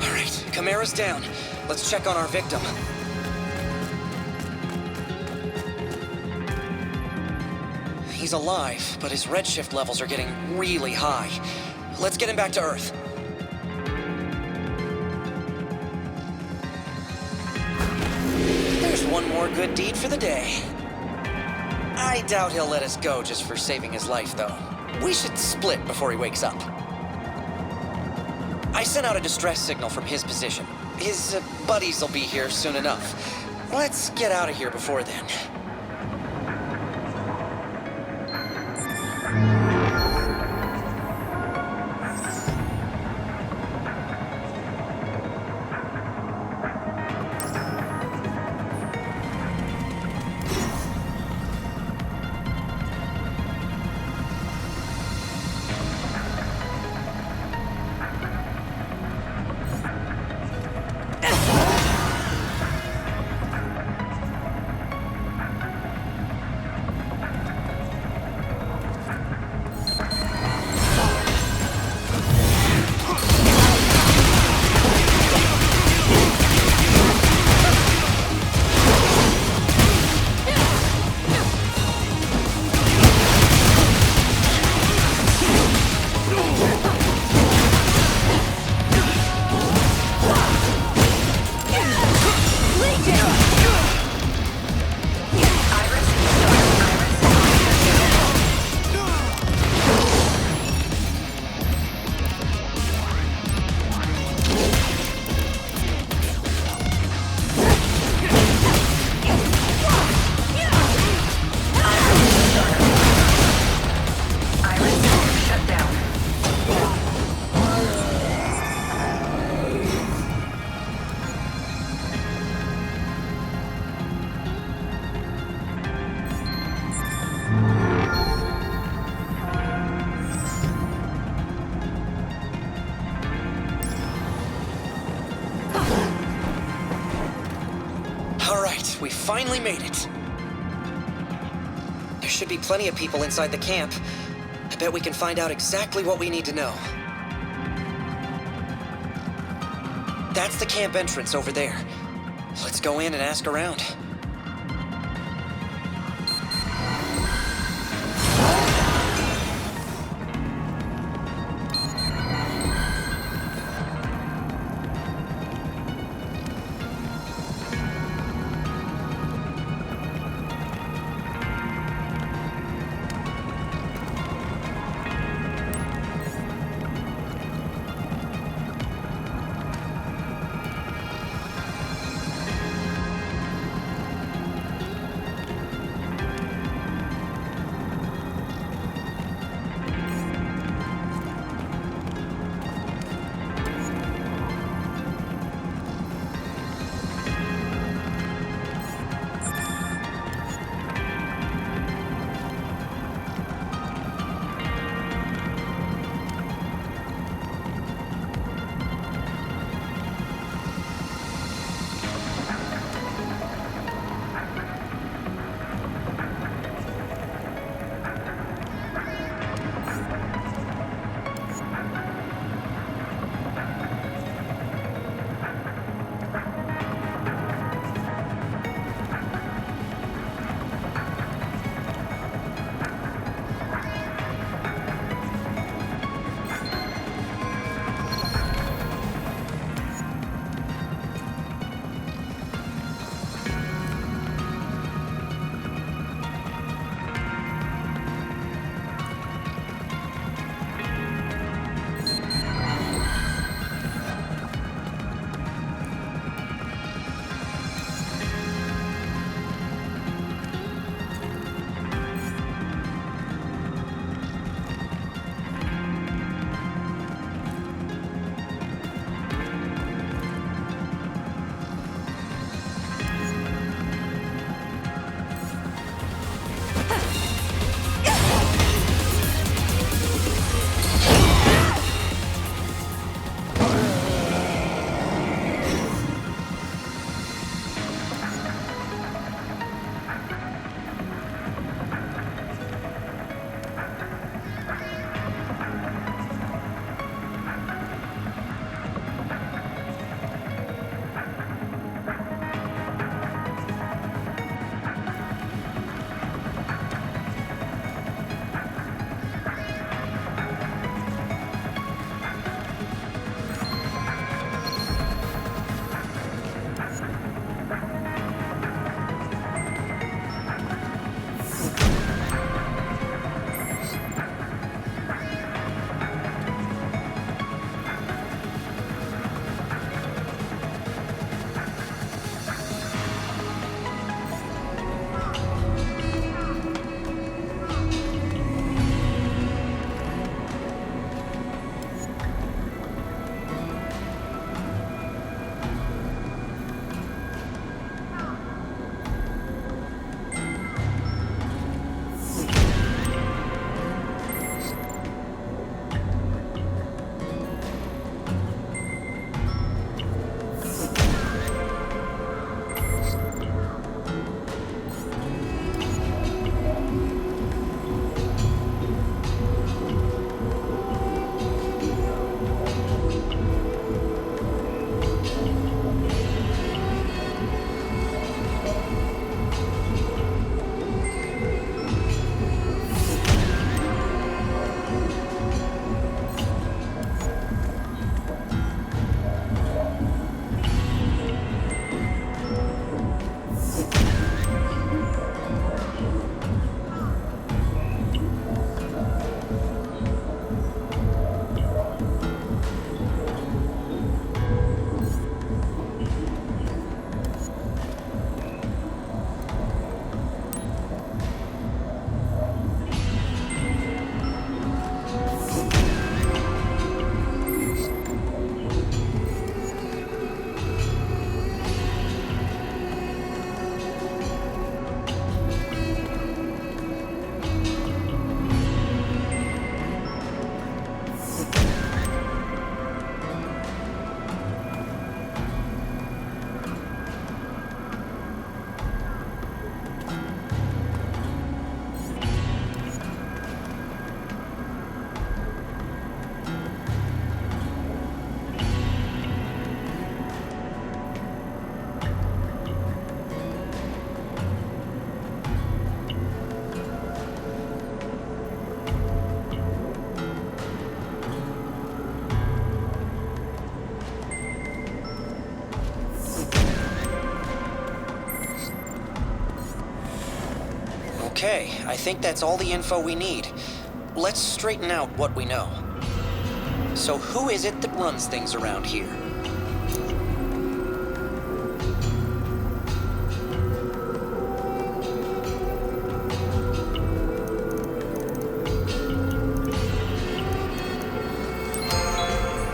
All right, Chimera's down. Let's check on our victim. He's alive, but his redshift levels are getting really high. Let's get him back to Earth. There's one more good deed for the day. I doubt he'll let us go just for saving his life, though. We should split before he wakes up. I sent out a distress signal from his position. His buddies will be here soon enough. Let's get out of here before then. All right, we finally made it. There should be plenty of people inside the camp. I bet we can find out exactly what we need to know. That's the camp entrance over there. Let's go in and ask around. Okay, I think that's all the info we need. Let's straighten out what we know. So who is it that runs things around here?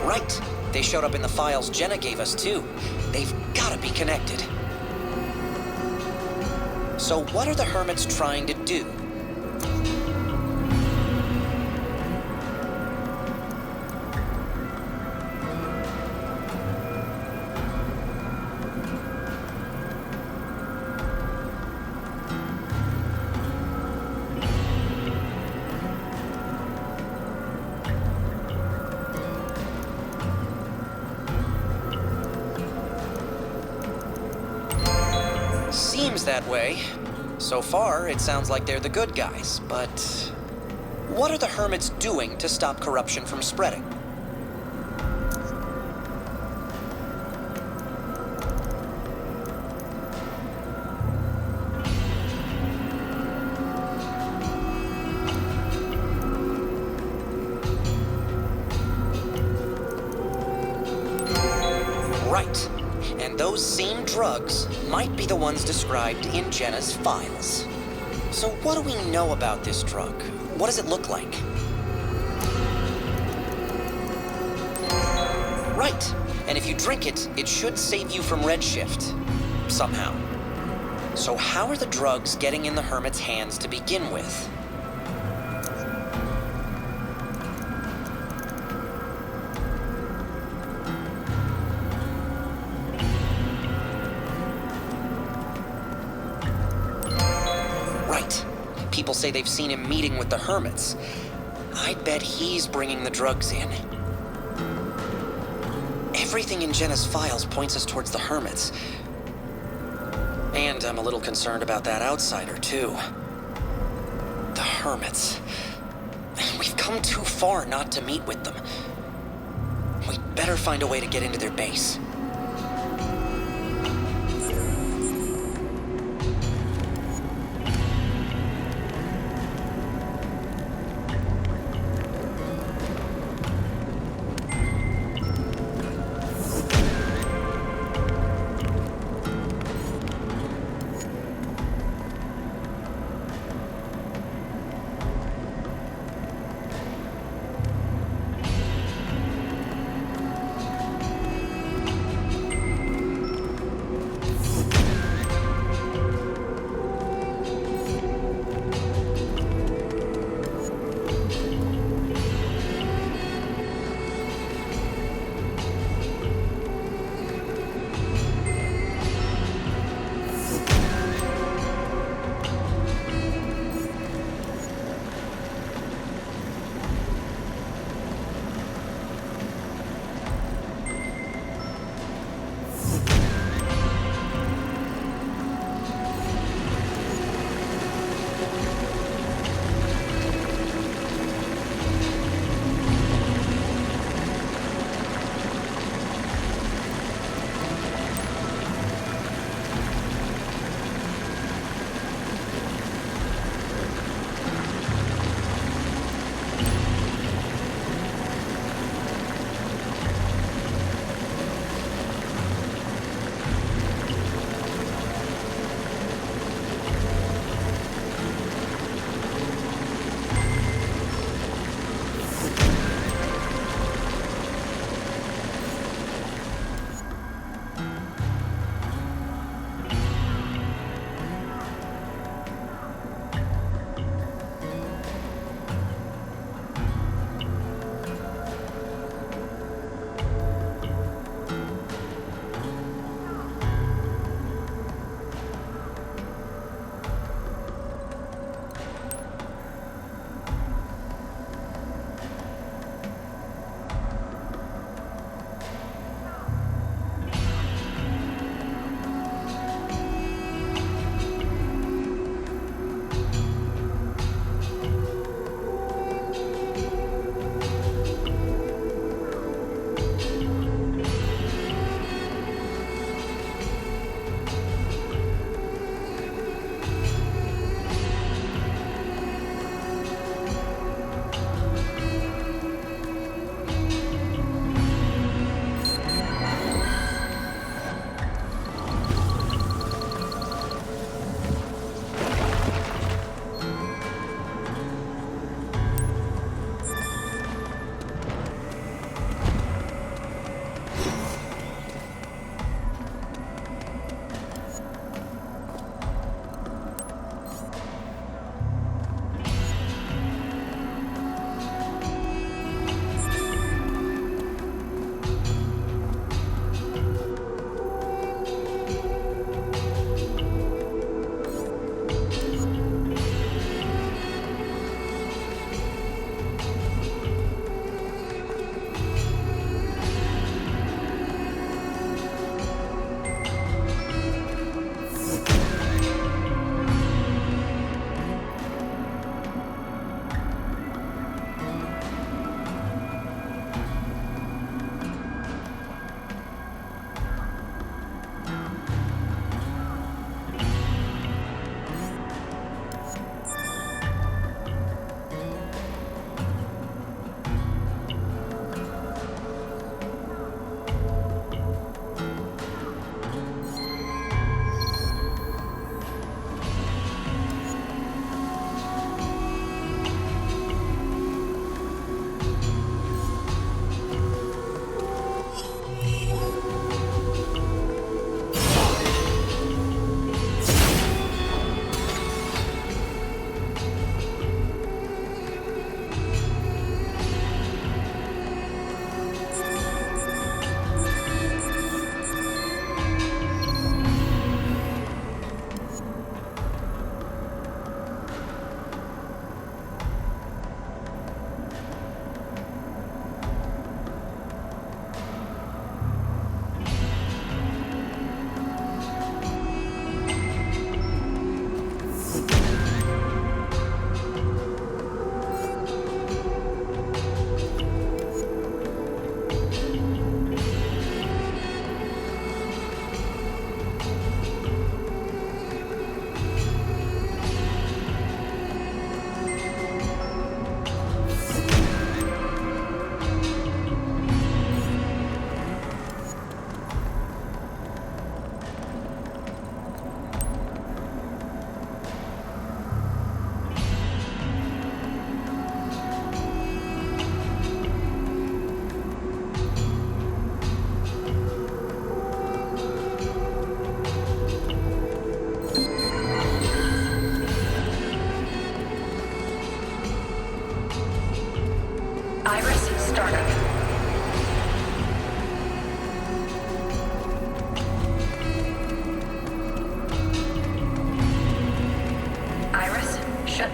Right. They showed up in the files Jenna gave us, too. They've gotta be connected. So what are the Hermits trying to do? Seems that way. So far, it sounds like they're the good guys, but what are the Hermits doing to stop corruption from spreading? Right. And those same drugs might be the ones described in Jenna's files. So what do we know about this drug? What does it look like? Right. And if you drink it, it should save you from redshift. Somehow. So how are the drugs getting in the Hermit's hands to begin with? Right. People say they've seen him meeting with the Hermits. I'd bet he's bringing the drugs in. Everything in Jenna's files points us towards the Hermits. And I'm a little concerned about that outsider, too. The Hermits. We've come too far not to meet with them. We'd better find a way to get into their base.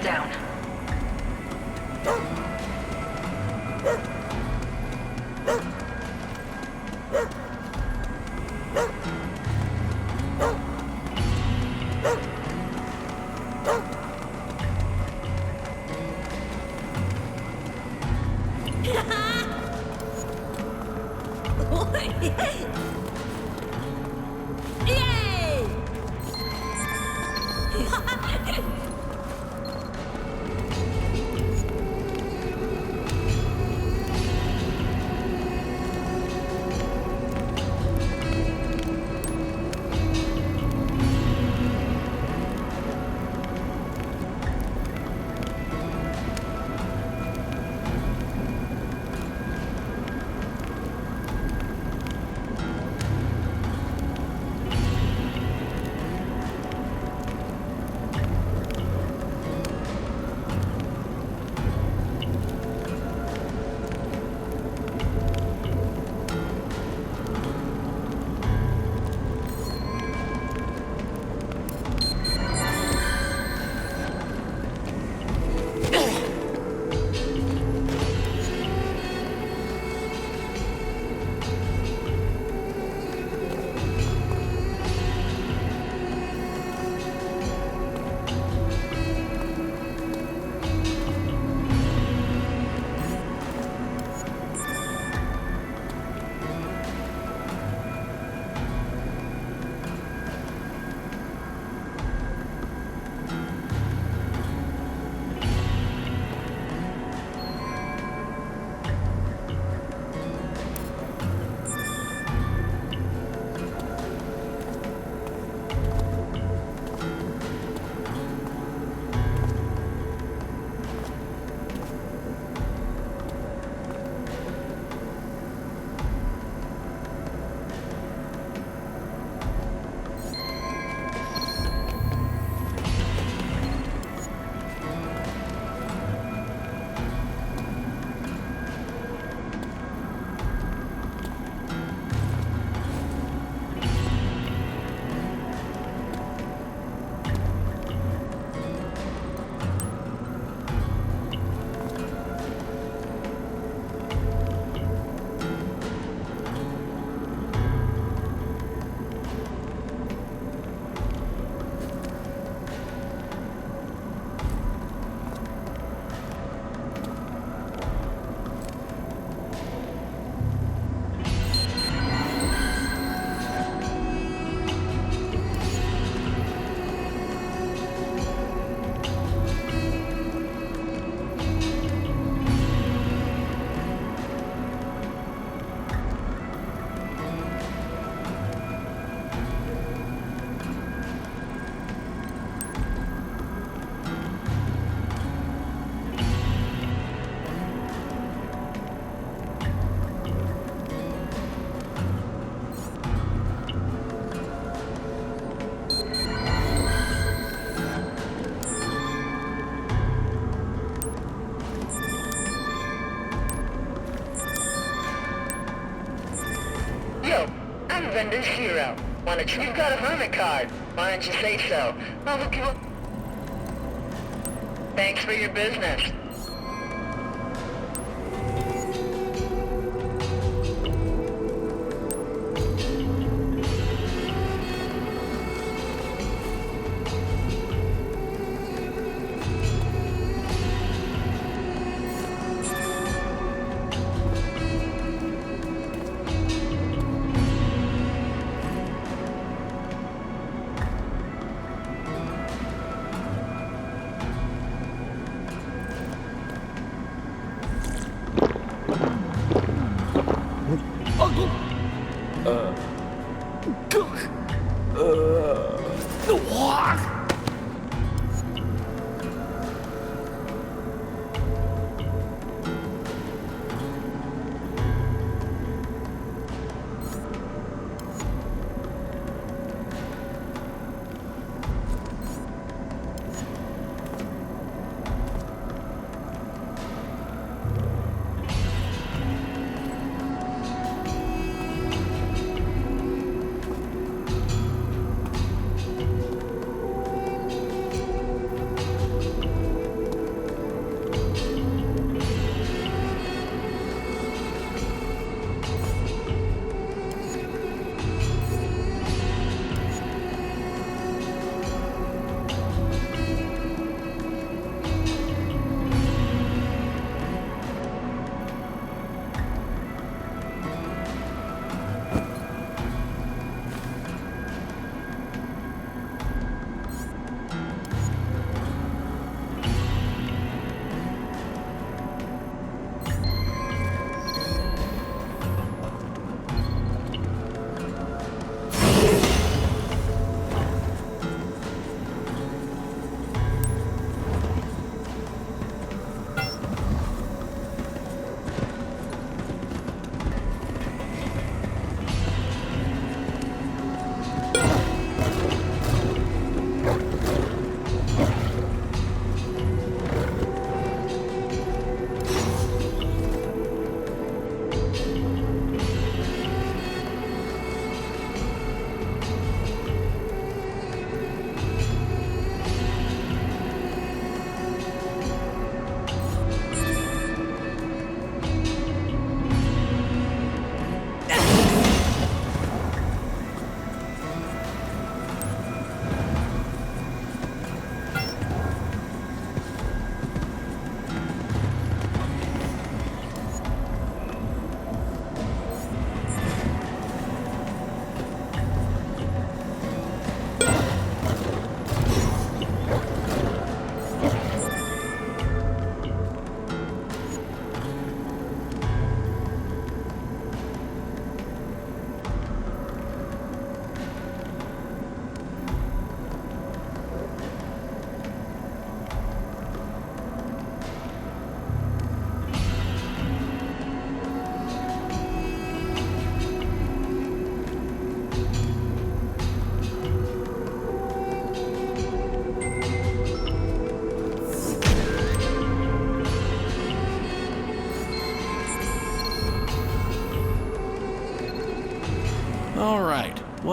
Step down.
Vendor's hero. You've got a hermit card. Why don't you say so? I'll hook you up. Thanks for your business.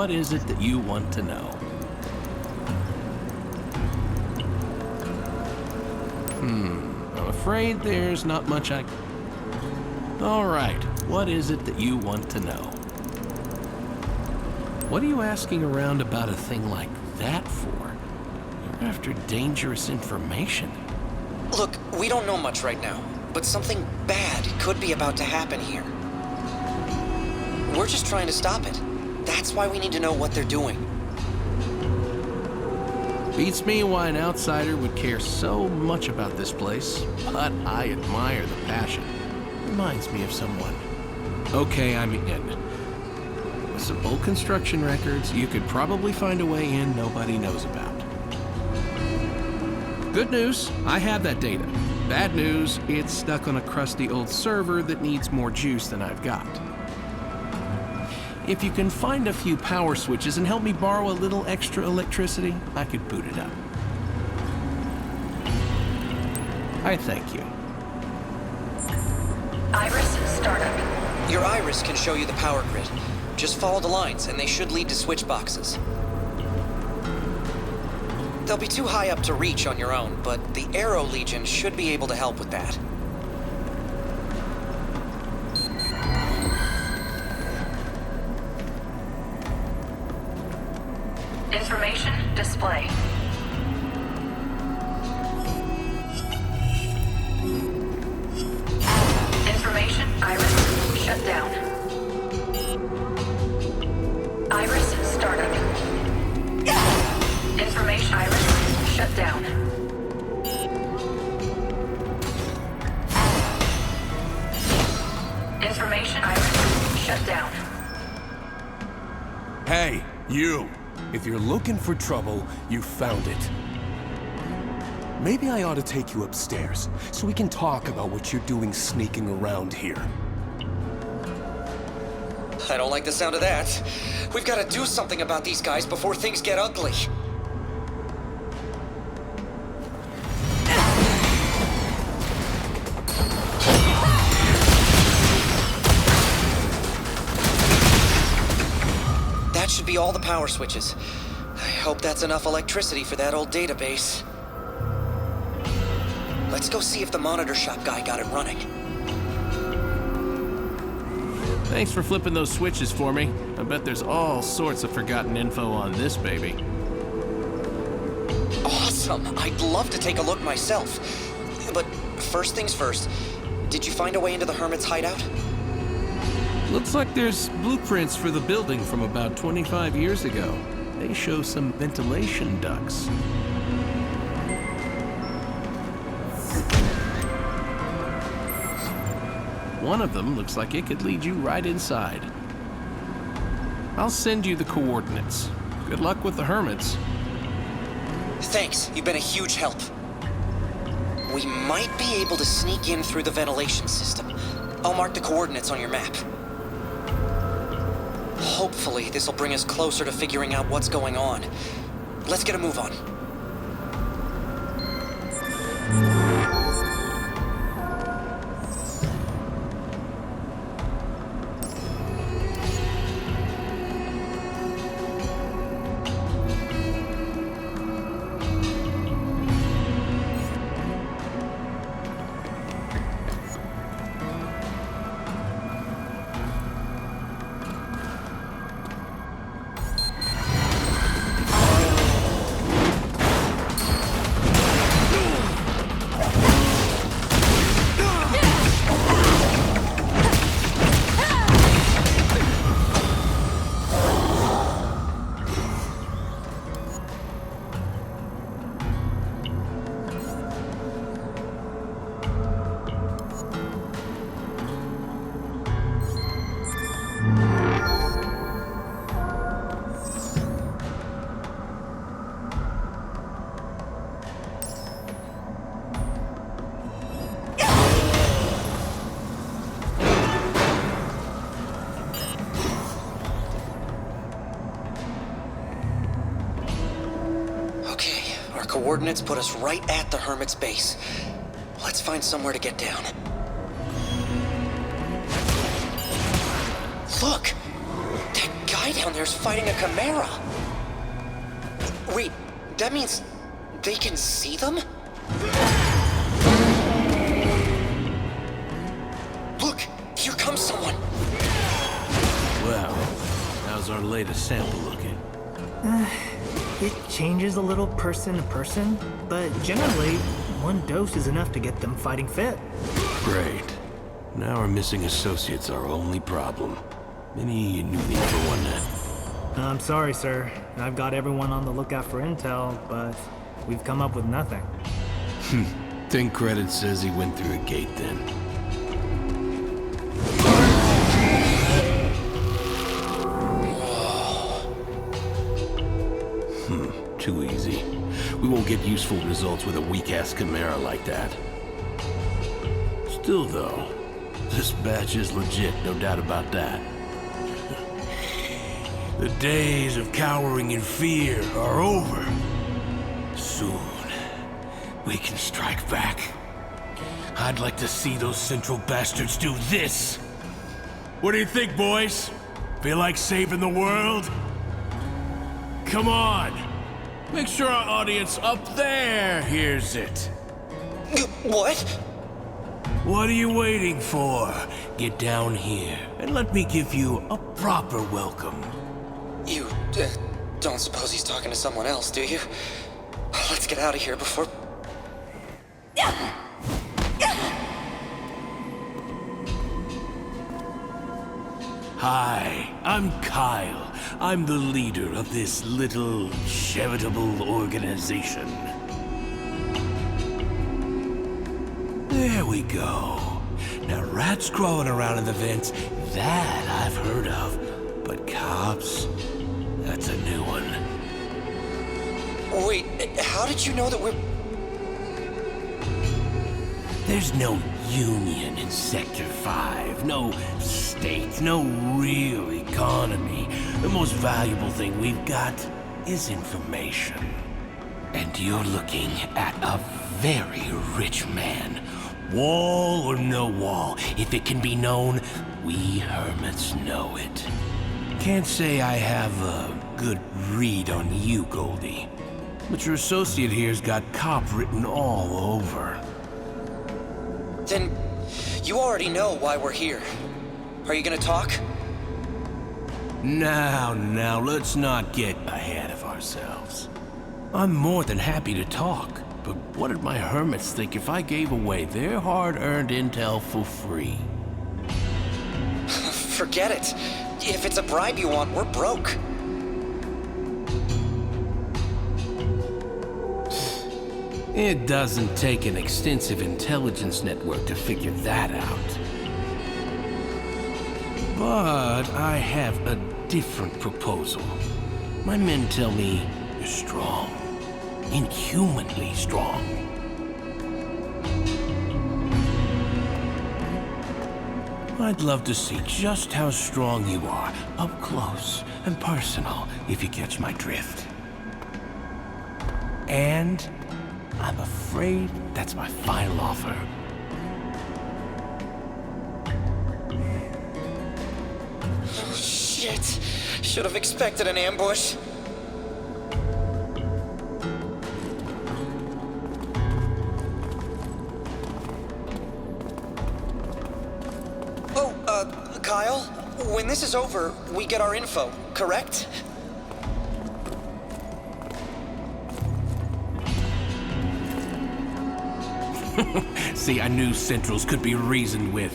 what is it that you want to know? I'm afraid there's not much I... All right, what is it that you want to know? What are you asking around about a thing like that for? You're after dangerous information.
Look, we don't know much right now, but something bad could be about to happen here. We're just trying to stop it. That's why we need to know what they're doing.
Beats me why an outsider would care so much about this place, but I admire the passion. Reminds me of someone. Okay, I'm in. With some old construction records, you could probably find a way in nobody knows about. Good news, I have that data. Bad news, it's stuck on a crusty old server that needs more juice than I've got. If you can find a few power switches and help me borrow a little extra electricity, I could boot it up. I thank you.
Iris startup.
Your iris can show you the power grid. Just follow the lines, and they should lead to switch boxes. They'll be too high up to reach on your own, but the Aero Legion should be able to help with that.
Information display. Information iris shut down. Iris startup. Information iris shut down. Information iris shut down.
Hey, you! If you're looking for trouble, you found it. Maybe I ought to take you upstairs, so we can talk about what you're doing sneaking around here.
I don't like the sound of that. We've got to do something about these guys before things get ugly. That should be all the power switches. I hope that's enough electricity for that old database. Let's go see if the monitor shop guy got it running.
Thanks for flipping those switches for me. I bet there's all sorts of forgotten info on this baby.
Awesome! I'd love to take a look myself. But first things first, did you find a way into the Hermit's hideout?
Looks like there's blueprints for the building from about 25 years ago. They show some ventilation ducts. One of them looks like it could lead you right inside. I'll send you the coordinates. Good luck with the Hermits.
Thanks, you've been a huge help. We might be able to sneak in through the ventilation system. I'll mark the coordinates on your map. Hopefully, this will bring us closer to figuring out what's going on. Let's get a move on. Coordinates put us right at the Hermit's base. Let's find somewhere to get down. Look! That guy guy down there's fighting a chimera. Wait, that means they can see them? Look, here comes someone.
Well, how's our latest sample looking?
It changes a little person to person, but generally, one dose is enough to get them fighting fit.
Great. Now our missing associate's our only problem. Any new need for one then?
I'm sorry, sir. I've got everyone on the lookout for intel, but we've come up with nothing.
10 credits says he went through a gate then. Too easy. We won't get useful results with a weak-ass chimera like that. Still though, this batch is legit, no doubt about that. The days of cowering in fear are over. Soon, we can strike back. I'd like to see those Central bastards do this. What do you think, boys? Feel like saving the world? Come on! Make sure our audience up there hears it.
What?
What are you waiting for? Get down here, and let me give you a proper welcome.
You, don't suppose he's talking to someone else, do you? Let's get out of here before...
Hi, I'm Kyle. I'm the leader of this little, charitable organization. There we go. Now, rats crawling around in the vents, that I've heard of. But cops, that's a new one.
Wait, how did you know that we're...
There's no union in Sector 5, no state, no real economy. The most valuable thing we've got is information. And you're looking at a very rich man. Wall or no wall, if it can be known, we hermits know it. Can't say I have a good read on you, Goldie. But your associate here's got cop written all over.
Then, you already know why we're here. Are you gonna talk?
Now, let's not get ahead of ourselves. I'm more than happy to talk, but what did my hermits think if I gave away their hard-earned intel for free?
Forget it. If it's a bribe you want, we're broke.
It doesn't take an extensive intelligence network to figure that out. But I have a different proposal. My men tell me you're strong. Inhumanly strong. I'd love to see just how strong you are, up close and personal, if you catch my drift. And I'm afraid that's my final offer.
Oh, shit. Should have expected an ambush. Oh, Kyle, when this is over, we get our info, correct?
See, I knew Centrals could be reasoned with.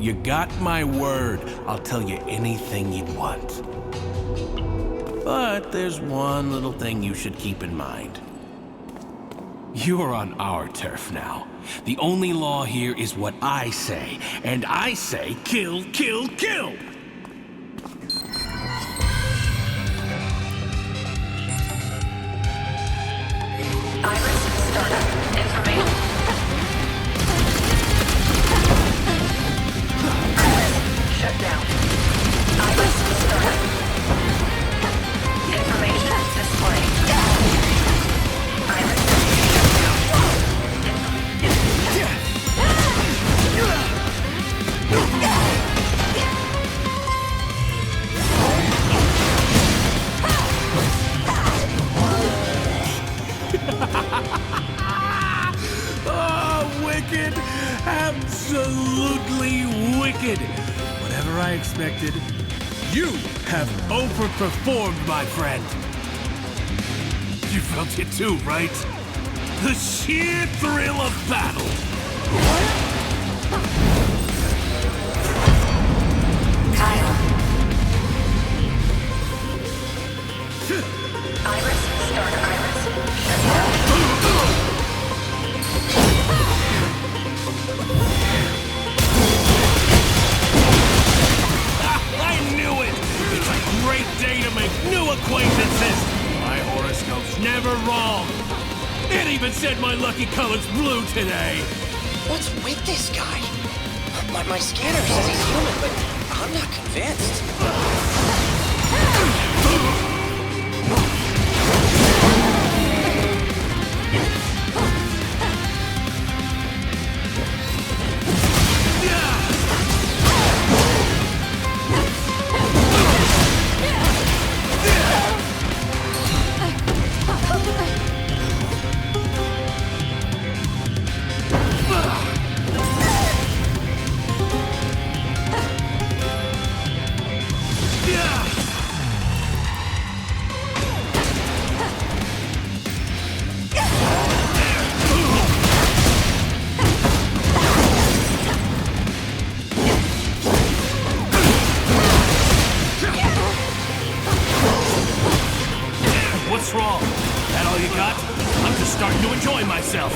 You got my word. I'll tell you anything you want. But there's one little thing you should keep in mind. You're on our turf now. The only law here is what I say, and I say kill, kill, kill!
Iris, startup. Information. Shut down. Iris, startup. Information display. Iris, shut down.
absolutely wicked. Whatever I expected, you have overperformed, my friend. You felt it too, right? The sheer thrill of battle.
Kyle. Iris, starter Iris. Shut down.
I knew it! It's a great day to make new acquaintances! My horoscope's never wrong. It even said my lucky color's blue today.
What's with this guy? My scanner says he's human, but I'm not convinced.
What's wrong? That all you got? I'm just starting to enjoy myself.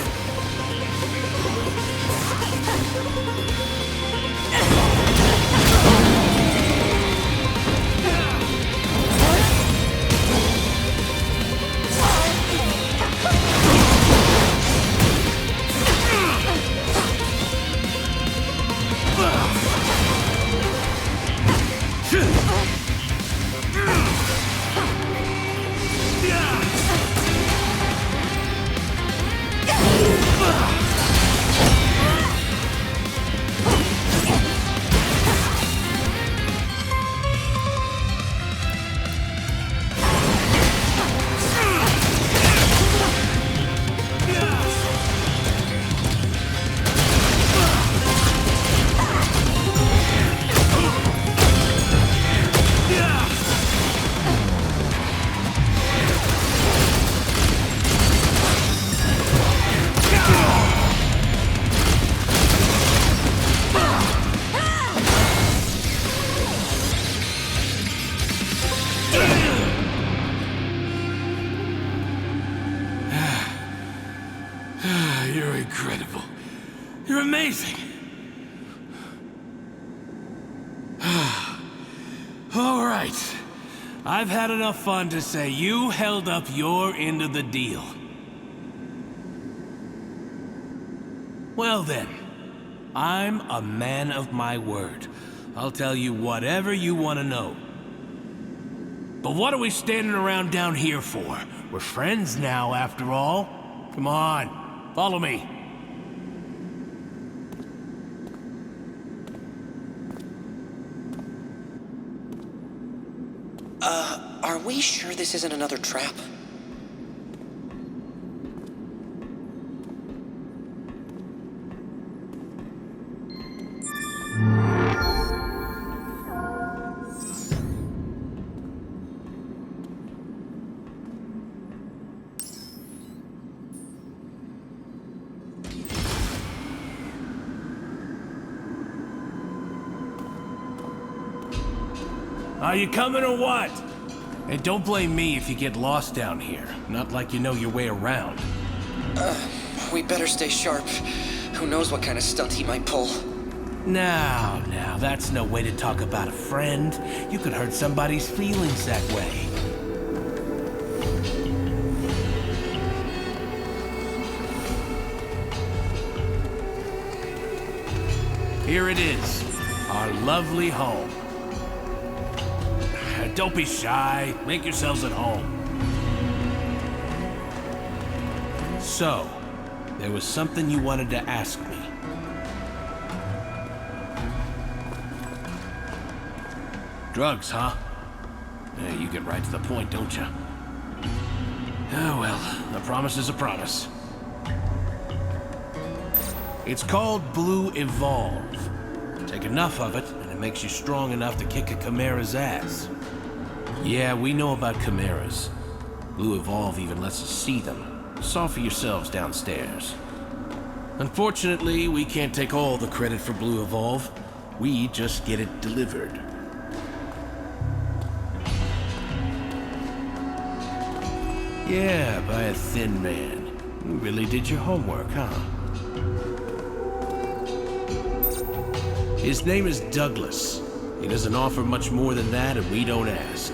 You're incredible. You're amazing. All right. I've had enough fun to say you held up your end of the deal. Well then, I'm a man of my word. I'll tell you whatever you want to know. But what are we standing around down here for? We're friends now, after all. Come on, follow me.
Are we sure this isn't another trap?
Are you coming or what? And don't blame me if you get lost down here. Not like you know your way around.
We better stay sharp. Who knows what kind of stunt he might pull.
Now, that's no way to talk about a friend. You could hurt somebody's feelings that way. Here it is, our lovely home. Don't be shy. Make yourselves at home. So, there was something you wanted to ask me. Drugs, huh? Yeah, you get right to the point, don't you? Oh well, a promise is a promise. It's called Blue Evolve. Take enough of it, and it makes you strong enough to kick a Chimera's ass. Yeah, we know about Chimeras. Blue Evolve even lets us see them. Saw for yourselves downstairs. Unfortunately, we can't take all the credit for Blue Evolve. We just get it delivered. Yeah, by a thin man. You really did your homework, huh? His name is Douglas. He doesn't offer much more than that, and we don't ask.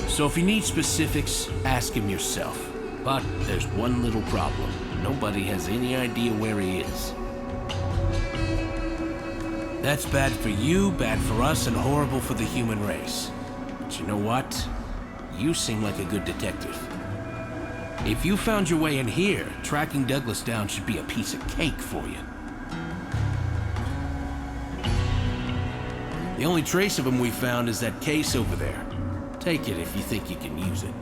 So if you need specifics, ask him yourself. But there's one little problem. Nobody has any idea where he is. That's bad for you, bad for us, and horrible for the human race. But you know what? You seem like a good detective. If you found your way in here, tracking Douglas down should be a piece of cake for you. The only trace of him we found is that case over there. Take it if you think you can use it.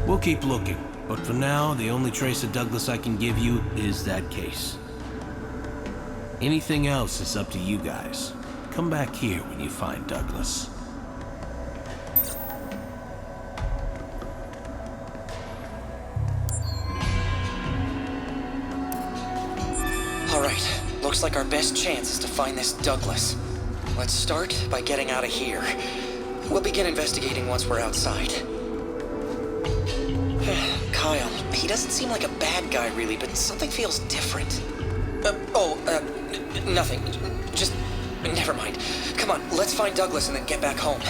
We'll keep looking, but for now, the only trace of Douglas I can give you is that case. Anything else is up to you guys. Come back here when you find Douglas.
Alright, looks like our best chance is to find this Douglas. Let's start by getting out of here. We'll begin investigating once we're outside. Kyle, he doesn't seem like a bad guy really, but something feels different. Nothing. Just, never mind. Come on, let's find Douglas and then get back home.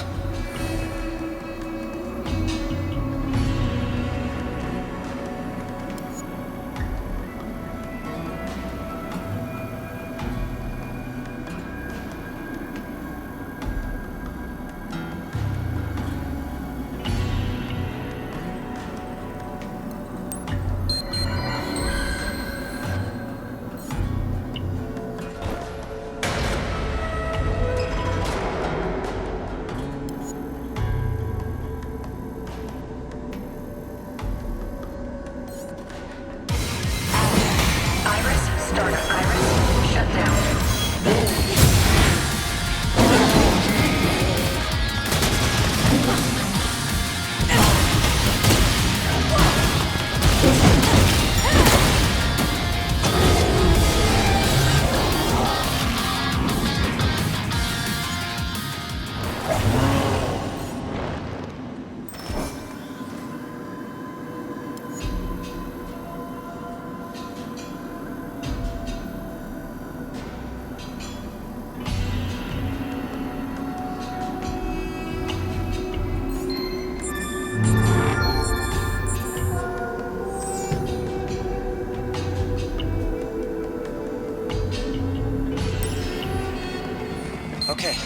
Okay,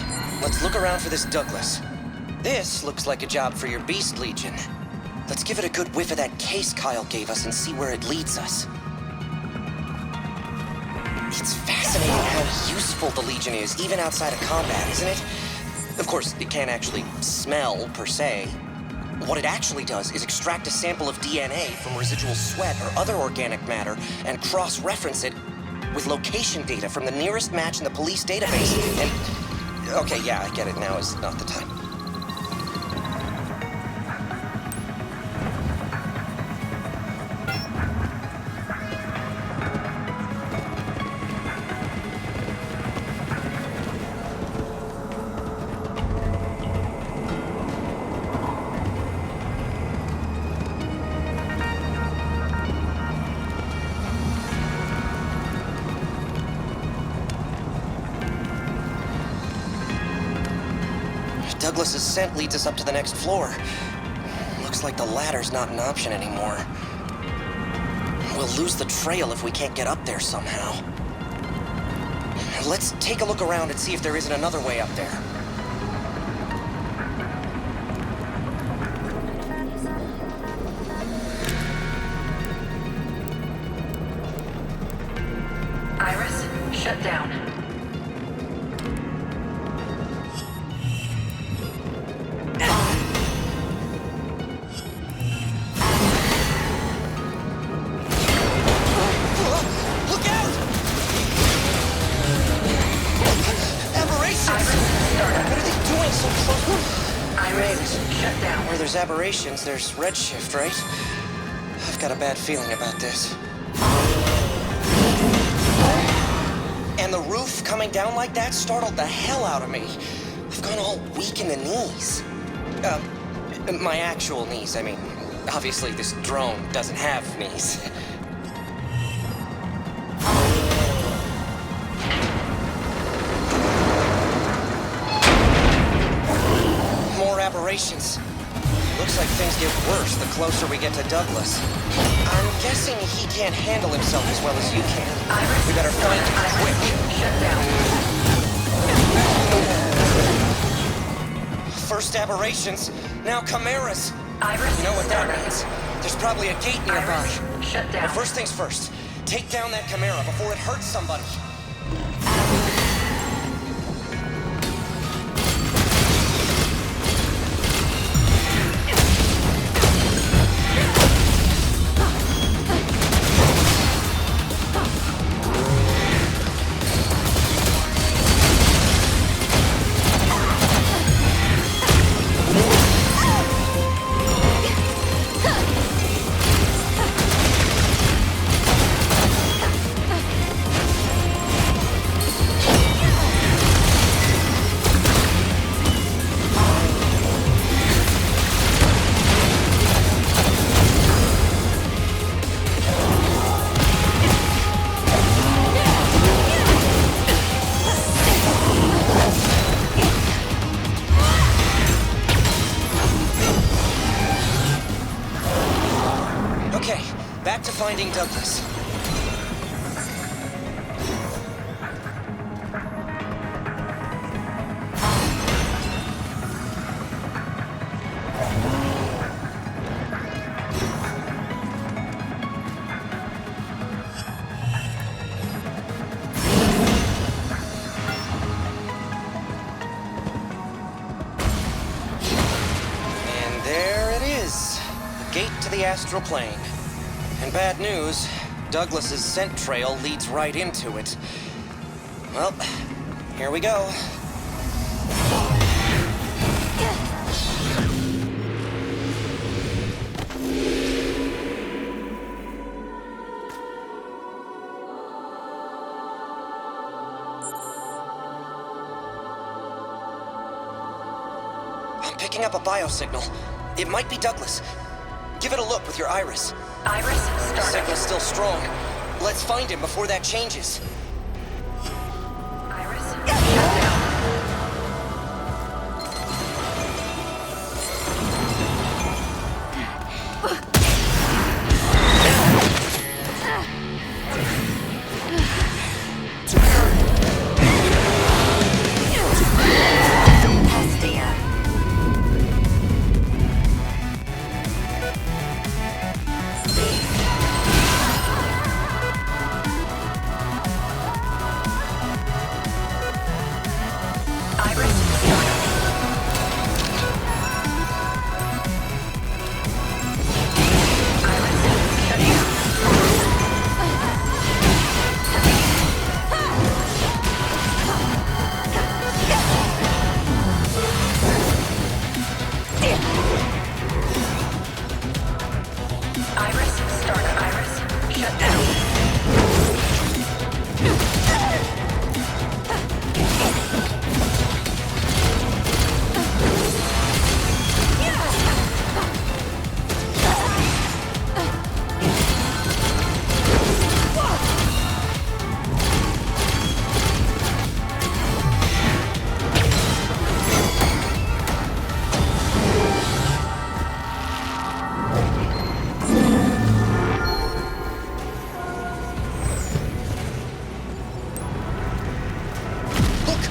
let's look around for this Douglas. This looks like a job for your Beast Legion. Let's give it a good whiff of that case Kyle gave us and see where it leads us. It's fascinating how useful the Legion is, even outside of combat, isn't it? Of course, it can't actually smell, per se. What it actually does is extract a sample of DNA from residual sweat or other organic matter and cross-reference it with location data from the nearest match in the police database. And... okay, yeah, I get it. Now is not the time. Douglas's scent leads us up to the next floor. Looks like the ladder's not an option anymore. We'll lose the trail if we can't get up there somehow. Let's take a look around and see if there isn't another way up there.
Iris, shut down.
made it. Shut down. Where there's aberrations, there's redshift, right? I've got a bad feeling about this. And the roof coming down like that startled the hell out of me. I've gone all weak in the knees. My actual knees, I mean. Obviously, this drone doesn't have knees. More aberrations. Looks like things get worse the closer we get to Douglas. I'm guessing he can't handle himself as well as you can. We better find him quick. Shut down. First aberrations, now chimeras. You know what that means? There's probably a gate nearby. Shut down. But first things first, take down that chimera before it hurts somebody. Back to finding Douglas. And there it is. The gate to the Astral Chain. And bad news, Douglas's scent trail leads right into it. Well, here we go. I'm picking up a biosignal. It might be Douglas. Give it a look with your iris.
Iris,
The signal's still strong. Let's find him before that changes.
Iris, shut down.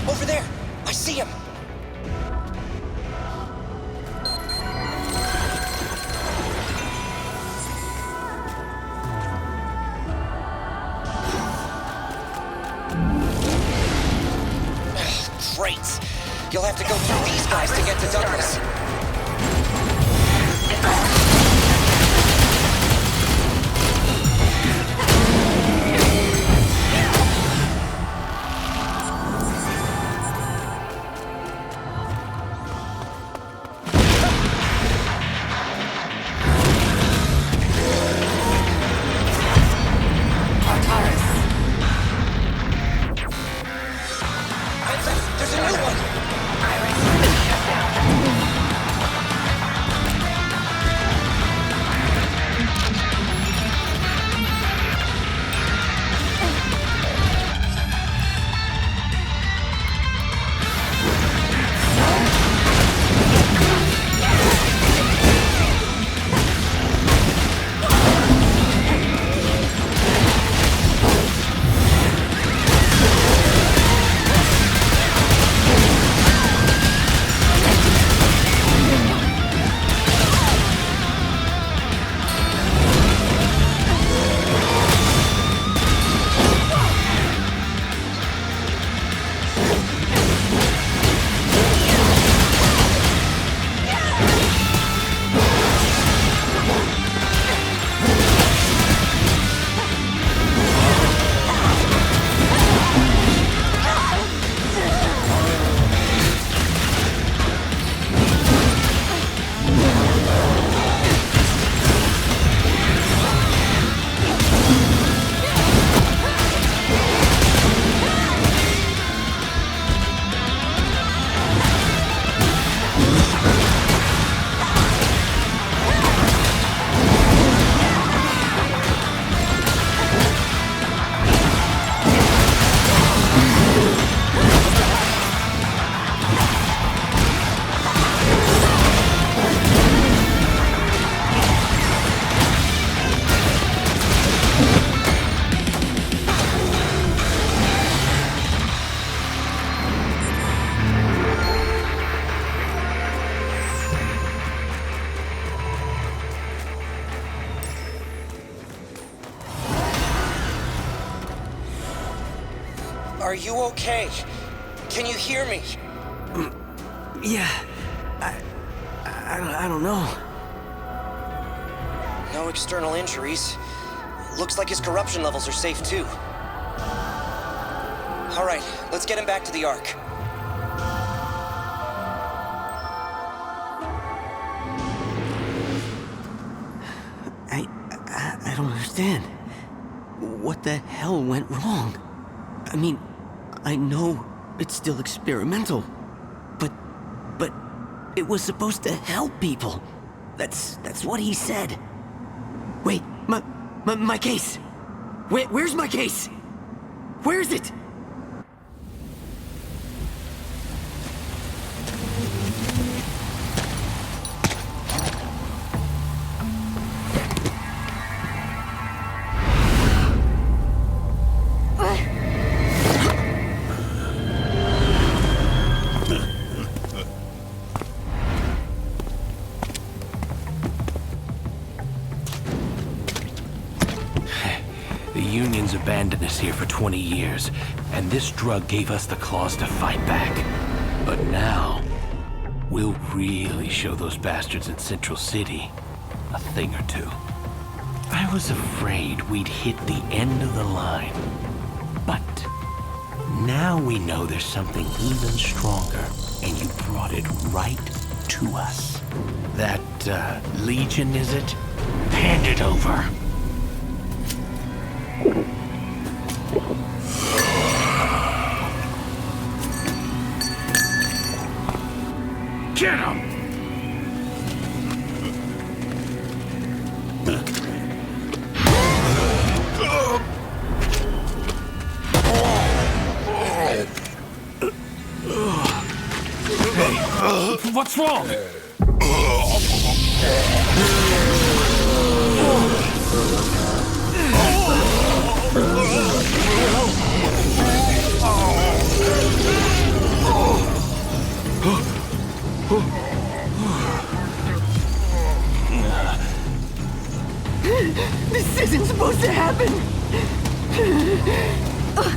Over there! I see him! Great! You'll have to go through these guys to get to Douglas. Are you okay? Can you hear me?
Yeah. I don't know.
No external injuries. Looks like his corruption levels are safe too. All right, let's get him back to the Ark.
I don't understand. What the hell went wrong? I mean, I know it's still experimental, but it was supposed to help people. That's what he said. Wait, my case. Where's my case? Where is it?
The Union's abandoned us here for 20 years, and this drug gave us the claws to fight back. But now, we'll really show those bastards in Central City a thing or two. I was afraid we'd hit the end of the line, but now we know there's something even stronger, and you brought it right to us. That, Legion, is it? Hand it over. Get him!
Hey, what's wrong?
This isn't supposed to happen!
Oh,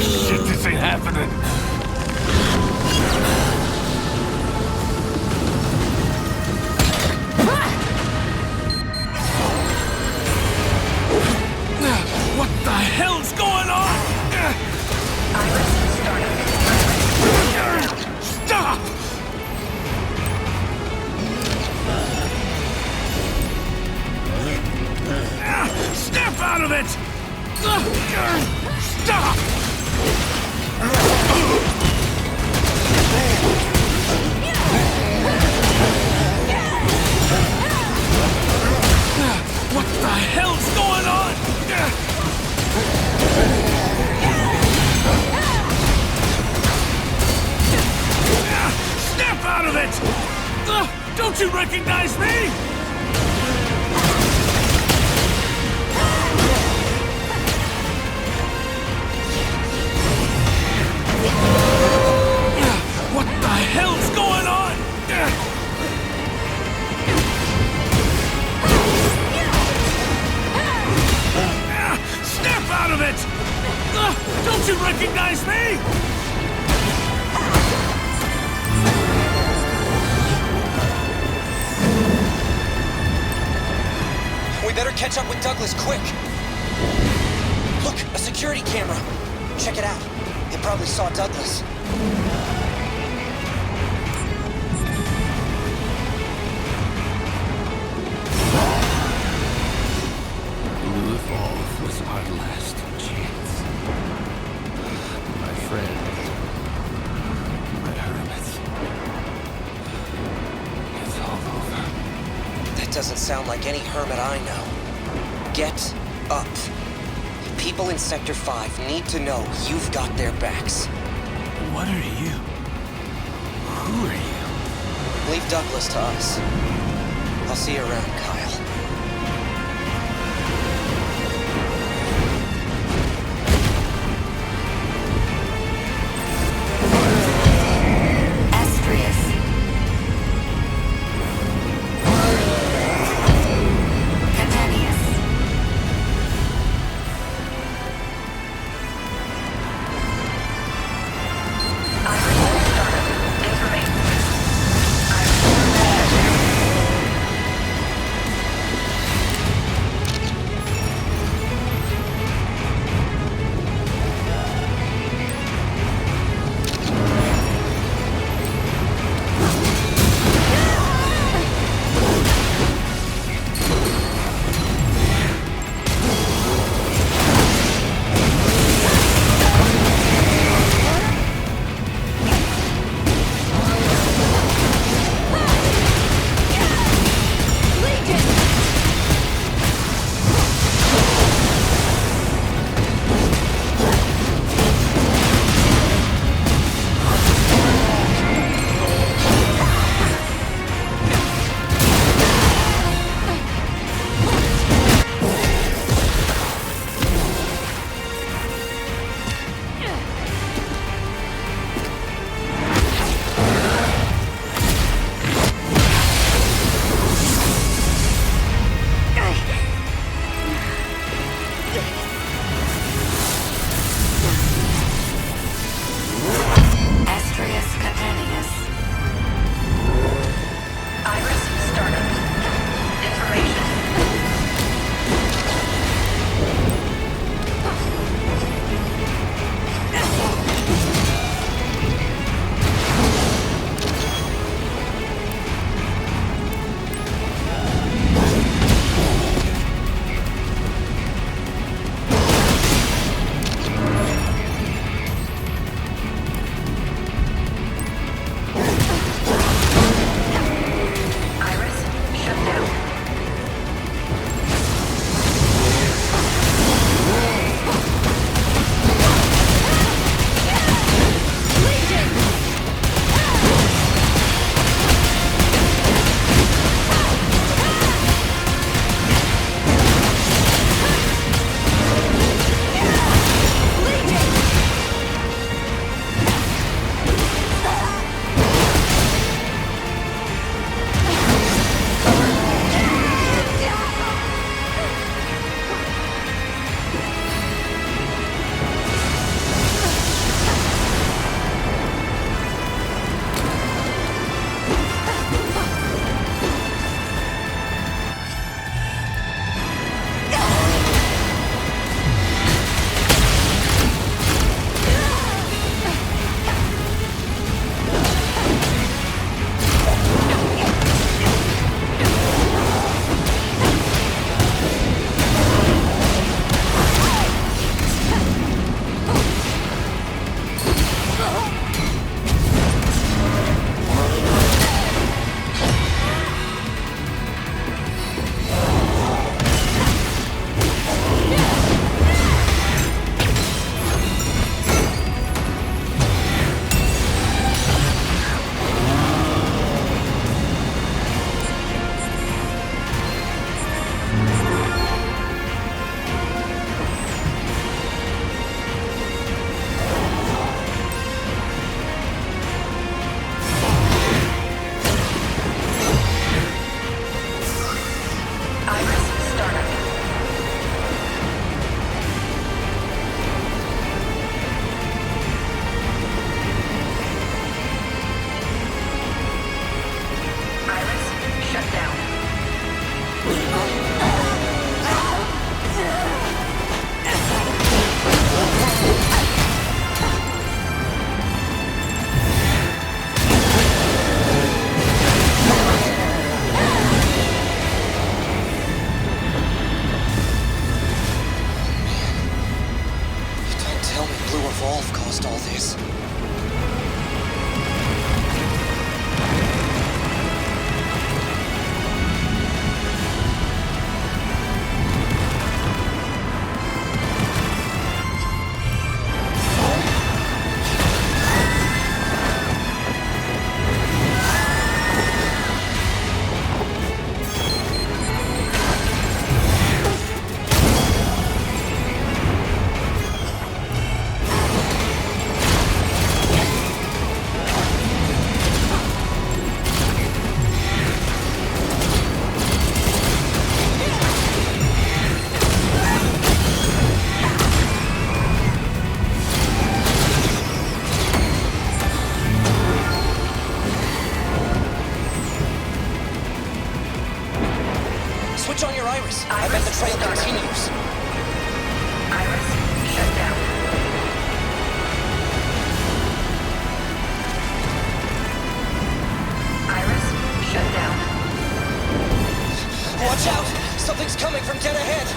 shit, this ain't happening. What the hell's going on? Stop! Snap out of it! Stop! What the hell's going on? Snap out of it! Don't you recognize me? What the hell's going on? Snap out of it! Don't you recognize me?
We better catch up with Douglas quick. Look, a security camera. Check it out. It probably saw Douglas.
Blue Evolve was our last chance. My friend, my hermit. It's all over.
That doesn't sound like any hermit I know. Get up. People in Sector 5 need to know you've got their backs.
What are you? Who are you?
Leave Douglas to us. I'll see you around, Kyle. Switch on your iris. I bet the trail continues.
Iris, shut down. Iris, shut down.
Watch out! Something's coming from dead ahead!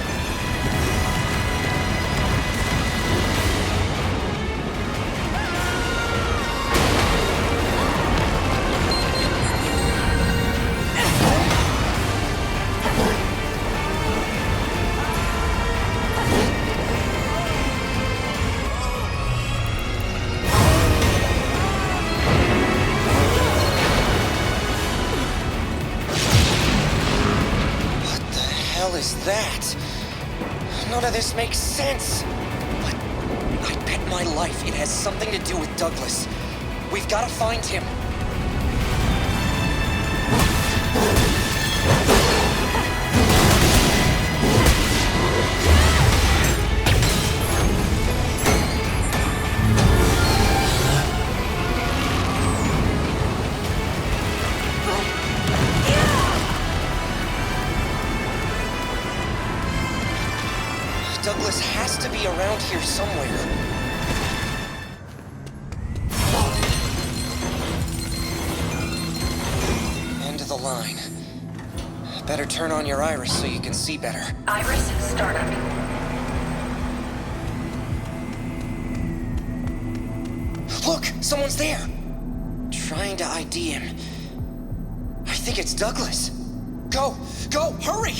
Is that? None of this makes sense. But I bet my life it has something to do with Douglas. We've got to find him. Douglas has to be around here somewhere. End of the line. Better turn on your iris so you can see better.
Iris, startup.
Look! Someone's there! Trying to ID him. I think it's Douglas. Go! Go! Hurry!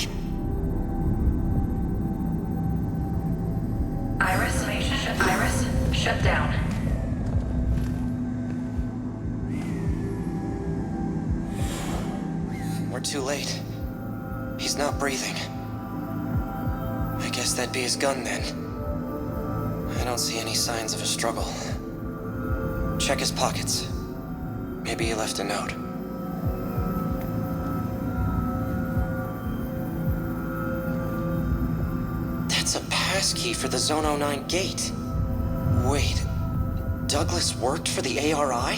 Iris, shut down.
We're too late. He's not breathing. I guess that'd be his gun then. I don't see any signs of a struggle. Check his pockets. Maybe he left a note. That's a passkey for the Zone 09 gate. Wait, Douglas worked for the ARI?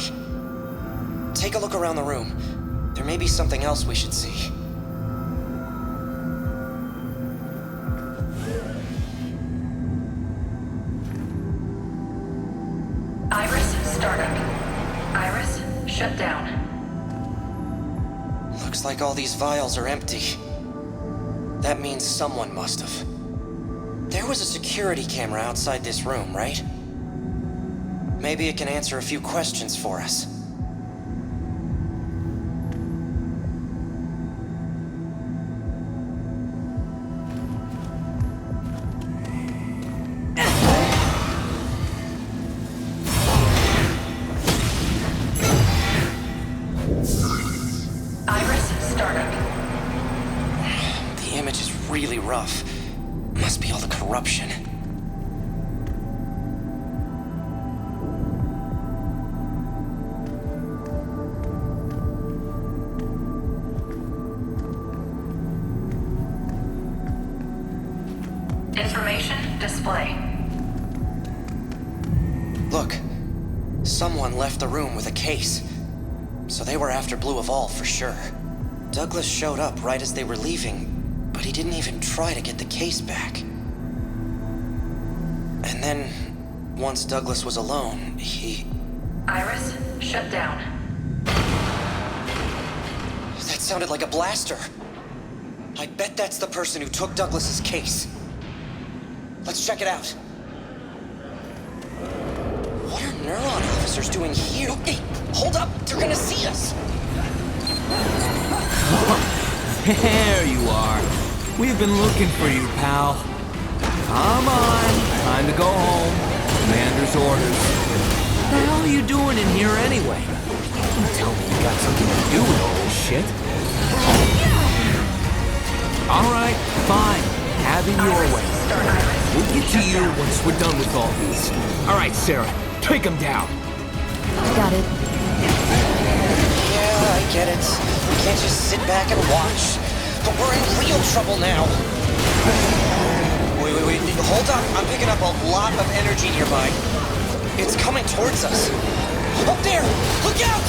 Take a look around the room. There may be something else we should see.
Iris, startup. Iris, shut down.
Looks like all these vials are empty. That means someone must have. There was a security camera outside this room, right? Maybe it can answer a few questions for us.
Iris, startup.
The image is really rough. Must be all the corruption.
Information display.
Look, someone left the room with a case. So they were after Blue Evolve for sure. Douglas showed up right as they were leaving, but he didn't even try to get the case back. And then, once Douglas was alone, he...
Iris, shut down.
That sounded like a blaster. I bet that's the person who took Douglas's case. Let's check it out. What are Neuron officers doing here? Hey, hold up! They're gonna see us!
There you are. We've been looking for you, pal. Come on, time to go home. Commander's orders. What the hell are you doing in here anyway? Don't tell me you got something to do with all this shit. All right, fine. Have it your way. We'll get to you once we're done with all these. All right, Sarah, take them down.
Got it.
Yeah, I get it. We can't just sit back and watch. But we're in real trouble now. Wait. Hold up. I'm picking up a lot of energy nearby. It's coming towards us. Up there! Look out!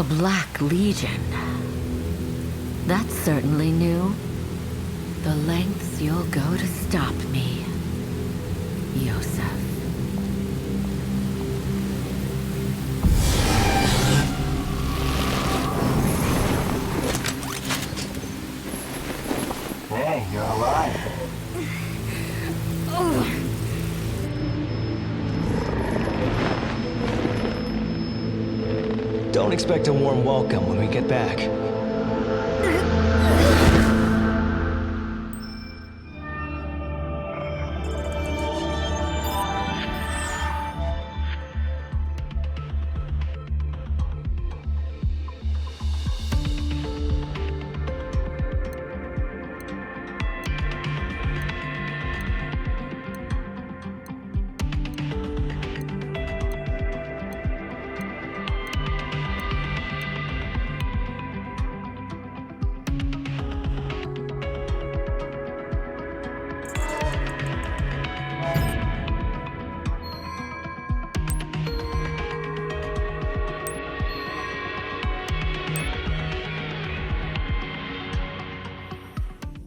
A Black Legion. That's certainly new. The lengths you'll go to stop me, Yosef.
Hey, you're alive.
Don't expect a warm welcome when we get back.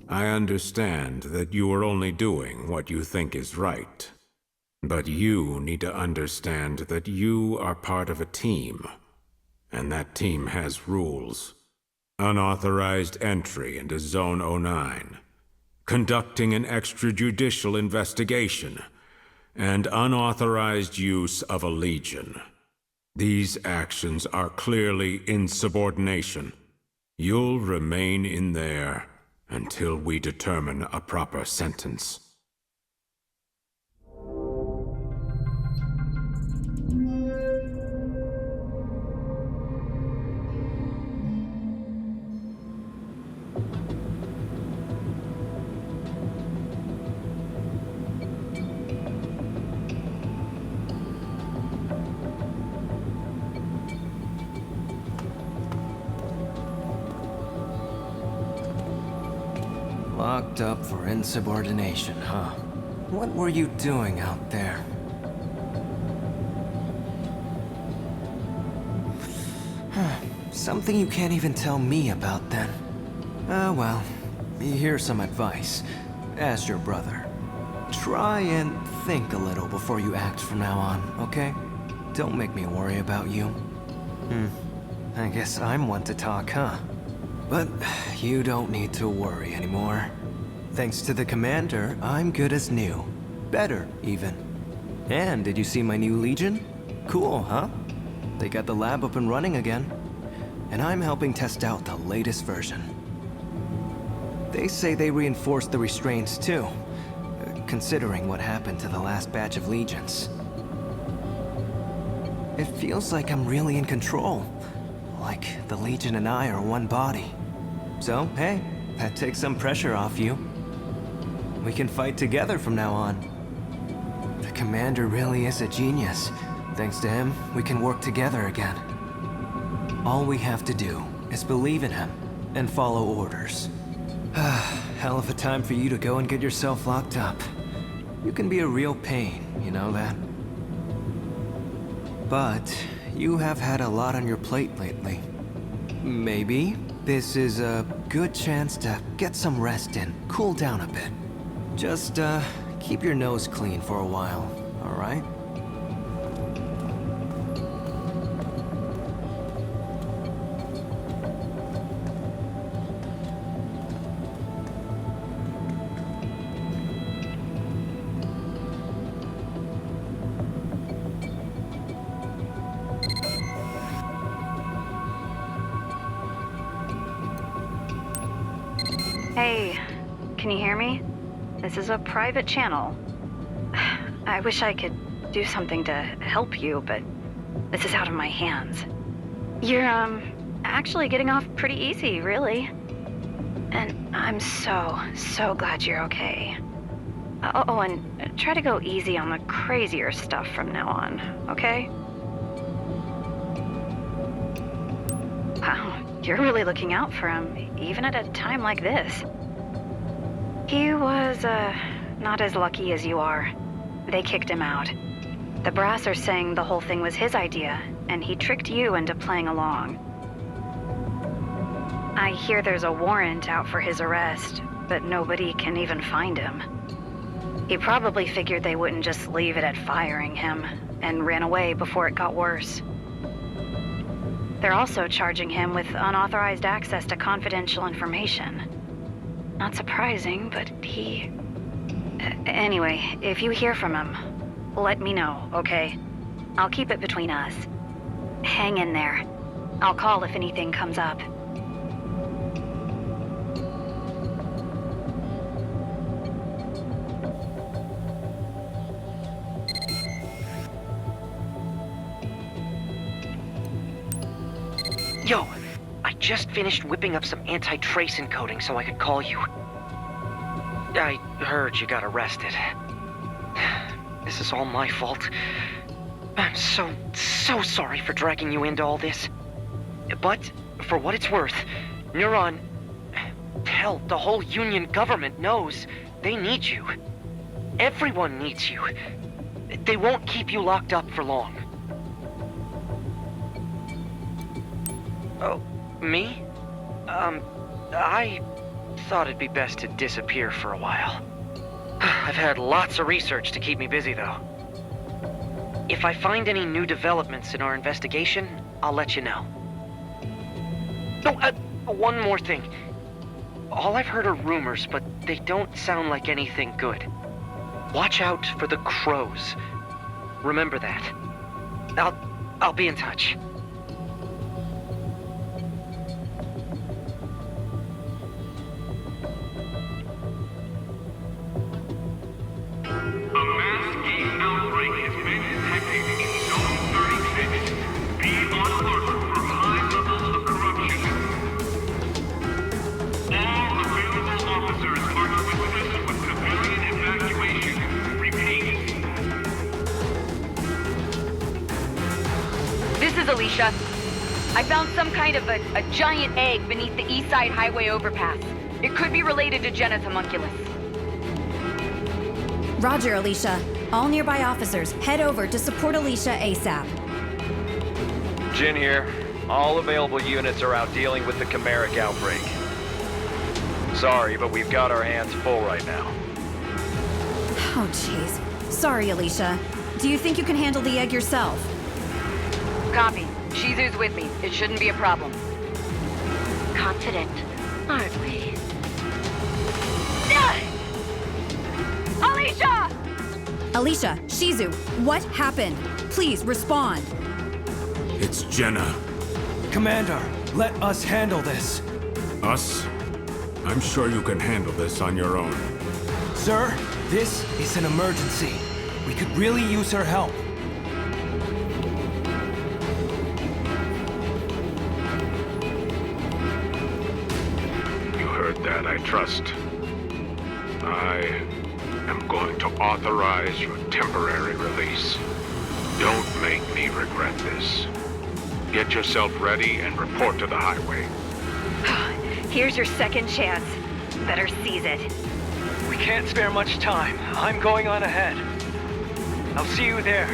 I understand that you are only doing what you think is right. But you need to understand that you are part of a team, and that team has rules. Unauthorized entry into Zone 09, conducting an extrajudicial investigation, and unauthorized use of a Legion. These actions are clearly insubordination. You'll remain in there until we determine a proper sentence.
Locked up for insubordination, huh? What were you doing out there? Something you can't even tell me about, then. Well, here's some advice. As your brother. Try and think a little before you act from now on, okay? Don't make me worry about you. I guess I'm one to talk, huh? But you don't need to worry anymore. Thanks to the commander, I'm good as new. Better, even. And did you see my new Legion? Cool, huh? They got the lab up and running again. And I'm helping test out the latest version. They say they reinforced the restraints too, considering what happened to the last batch of Legions. It feels like I'm really in control. Like the Legion and I are one body. So, hey, that takes some pressure off you. We can fight together from now on. The commander really is a genius. Thanks to him, we can work together again. All we have to do is believe in him and follow orders. Hell of a time for you to go and get yourself locked up. You can be a real pain, you know that? But you have had a lot on your plate lately. Maybe this is a good chance to get some rest in, cool down a bit. Just, keep your nose clean for a while, alright?
Hey, can you hear me? This is a private channel. I wish I could do something to help you, but this is out of my hands. You're, actually getting off pretty easy, really. And I'm so glad you're okay. Oh, and try to go easy on the crazier stuff from now on, okay? Wow, you're really looking out for him, even at a time like this. He was, not as lucky as you are. They kicked him out. The brass are saying the whole thing was his idea, and he tricked you into playing along. I hear there's a warrant out for his arrest, but nobody can even find him. He probably figured they wouldn't just leave it at firing him, and ran away before it got worse. They're also charging him with unauthorized access to confidential information. Not surprising, but he... Anyway, if you hear from him, let me know, okay? I'll keep it between us. Hang in there. I'll call if anything comes up.
Yo, I just finished whipping up some anti-trace encoding so I could call you. I heard you got arrested. This is all my fault. I'm so sorry for dragging you into all this. But, for what it's worth, Neuron... Hell, the whole Union government knows they need you. Everyone needs you. They won't keep you locked up for long. Oh, me? I thought it'd be best to disappear for a while. I've had lots of research to keep me busy, though. If I find any new developments in our investigation, I'll let you know. Oh, one more thing. All I've heard are rumors, but they don't sound like anything good. Watch out for the crows. Remember that. I'll be in touch.
Alicia. I found some kind of a giant egg beneath the East Side Highway overpass. It could be related to Jenna's homunculus.
Roger, Alicia. All nearby officers, head over to support Alicia ASAP.
Jin here. All available units are out dealing with the chimeric outbreak. Sorry, but we've got our hands full right now.
Oh, jeez. Sorry, Alicia. Do you think you can handle the egg yourself?
Copy. Shizu's with me. It shouldn't be a problem.
Confident, aren't we?
Alicia!
Alicia, Shizu, what happened? Please respond.
It's Jenna.
Commander, let us handle this.
Us? I'm sure you can handle this on your own.
Sir, this is an emergency. We could really use her help.
That I trust. I am going to authorize your temporary release. Don't make me regret this. Get yourself ready and report to the highway.
Here's your second chance. Better seize it.
We can't spare much time. I'm going on ahead. I'll see you there.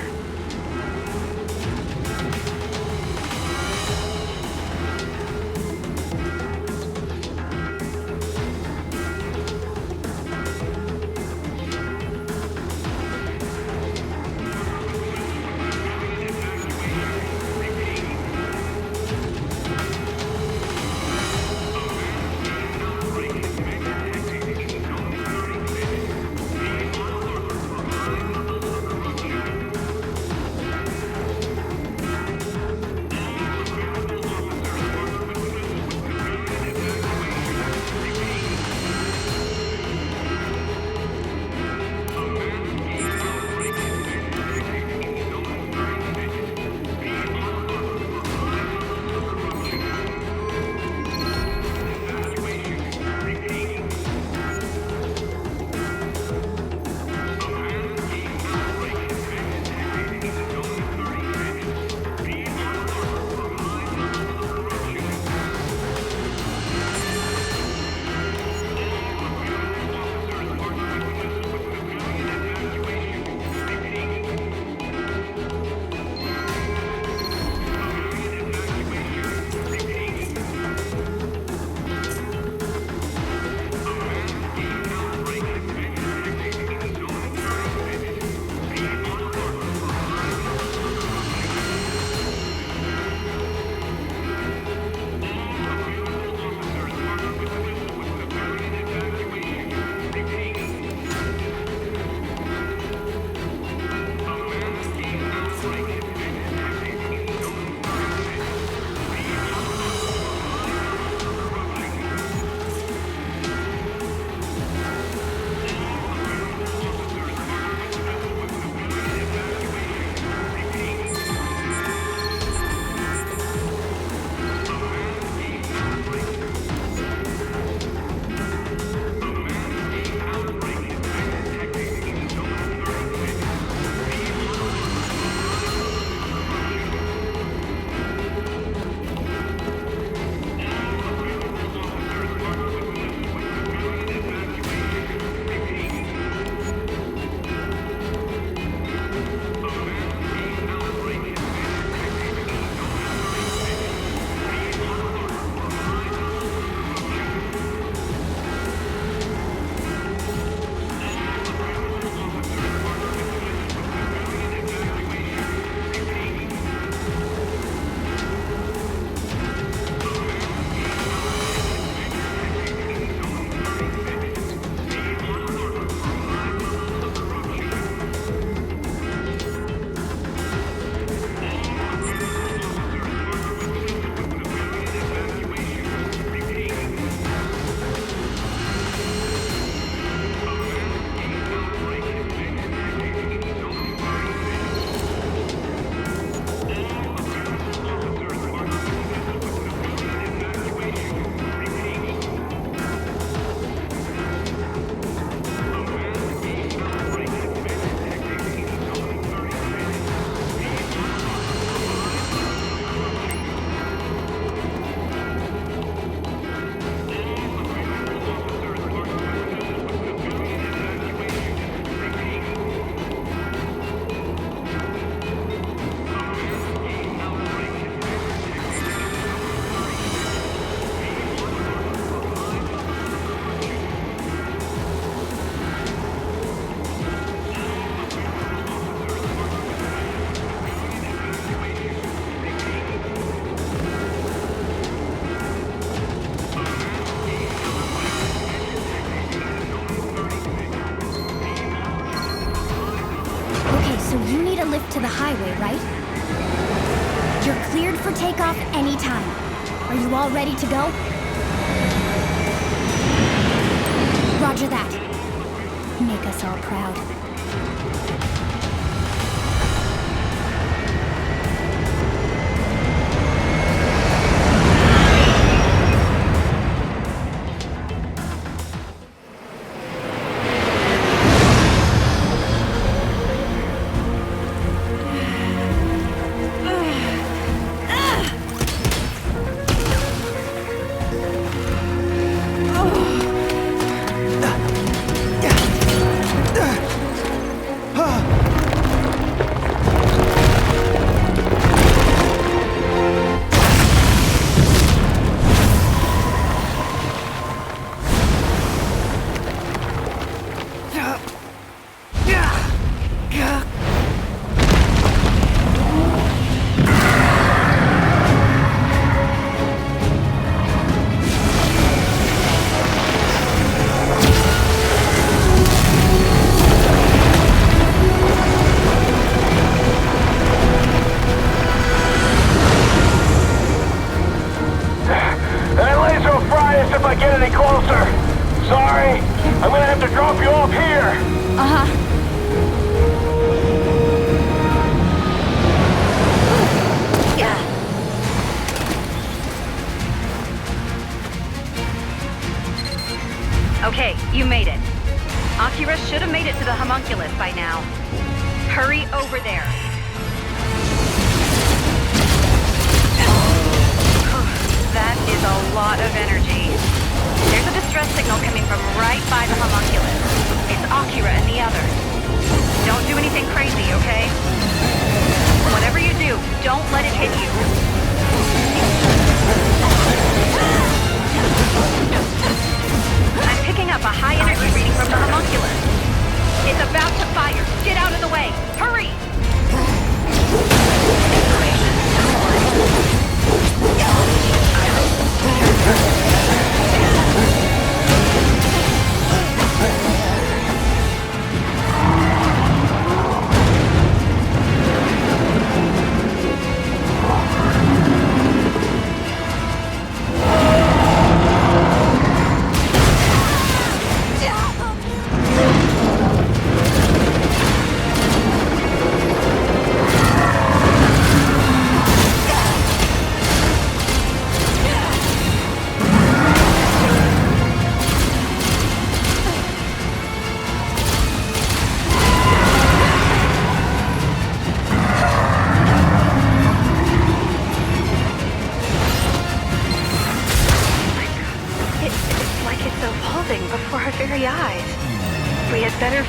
to the highway, right? You're cleared for takeoff anytime. Are you all ready to go? Roger that. Make us all proud.
If I get any closer. Sorry, I'm gonna have to drop you off here.
Okay, you made it. Akira should have made it to the homunculus by now. Hurry over there. That is a lot of energy. There's a distress signal coming from right by the homunculus. It's Akira and the others. Don't do anything crazy, okay? Whatever you do, don't let it hit you. I'm picking up a high energy reading from the homunculus. It's about to fire. Get out of the way. Hurry!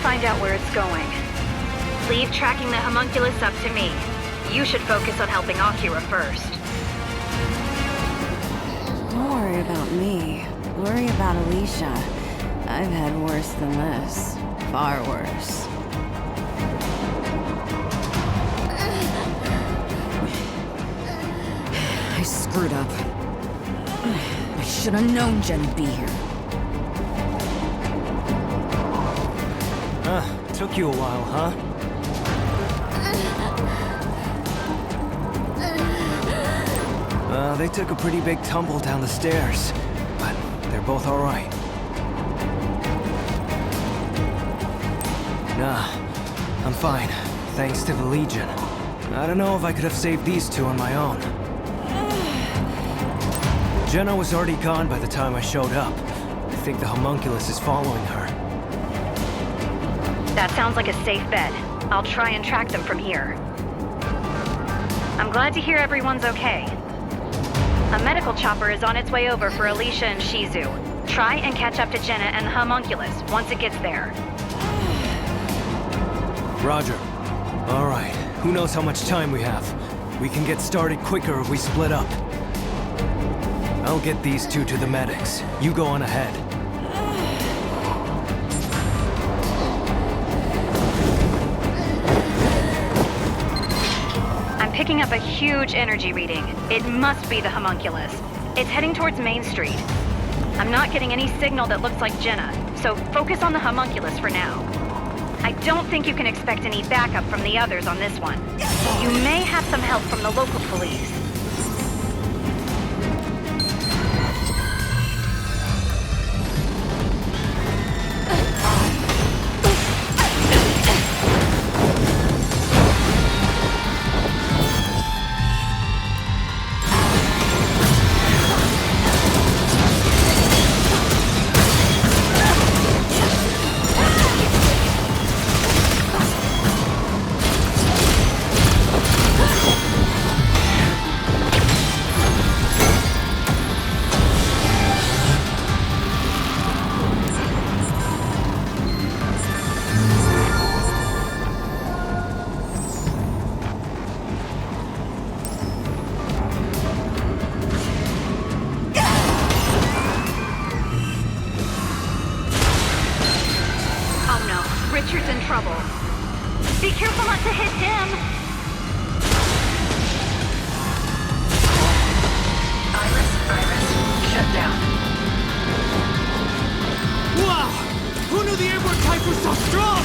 Find out where it's going. Leave tracking the homunculus up to me. You should focus on helping Akira first.
Don't worry about me. Worry about Alicia. I've had worse than this. Far worse. I screwed up. I should have known Jen'd be here.
Took you a while, huh? They took a pretty big tumble down the stairs, but they're both all right. Nah, I'm fine, thanks to the Legion. I don't know if I could have saved these two on my own. Jenna was already gone by the time I showed up. I think the homunculus is following her.
That sounds like a safe bet. I'll try and track them from here. I'm glad to hear everyone's okay. A medical chopper is on its way over for Alicia and Shizu. Try and catch up to Jenna and the homunculus once it gets there.
Roger. All right. Who knows how much time we have? We can get started quicker if we split up. I'll get these two to the medics. You go on ahead.
Picking up a huge energy reading. It must be the homunculus. It's heading towards Main Street. I'm not getting any signal that looks like Jenna, so focus on the homunculus for now.
I don't think you can expect any backup from the others on this one. You may have some help from the local police. Richard's in trouble. Be careful not to hit him.
Iris, shut down.
Wow! Who knew the airborne type was so strong?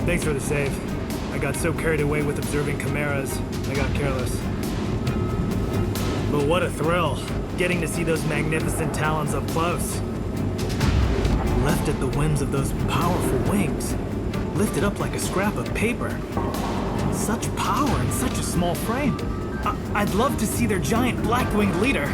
Thanks for the save. I got so carried away with observing chimeras, I got careless. But what a thrill, getting to see those magnificent talons up close. Left at the whims of those powerful wings, lifted up like a scrap of paper. Such power in such a small frame. I'd love to see their giant black-winged leader.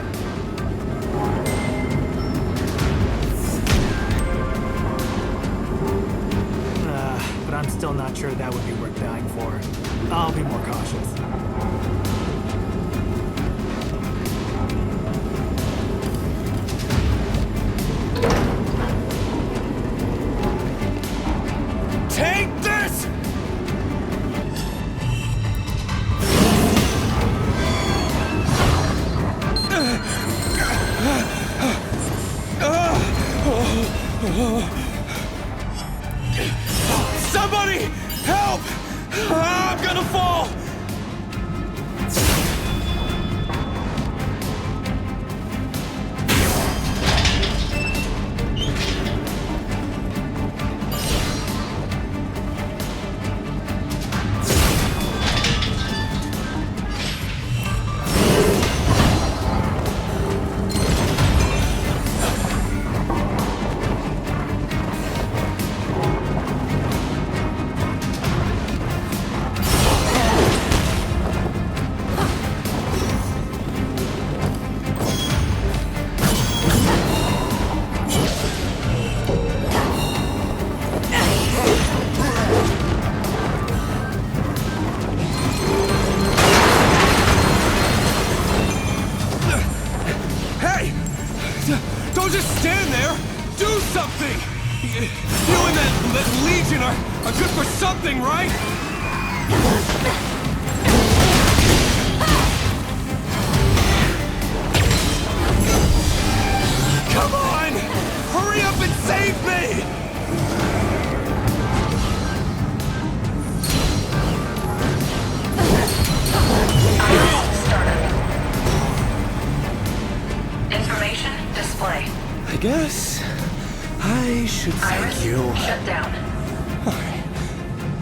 But I'm still not sure that would be worth dying for. I'll be more cautious.
Take this! Somebody help! I'm gonna fall! Don't just stand there! Do something! You and that Legion are good for something, right? Come on! Hurry up and save me!
Information display.
I guess I should thank you.
Shut down.
Alright.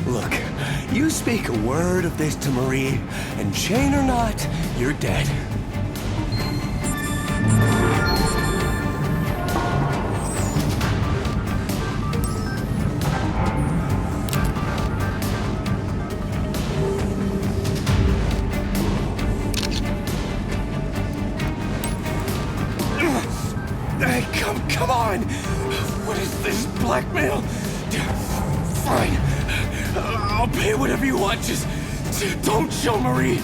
Look, you speak a word of this to Marie, and chain or not, you're dead.
Come on! What is this, blackmail? Fine. I'll pay whatever you want, just don't show Marie.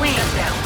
wings down.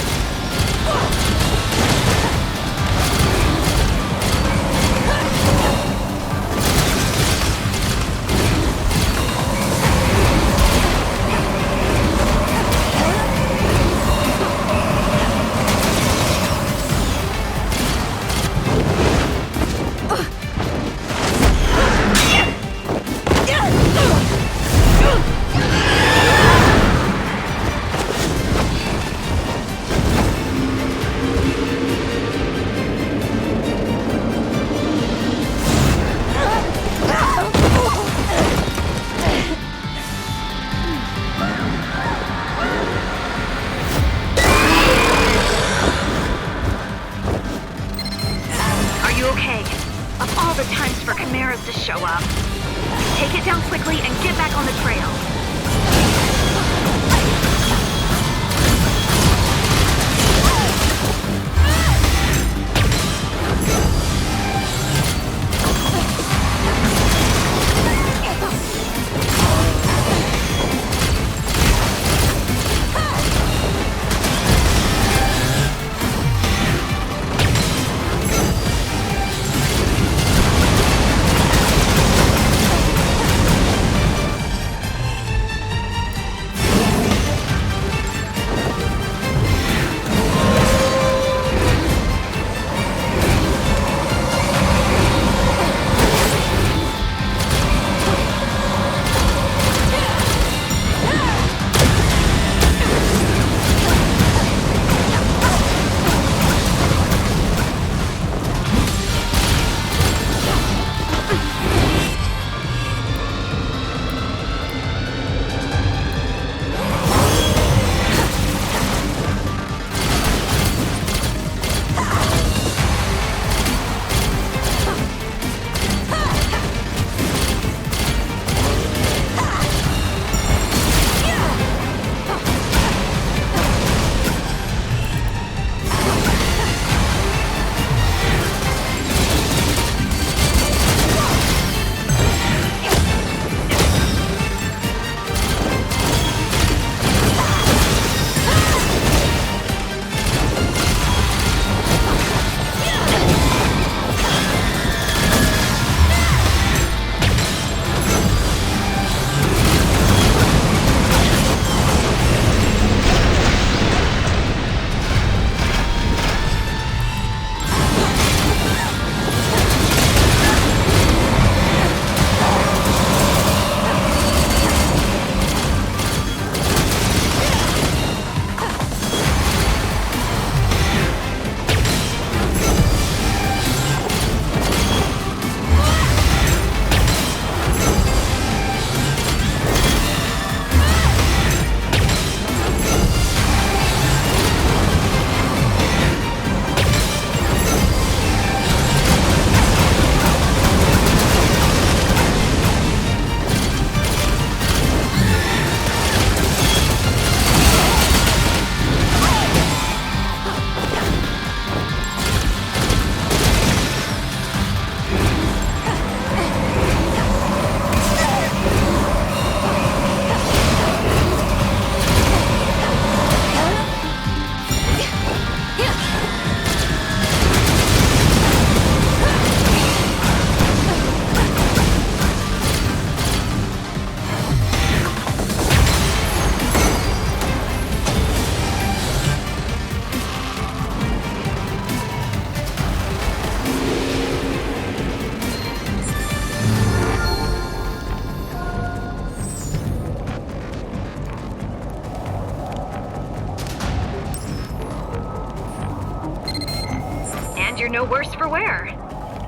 You're no worse for wear.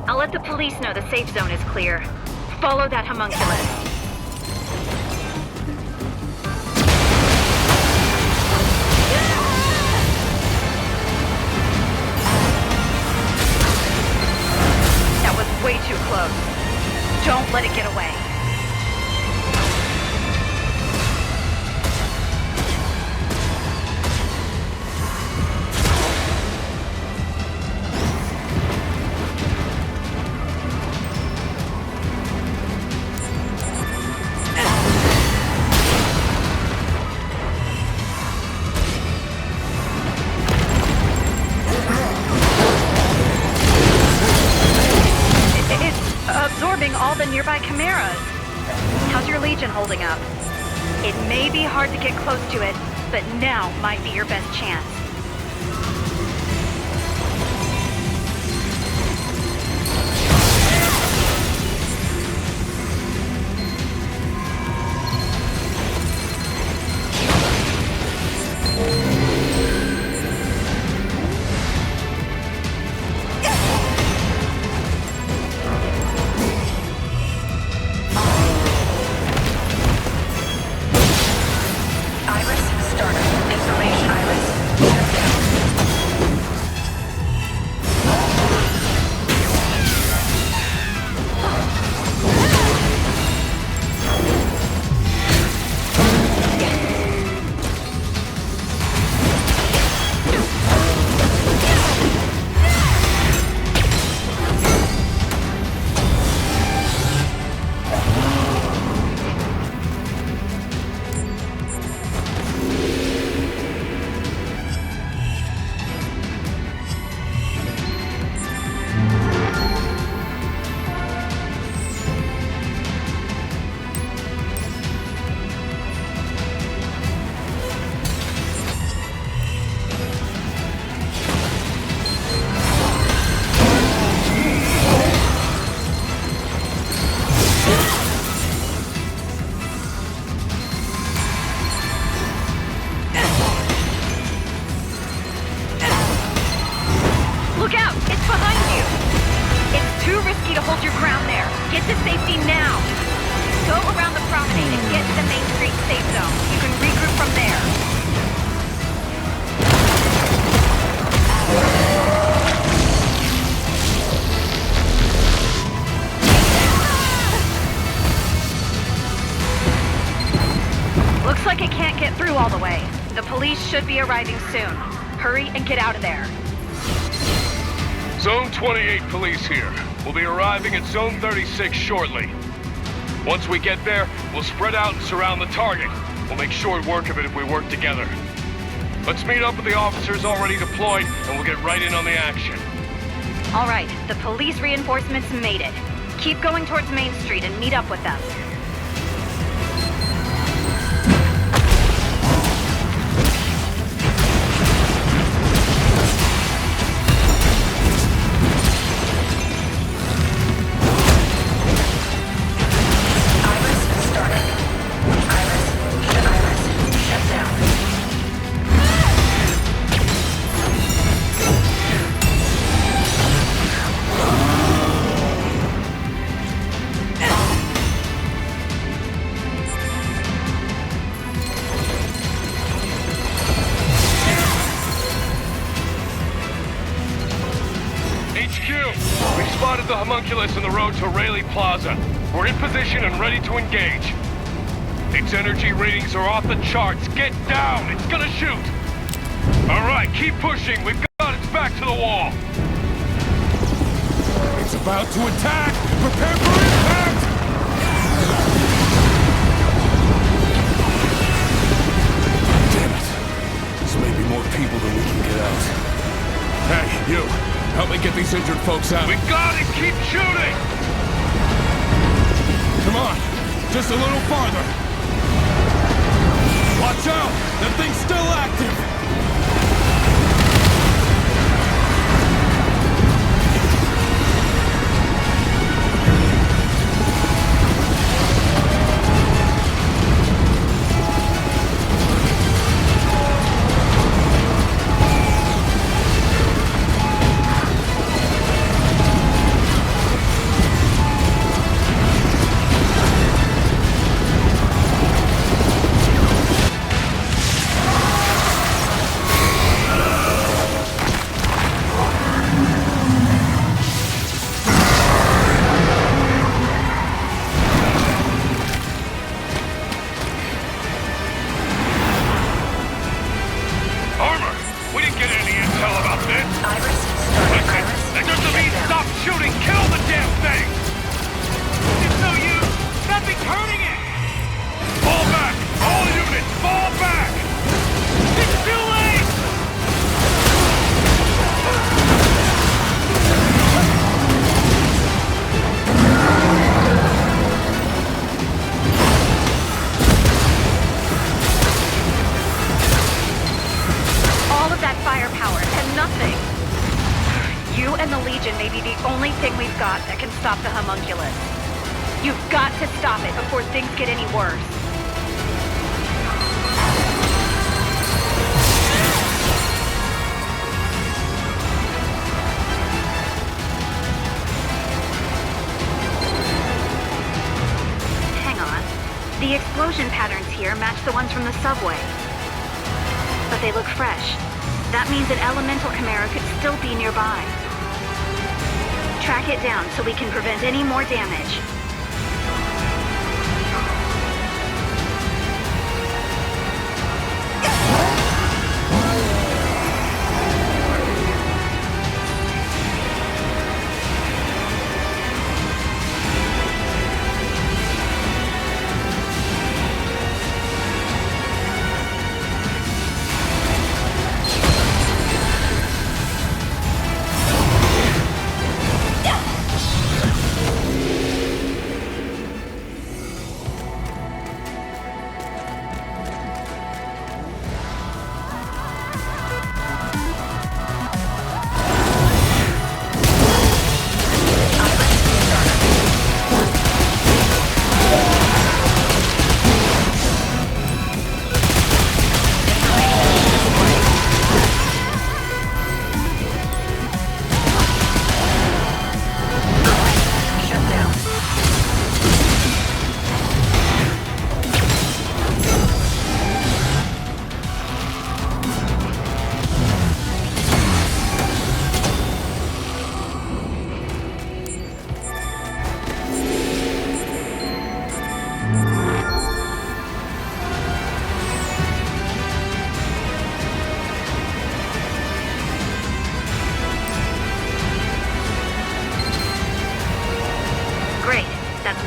I'll let the police know the safe zone is clear. Follow that homunculus.
That was way too close. Don't let it get away. holding up. It may be hard to get close to it, but now might be your best chance. Should be arriving soon. Hurry and get out of there.
Zone 28 police here. We'll be arriving at Zone 36 shortly. Once we get there, we'll spread out and surround the target. We'll make short work of it if we work together. Let's meet up with the officers already deployed, and we'll get right in on the action.
All right, the police reinforcements made it. Keep going towards Main Street and meet up with them.
The homunculus on the road to Rayleigh Plaza. We're in position and ready to engage. Its energy readings are off the charts. Get down! It's gonna shoot! Alright, keep pushing. We've got its back to the wall. It's about to attack! Prepare for impact! Damn it. This may be more people than we can get out. Hey, you! Help me get these injured folks out. We got it! Keep shooting! Come on! Just a little farther! Watch out! That thing's still active!
and the Legion may be the only thing we've got that can stop the homunculus. You've got to stop it before things get any worse. Hang on. The explosion patterns here match the ones from the subway. But they look fresh. That means an elemental chimera could still be nearby. Track it down so we can prevent any more damage.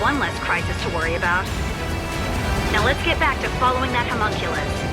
One less crisis to worry about. Now let's get back to following that homunculus.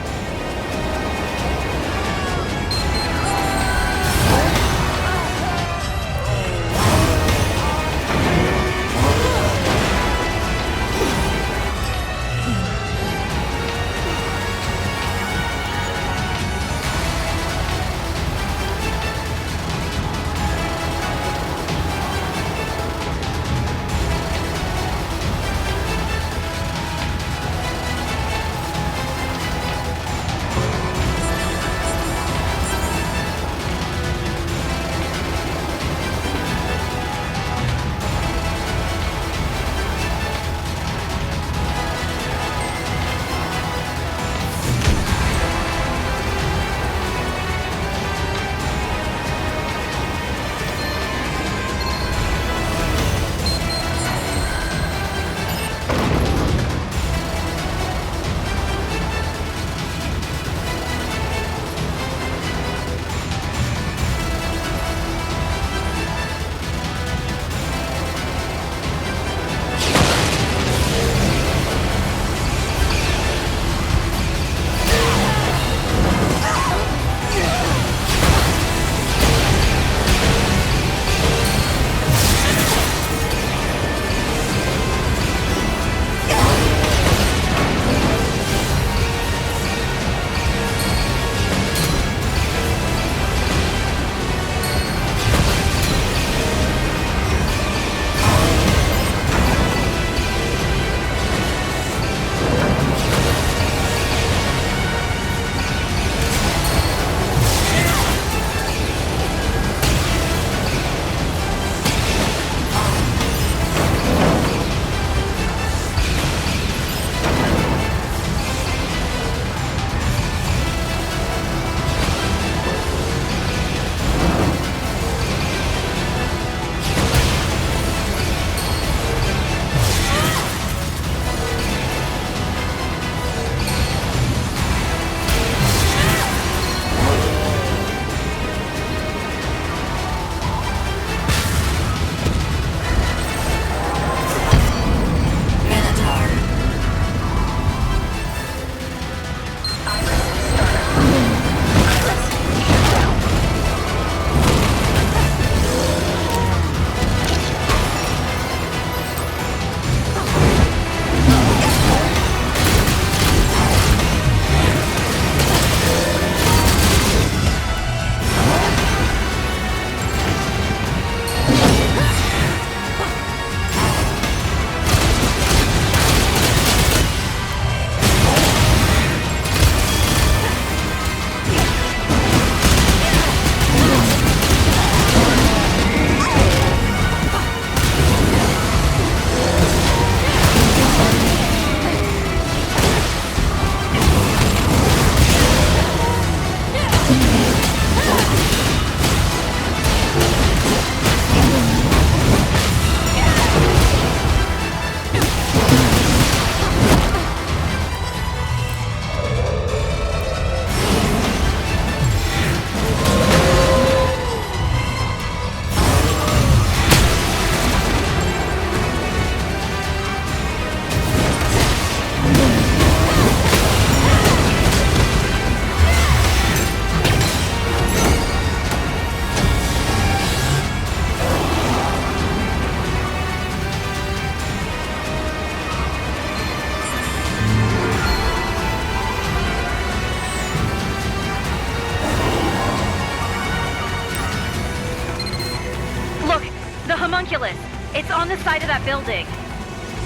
homunculus. It's on the side of that building.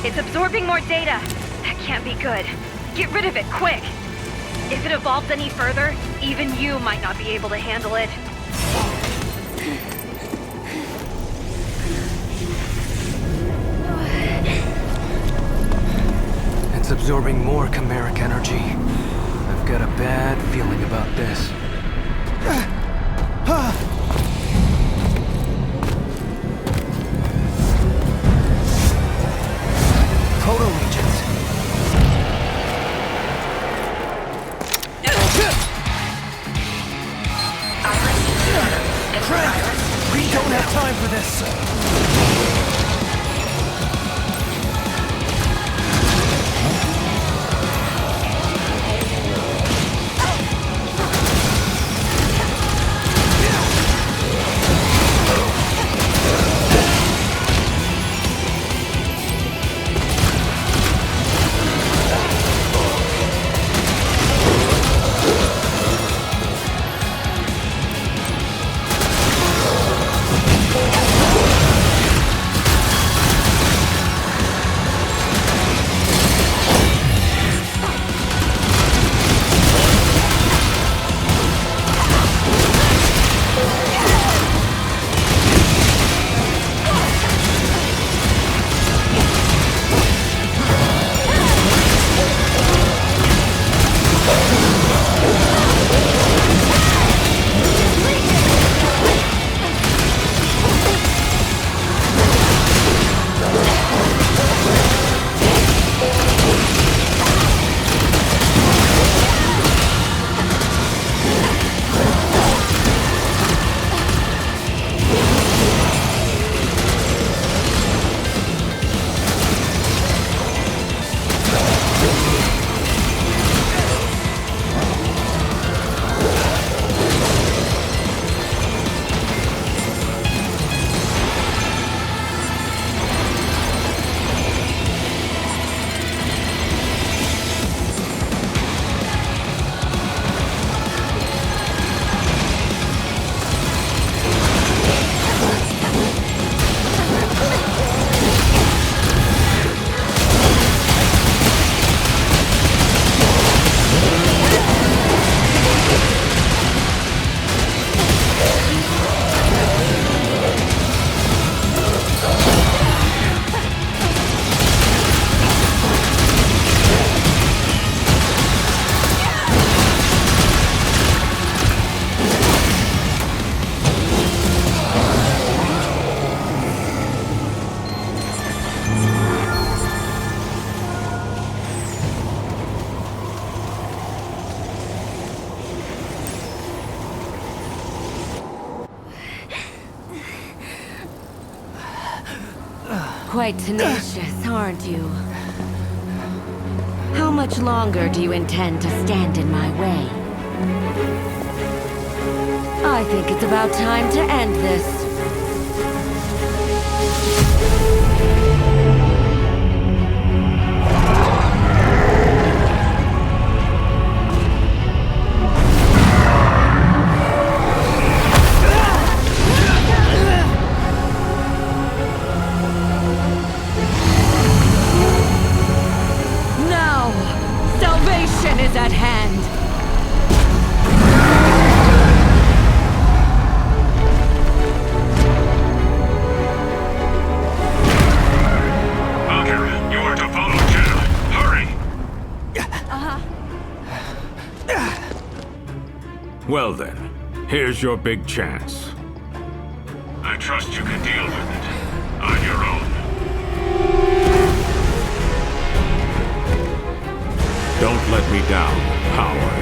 It's absorbing more data. That can't be good. Get rid of it, quick. If it evolves any further, even you might not be able to handle it.
It's absorbing more chimeric energy. I've got a bad feeling about this. Proto-legions. Craig! We don't have time for this!
Quite tenacious, aren't you? How much longer do you intend to stand in my way? I think it's about time to end this. Is at hand.
Valkyrie, you are to follow Jenna. Hurry!
Well then, here's your big chance.
I trust you can deal with it on your own.
Don't let me down, Howard.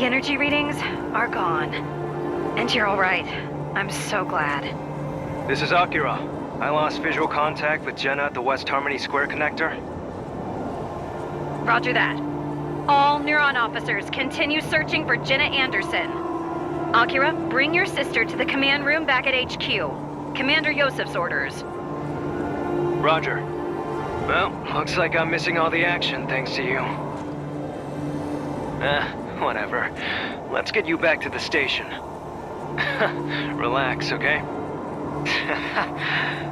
energy readings are gone. And you're alright. I'm so glad.
This is Akira. I lost visual contact with Jenna at the West Harmony Square connector.
Roger that. All Neuron officers continue searching for Jenna Anderson. Akira, bring your sister to the command room back at HQ. Commander Yosef's orders.
Roger. Well, looks like I'm missing all the action thanks to you. Whatever. Let's get you back to the station. Relax, okay?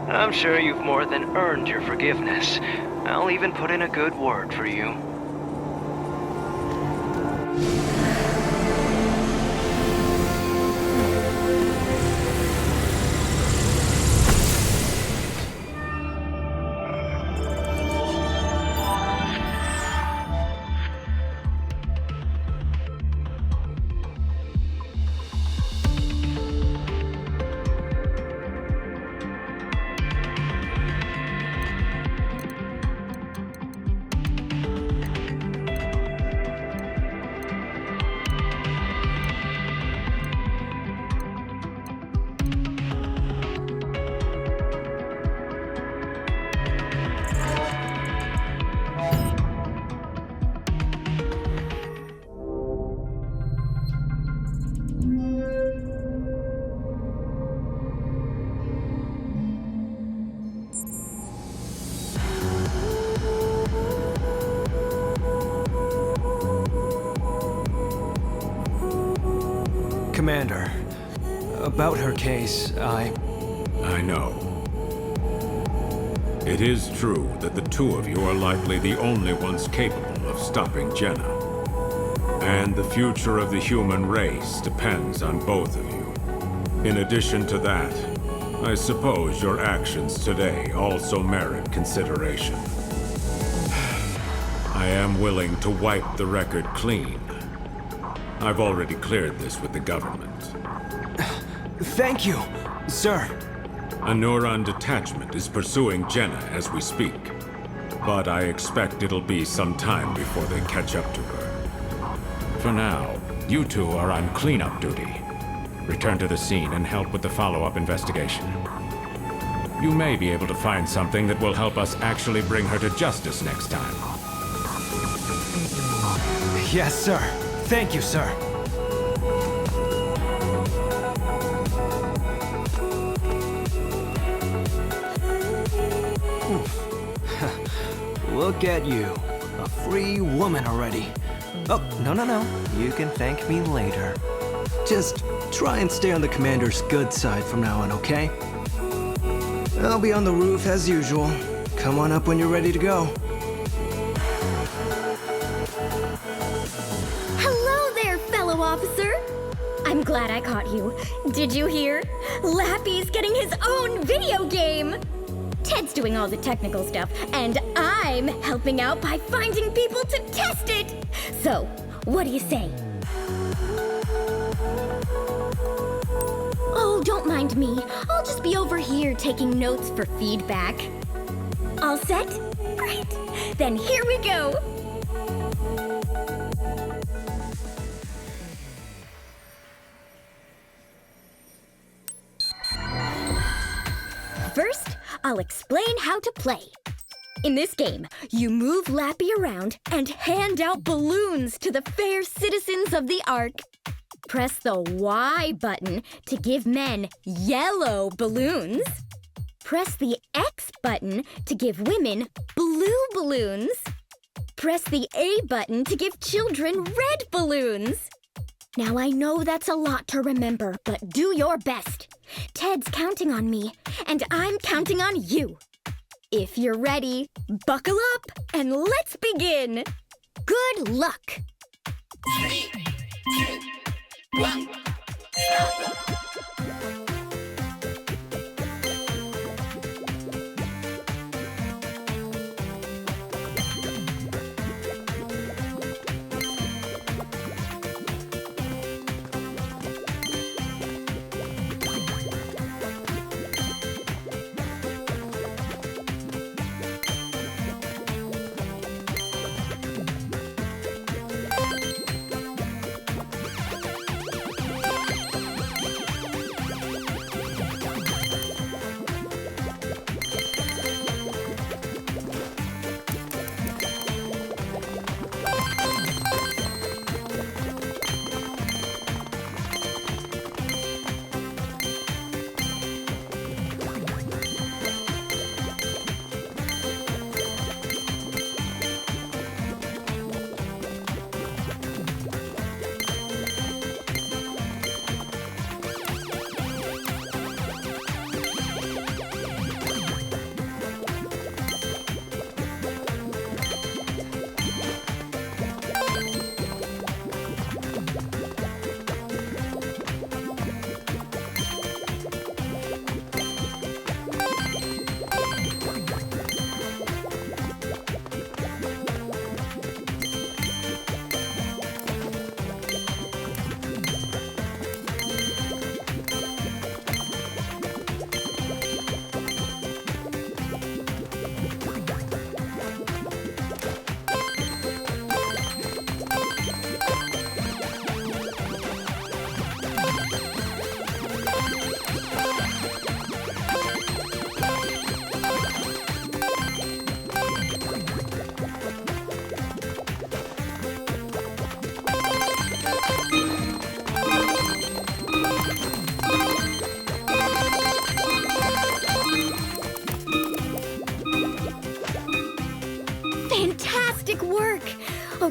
I'm sure you've more than earned your forgiveness. I'll even put in a good word for you.
Commander, about her case, I
know. It is true that the two of you are likely the only ones capable of stopping Jenna. And the future of the human race depends on both of you. In addition to that, I suppose your actions today also merit consideration. I am willing to wipe the record clean. I've already cleared this with the government.
Thank you, sir.
A neuron detachment is pursuing Jenna as we speak. But I expect it'll be some time before they catch up to her. For now, you two are on cleanup duty. Return to the scene and help with the follow-up investigation. You may be able to find something that will help us actually bring her to justice next time.
Yes, sir. Thank you, sir. Look at you. A free woman already. Oh, no. You can thank me later. Just try and stay on the commander's good side from now on, okay? I'll be on the roof as usual. Come on up when you're ready to go.
Officer, I'm glad I caught you. Did you hear? Lappy's getting his own video game! Ted's doing all the technical stuff, and I'm helping out by finding people to test it! So, what do you say? Oh, don't mind me. I'll just be over here taking notes for feedback. All set? Great. Then here we go! First, I'll explain how to play. In this game, you move Lappy around and hand out balloons to the fair citizens of the Ark. Press the Y button to give men yellow balloons. Press the X button to give women blue balloons. Press the A button to give children red balloons. Now I know that's a lot to remember, but do your best. Ted's counting on me, and I'm counting on you. If you're ready, buckle up and let's begin. Good luck.
3, 2, 1, start.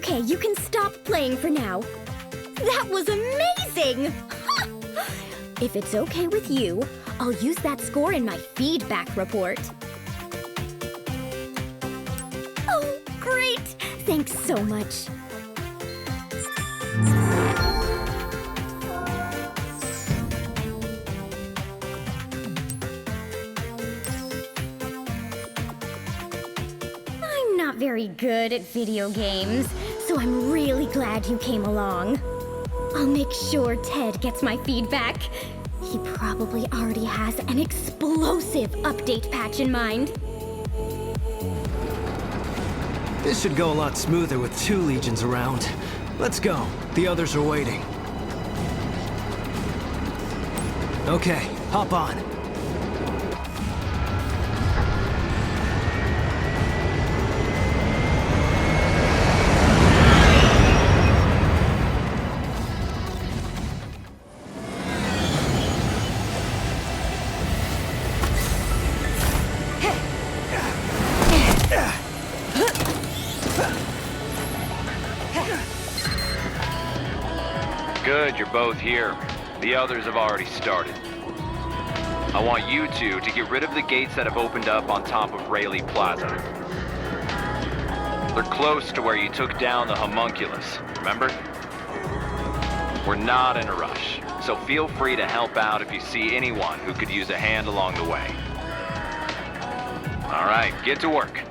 Okay, you can stop playing for now. That was amazing! If it's okay with you, I'll use that score in my feedback report. Oh, great! Thanks so much. I'm not very good at video games, so I'm really glad you came along. I'll make sure Ted gets my feedback. He probably already has an explosive update patch in mind.
This should go a lot smoother with 2 legions around. Let's go. The others are waiting. Okay, hop on.
Good, you're both here. The others have already started. I want you two to get rid of the gates that have opened up on top of Rayleigh Plaza. They're close to where you took down the homunculus, remember? We're not in a rush, so feel free to help out if you see anyone who could use a hand along the way. All right, get to work.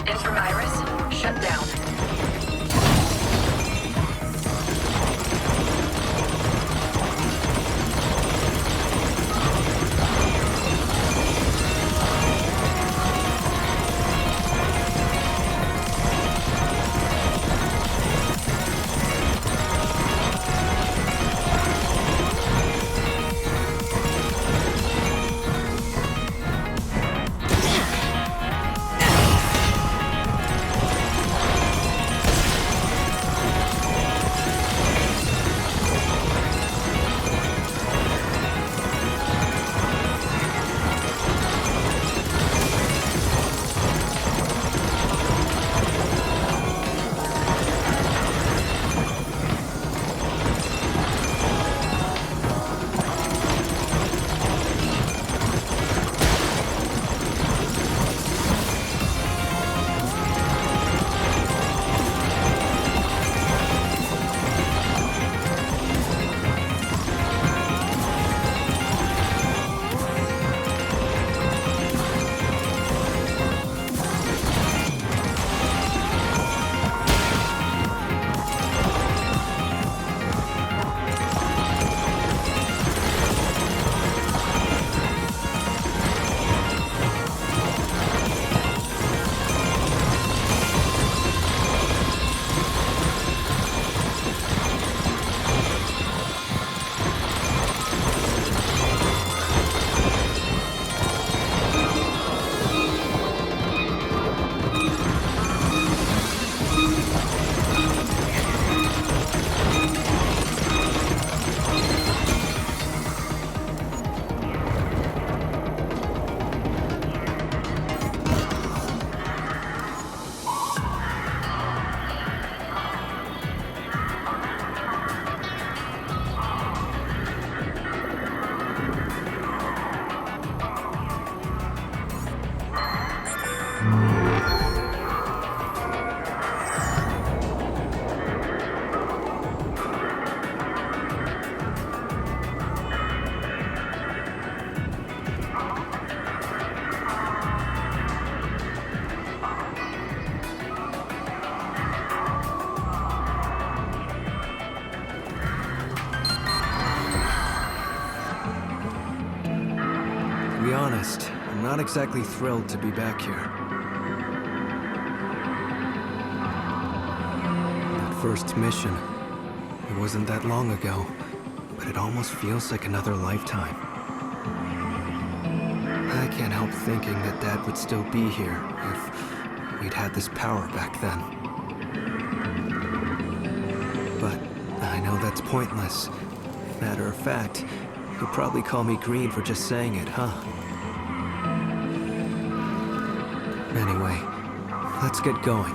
Infra Iris, shut down.
To be honest, I'm not exactly thrilled to be back here. That first mission, it wasn't that long ago, but it almost feels like another lifetime. I can't help thinking that Dad would still be here if we'd had this power back then. But I know that's pointless. Matter of fact, you'll probably call me green for just saying it, huh? Anyway, let's get going.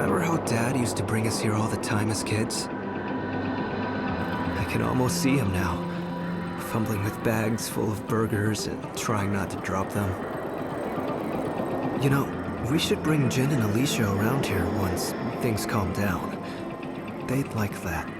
Remember how Dad used to bring us here all the time as kids? I can almost see him now, fumbling with bags full of burgers and trying not to drop them. You know, we should bring Jin and Alicia around here once things calm down. They'd like that.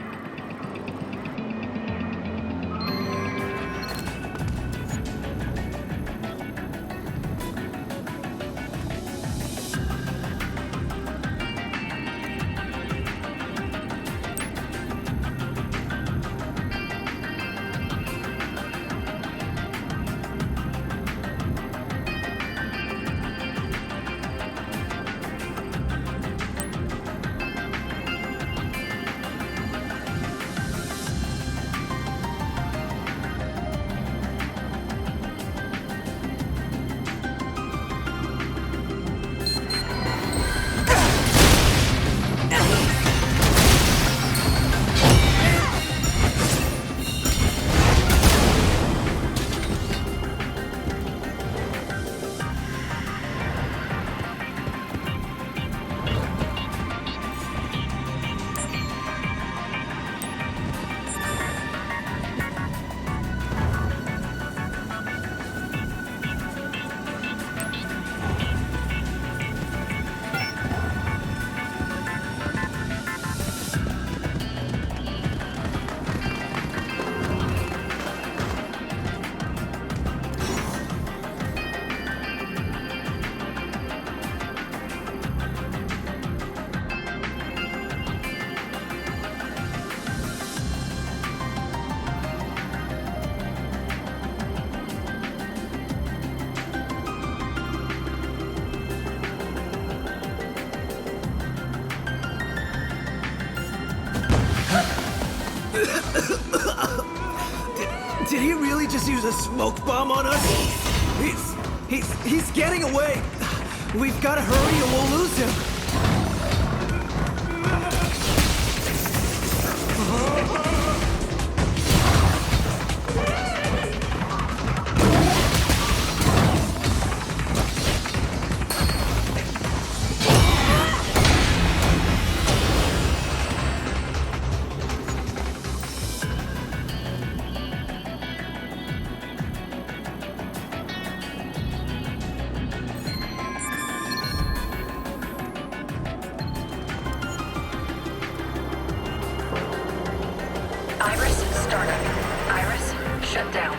Did he really just use a smoke bomb on us? He's getting away. We've got to hurry or we'll lose him.
Iris, startup. Iris, shut down.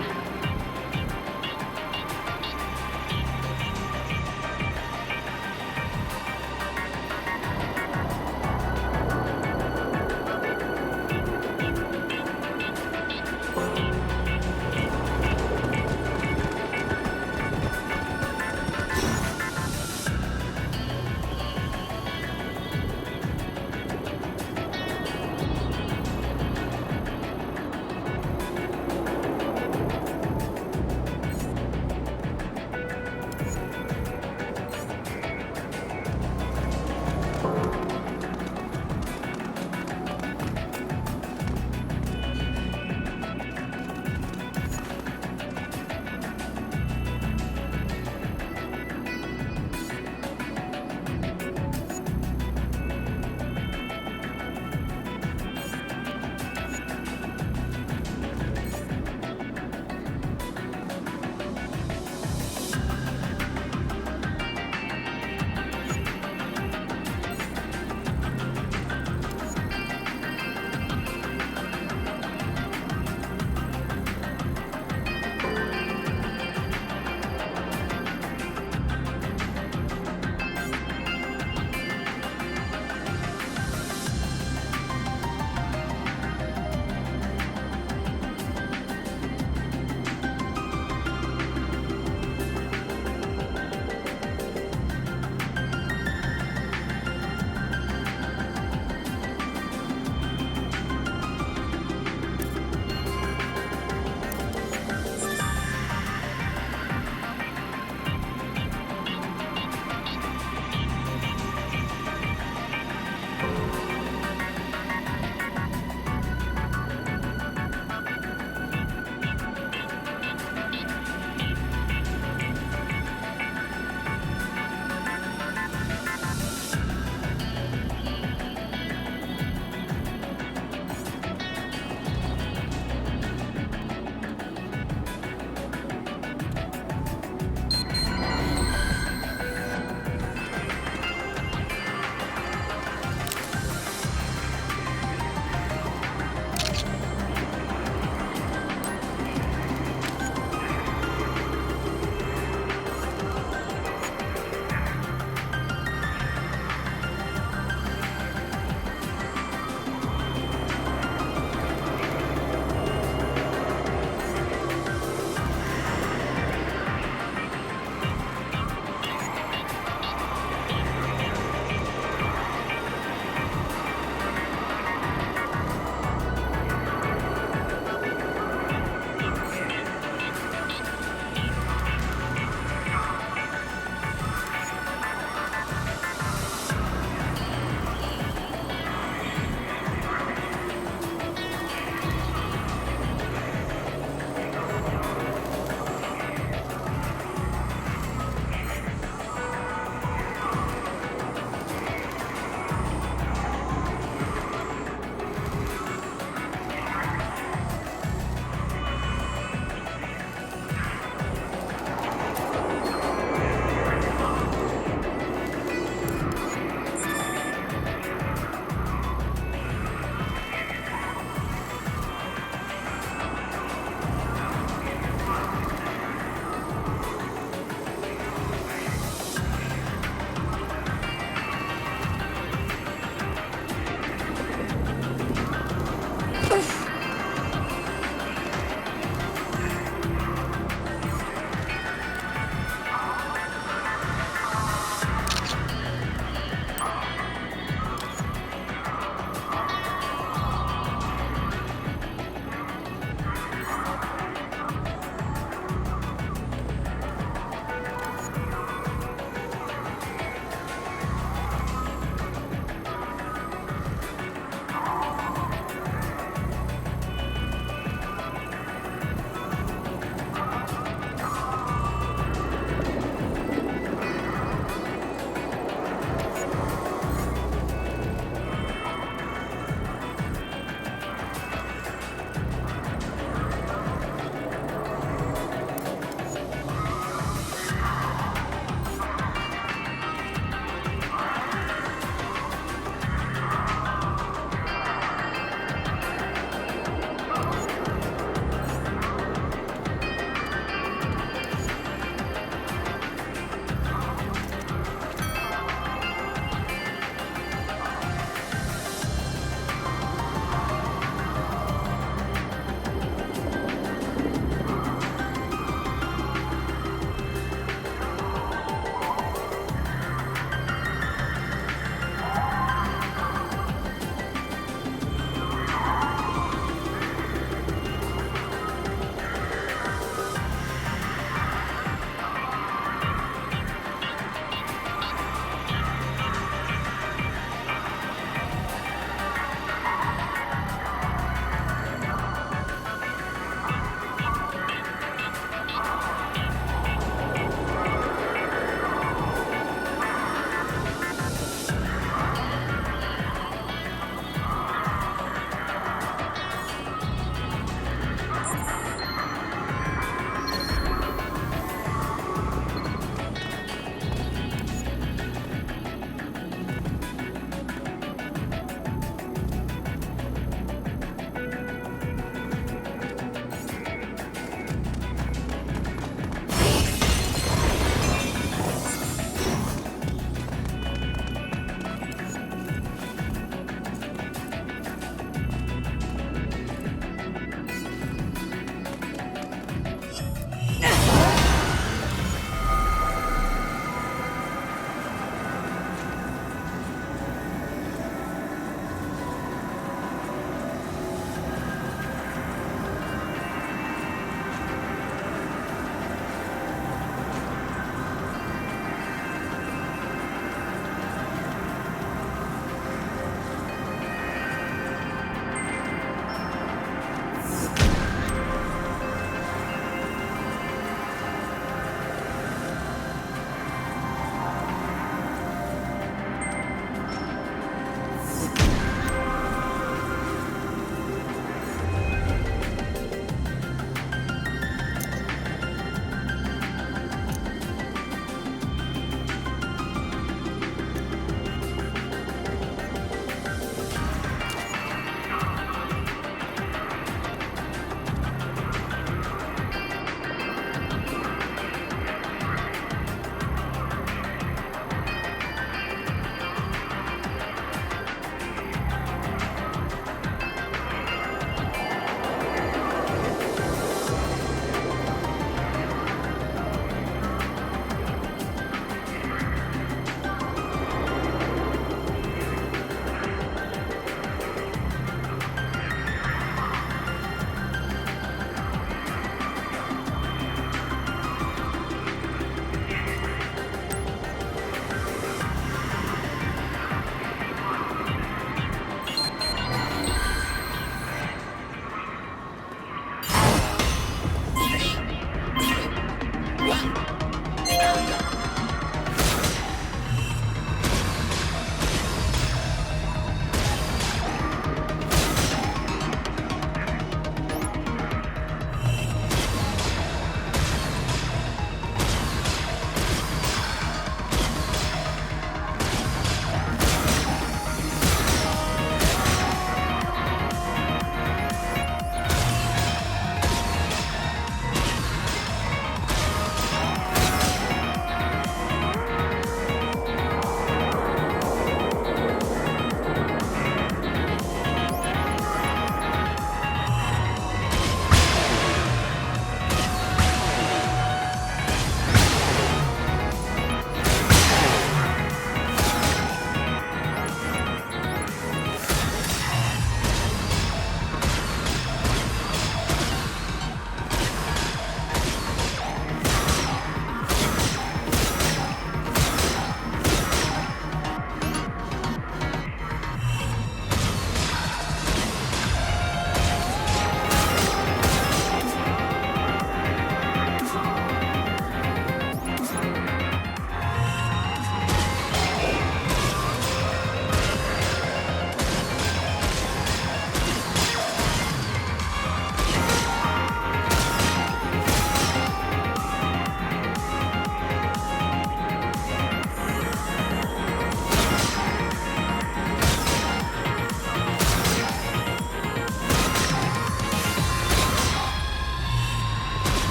1, start!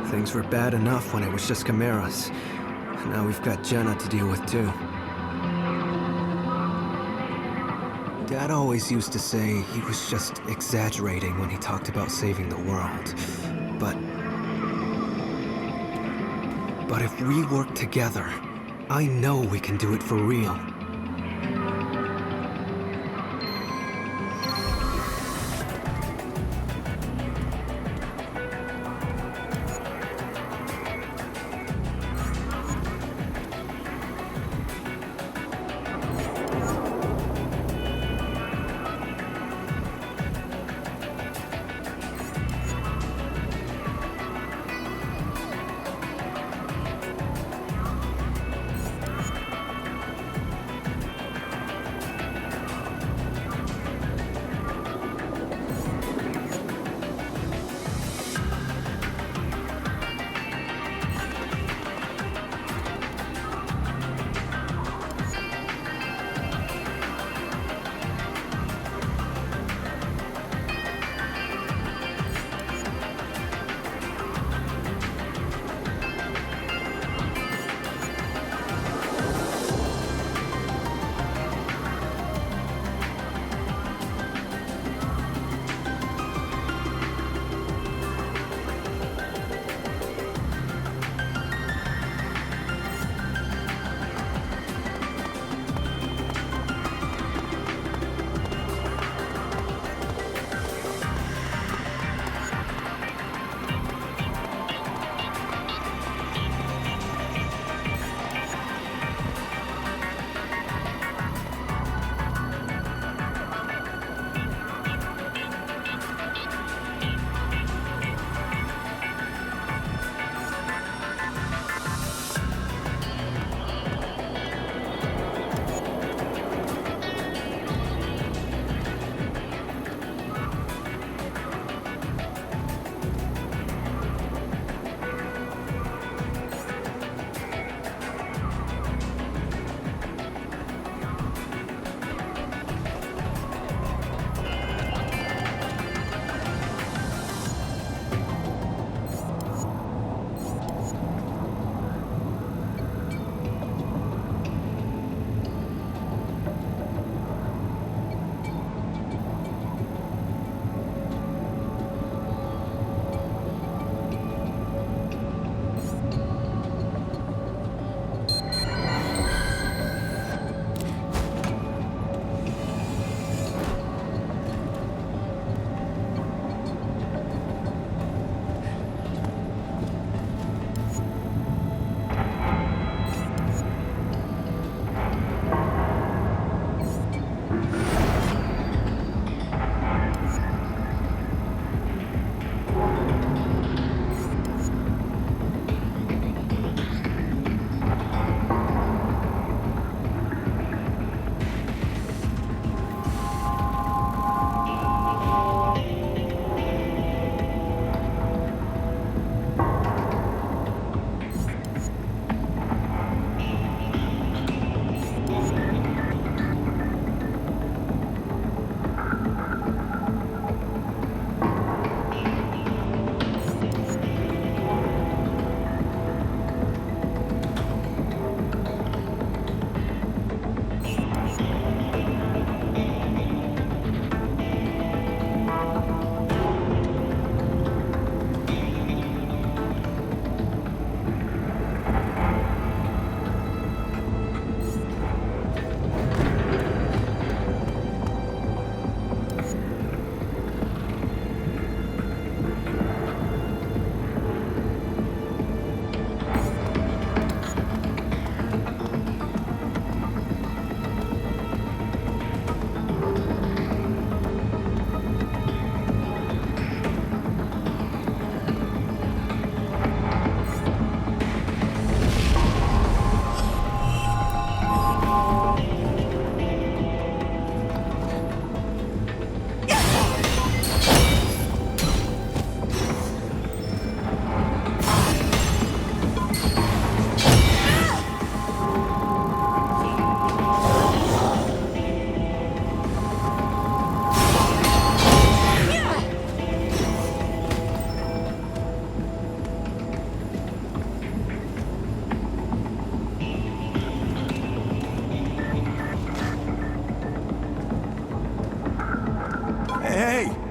Things were bad enough when it was just chimeras. Now we've got Jenna to deal with too. Dad always used to say he was just exaggerating when he talked about saving the world. But if we work together, I know we can do it for real.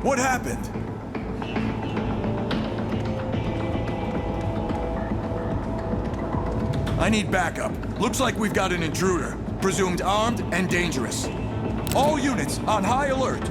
What happened? I need backup. Looks like we've got an intruder. Presumed armed and dangerous. All units on high alert.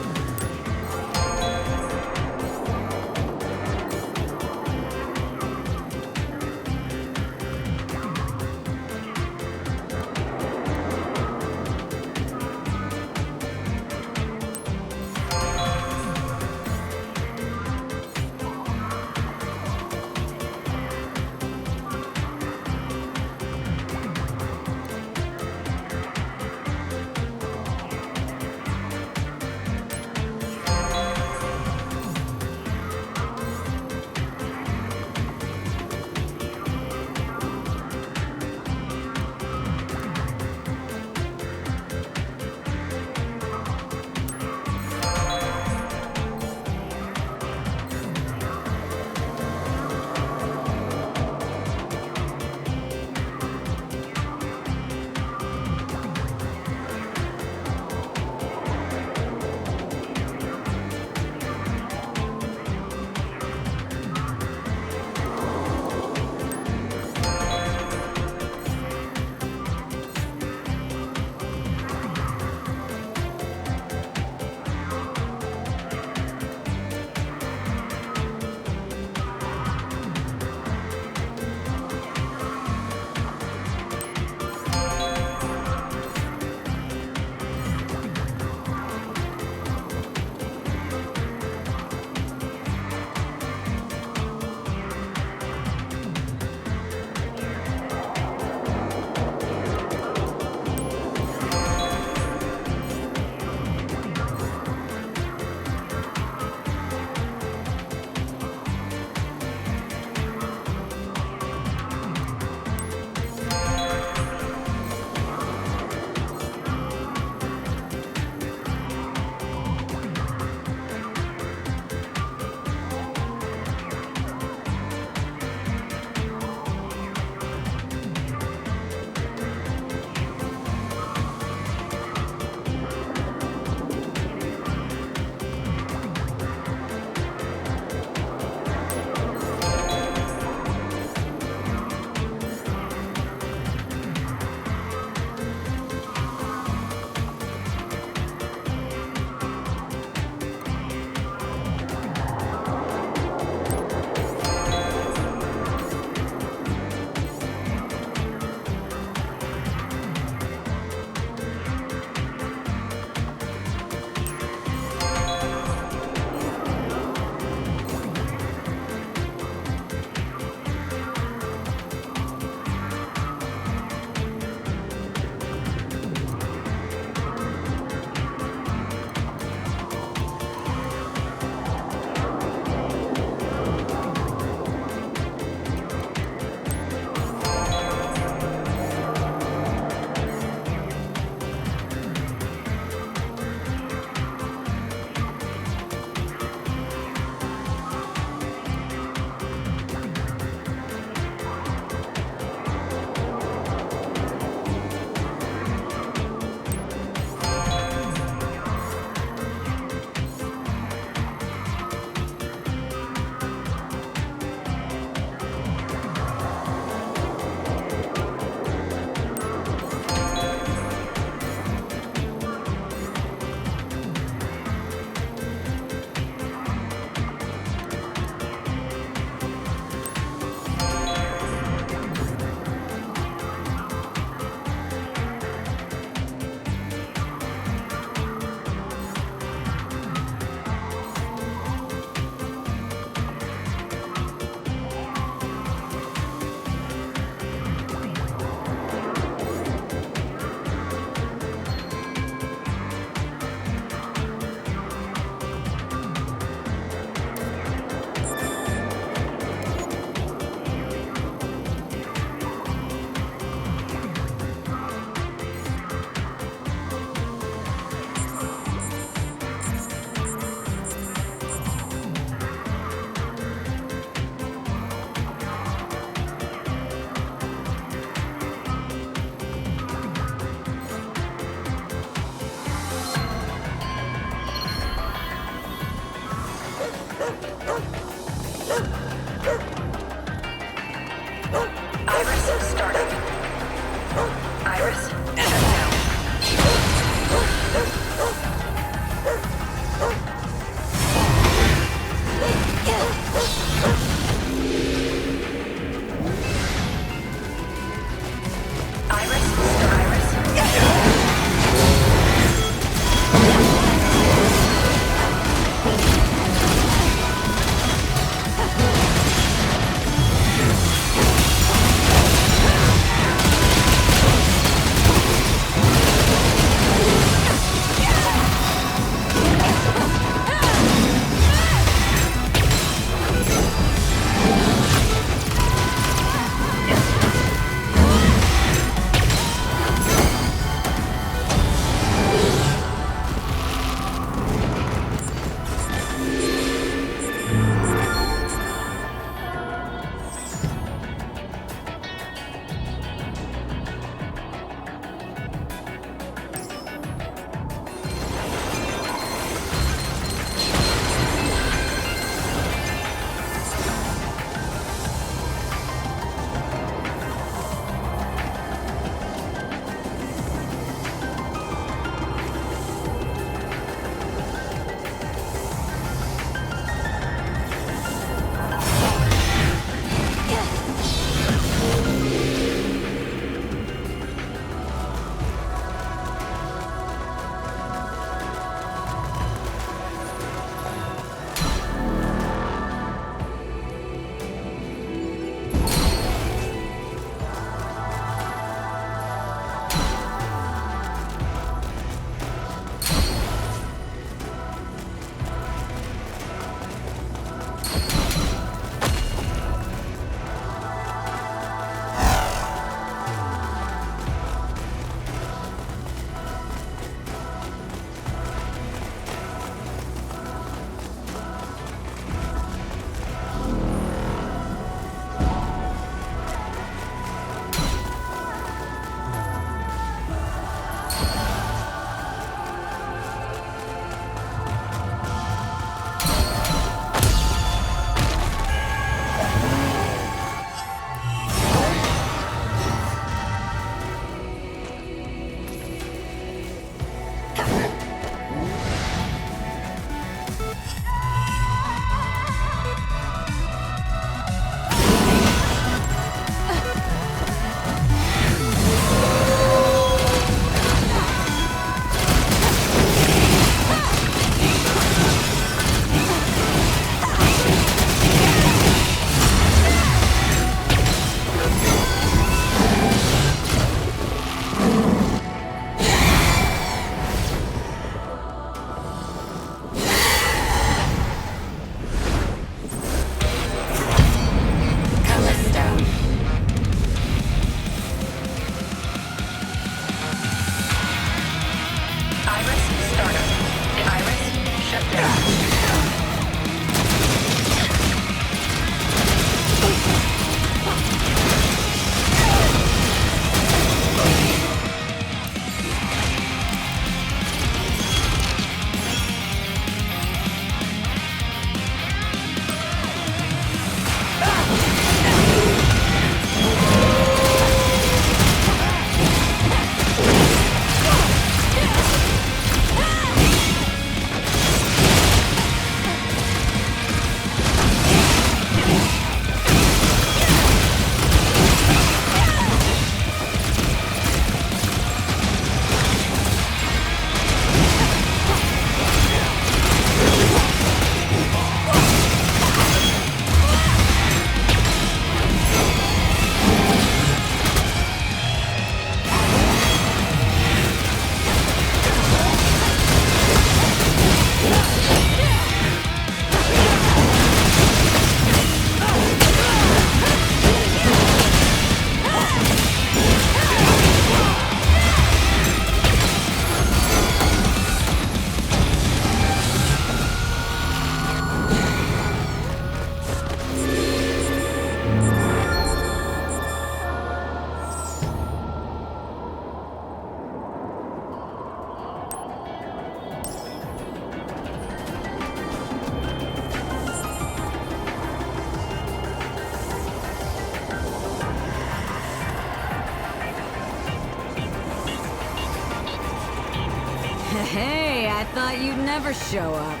Hey, I thought you'd never show up.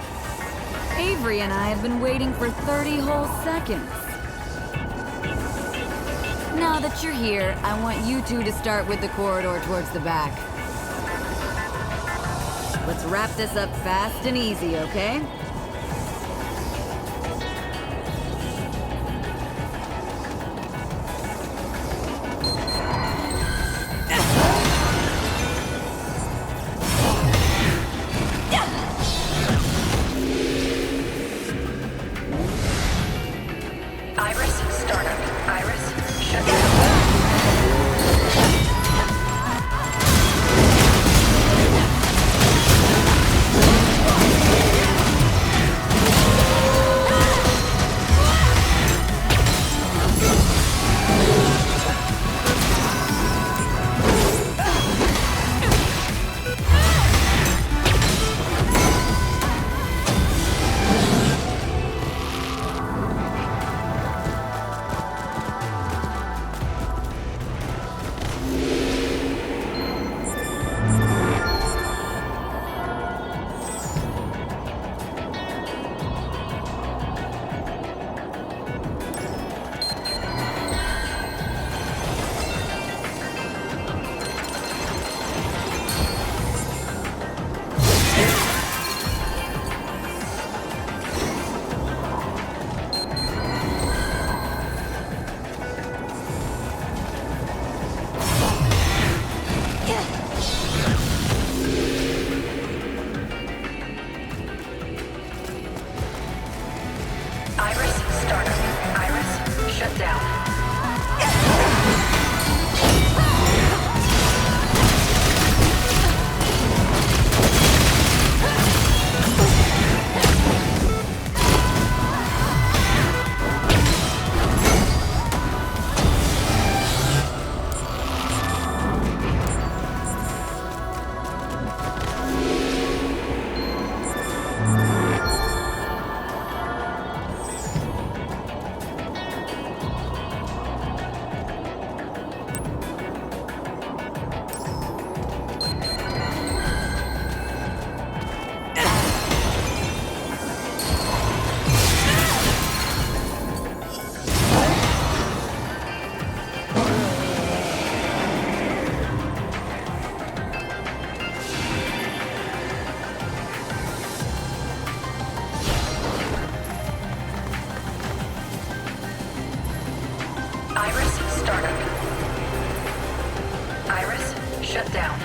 Avery and I have been waiting for 30 whole seconds. Now that you're here, I want you two to start with the corridor towards the back. Let's wrap this up fast and easy, okay?
Iris, startup. Iris, shut down. Iris, startup. Iris, shut down. Iris, startup. Iris, shut down.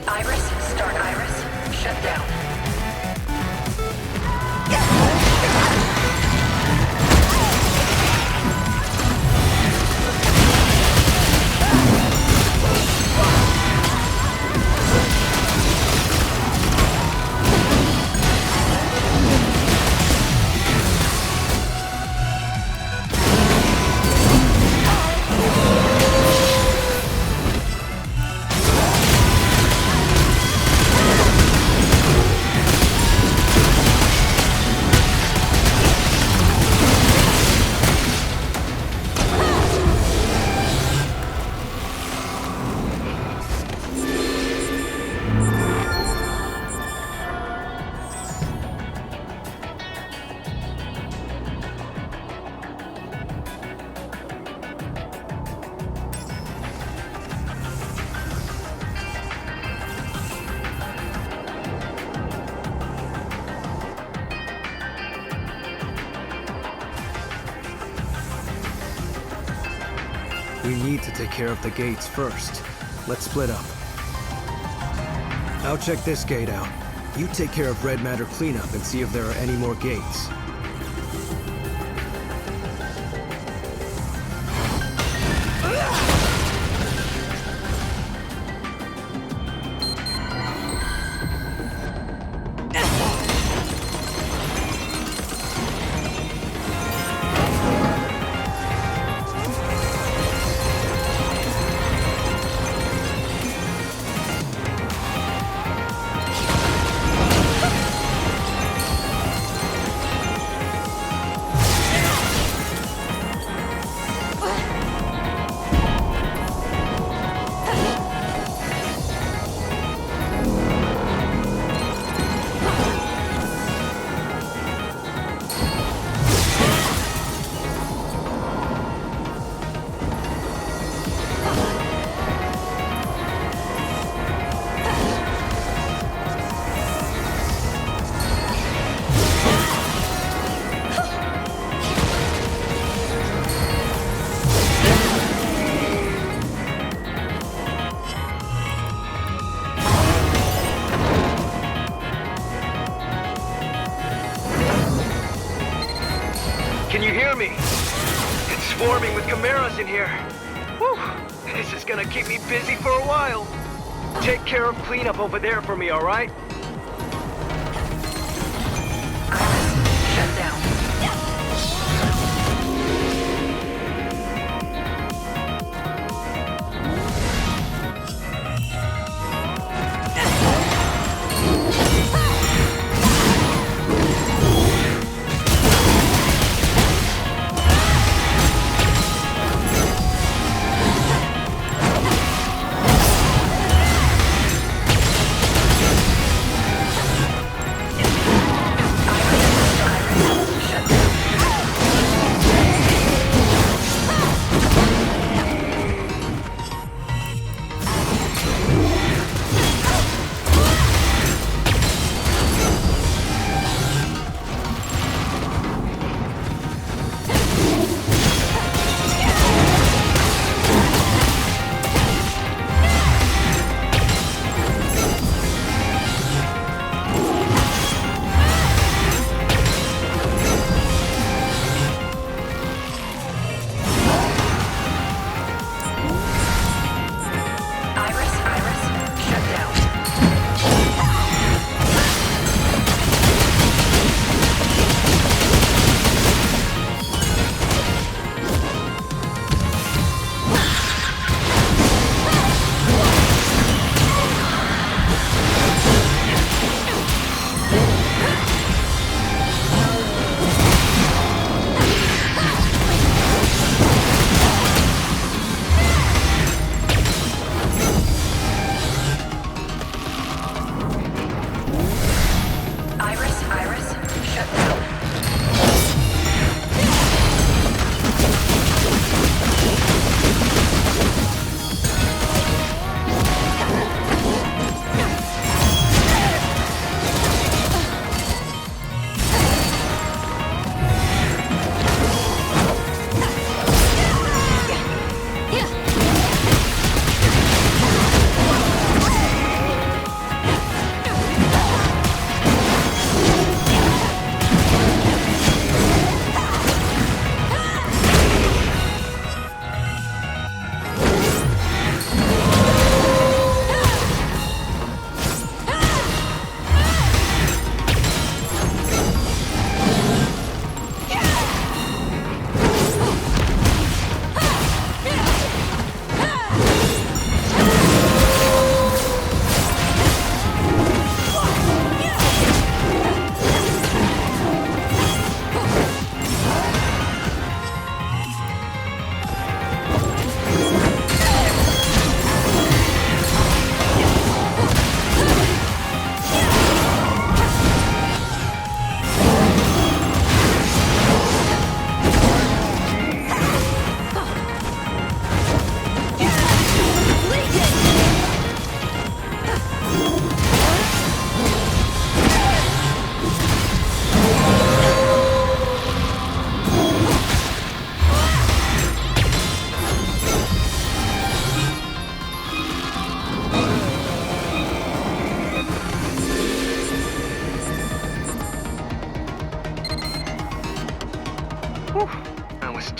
Iris, start. Iris, shut down.
We need to take care of the gates first. Let's split up. I'll check this gate out. You take care of red matter cleanup and see if there are any more gates.
swarming with chimeras in here. Whew, this is gonna keep me busy for a while. Take care of cleanup over there for me, alright?
Shut down.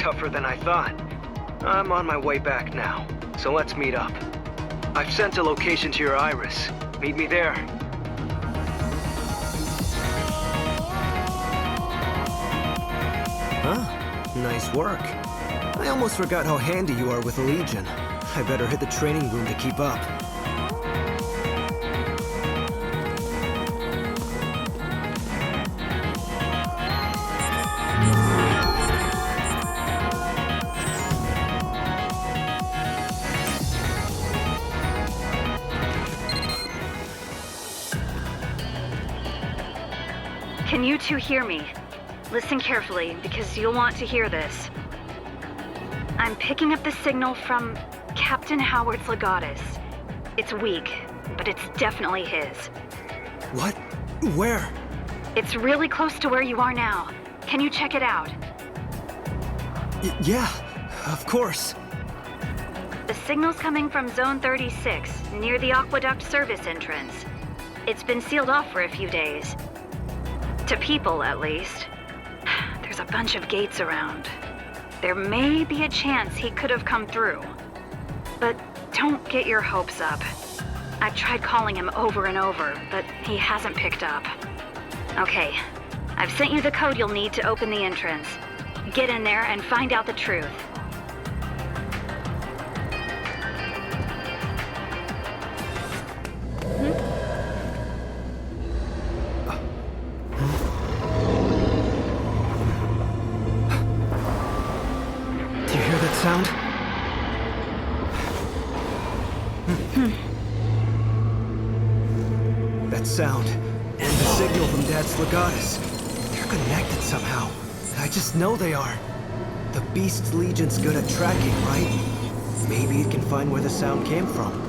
tougher than I thought. I'm on my way back now, so let's meet up. I've sent a location to your Iris. Meet me there.
Huh? Nice work. I almost forgot how handy you are with Legion. I better hit the training room to keep up.
Can you two hear me? Listen carefully, because you'll want to hear this. I'm picking up the signal from Captain Howard's Legatus. It's weak, but it's definitely his.
What? Where?
It's really close to where you are now. Can you check it out?
Yeah, of course.
The signal's coming from Zone 36, near the Aqueduct service entrance. It's been sealed off for a few days. To people, at least. There's a bunch of gates around. there may be a chance he could have come through. But don't get your hopes up. I've tried calling him over and over, but he hasn't picked up. Okay, I've sent you the code you'll need to open the entrance. Get in there and find out the truth.
Do you hear that sound? That sound, and the signal from Dad's Legatus. They're connected somehow. I just know they are. The Beast's Legion's good at tracking, right? Maybe it can find where the sound came from.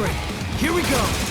ready. Here we go.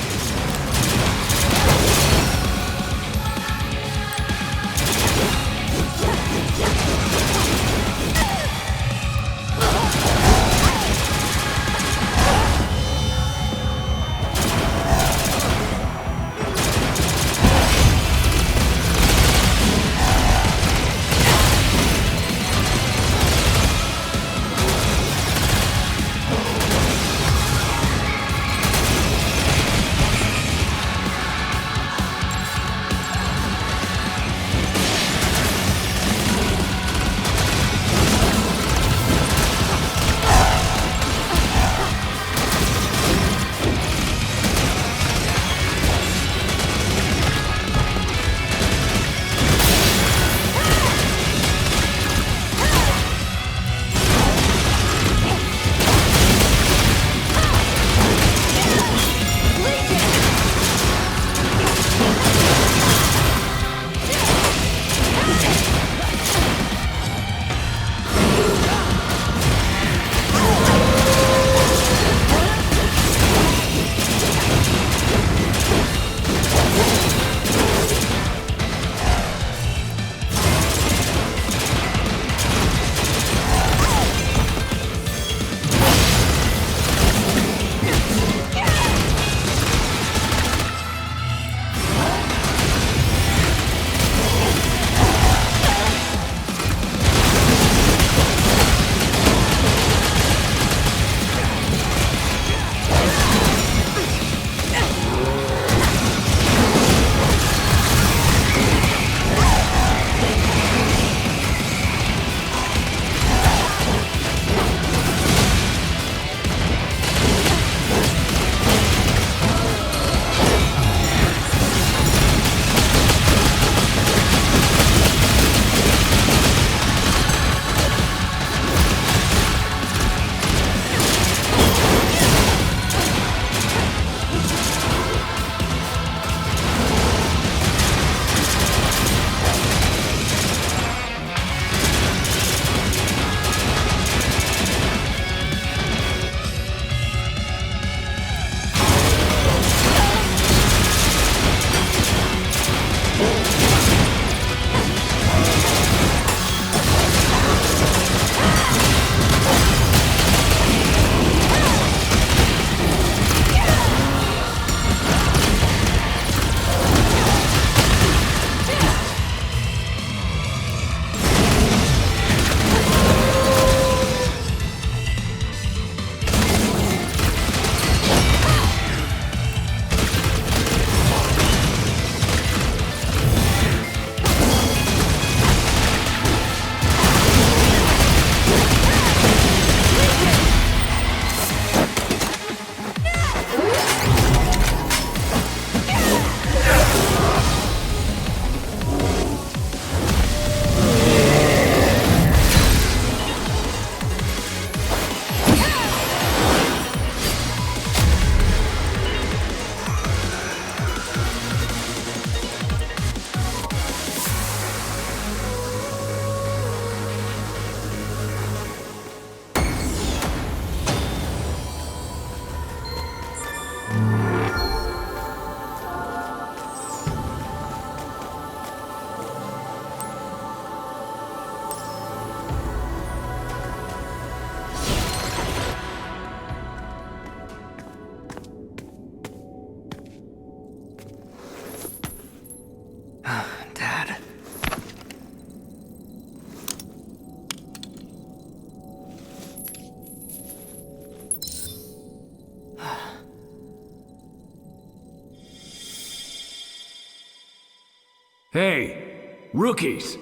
Hey, rookies!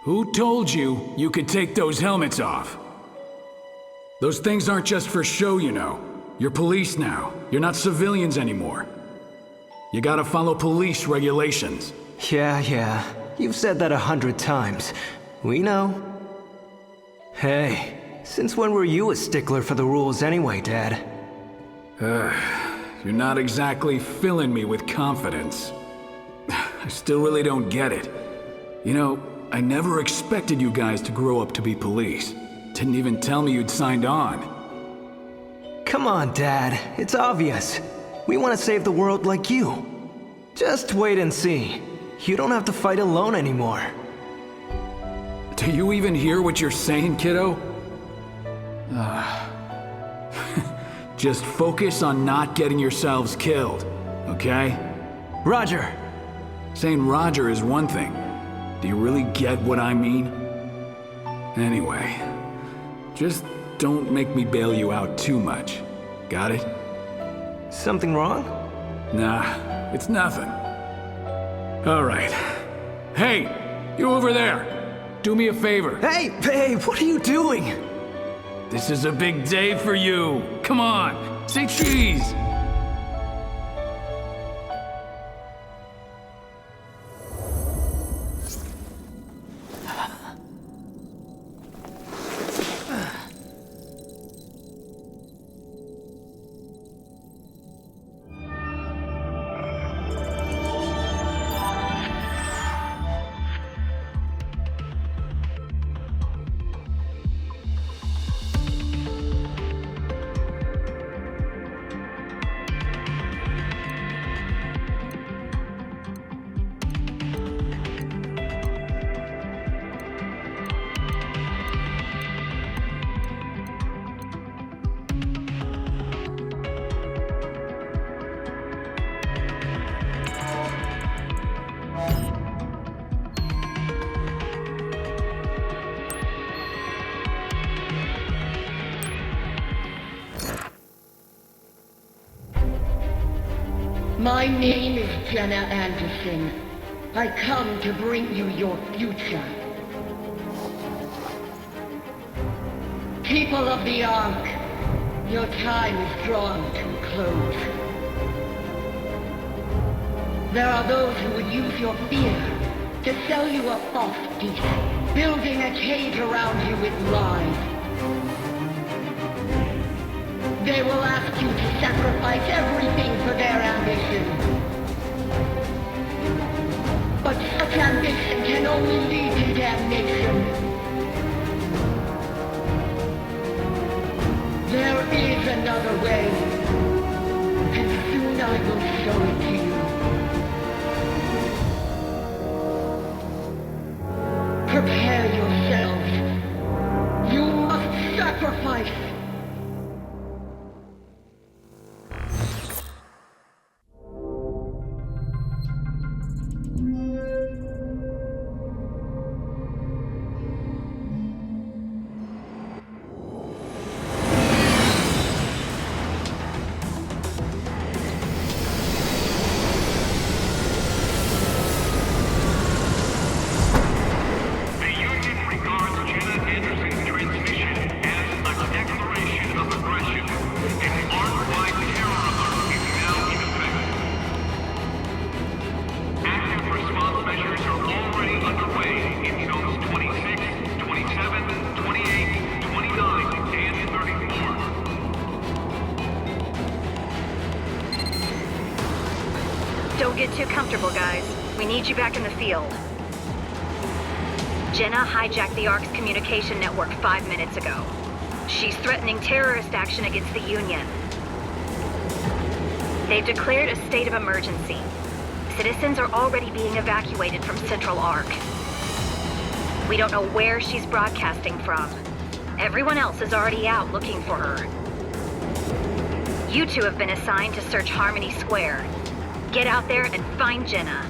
Who told you you could take those helmets off? Those things aren't just for show, you know. You're police now. You're not civilians anymore. You gotta follow police regulations.
Yeah. You've said that 100 times. We know. Hey, since when were you a stickler for the rules anyway, Dad?
You're not exactly filling me with confidence. I still really don't get it. You know, I never expected you guys to grow up to be police. Didn't even tell me you'd signed on.
Come on, Dad. It's obvious. We want to save the world like you. Just wait and see. You don't have to fight alone anymore.
Do you even hear what you're saying, kiddo? Just focus on not getting yourselves killed, okay?
Roger.
Saying Roger is one thing. Do you really get what I mean? Anyway, just don't make me bail you out too much. Got it?
Something wrong?
Nah, it's nothing. All right. Hey, you over there. Do me a favor.
Hey, babe, what are you doing?
This is a big day for you. Come on, say cheese.
My name is Jenna Anderson. I come to bring you your future. People of the Ark, your time is drawing to a close. There are those who would use your fear to sell you a false peace, building a cage around you with lies. They will ask you to sacrifice everything for their ambition. But such ambition can only lead to damnation. There is another way, and soon I will show it to you. Prepare yourselves. You must sacrifice.
Don't get too comfortable, guys. We need you back in the field. Jenna hijacked the Ark's communication network 5 minutes ago. She's threatening terrorist action against the Union. They've declared a state of emergency. Citizens are already being evacuated from Central Ark. We don't know where she's broadcasting from. Everyone else is already out looking for her. You two have been assigned to search Harmony Square. Get out there and find Jenna.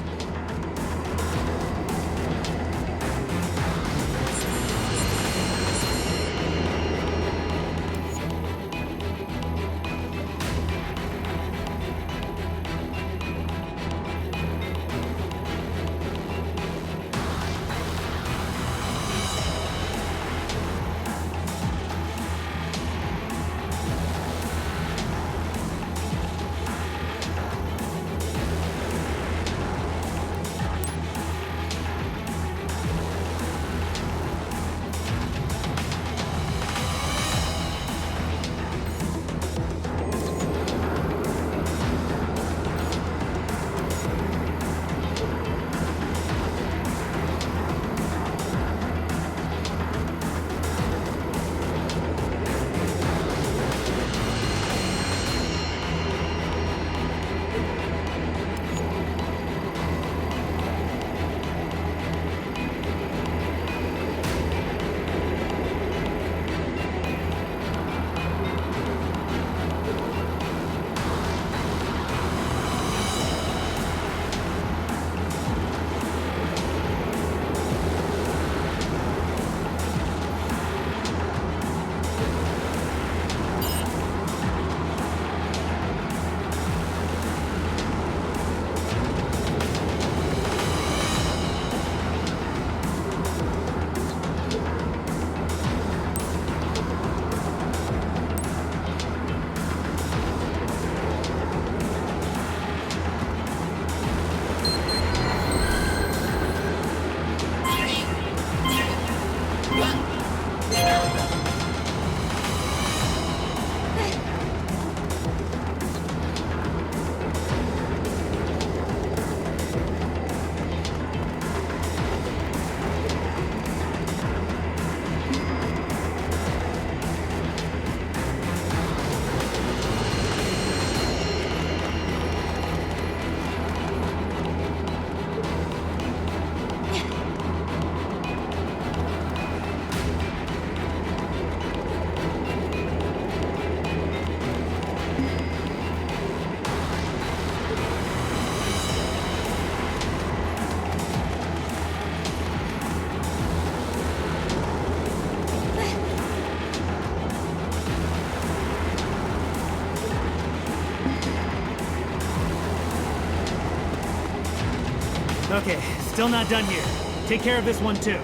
Okay, still not done here. Take care of this one too.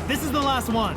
This is the last one.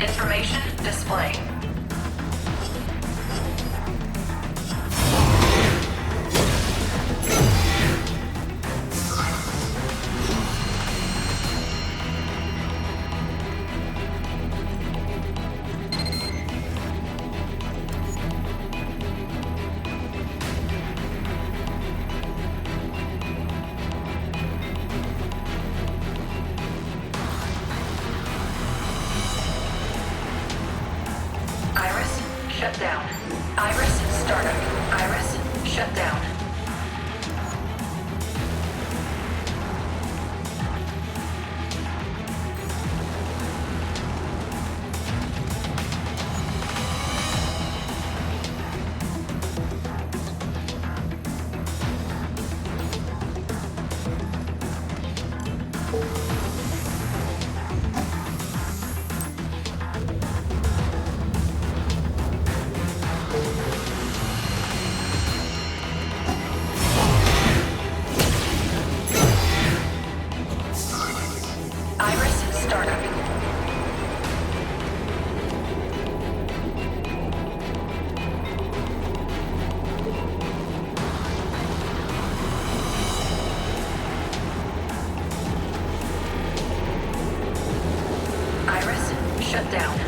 Information display. shut down.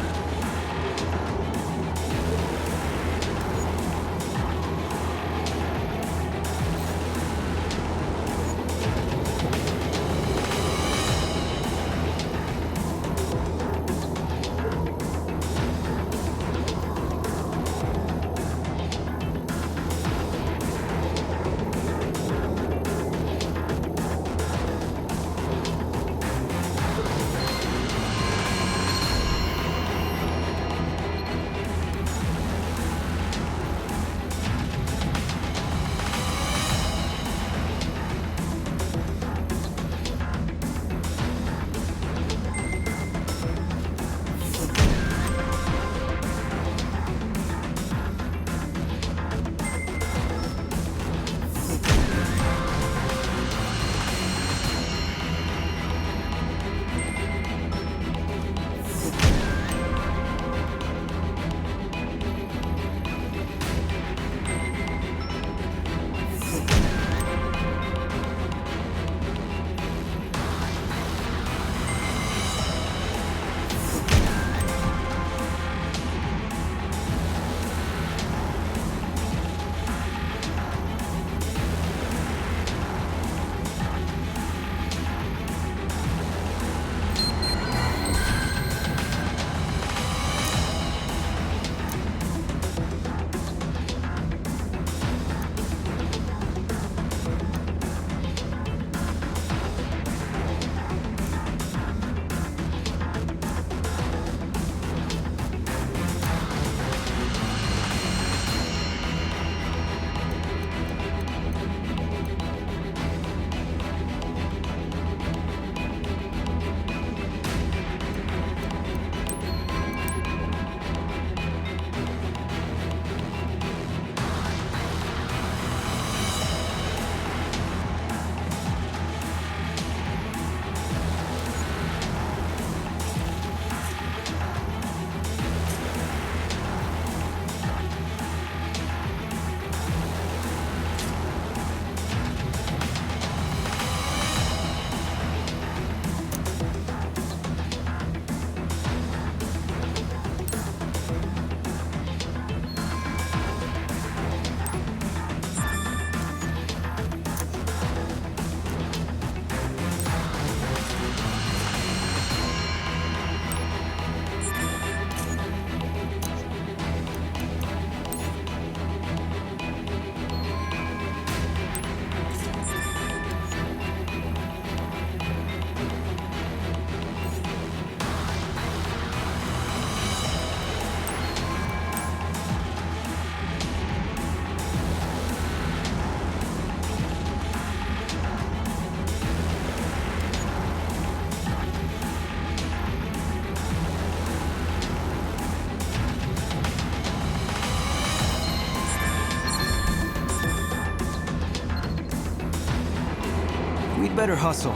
We'd better hustle.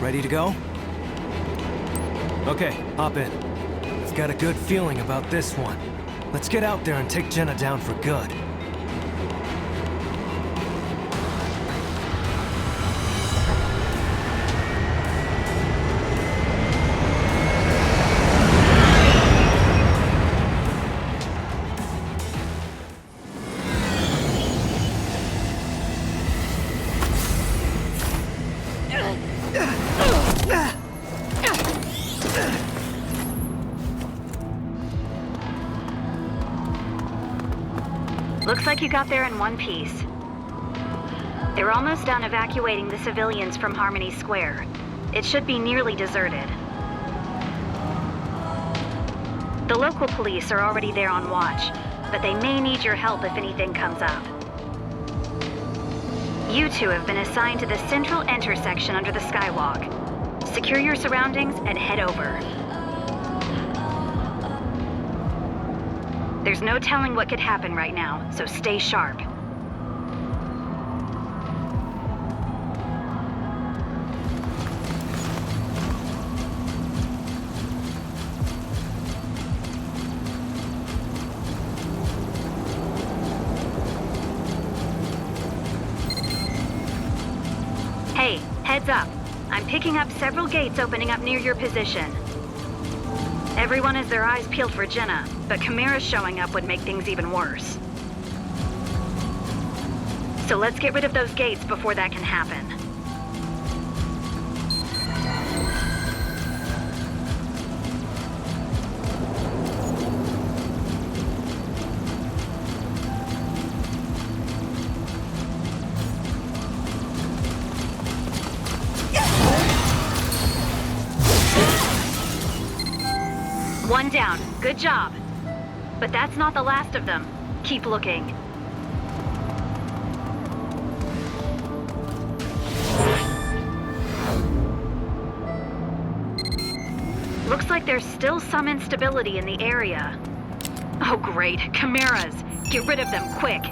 Ready to go? Okay, hop in. I've got a good feeling about this one. Let's get out there and take Jenna down for good.
Looks like you got there in one piece. They're almost done evacuating the civilians from Harmony Square. It should be nearly deserted. The local police are already there on watch, but they may need your help if anything comes up. You two have been assigned to the central intersection under the skywalk. Secure your surroundings and head over. There's no telling what could happen right now, so stay sharp. Hey, heads up. I'm picking up several gates opening up near your position. Everyone has their eyes peeled for Jenna, but Chimera's showing up would make things even worse. So let's get rid of those gates before that can happen. One down. Good job. But that's not the last of them. Keep looking. Looks like there's still some instability in the area. Oh great, Chimeras. Get rid of them, quick.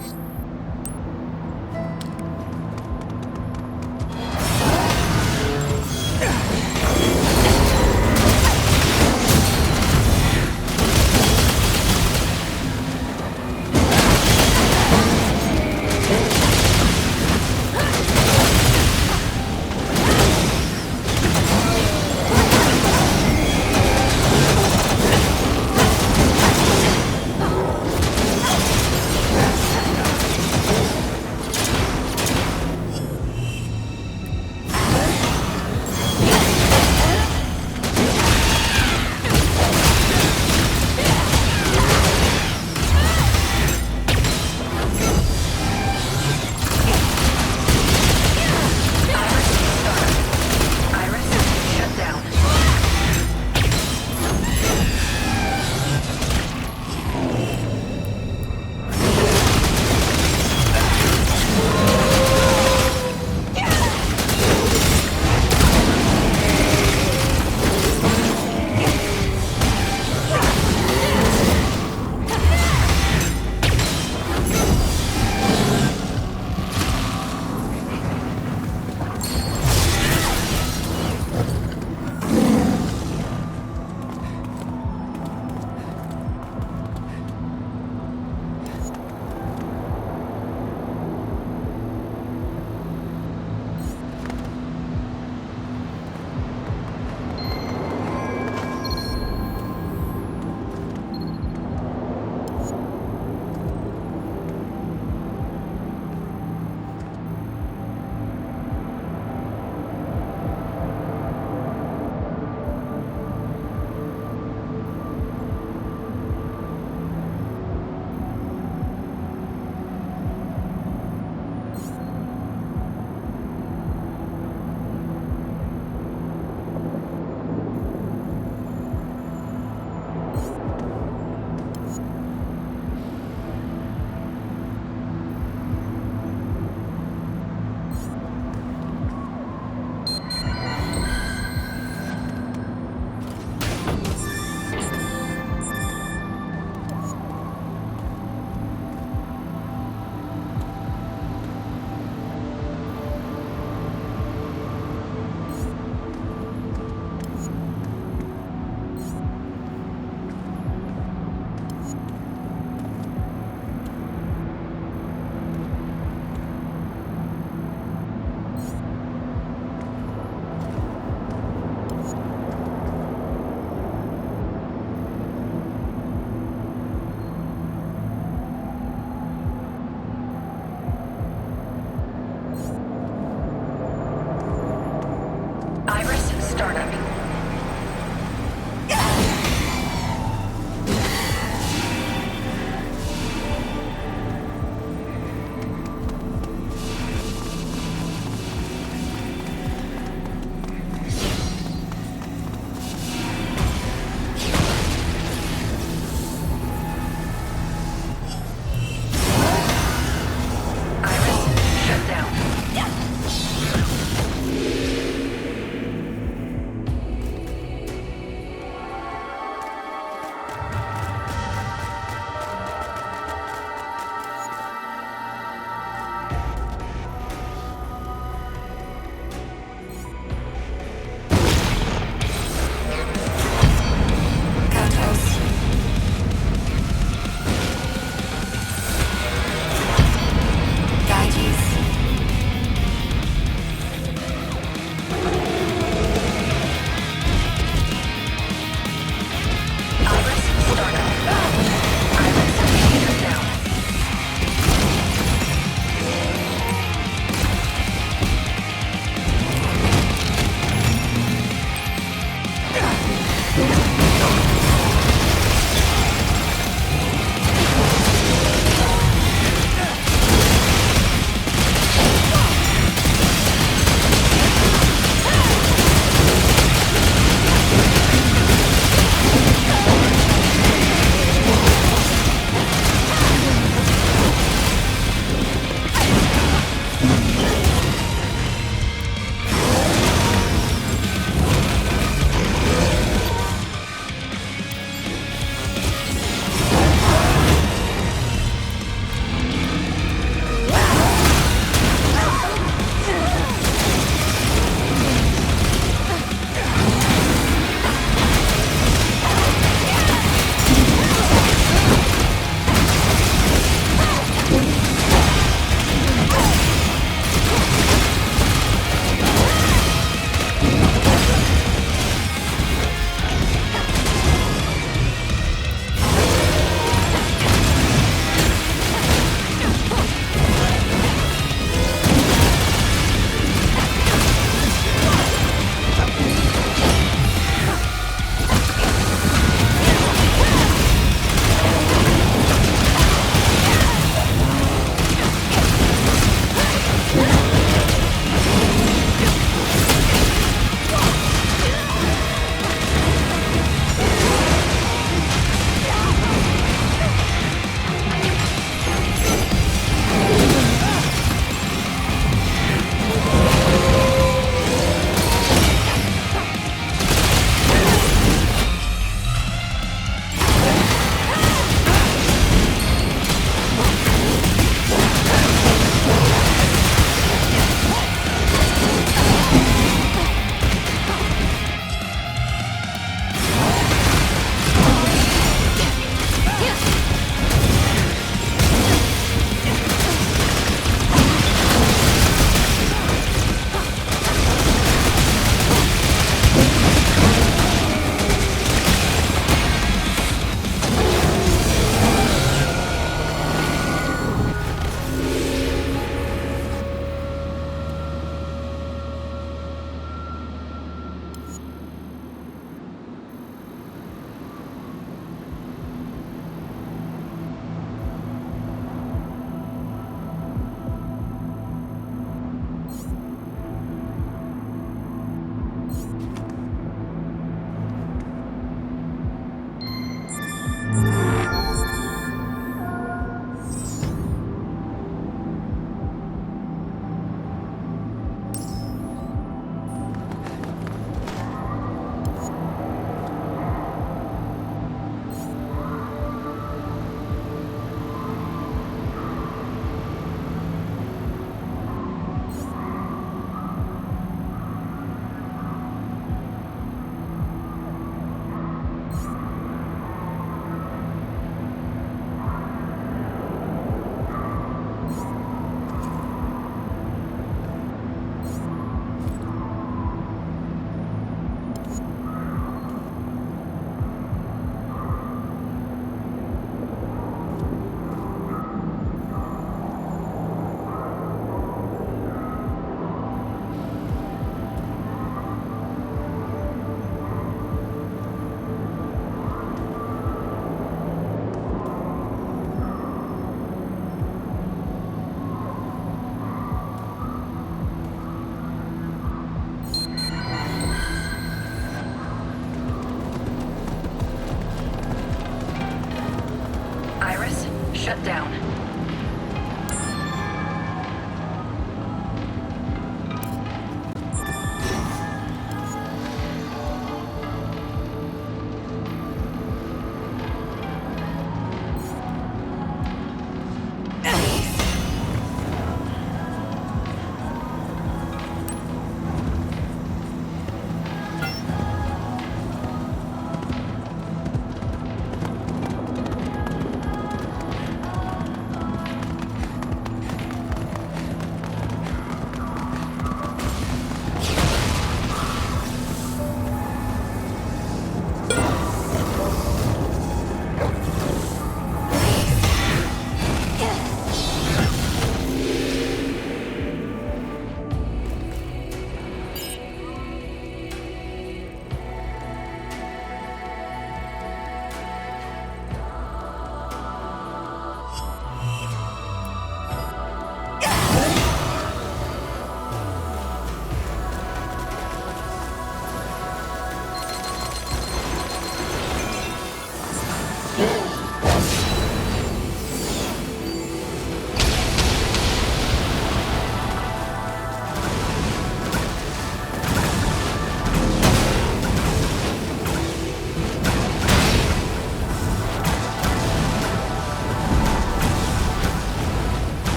shut down.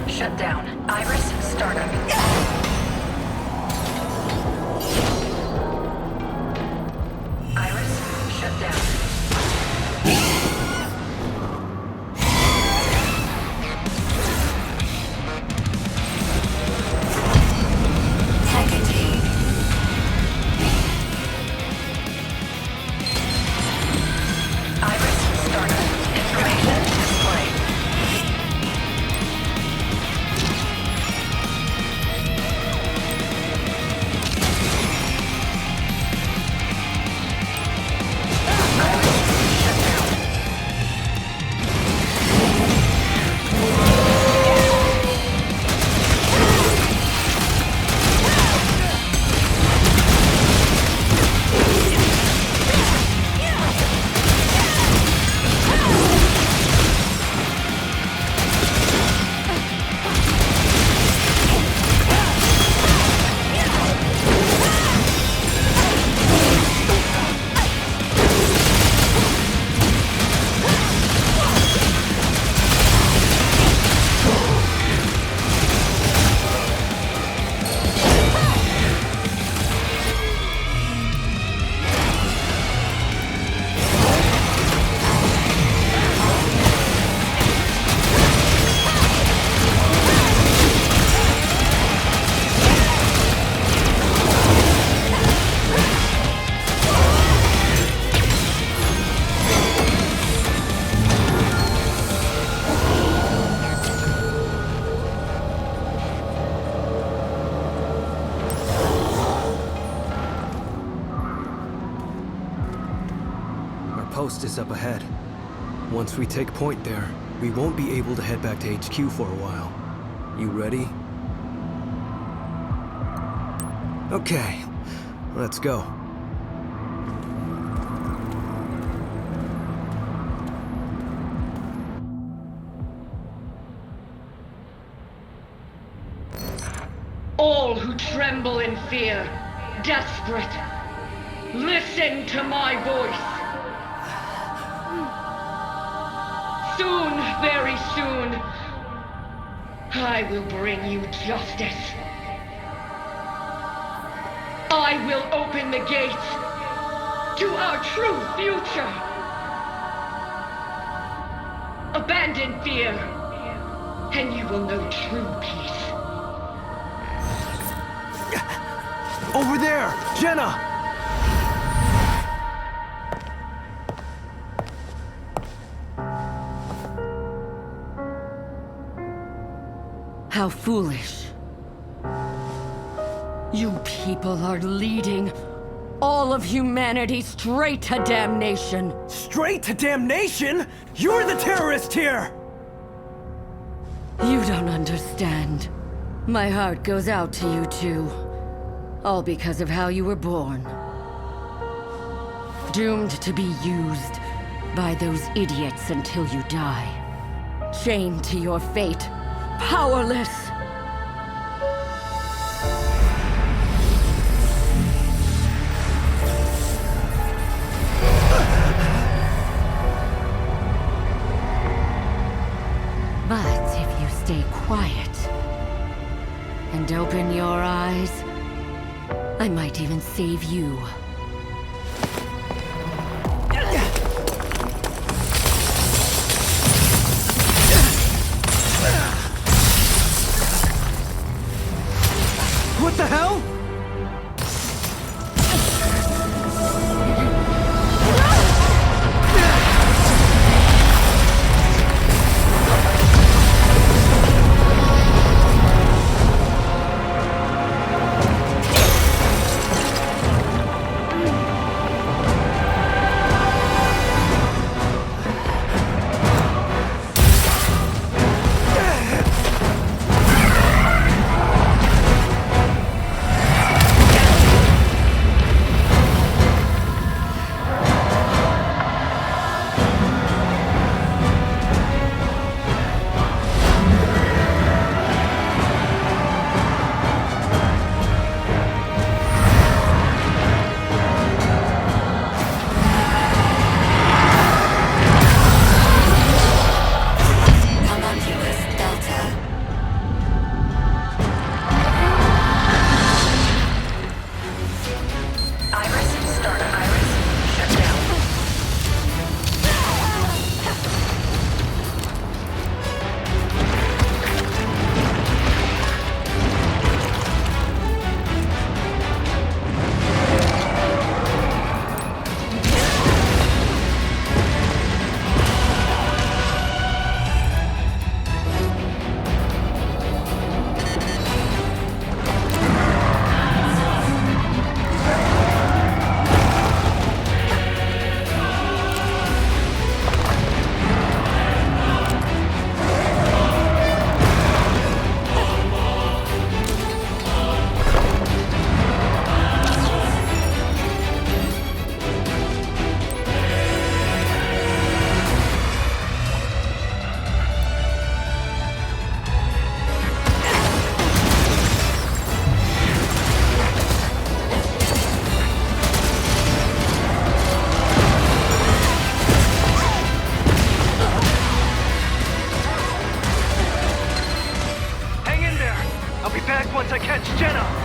Shut down. Iris, startup. Iris, shut down.
Post is up ahead. Once we take point there, we won't be able to head back to HQ for a while. You ready? Okay, let's go.
All who tremble in fear, desperate, listen to my voice. Soon, very soon, I will bring you justice. I will open the gates to our true future. Abandon fear, and you will know true peace.
Over there! Jenna!
How foolish. You people are leading all of humanity straight to damnation.
Straight to damnation? You're the terrorist here!
You don't understand. My heart goes out to you two. All because of how you were born. Doomed to be used by those idiots until you die. Chained to your fate. Powerless. But if you stay quiet and open your eyes, I might even save you.
What the hell?
once I catch Jenna!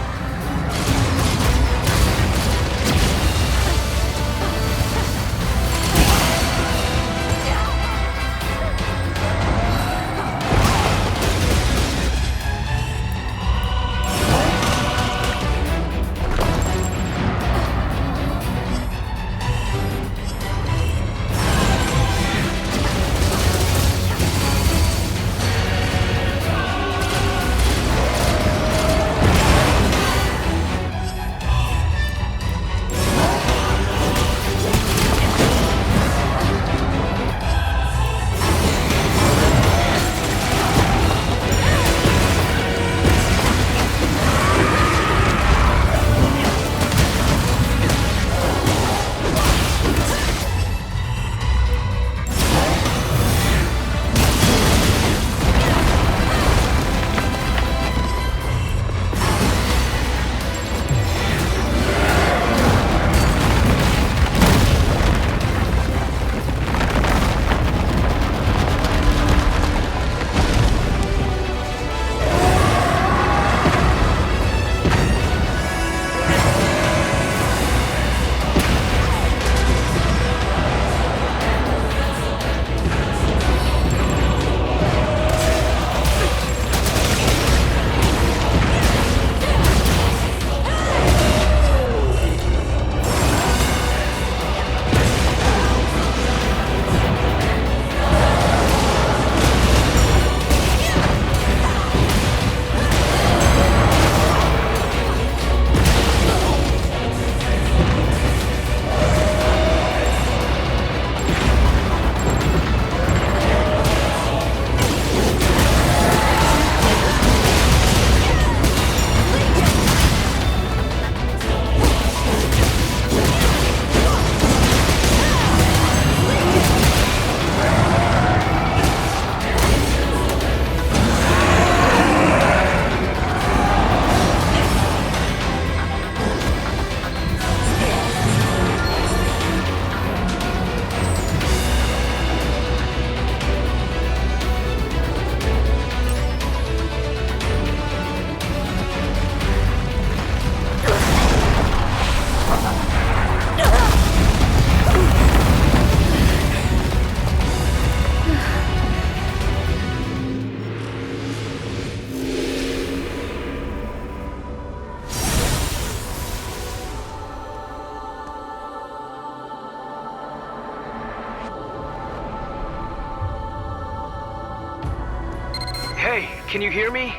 Can you hear me?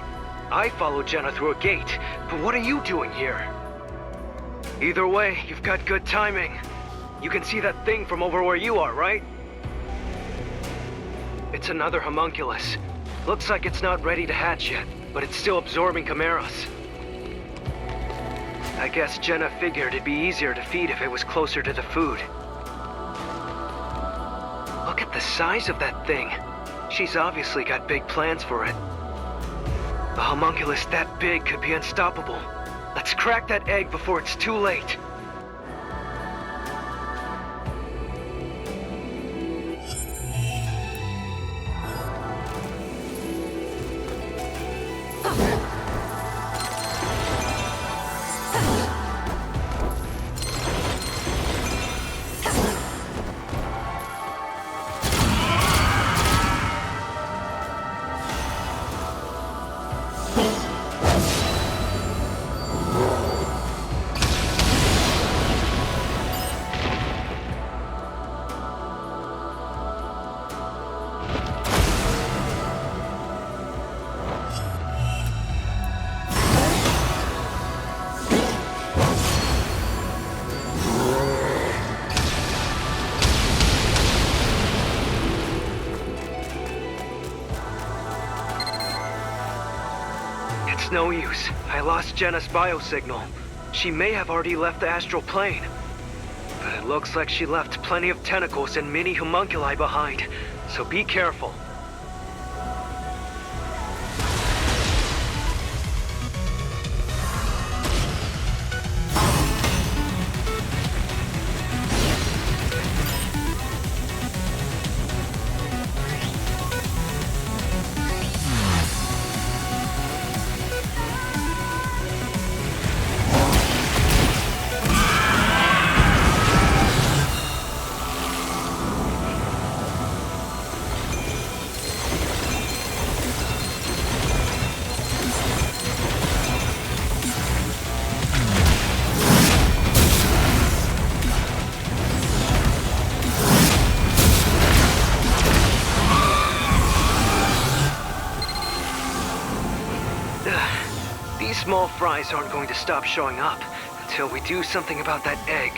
I followed Jenna through a gate, but what are you doing here? Either way, you've got good timing. You can see that thing from over where you are, right? It's another homunculus. Looks like it's not ready to hatch yet, but it's still absorbing chimeras. I guess Jenna figured it'd be easier to feed if it was closer to the food. Look at the size of that thing. She's obviously got big plans for it. A homunculus that big could be unstoppable. Let's crack that egg before it's too late. No use. I lost Jenna's biosignal. She may have already left the astral plane. But it looks like she left plenty of tentacles and mini homunculi behind, so be careful. These small fries aren't going to stop showing up until we do something about that egg.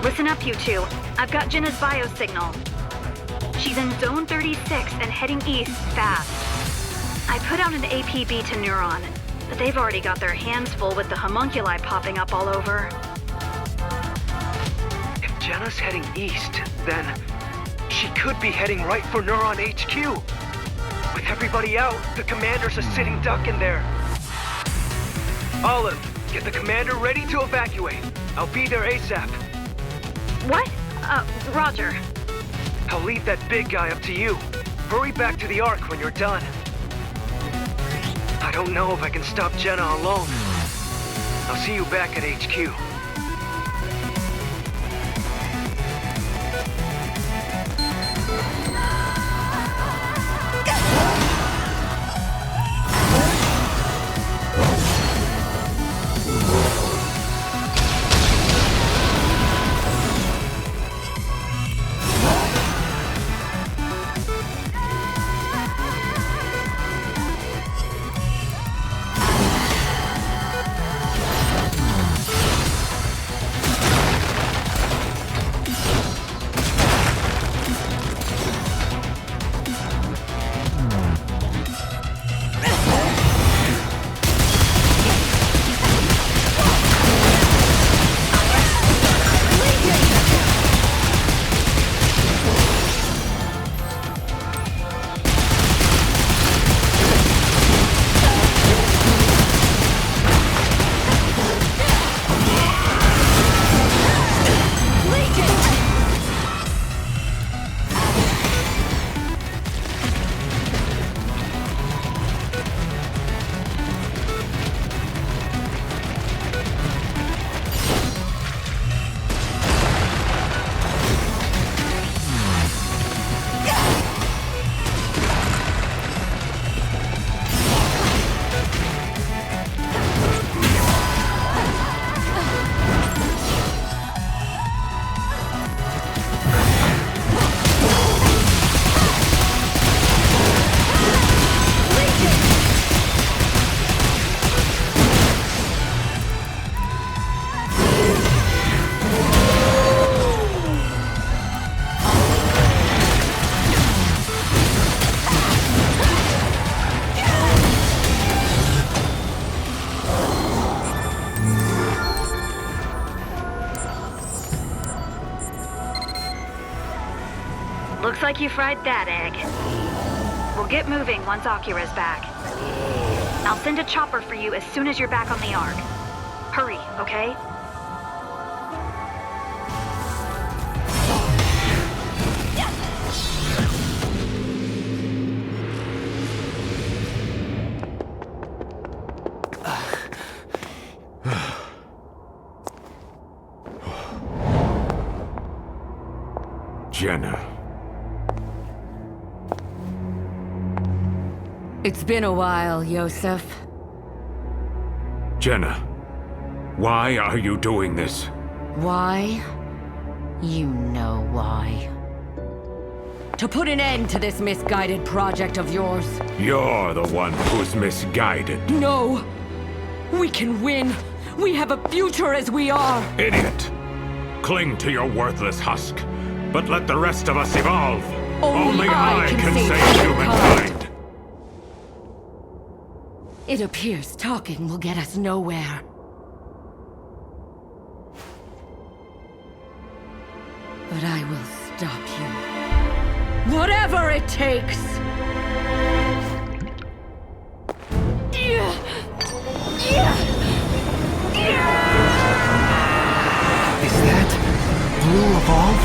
Listen up, you two. I've got Jenna's biosignal. She's in Zone 36 and heading east fast. I put out an APB to Neuron, but they've already got their hands full with the homunculi popping up all over.
If Jenna's heading east, then she could be heading right for Neuron HQ. With everybody out, the commander's a sitting duck in there. Olive, get the commander ready to evacuate. I'll be there ASAP.
What? Roger.
I'll leave that big guy up to you. Hurry back to the Ark when you're done. I don't know if I can stop Jenna alone. I'll see you back at HQ.
Looks like you fried that egg. We'll get moving once Akira's back. I'll send a chopper for you as soon as you're back on the Ark. Hurry, okay?
Jenna.
It's been a while, Yosef.
Jenna, why are you doing this?
Why? You know why. To put an end to this misguided project of yours.
You're the one who's misguided.
No! We can win! We have a future as we are!
Idiot! Cling to your worthless husk, but let the rest of us evolve!
Only I can save humankind! It appears talking will get us nowhere. But I will stop you. Whatever it takes!
Is that Blue Evolve?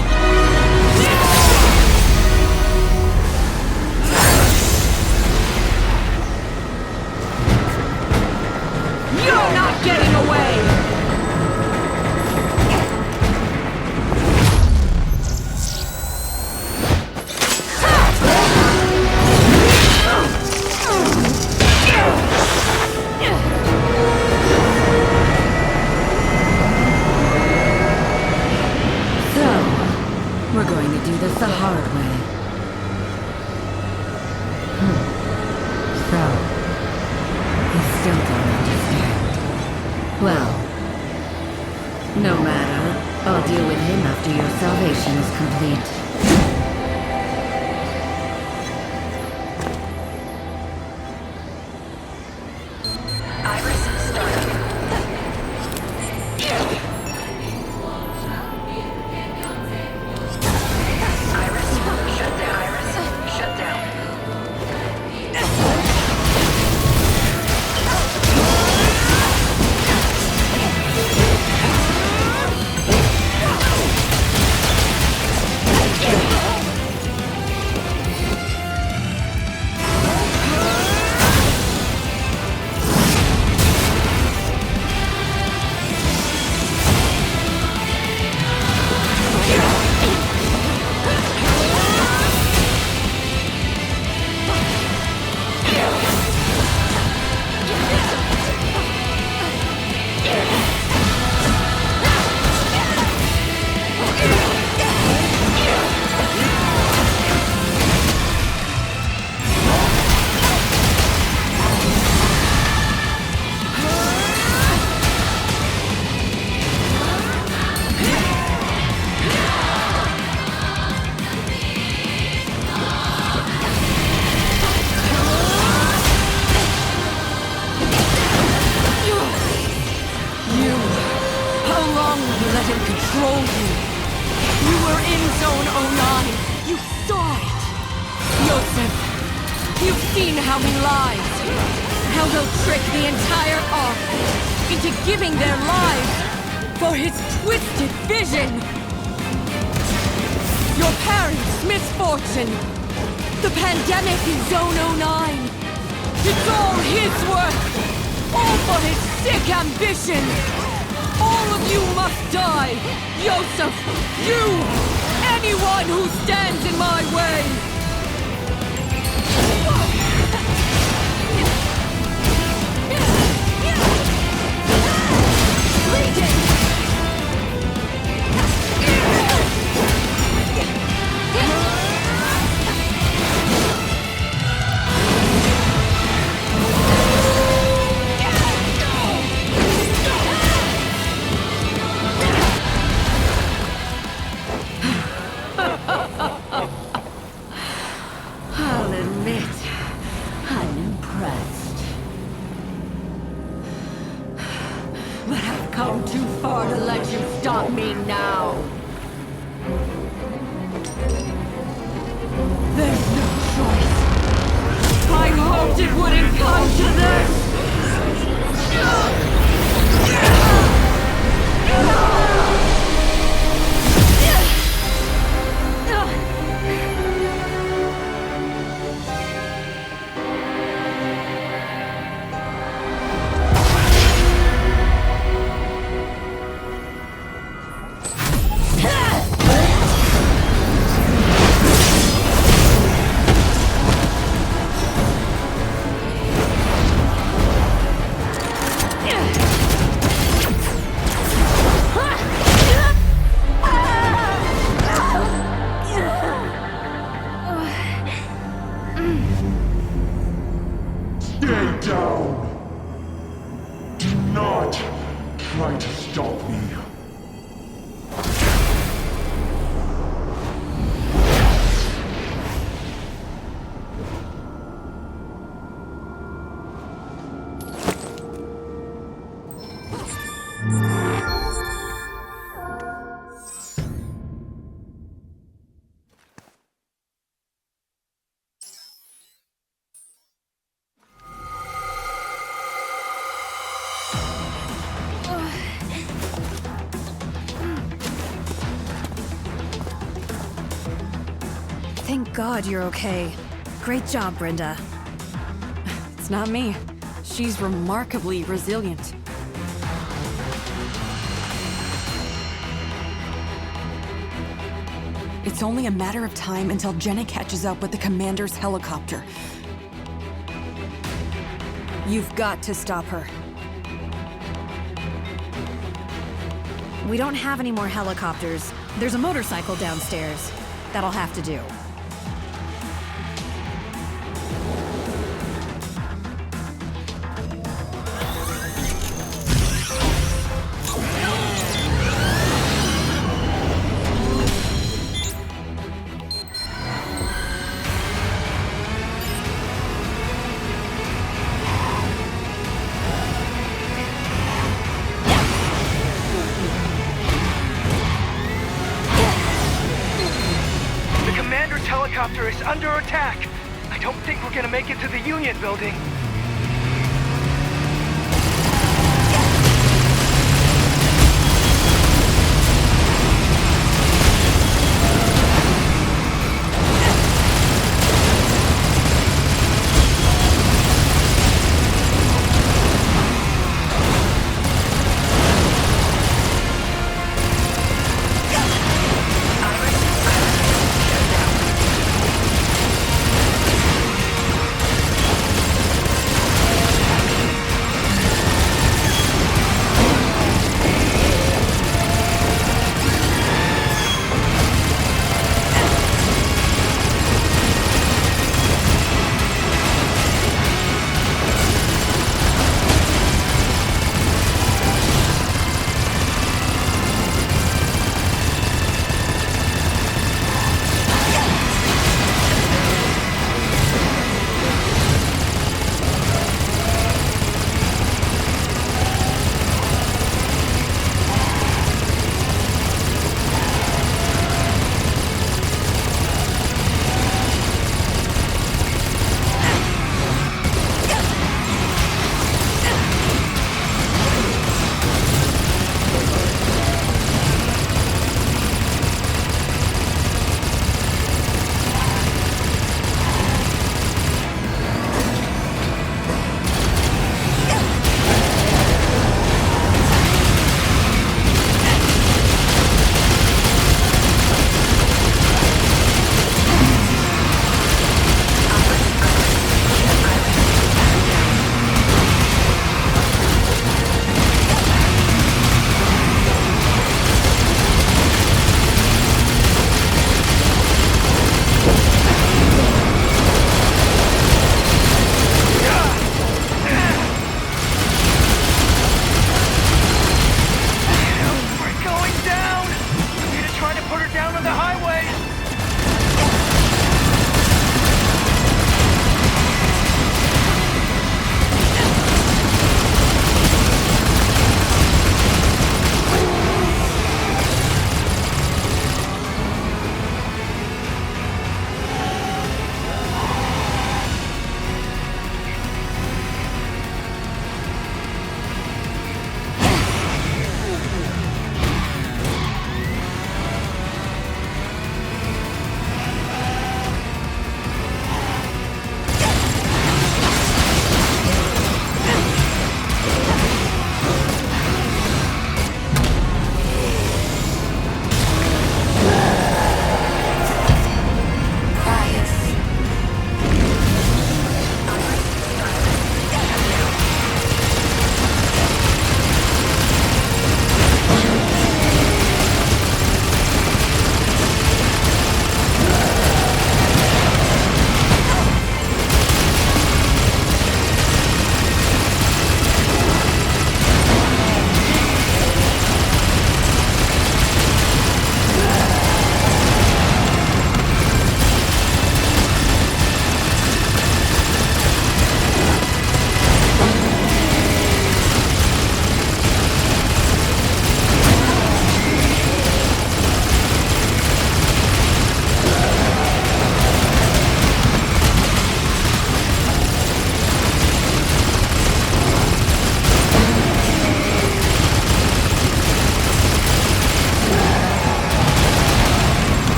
You're not getting away! We're going to do this the hard way. So, you still don't understand. Well, no matter. I'll deal with him after your salvation is complete.
Iris, startup. Iris, shut down. Iris, shut down.
The pandemic in Zone 09. It's all his work. All for his sick ambition. All of you must die. Yosef, you, anyone who stands in my way. I'll admit, I'm impressed. But I've come too far to let you stop me now. There's no choice. I hoped it wouldn't come to this.
Stay down! Do not try to stop me.
Thank God you're okay. Great job, Brenda.
It's not me. She's remarkably resilient. It's only a matter of time until Jenna catches up with the commander's helicopter. You've got to stop her.
We don't have any more helicopters. There's a motorcycle downstairs. That'll have to do.
helicopter is under attack. I don't think we're gonna make it to the Union building.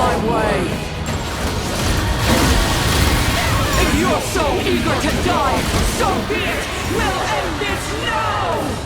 my way. If you're so eager to die, so be it! We'll end this now!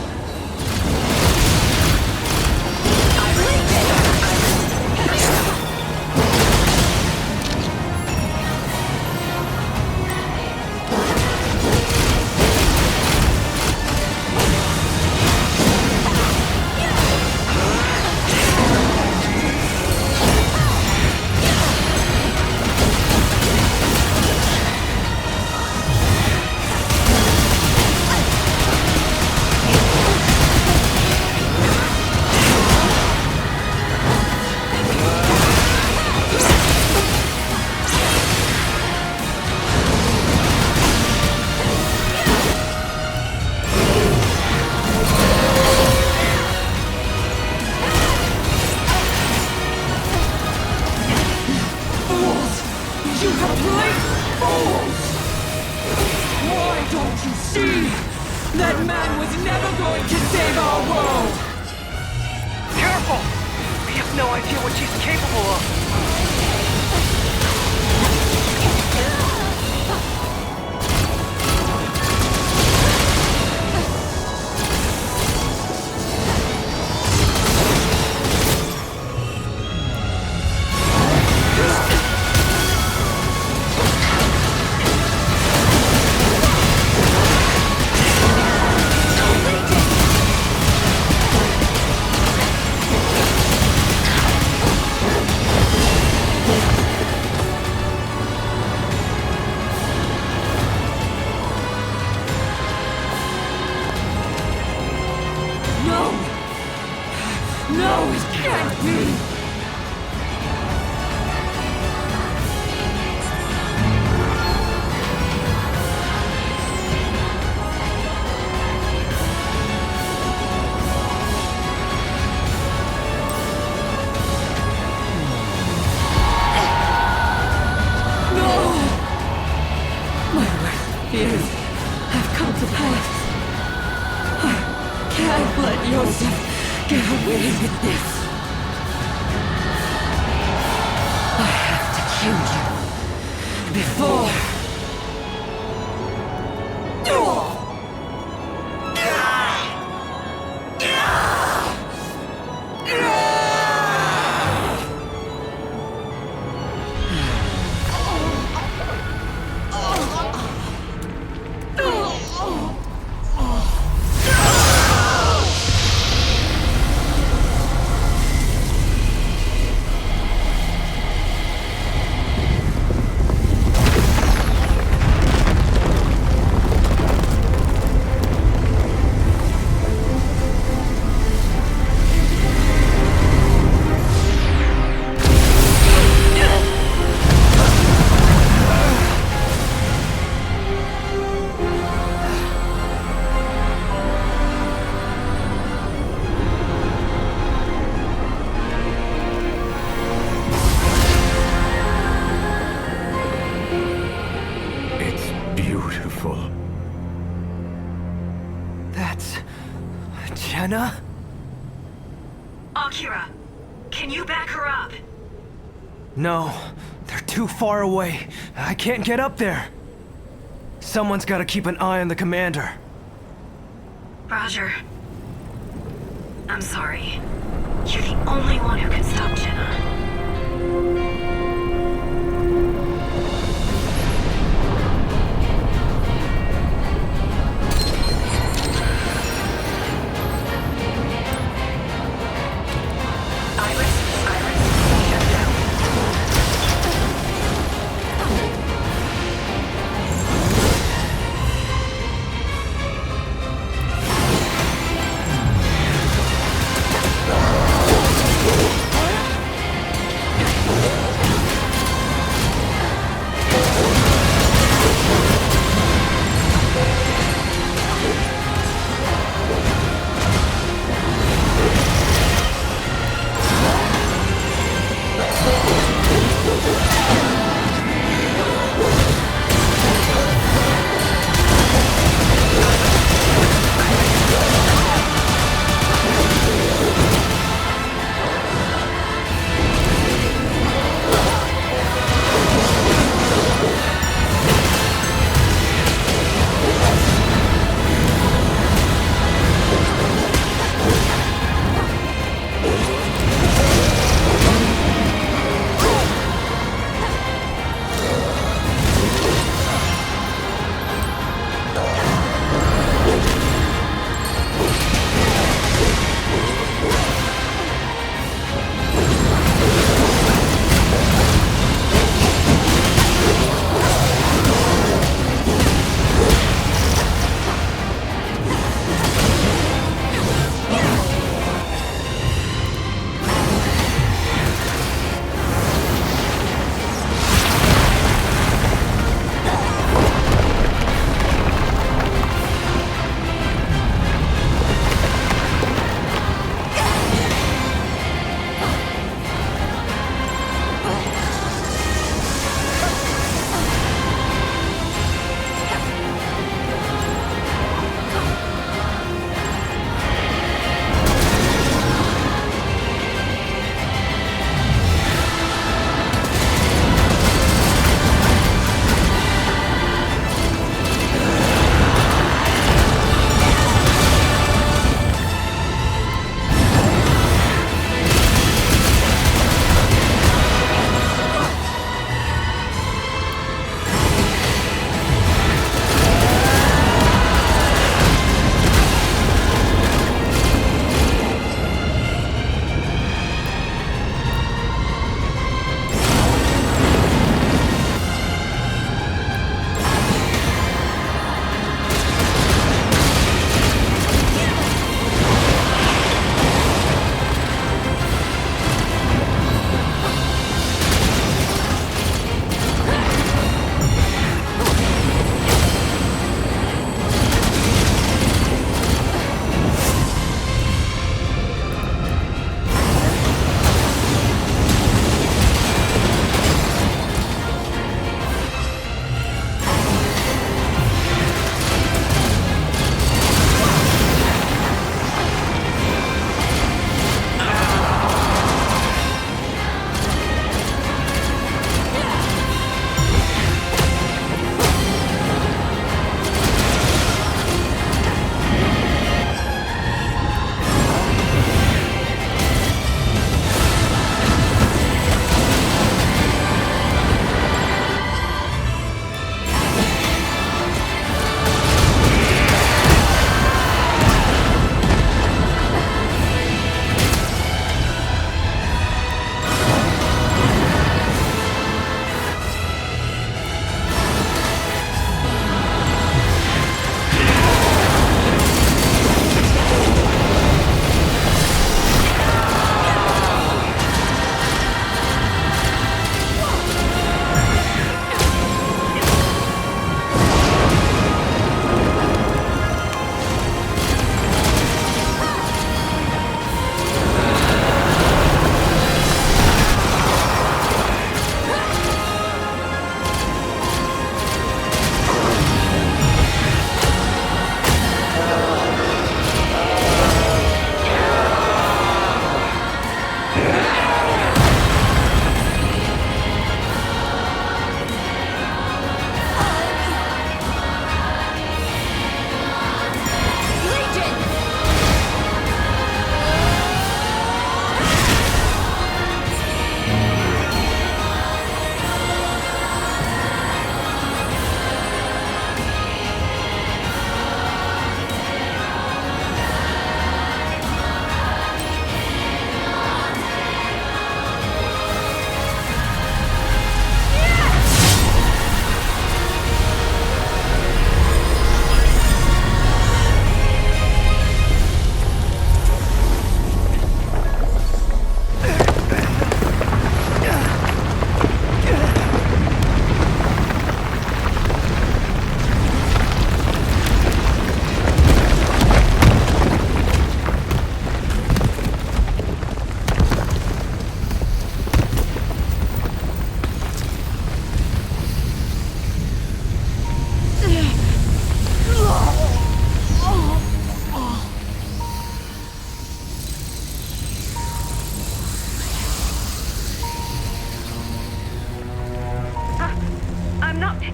Jenna?
Akira, can you back her up?
No, they're too far away. I can't get up there. Someone's gotta keep an eye on the commander.
Roger. I'm sorry. You're the only one who can stop Jenna.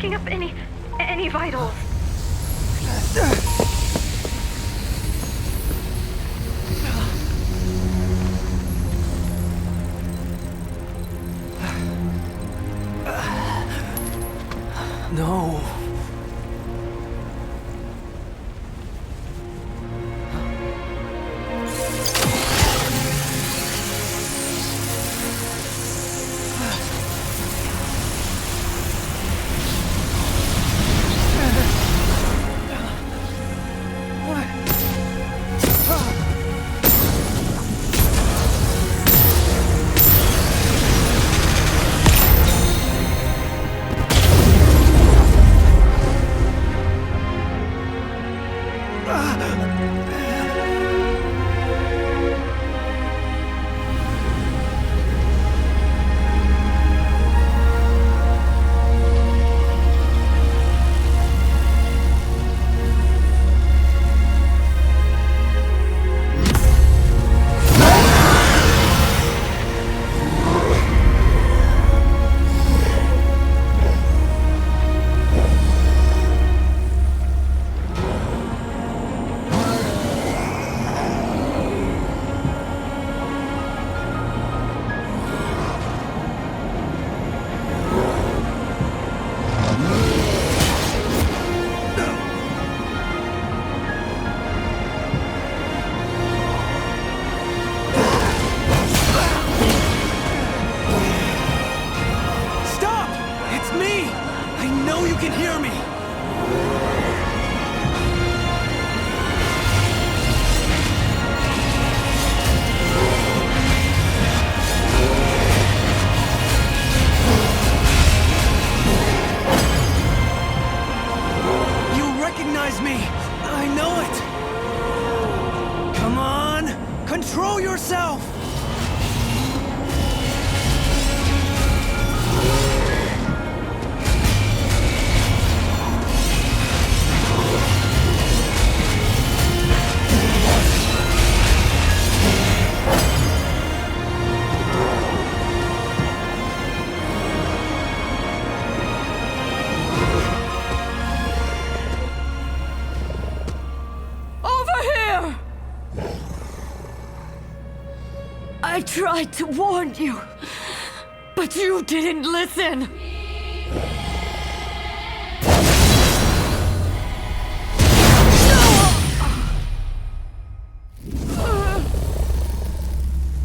picking up any vitals.
No.
Control yourself!
I tried to warn you, but you didn't listen.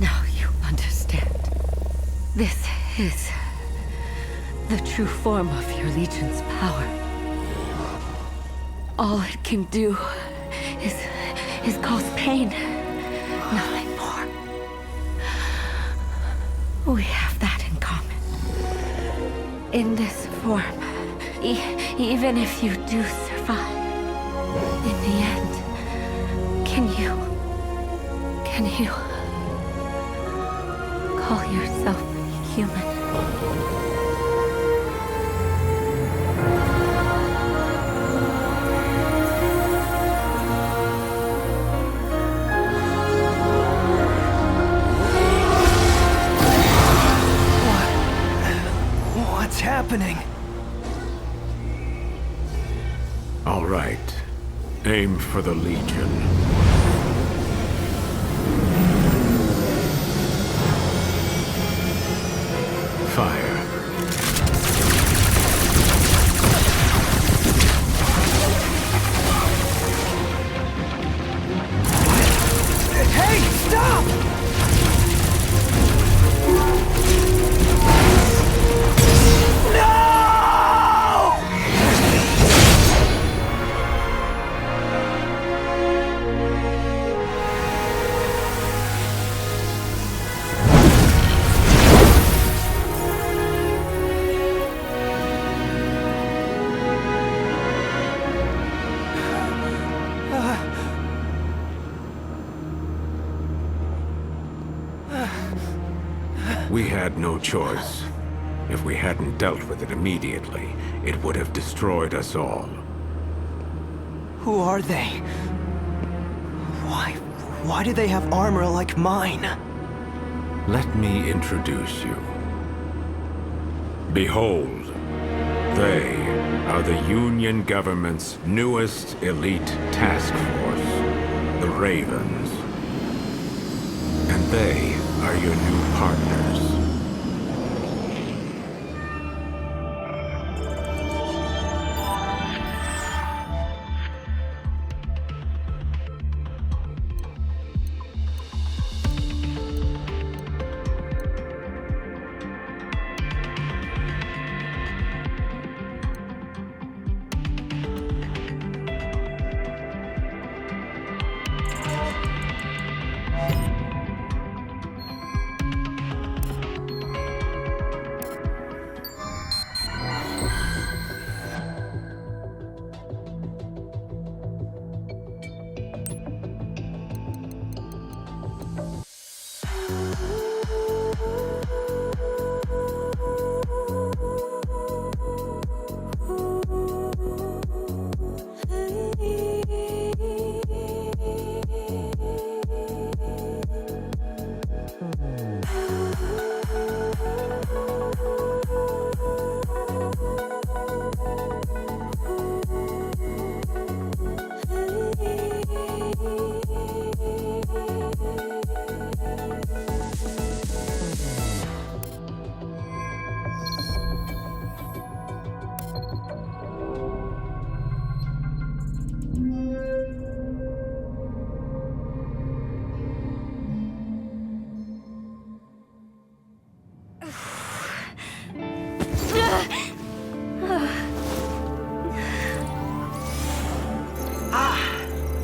Now you understand. This is the true form of your Legion's power. All it can do is cause pain. Nothing more. We have that in common. In this form, even if you do survive, in the end, can you call yourself human?
What's happening?
All right. Aim for the Legion. Fire.
Hey, stop!
We had no choice. If we hadn't dealt with it immediately, it would have destroyed us all.
Who are they? Why do they have armor like mine?
Let me introduce you. Behold, they are the Union government's newest elite task force, the Ravens. And they are your new partners.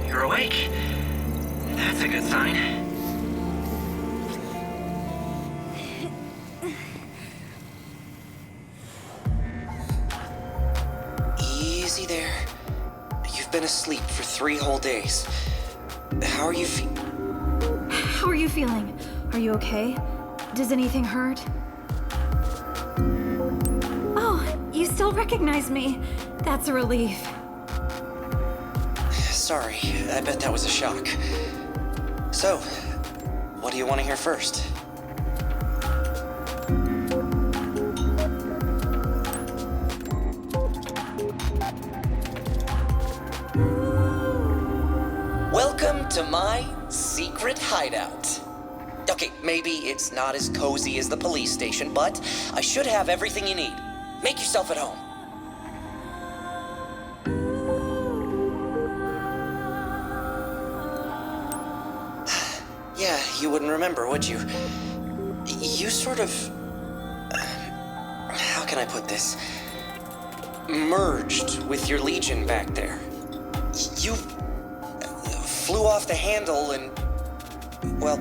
You're awake. That's a good sign. Easy there. You've been asleep for 3 whole days. How are you
How are you feeling? Are you okay? Does anything hurt? Oh, you still recognize me. That's a relief.
Sorry, I bet that was a shock. So, what do you want to hear first? Welcome to my secret hideout. Okay, maybe it's not as cozy as the police station, but I should have everything you need. Make yourself at home. Yeah, you wouldn't remember, would you? You sort of... how can I put this? Merged with your Legion back there. You flew off the handle and... well,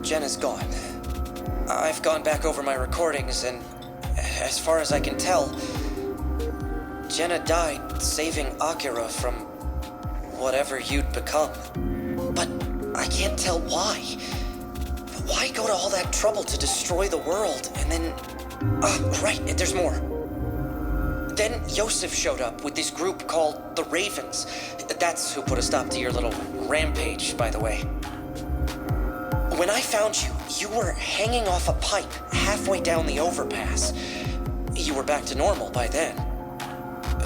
Jenna's gone. I've gone back over my recordings and as far as I can tell, Jenna died saving Akira from whatever you'd become. But I can't tell why. Why go to all that trouble to destroy the world and then... right, there's more. Then Yosef showed up with this group called the Ravens. That's who put a stop to your little rampage, by the way. When I found you, you were hanging off a pipe halfway down the overpass. You were back to normal by then.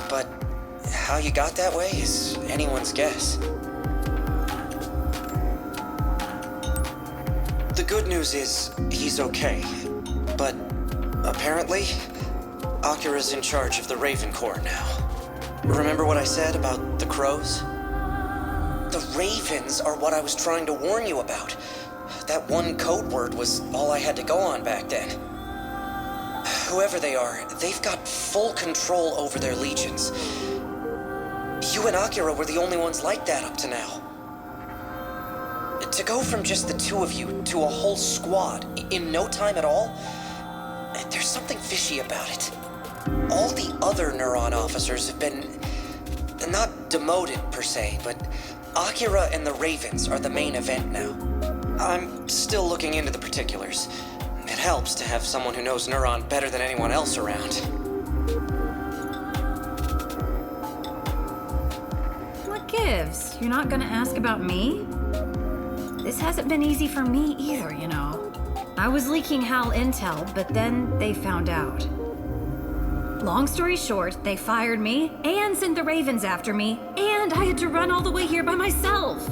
But how you got that way is anyone's guess. The good news is he's okay. But apparently, Akira's in charge of the Raven Corps now. Remember what I said about the crows? The Ravens are what I was trying to warn you about. That one code word was all I had to go on back then. Whoever they are, they've got full control over their legions. You and Akira were the only ones like that up to now. To go from just the 2 of you to a whole squad in no time at all, there's something fishy about it. All the other Neuron officers have been... not demoted per se, but Akira and the Ravens are the main event now. I'm still looking into the particulars. It helps to have someone who knows Neuron better than anyone else around.
What gives? You're not gonna ask about me? This hasn't been easy for me either, you know. I was leaking HAL intel, but then they found out. Long story short, they fired me and sent the Ravens after me, and I had to run all the way here by myself.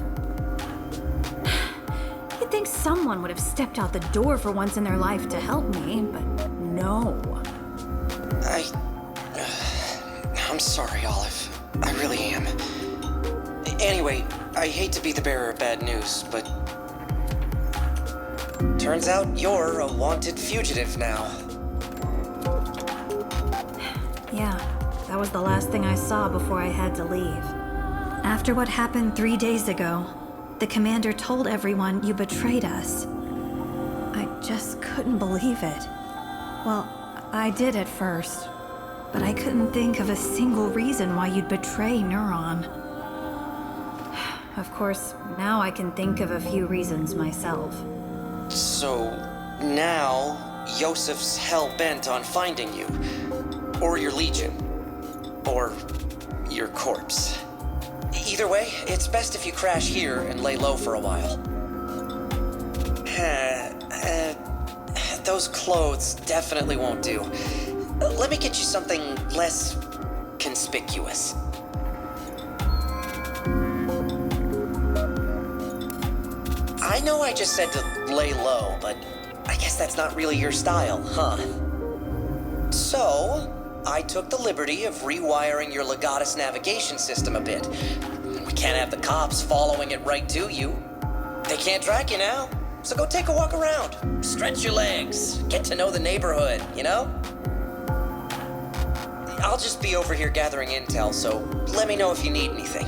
You'd think someone would have stepped out the door for once in their life to help me, but no.
I'm sorry, Olive. I really am. Anyway, I hate to be the bearer of bad news, but turns out you're a wanted fugitive now.
Yeah, that was the last thing I saw before I had to leave. After what happened 3 days ago, the commander told everyone you betrayed us. I just couldn't believe it. Well, I did at first, but I couldn't think of a single reason why you'd betray Neuron. Of course, now I can think of a few reasons myself.
So, now, Yosef's hell-bent on finding you. Or your Legion. Or your corpse. Either way, it's best if you crash here and lay low for a while. Those clothes definitely won't do. Let me get you something less conspicuous. I know I just said to lay low, but I guess that's not really your style, huh? So, I took the liberty of rewiring your Legatus navigation system a bit. We can't have the cops following it right to you. They can't track you now, so go take a walk around. Stretch your legs, get to know the neighborhood, you know? I'll just be over here gathering intel, so let me know if you need anything.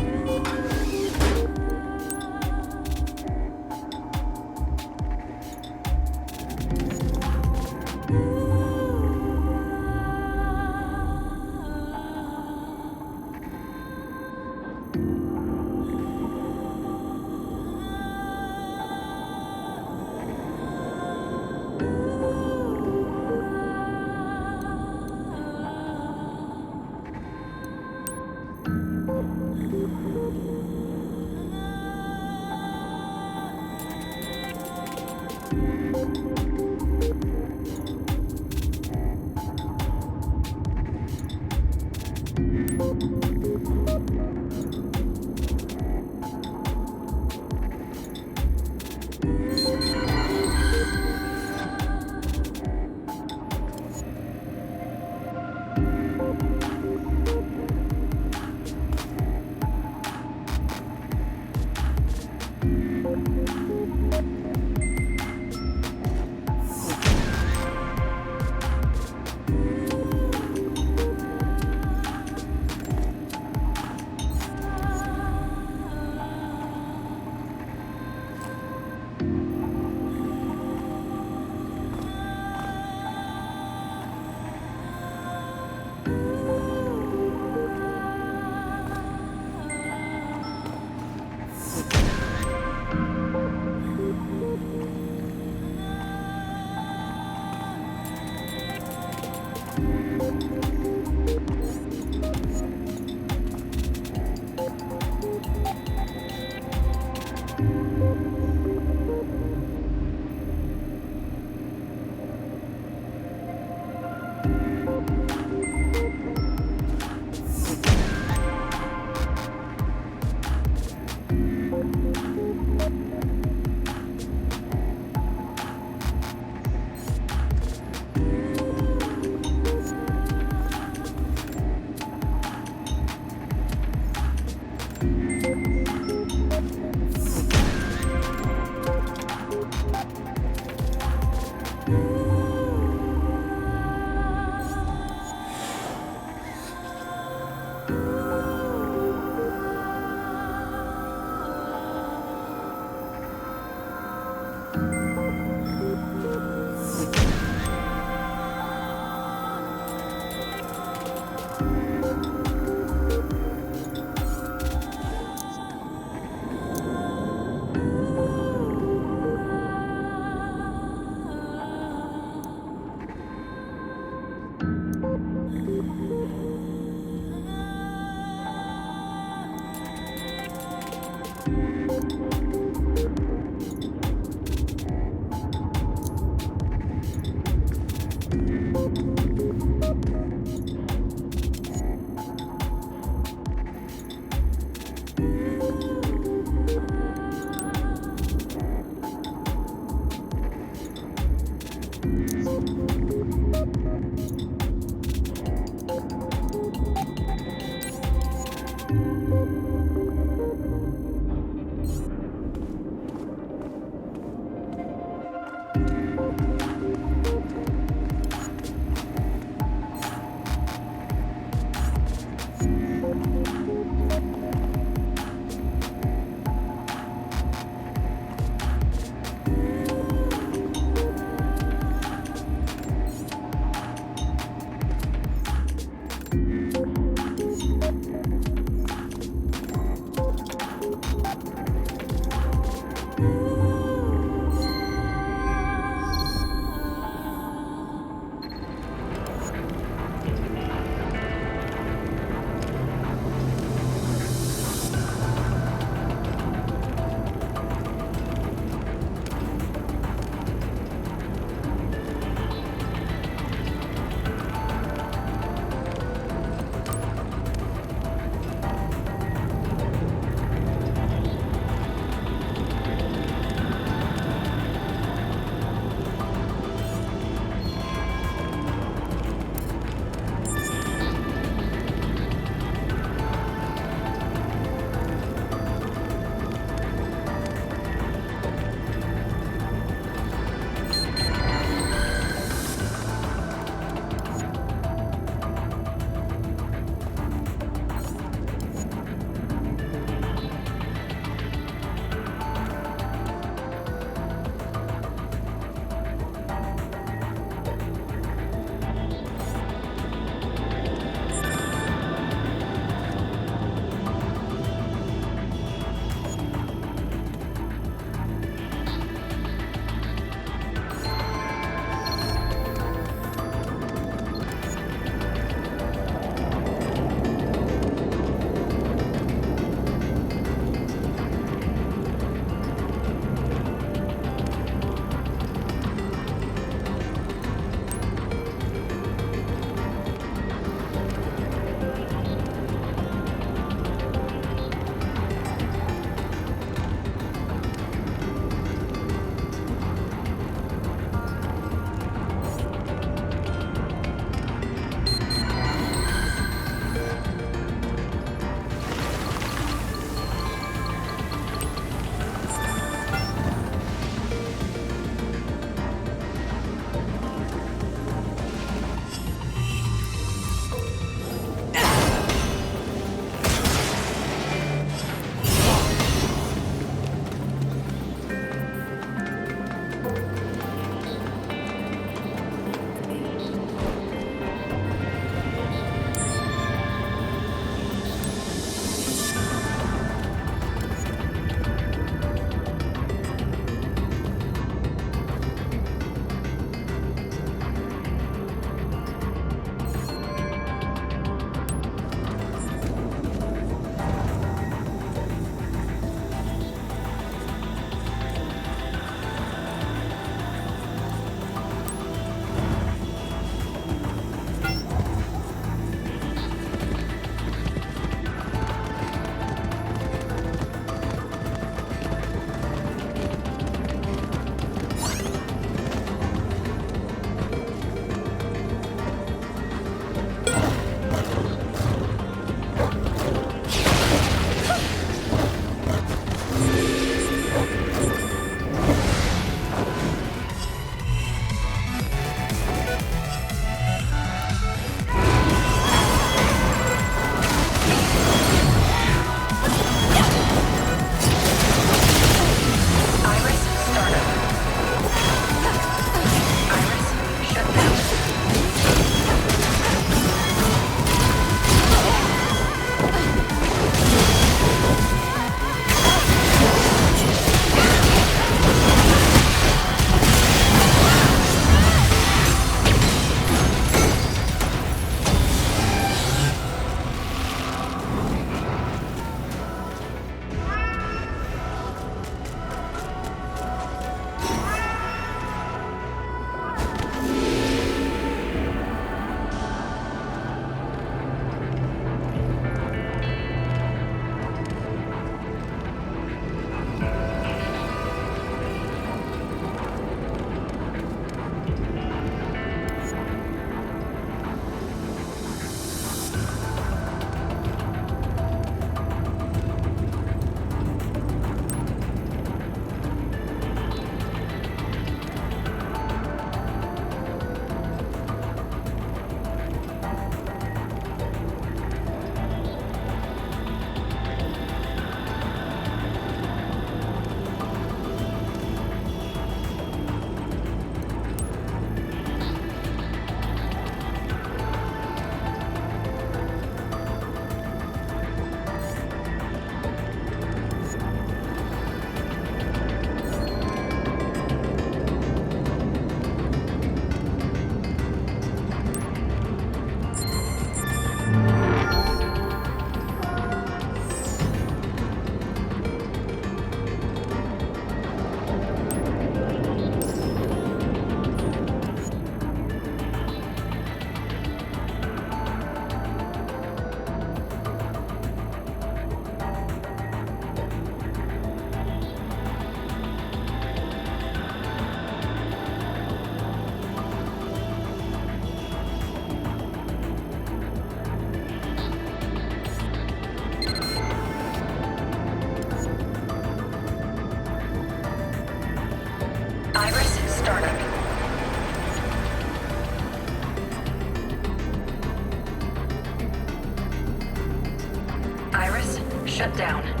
shut down.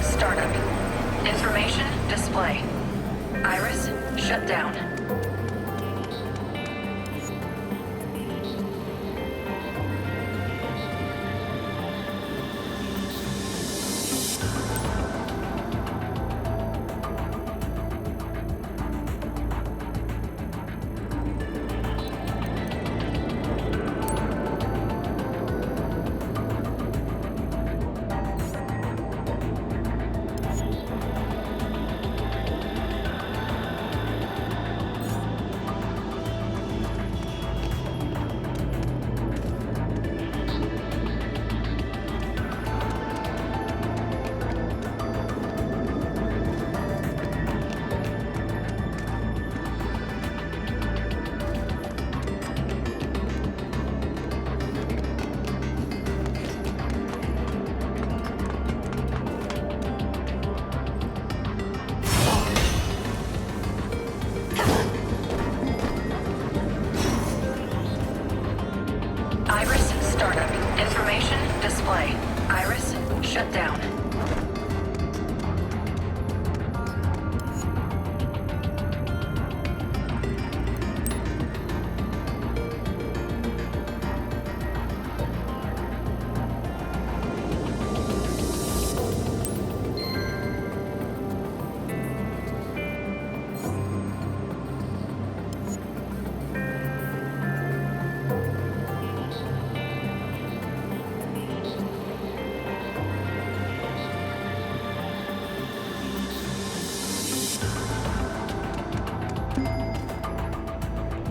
Startup. Information display. Iris, shut down. Display. Iris, shut down.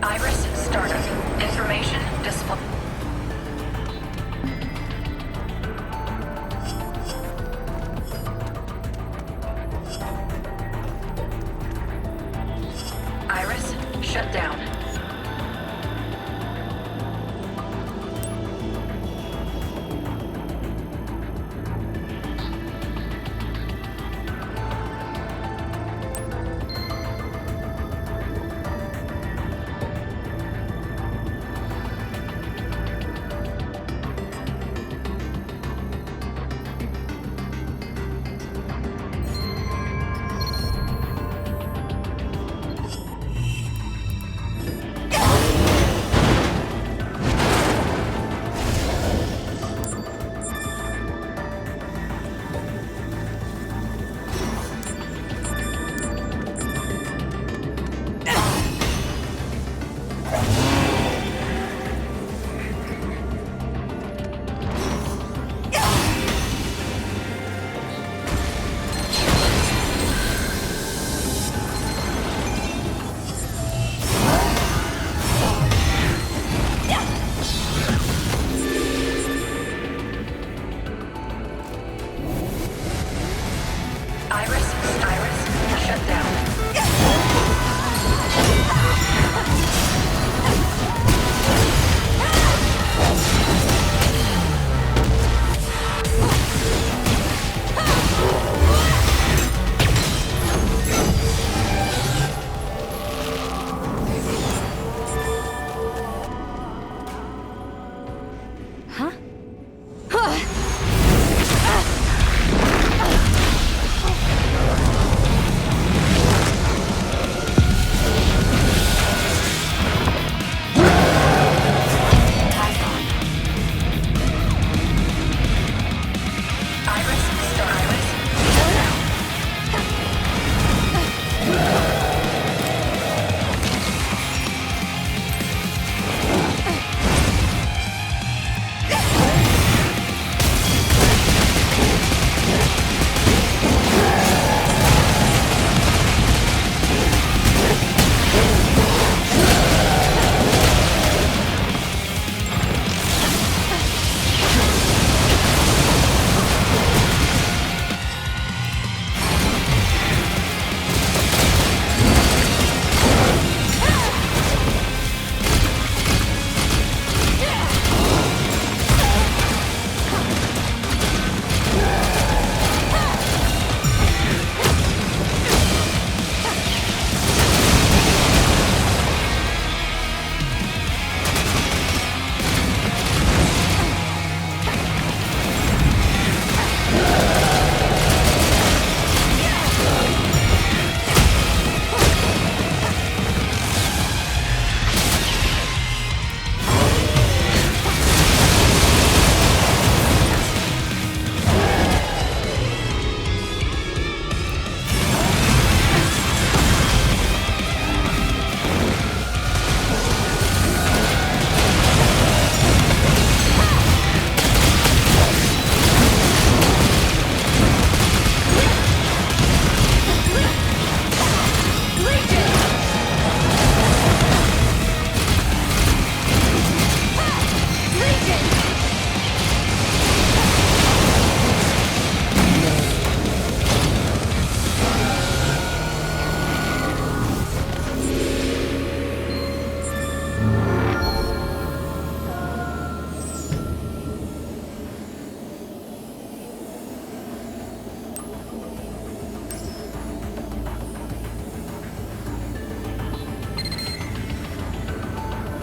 Iris, startup. Information display. Iris, shut down.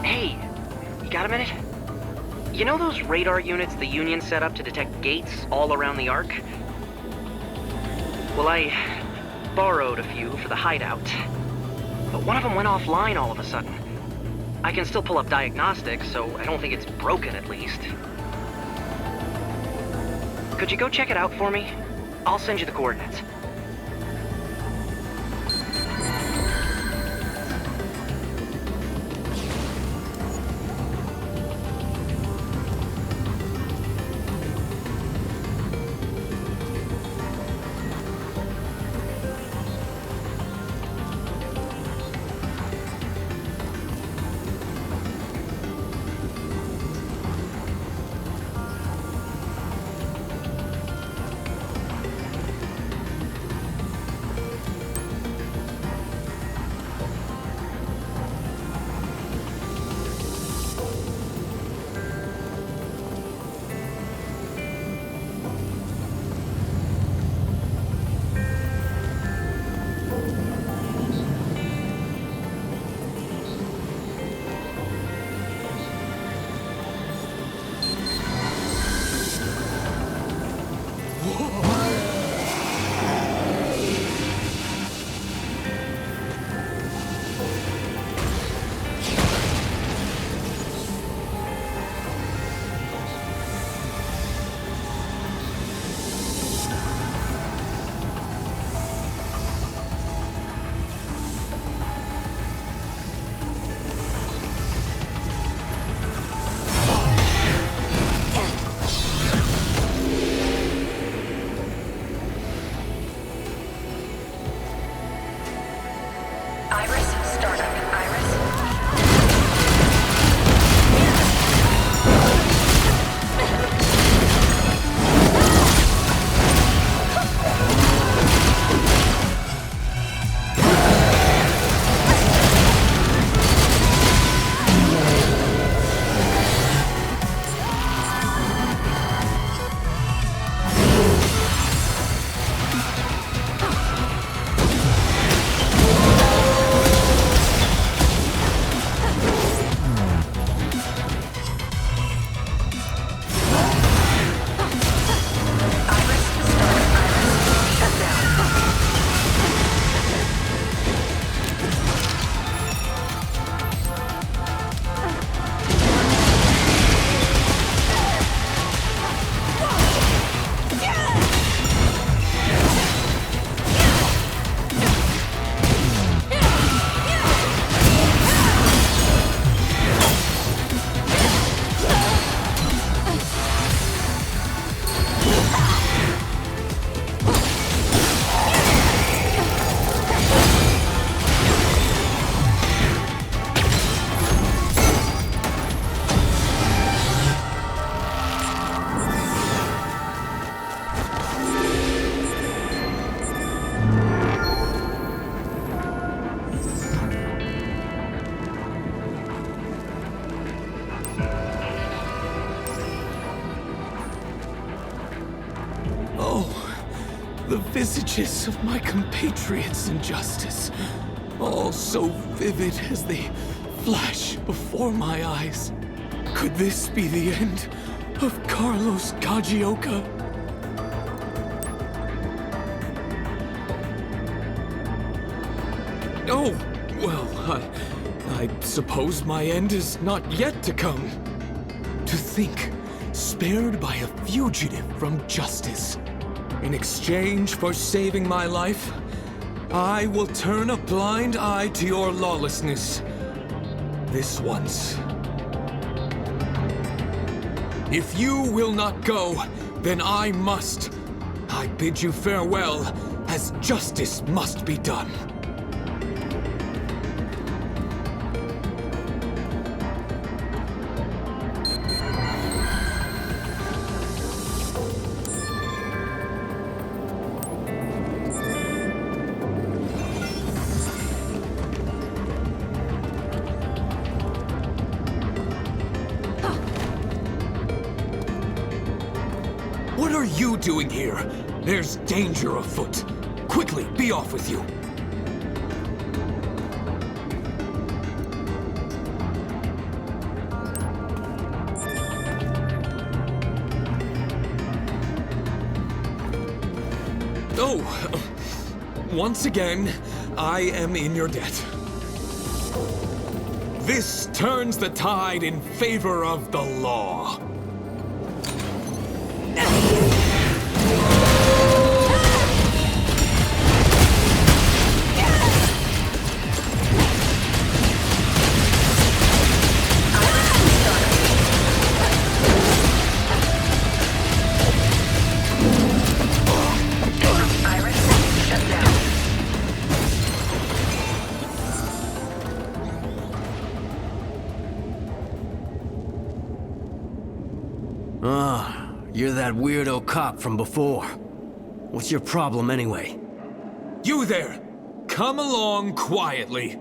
Hey, you got a minute? You know those radar units the Union set up to detect gates all around the Ark? Well, I borrowed a few for the hideout. But one of them went offline all of a sudden. I can still pull up diagnostics, so I don't think it's broken at least. Could you go check it out for me? I'll send you the coordinates.
The visages of my compatriots in justice, all so vivid as they flash before my eyes. Could this be the end of Carlos Kagioka? Oh, well, I suppose my end is not yet to come. To think, spared by a fugitive from justice. In exchange for saving my life, I will turn a blind eye to your lawlessness. This once. If you will not go, then I must. I bid you farewell, as justice must be done. What are you doing here? There's danger afoot. Quickly, be off with you. once again, I am in your debt. This turns the tide in favor of the law.
You're that weirdo cop from before. What's your problem anyway?
You there! Come along quietly.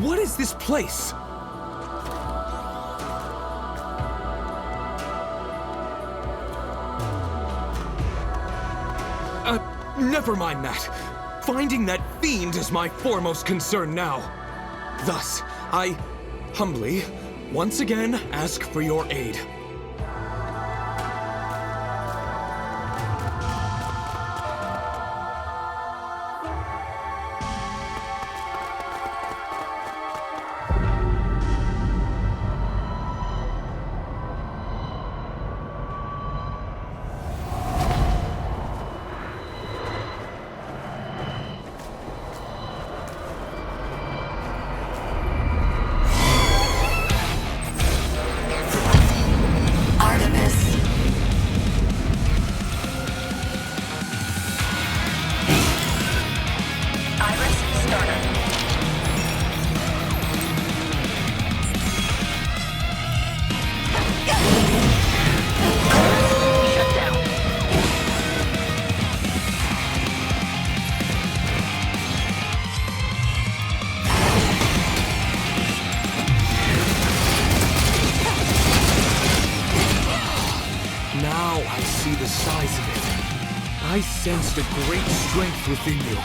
What is this place? Never mind that. Finding that fiend is my foremost concern now. Thus, I humbly, once again, ask for your aid. I sensed a great strength within you.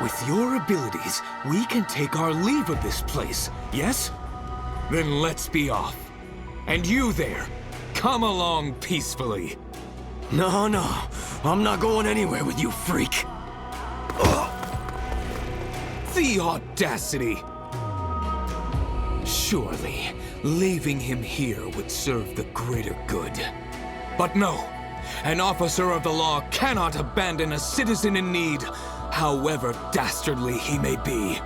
With your abilities, we can take our leave of this place, yes? Then let's be off. And you there, come along peacefully.
No, I'm not going anywhere with you, freak.
The audacity! Surely, leaving him here would serve the greater good. But no, an officer of the law cannot abandon a citizen in need, however dastardly he may be.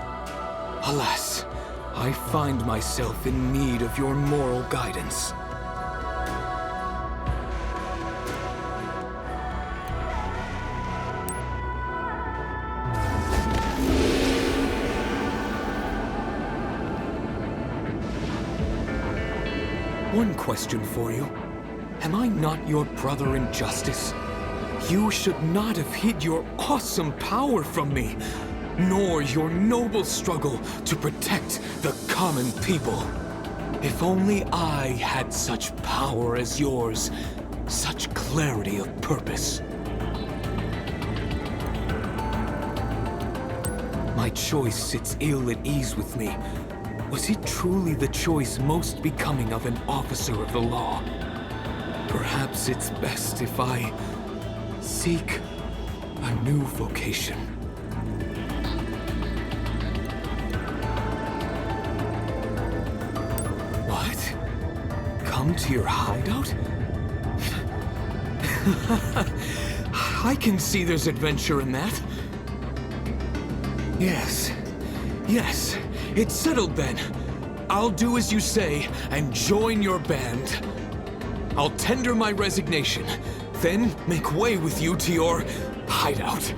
Alas, I find myself in need of your moral guidance. One question for you. Am I not your brother in justice? You should not have hid your awesome power from me, nor your noble struggle to protect the common people. If only I had such power as yours, such clarity of purpose. My choice sits ill at ease with me. Was it truly the choice most becoming of an officer of the law? Perhaps it's best if I seek a new vocation. What? Come to your hideout? I can see there's adventure in that. Yes. Yes. It's settled then. I'll do as you say and join your band. I'll tender my resignation, then make way with you to your hideout.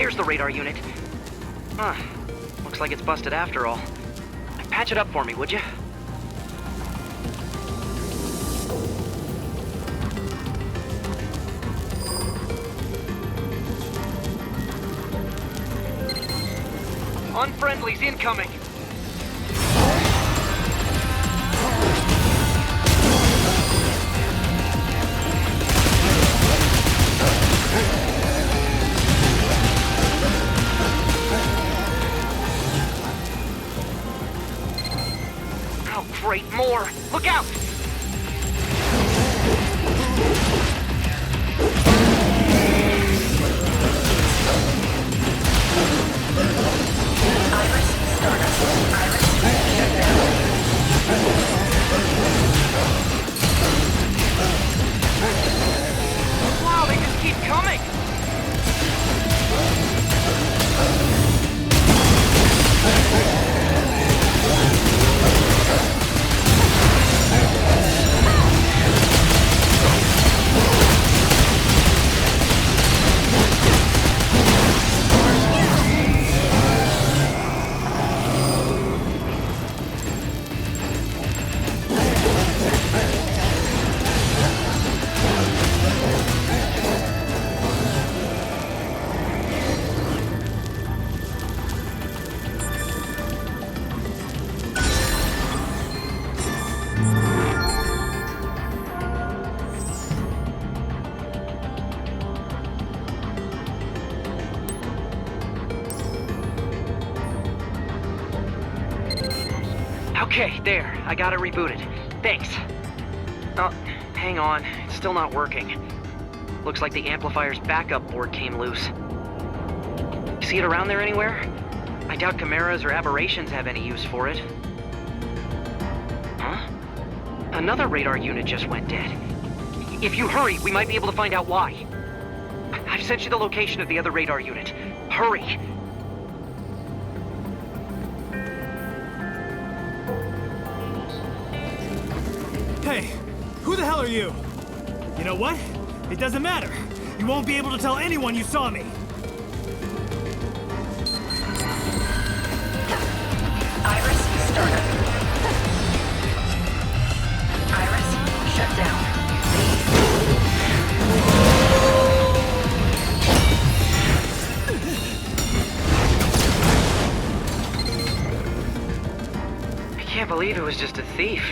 There's the radar unit. Looks like it's busted after all. Patch it up for me, would you? Unfriendlies incoming! Oh, great, more! Look out! Wow, they just keep coming! Okay, there. I got it rebooted. Thanks. Oh, hang on. It's still not working. Looks like the amplifier's backup board came loose. See it around there anywhere? I doubt chimeras or aberrations have any use for it. Huh? Another radar unit just went dead. If you hurry, we might be able to find out why. I've sent you the location of the other radar unit. Hurry!
Hey, who the hell are you? You know what? It doesn't matter. You won't be able to tell anyone you saw me.
Iris, startup. Iris, shut down.
I can't believe it was just a thief.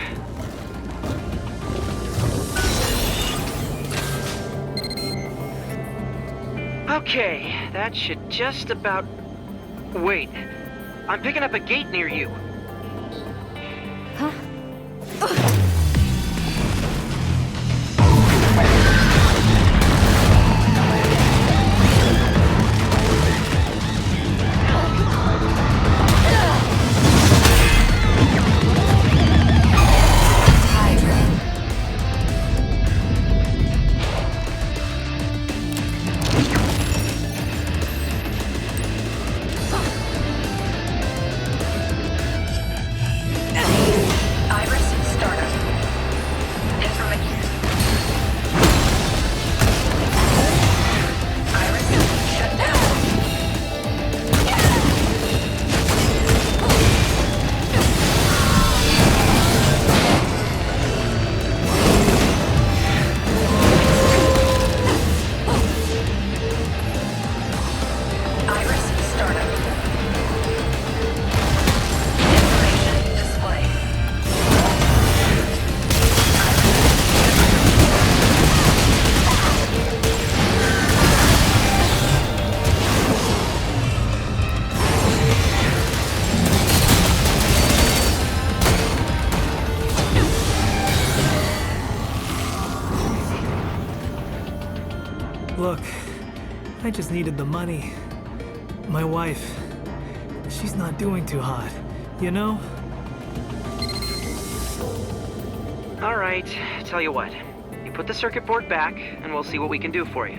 Okay, that should just about... Wait, I'm picking up a gate near you.
Huh?
Look, I just needed the money. My wife, she's not doing too hot, you know?
All right, tell you what. You put the circuit board back, and we'll see what we can do for you.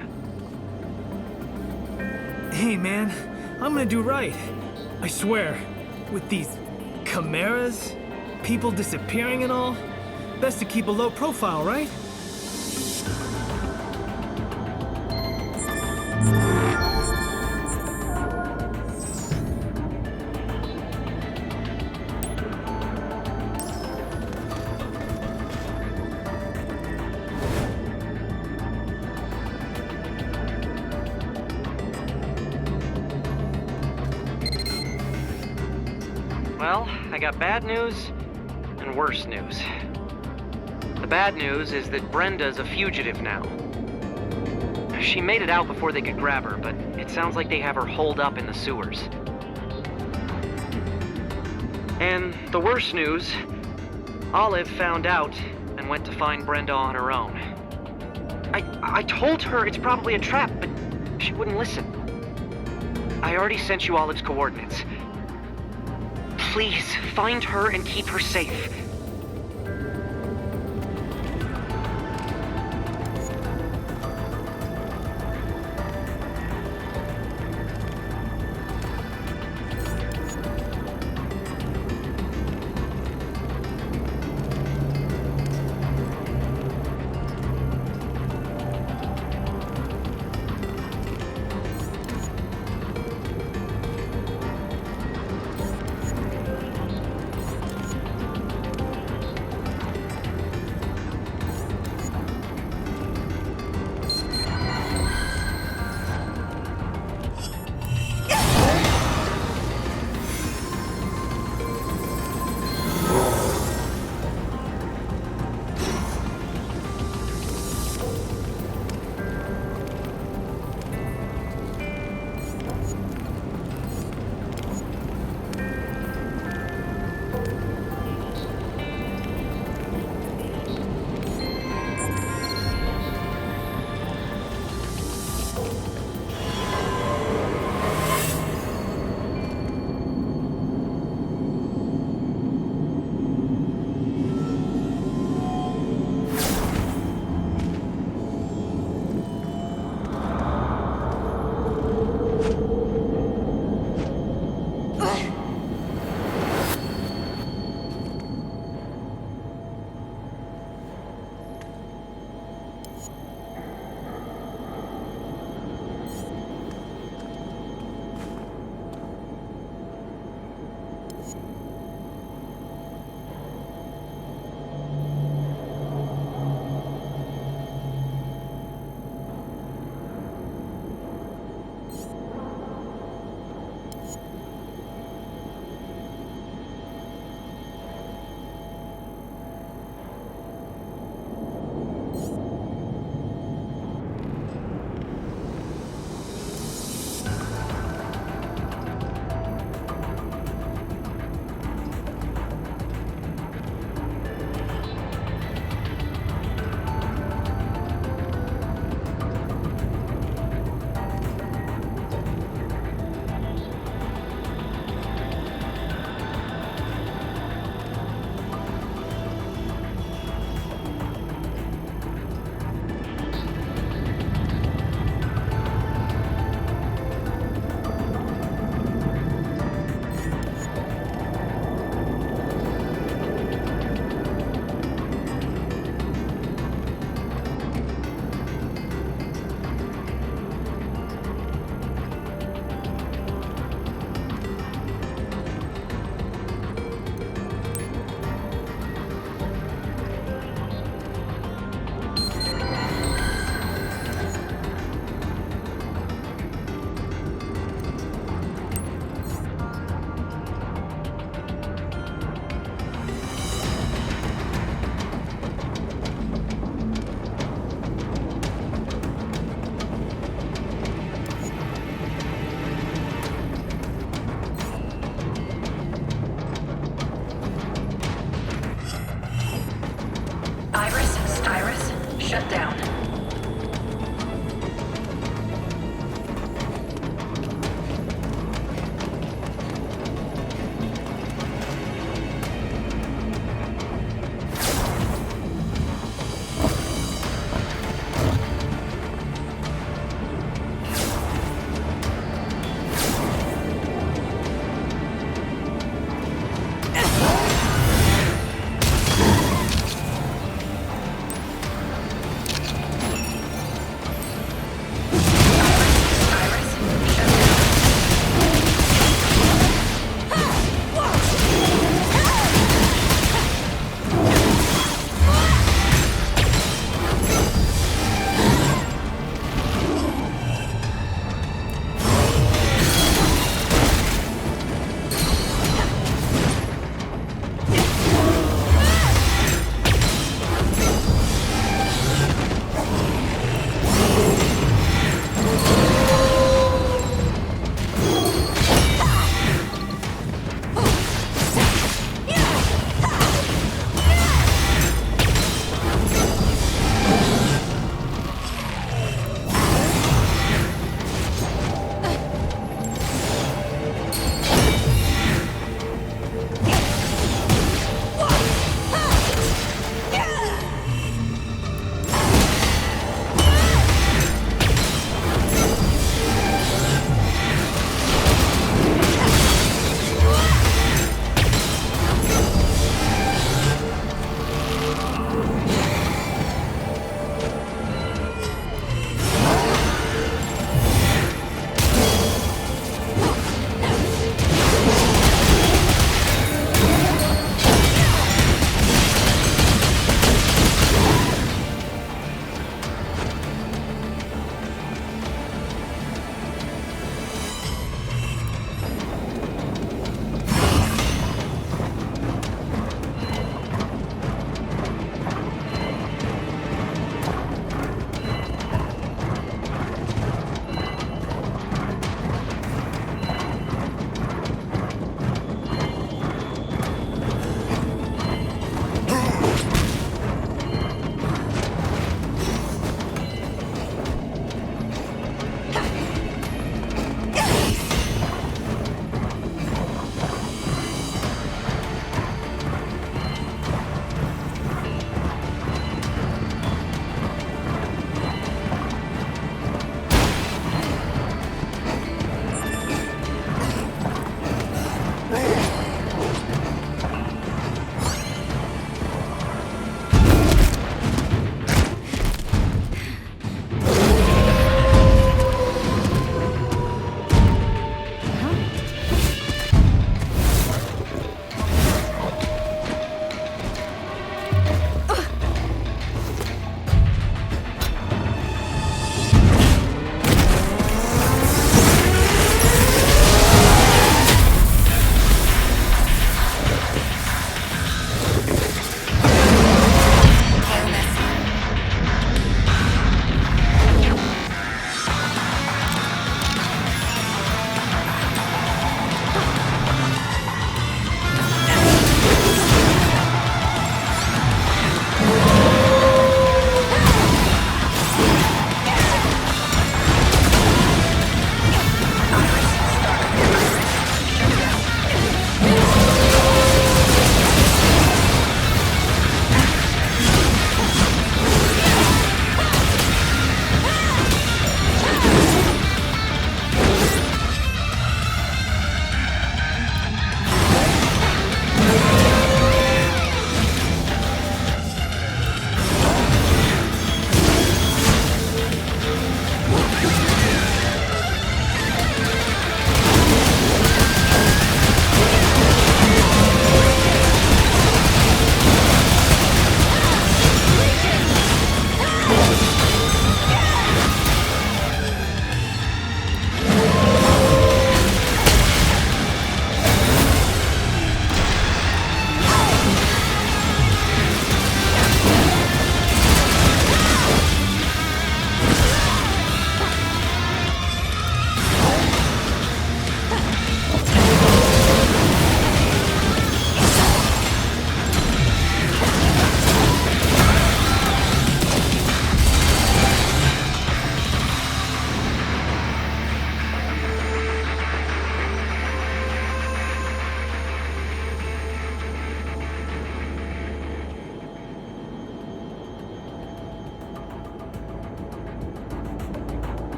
Hey, man, I'm gonna do right. I swear. With these chimeras, people disappearing and all, best to keep a low profile, right?
Well, I got bad news and worse news. The bad news is that Brenda's a fugitive now. She made it out before they could grab her, but it sounds like they have her holed up in the sewers. And the worst news, Olive found out and went to find Brenda on her own. I told her it's probably a trap, but she wouldn't listen. I already sent you Olive's coordinates. Please, find her and keep her safe.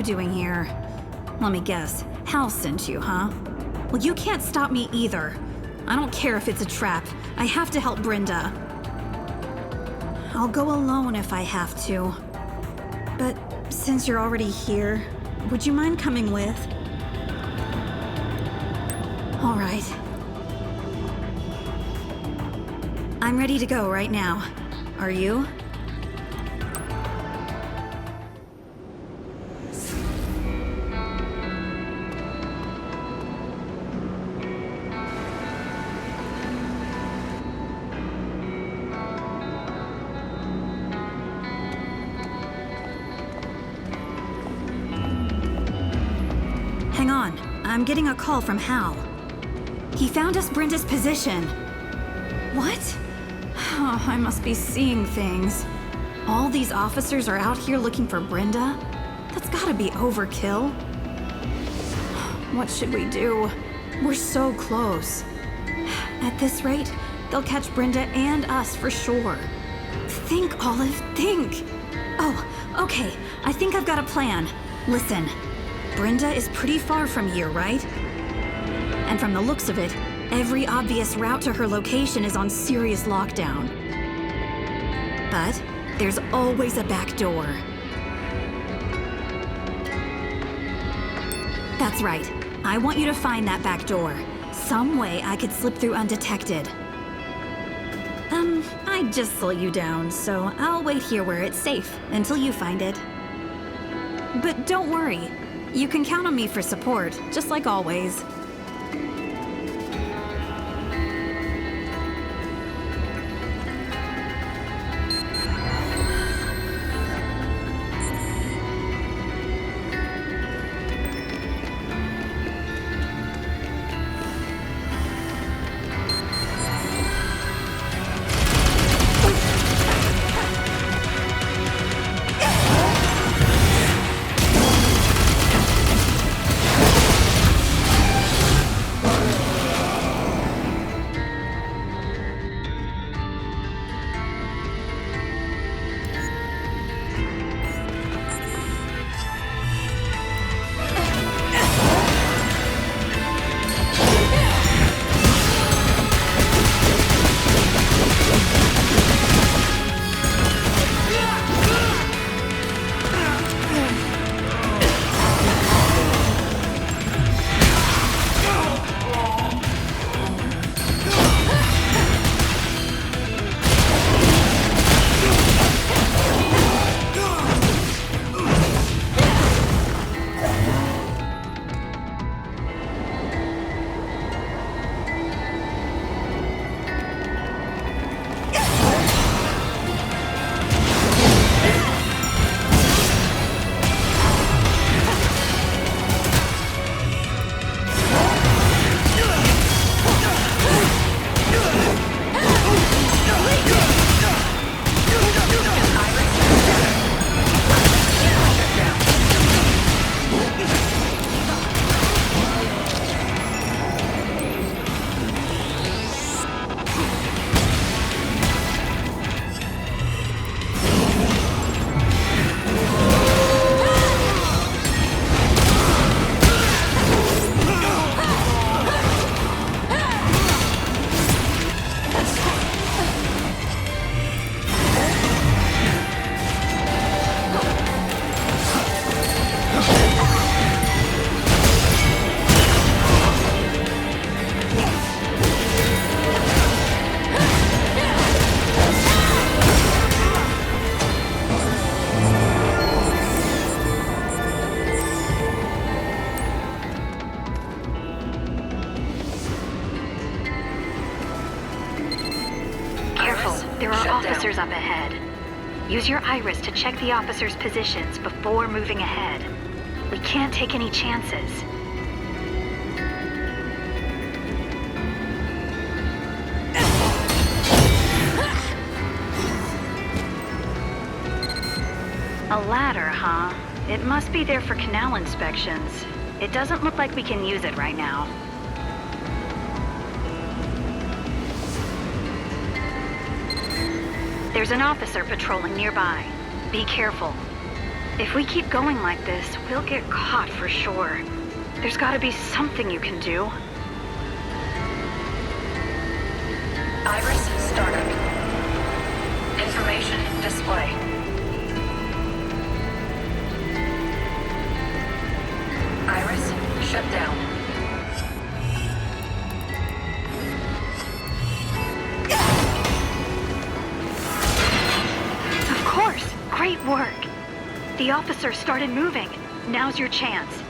doing here? Let me guess. Hal sent you, huh? Well, you can't stop me either. I don't care if it's a trap. I have to help Brenda. I'll go alone if I have to. But since you're already here, would you mind coming with? All right. I'm ready to go right now. Are you? Hang on. I'm getting a call from Hal. He found us Brenda's position. What? Oh, I must be seeing things. All these officers are out here looking for Brenda? That's gotta be overkill. What should we do? We're so close. At this rate, they'll catch Brenda and us for sure. Think, Olive, think! Oh, okay, I think I've got a plan. Listen, Brenda is pretty far from here, right? And from the looks of it, every obvious route to her location is on serious lockdown. But there's always a back door. That's right. I want you to find that back door. Some way I could slip through undetected. I'd just slow you down, so I'll wait here where it's safe until you find it. But don't worry. You can count on me for support, just like always.
Officers up ahead. Use your iris to check the officers' positions before moving ahead. We can't take any chances. A ladder, huh? It must be there for canal inspections. It doesn't look like we can use it right now. There's an officer patrolling nearby. Be careful.
If we keep going like this, we'll get caught for sure. There's gotta be something you can do.
Iris startup. Information display. Iris shut down.
Of course! Great work! The officer started moving. Now's your chance.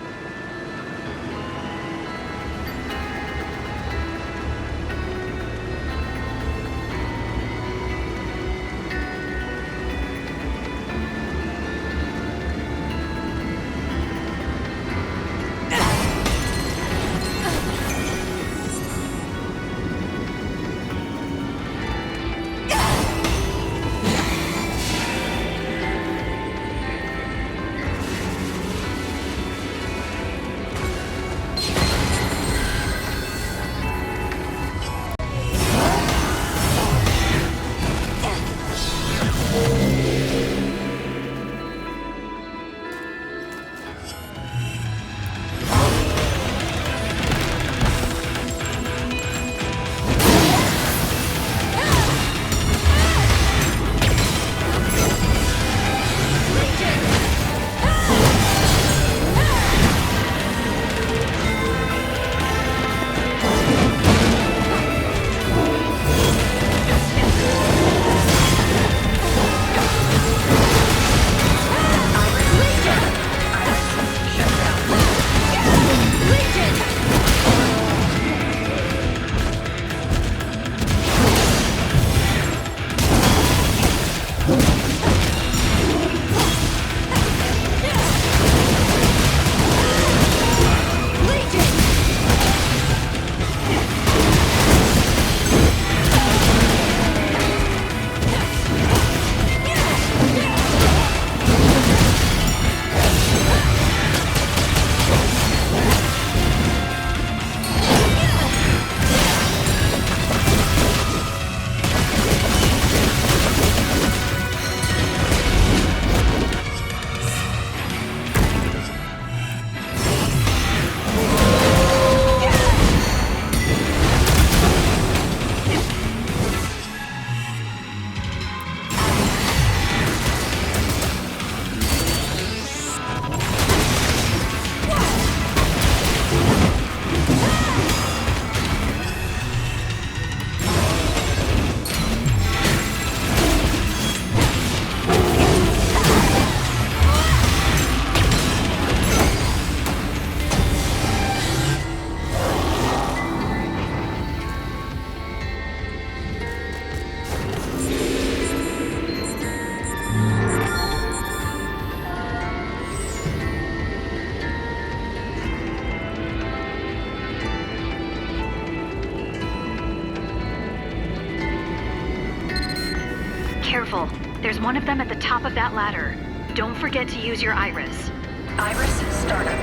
Careful. There's one of them at the top of that ladder. Don't forget to use your iris.
Iris startup.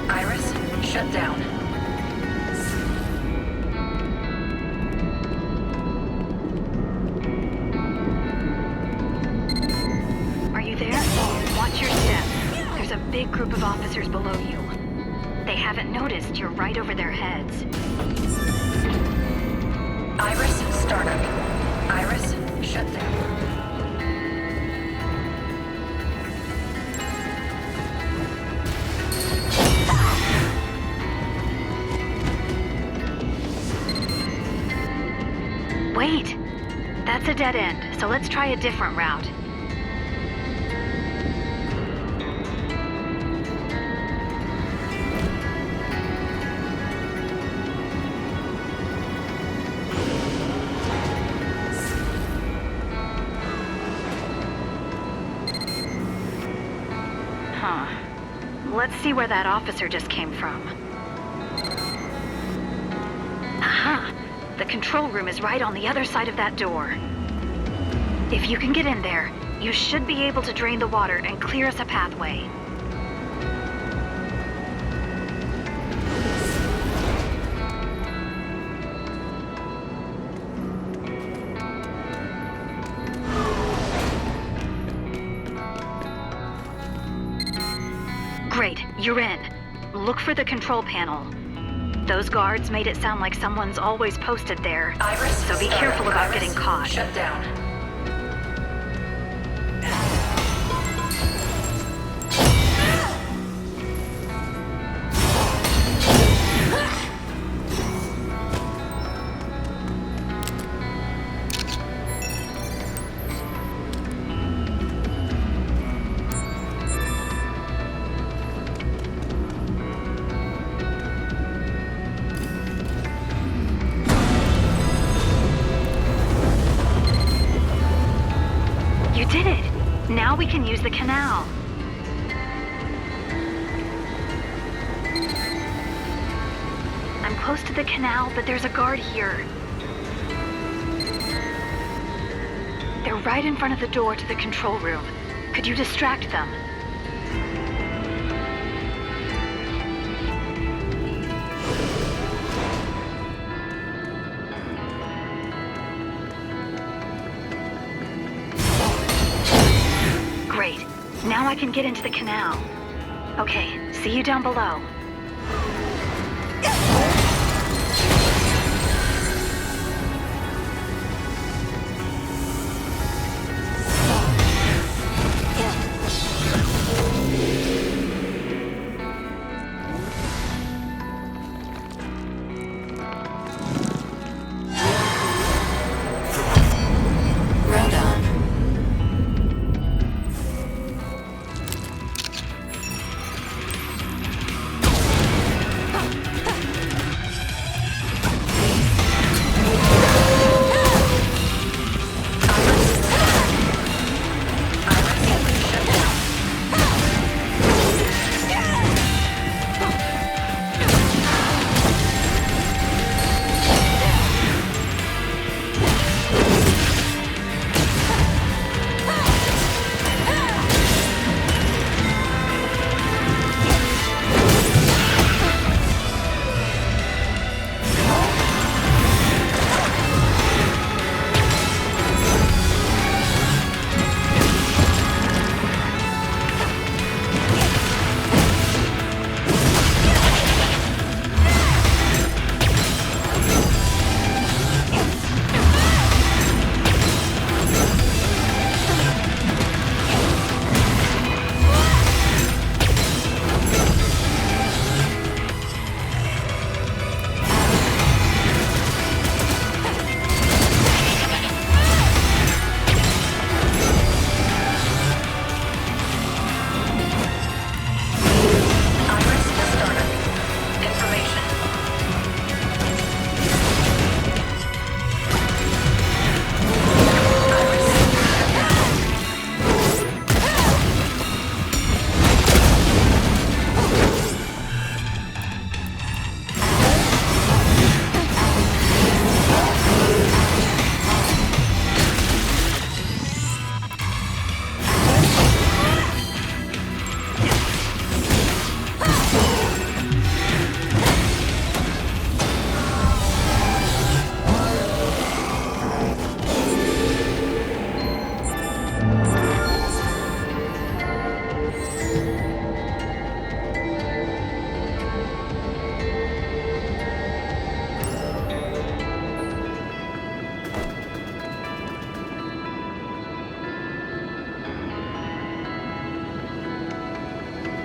Iris shut down.
Are you there? Watch your step. There's a big group of officers below you. They haven't noticed you're right over their heads.
Iris startup. Iris shut down.
Wait! That's a dead end, so let's try a different route. Let's see where that officer just came from. Aha! The control room is right on the other side of that door. If you can get in there, you should be able to drain the water and clear us a pathway. Great, you're in. Look for the control panel. Those guards made it sound like someone's always posted there, so be careful about getting caught.
Shut down.
You did it! Now we can use the canal. I'm close to the canal, but there's a guard here. They're right in front of the door to the control room. Could you distract them? Great. Now I can get into the canal. Okay, see you down below.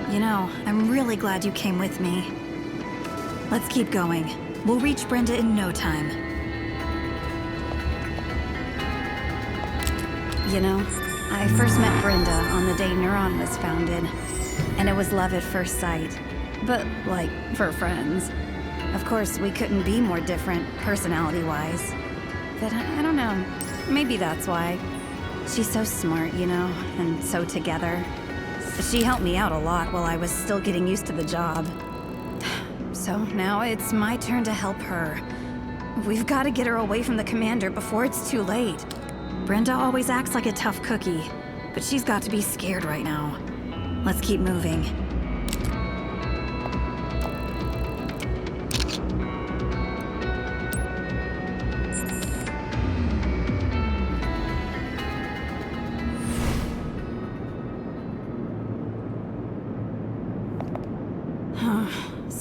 You know, I'm really glad you came with me. Let's keep going. We'll reach Brenda in no time. You know, I first met Brenda on the day Neuron was founded, and it was love at first sight. But, like, for friends. Of course, we couldn't be more different, personality-wise. But I don't know, maybe that's why. She's so smart, you know, and so together. She helped me out a lot while I was still getting used to the job. So now it's my turn to help her. We've got to get her away from the commander before it's too late. Brenda always acts like a tough cookie, but she's got to be scared right now. Let's keep moving.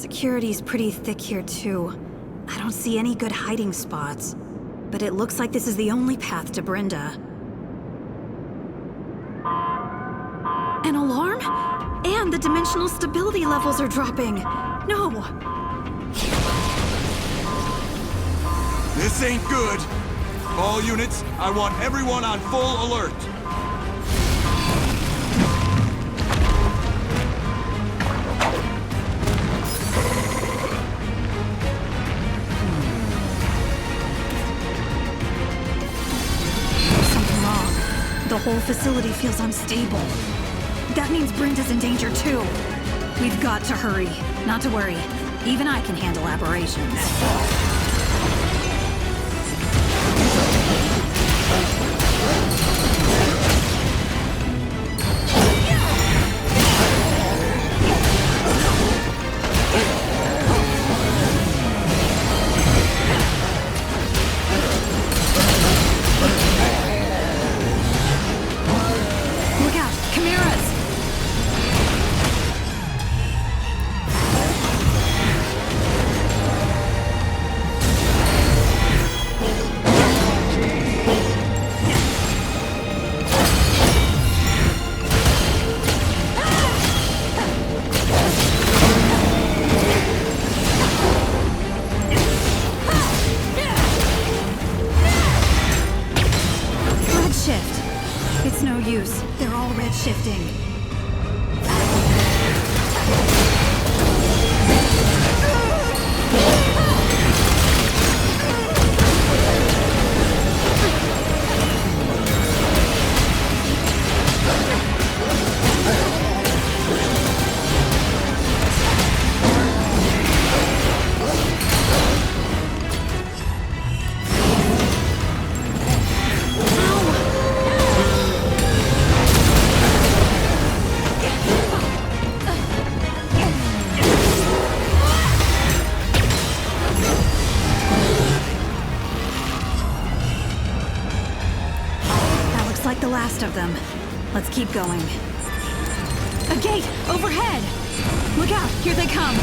Security's pretty thick here, too. I don't see any good hiding spots. But it looks like this is the only path to Brenda. An alarm? And the dimensional stability levels are dropping. No!
This ain't good. All units, I want everyone on full alert.
Something wrong. The whole facility feels unstable. That means Brenda's in danger too. We've got to hurry. Not to worry. Even I can handle aberrations. Of them. Let's keep going. A gate! Overhead! Look out! Here they come!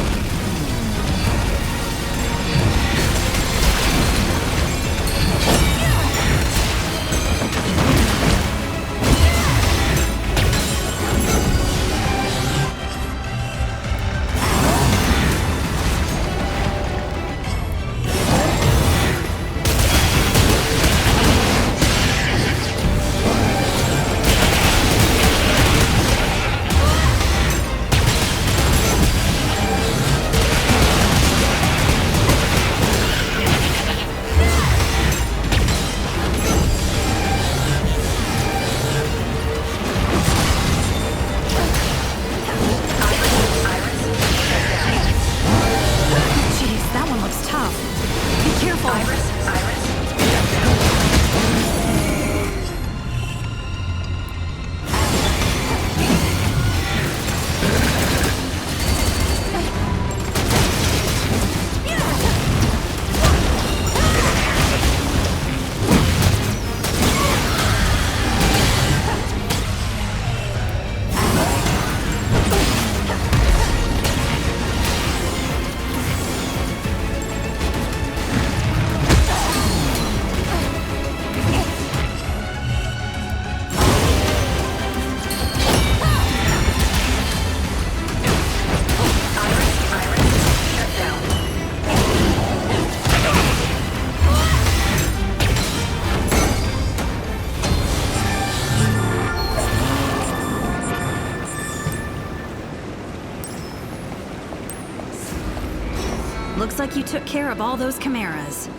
Looks like you took care of all those chimeras.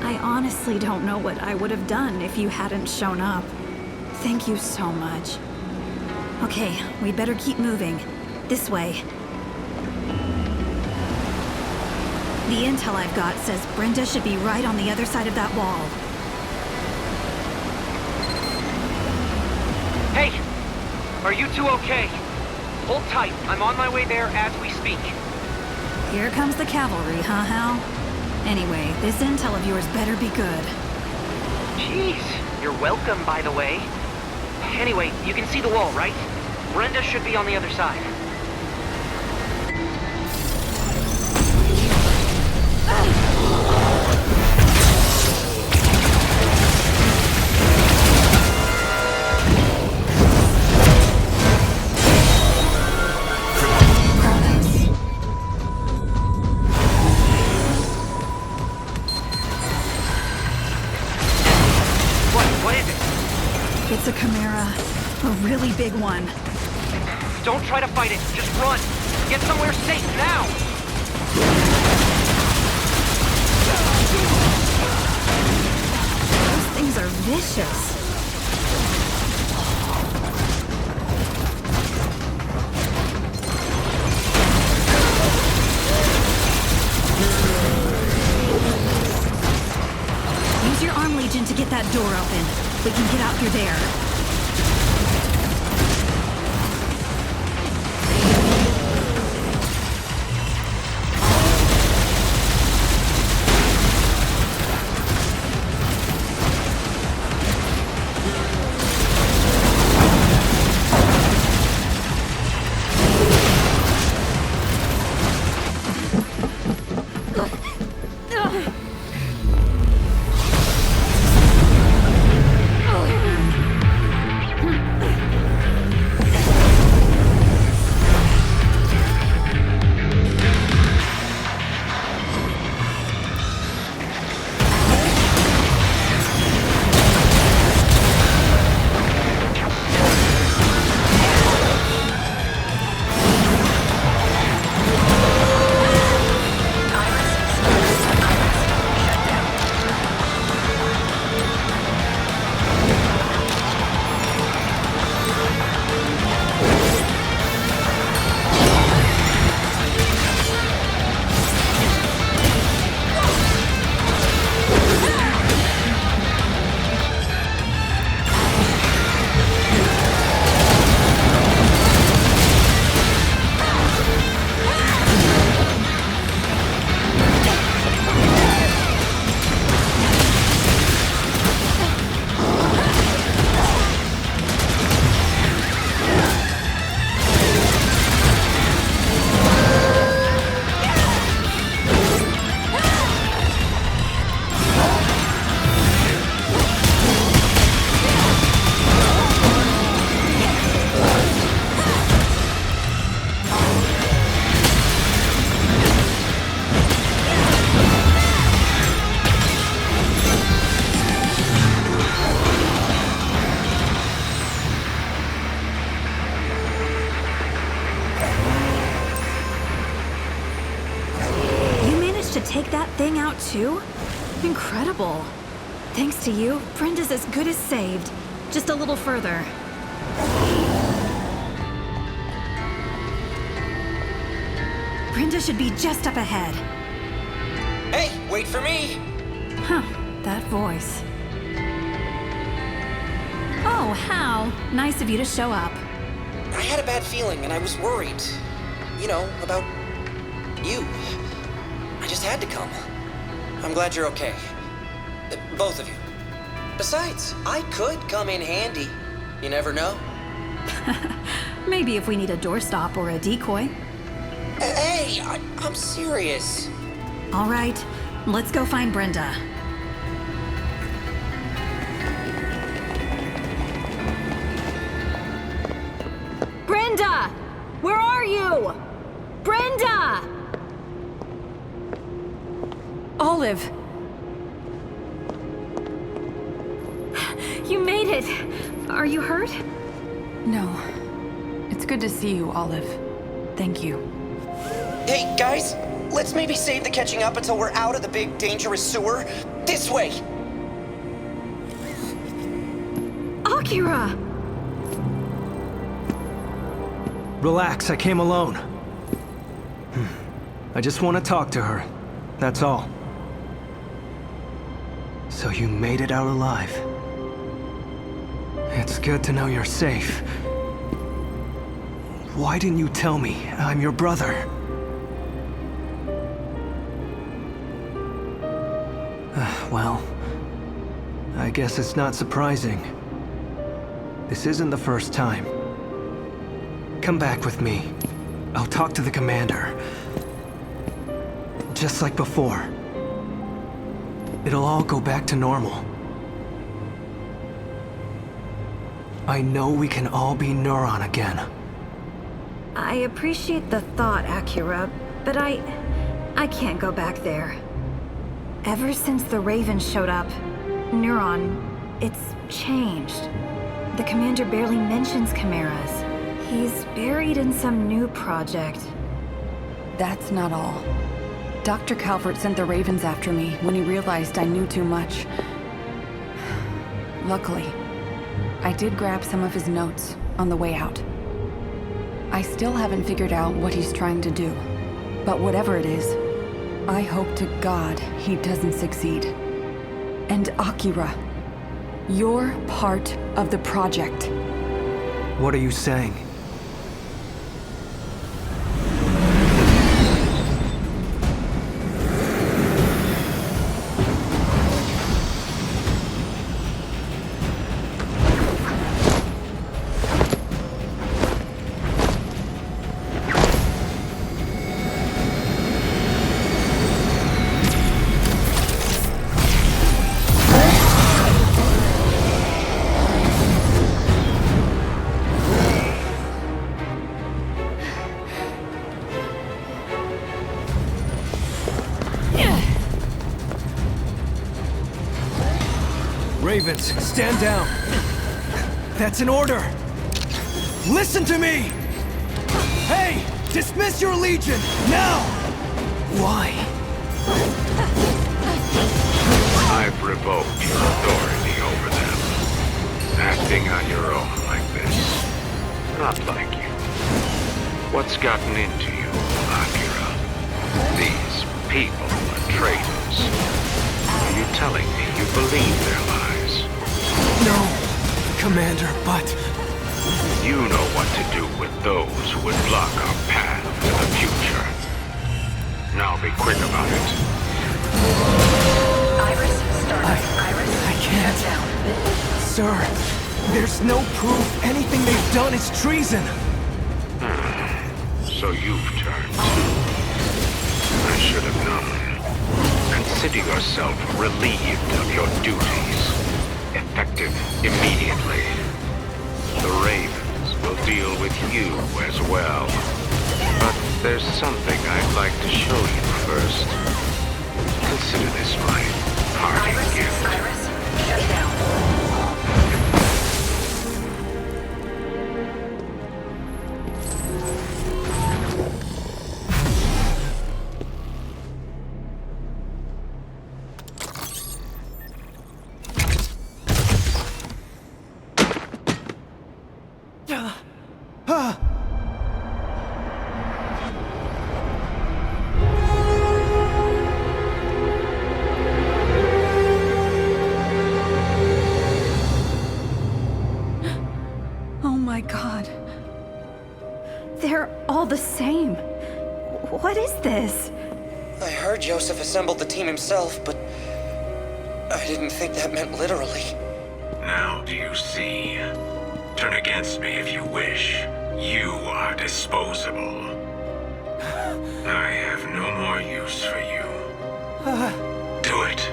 I honestly don't know what I would have done if you hadn't shown up. Thank you so much. Okay, we better keep moving. This way. The intel I've got says Brenda should be right on the other side of that wall.
Hey! Are you two okay? Hold tight. I'm on my way there as we speak.
Here comes the cavalry, huh, Hal? Anyway, this intel of yours better be good.
Jeez, you're welcome, by the way. Anyway, you can see the wall, right? Brenda should be on the other side.
really big one.
Don't try to fight it, just run. Get somewhere safe now!
Those things are vicious. Use your arm legion to get that door open. We can get out through there. Take that thing out too? Incredible. Thanks to you, Brenda's as good as saved. Just a little further. Brenda should be just up ahead.
Hey, wait for me!
Huh, that voice. Oh, Hal. Nice of you to show up.
I had a bad feeling and I was worried. You know, about you. I just had to come. I'm glad you're okay. Both of you. Besides, I could come in handy. You never know.
Maybe if we need a doorstop or a decoy.
Hey, I'm serious.
All right, let's go find Brenda. Brenda! Where are you? Brenda!
Olive!
You made it! Are you hurt?
No. It's good to see you, Olive. Thank you.
Hey, guys, let's maybe save the catching up until we're out of the big, dangerous sewer. This way!
Akira!
Relax, I came alone. I just want to talk to her. That's all. So you made it out alive. It's good to know you're safe. Why didn't you tell me I'm your brother? Well, I guess it's not surprising. This isn't the first time. Come back with me. I'll talk to the commander. Just like before. It'll all go back to normal. I know we can all be Neuron again.
I appreciate the thought, Akira, but I can't go back there. Ever since the Raven showed up, Neuron, it's changed. The commander barely mentions chimeras. He's buried in some new project.
That's not all. Dr. Calvert sent the Ravens after me when he realized I knew too much. Luckily, I did grab some of his notes on the way out. I still haven't figured out what he's trying to do, but whatever it is, I hope to God he doesn't succeed. And Akira, you're part of the project.
What are you saying? Ravens, stand down. That's an order. Listen to me! Hey! Dismiss your legion, now! Why?
I've revoked your authority over them. Acting on your own like this. Not like you. What's gotten into you, Akira? These people are traitors. Are you telling me you believe their lies?
No, Commander, but...
You know what to do with those who would block our path to the future. Now be quick about it.
Iris, start.
I can't. Sir, there's no proof anything they've done is treason.
So you've turned. I should have known. Consider yourself relieved of your duties. Effective immediately. The Ravens will deal with you as well. But there's something I'd like to show you first. Consider this my parting gift.
Iris, shut down.
Oh my god. They're all the same. What is this?
I heard Joseph assembled the team himself, but I didn't think that meant literally.
Now do you see? Turn against me if you wish. You are disposable. I have no more use for you. Do it.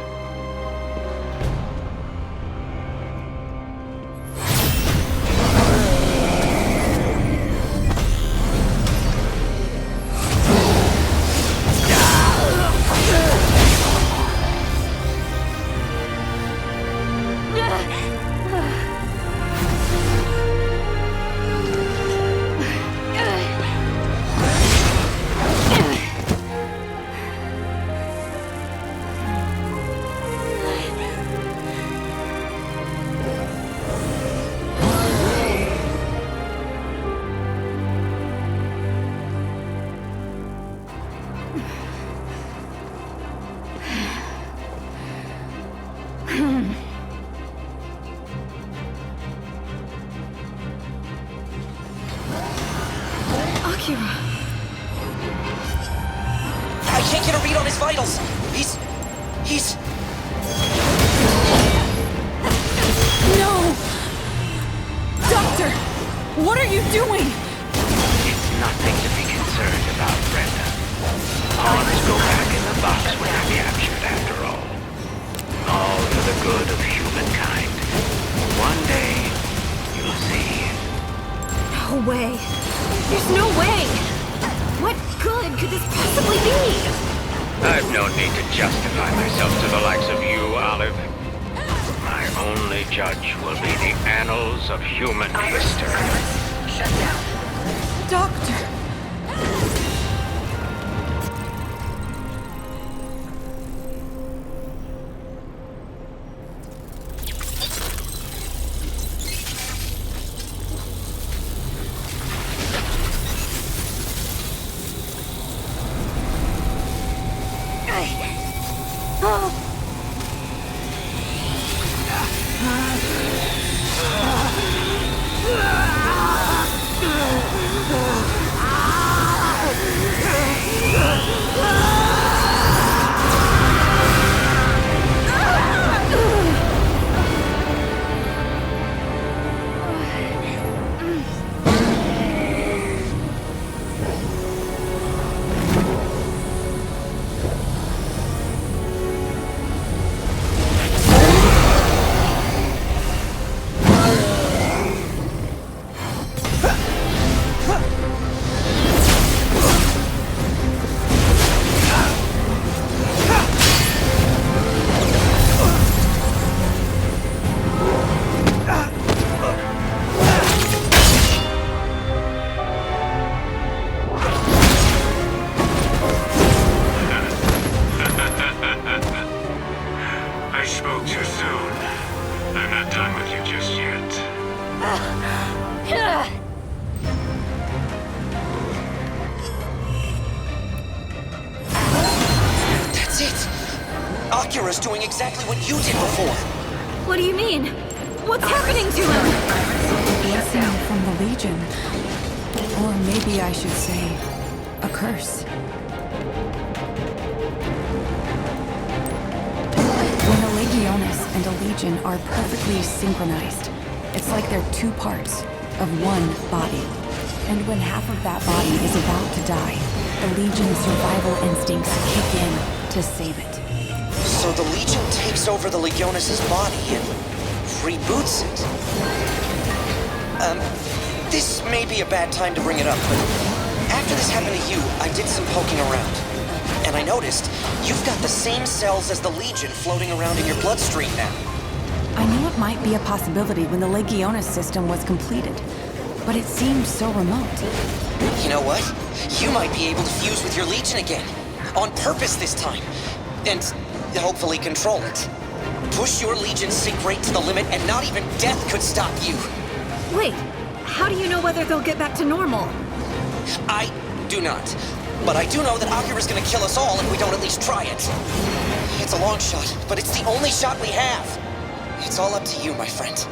Akira.
I can't get a read on his vitals. He's...
No! Doctor! What are you doing?
It's nothing to be concerned about, Brenda. Pawns go back in the box when they're captured, after all. All for the good of humankind. One day, you'll see.
No way. There's no way. What good could this possibly be?
I've no need to justify myself to the likes of you, Olive. My only judge will be the annals of human history.
Shut down.
Doctor!
Akira's doing exactly what you did before.
What do you mean? What's happening to him?
Blessing from the Legion. Or maybe I should say, a curse. When a Legionis and a Legion are perfectly synchronized, it's like they're two parts of one body. And when half of that body is about to die, the Legion's survival instincts kick in to save it.
So the Legion takes over the Legionis' body and reboots it. This may be a bad time to bring it up, but after this happened to you, I did some poking around. And I noticed you've got the same cells as the Legion floating around in your bloodstream now.
I knew it might be a possibility when the Legionis system was completed, but it seemed so remote.
You know what? You might be able to fuse with your Legion again. On purpose this time. And hopefully control it. Push your Legion sync rate to the limit and not even death could stop you.
Wait, how do you know whether they'll get back to normal?
I do not. But I do know that Akira's gonna kill us all if we don't at least try it. It's a long shot, but it's the only shot we have. It's all up to you, my friend.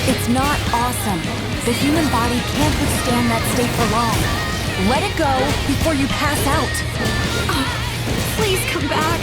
It's not awesome. The human body can't withstand that state for long. Let it go before you pass out.
Oh, please come back.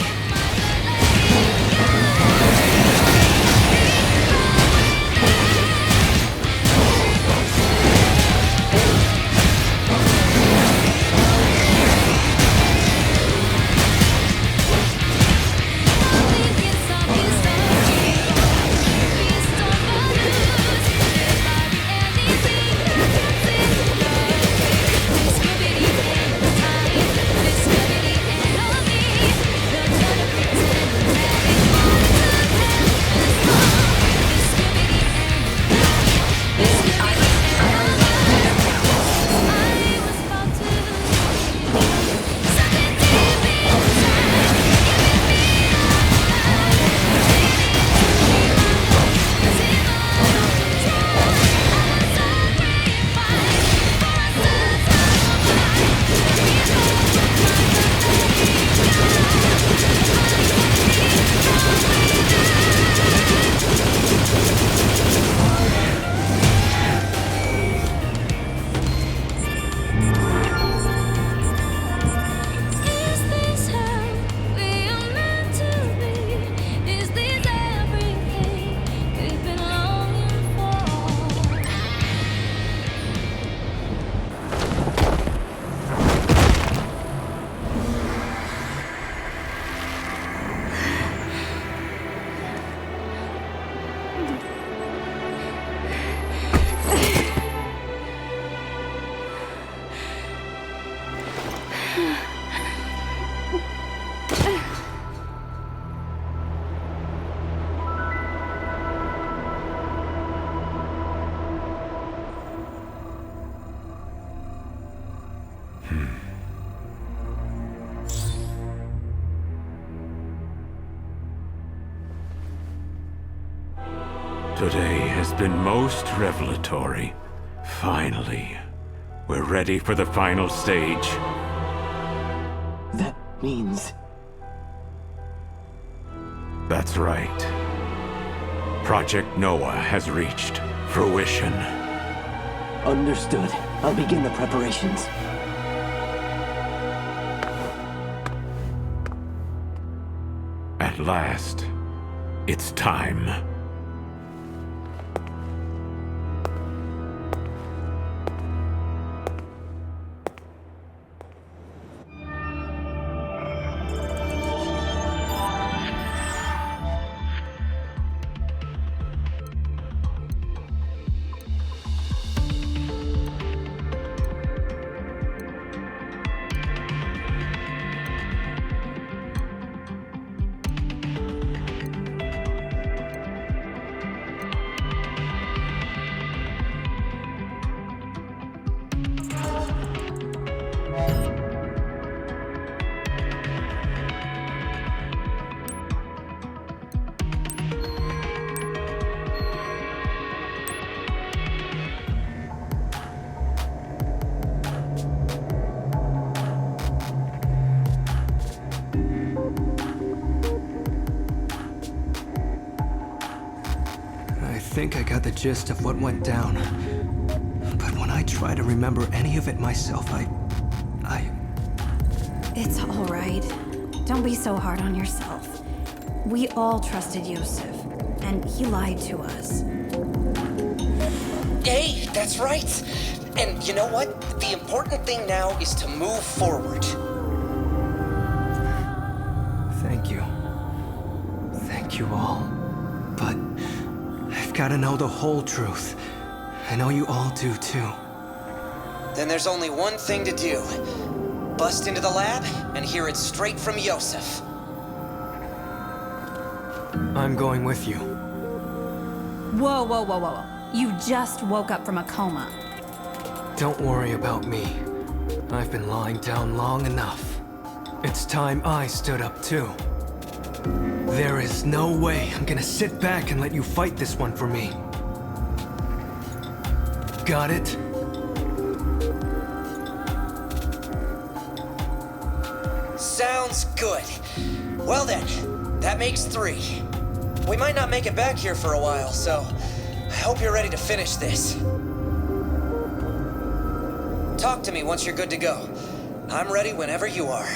Today has been most revelatory. Finally, we're ready for the final stage.
That means...
That's right. Project Noah has reached fruition.
Understood. I'll begin the preparations.
At last, it's time.
I think I got the gist of what went down. But when I try to remember any of it myself,
It's all right. Don't be so hard on yourself. We all trusted Yosef, and he lied to us.
Hey, that's right. And you know what? The important thing now is to move forward.
Thank you. Thank you all. But I've got to know the whole truth. I know you all do too.
Then there's only one thing to do. Bust into the lab and hear it straight from Yosef.
I'm going with you.
Whoa, whoa, whoa, whoa. You just woke up from a coma.
Don't worry about me. I've been lying down long enough. It's time I stood up too. There is no way I'm gonna sit back and let you fight this one for me. Got it?
Sounds good. Well then, that makes 3. We might not make it back here for a while, so I hope you're ready to finish this. Talk to me once you're good to go. I'm ready whenever you are.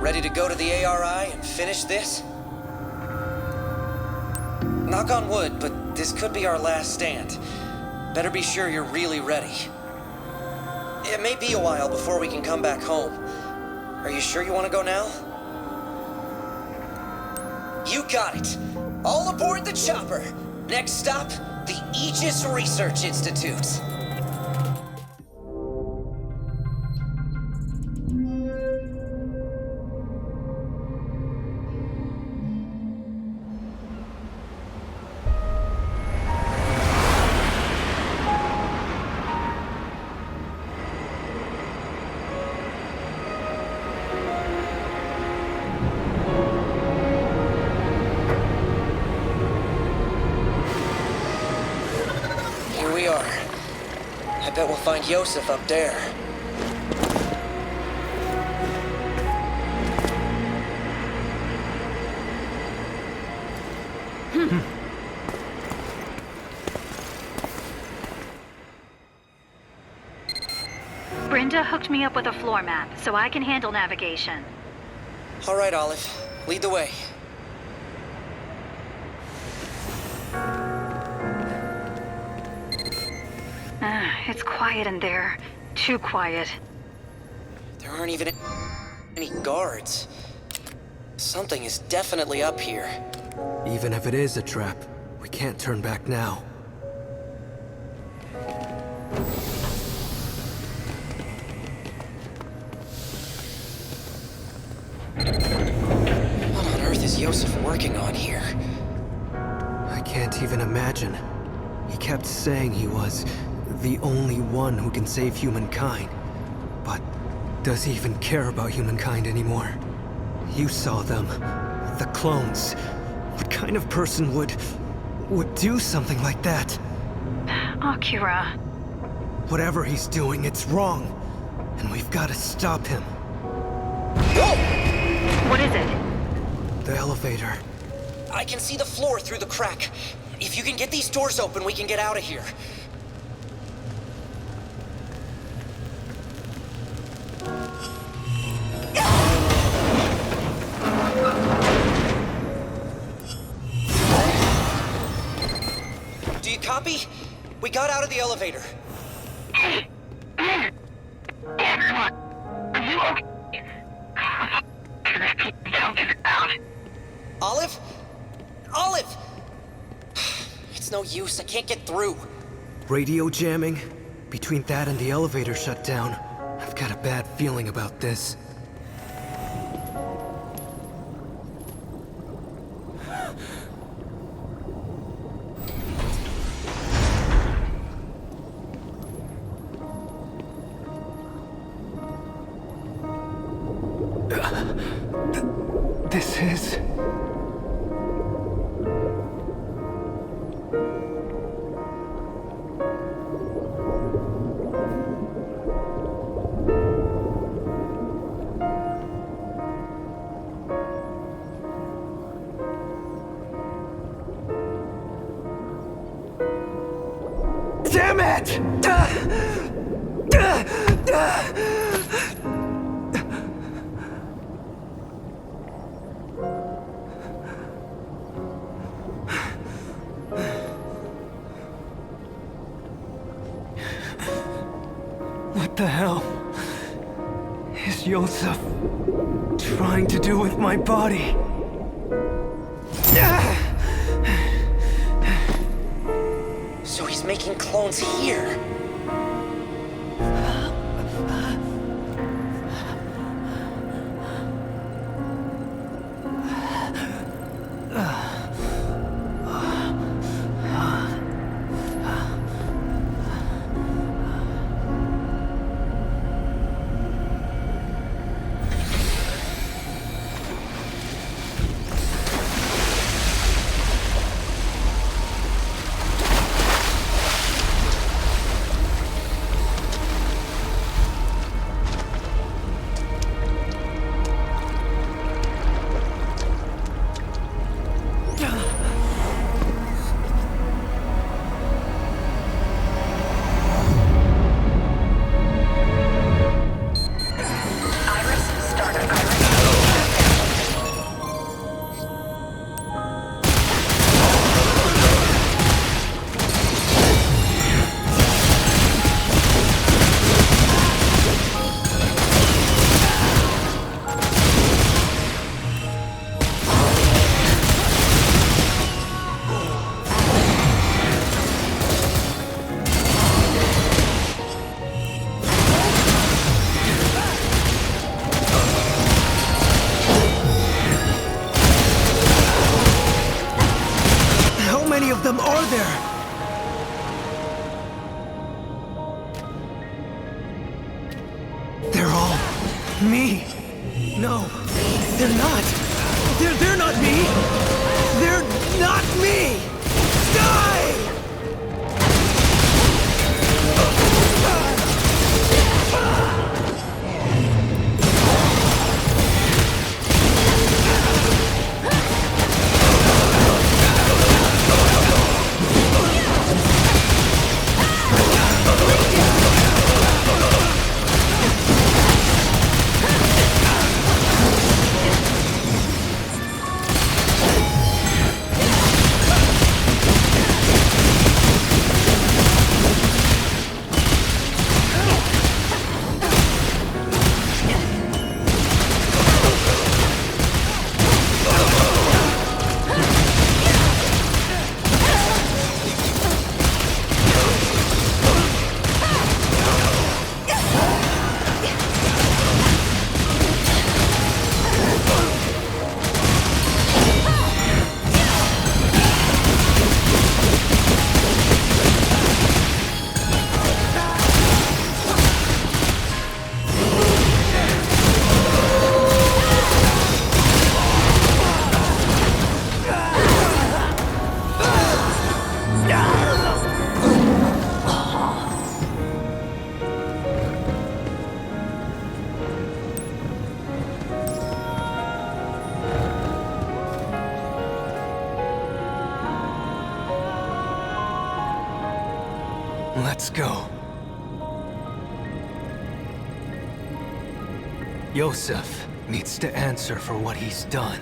Ready to go to the ARI and finish this? Knock on wood, but this could be our last stand. Better be sure you're really ready. It may be a while before we can come back home. Are you sure you want to go now? You got it! All aboard the chopper! Next stop, the Aegis Research Institute. I bet we'll find Yosef up there.
Brenda hooked me up with a floor map, so I can handle navigation.
All right, Olive. Lead the way.
It's quiet in there. Too quiet.
There aren't even any guards. Something is definitely up here.
Even if it is a trap, we can't turn back now.
What on earth is Yosef working on here?
I can't even imagine. He kept saying he was the only one who can save humankind. But does he even care about humankind anymore? You saw them. The clones. What kind of person would do something like that?
Akira.
Whatever he's doing, it's wrong. And we've got to stop him.
What is it?
The elevator.
I can see the floor through the crack. If you can get these doors open, we can get out of here. Do you copy? We got out of the elevator. Olive? Olive! It's no use, I can't get through.
Radio jamming? Between that and the elevator shutdown, I've got a bad feeling about this. This is... Damn it! What the hell is Yosef trying to do with my body?
So he's making clones here.
Me? No, they're not. They're not me. They're not me. Die! Let's go. Yosef needs to answer for what he's done.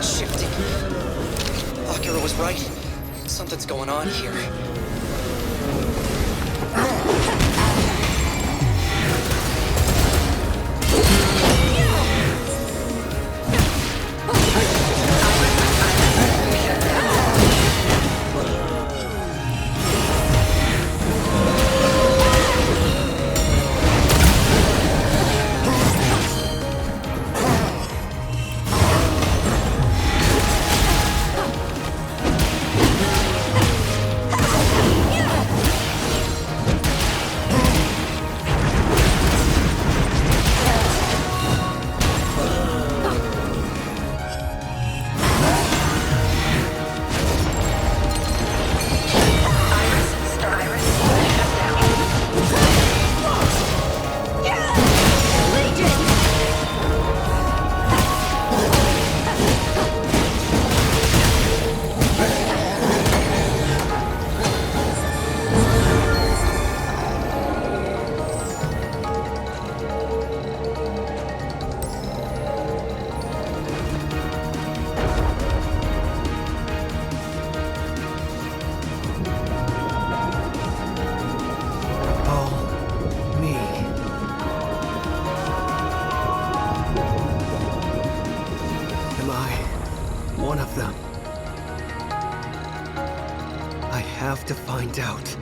shifting. Akira was right. Something's going on here.
one of them. I have to find out.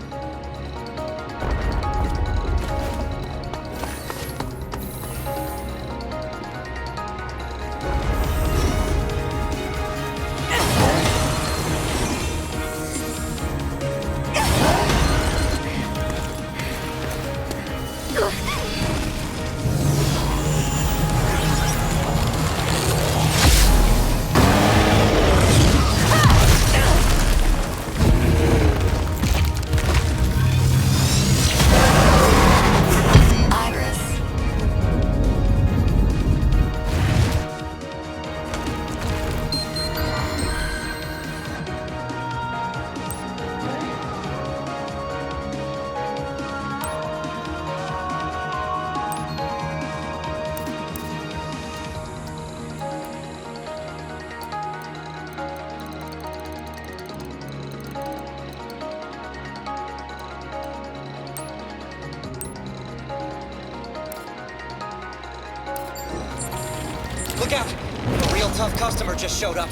Look out! A real tough customer just showed up.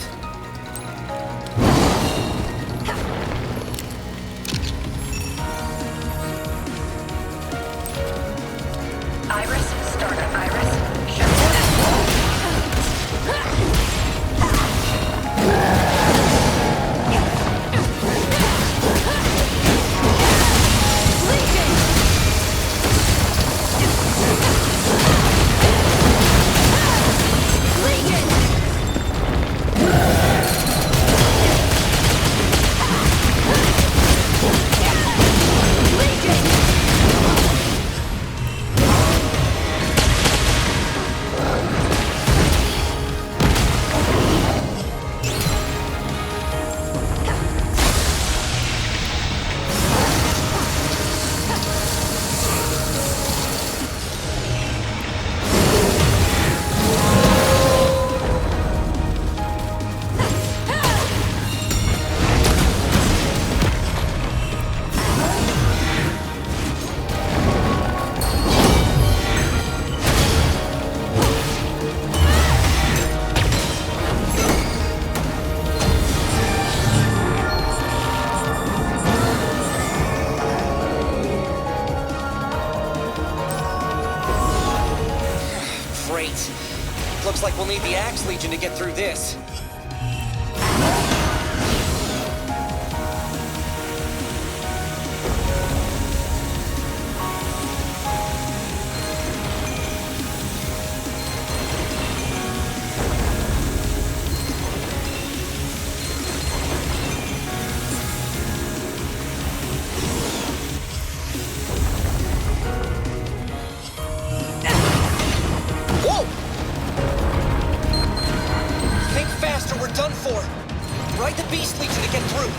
Iris, startup Iris.
Looks like we'll need the Axe Legion to get through this. Ride the Beast Legion to get through.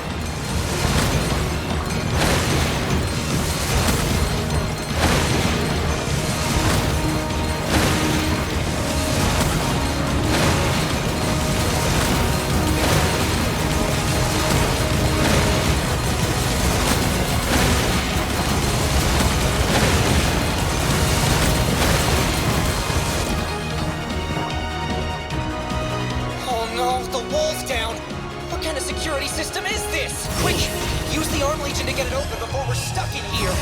Oh no, the wall's down. What kind of security system is this? Quick! Use the Arm Legion to get it open before we're stuck in here!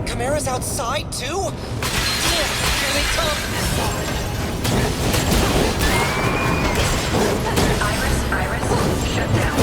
Chimera's outside, too? Damn, here they come!
Iris, shut down.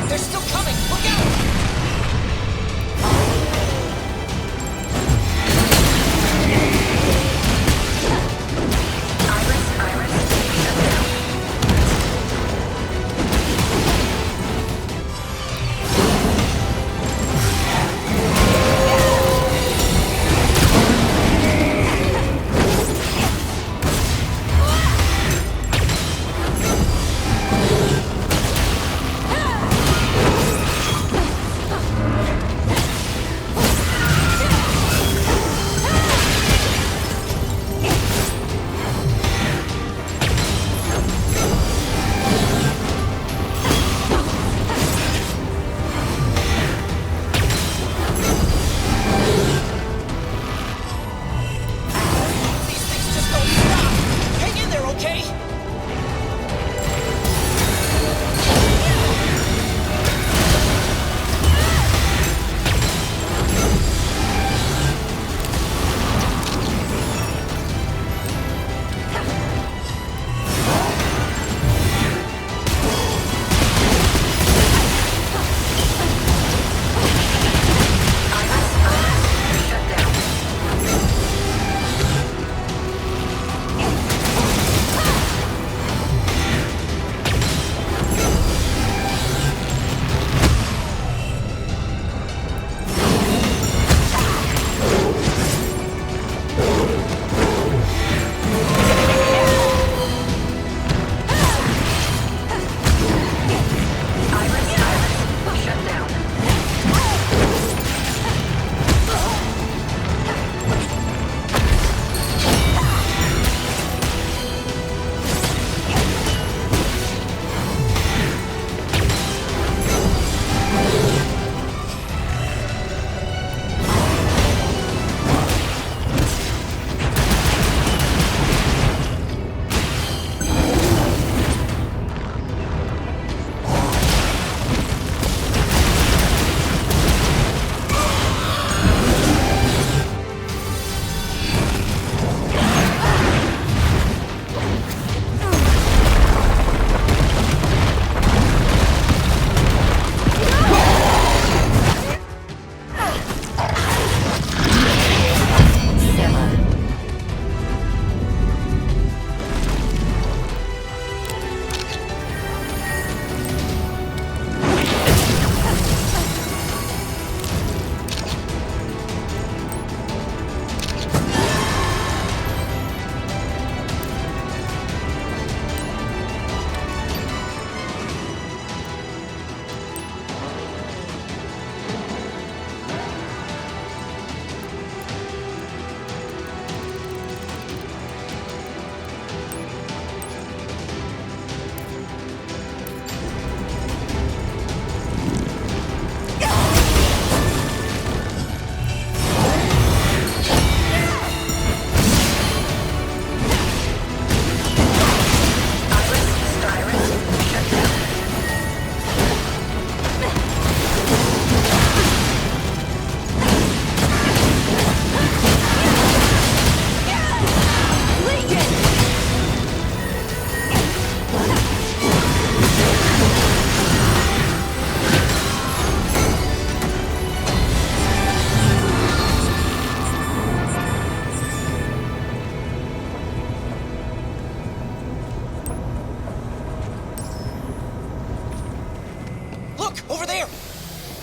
They're still coming! Look out!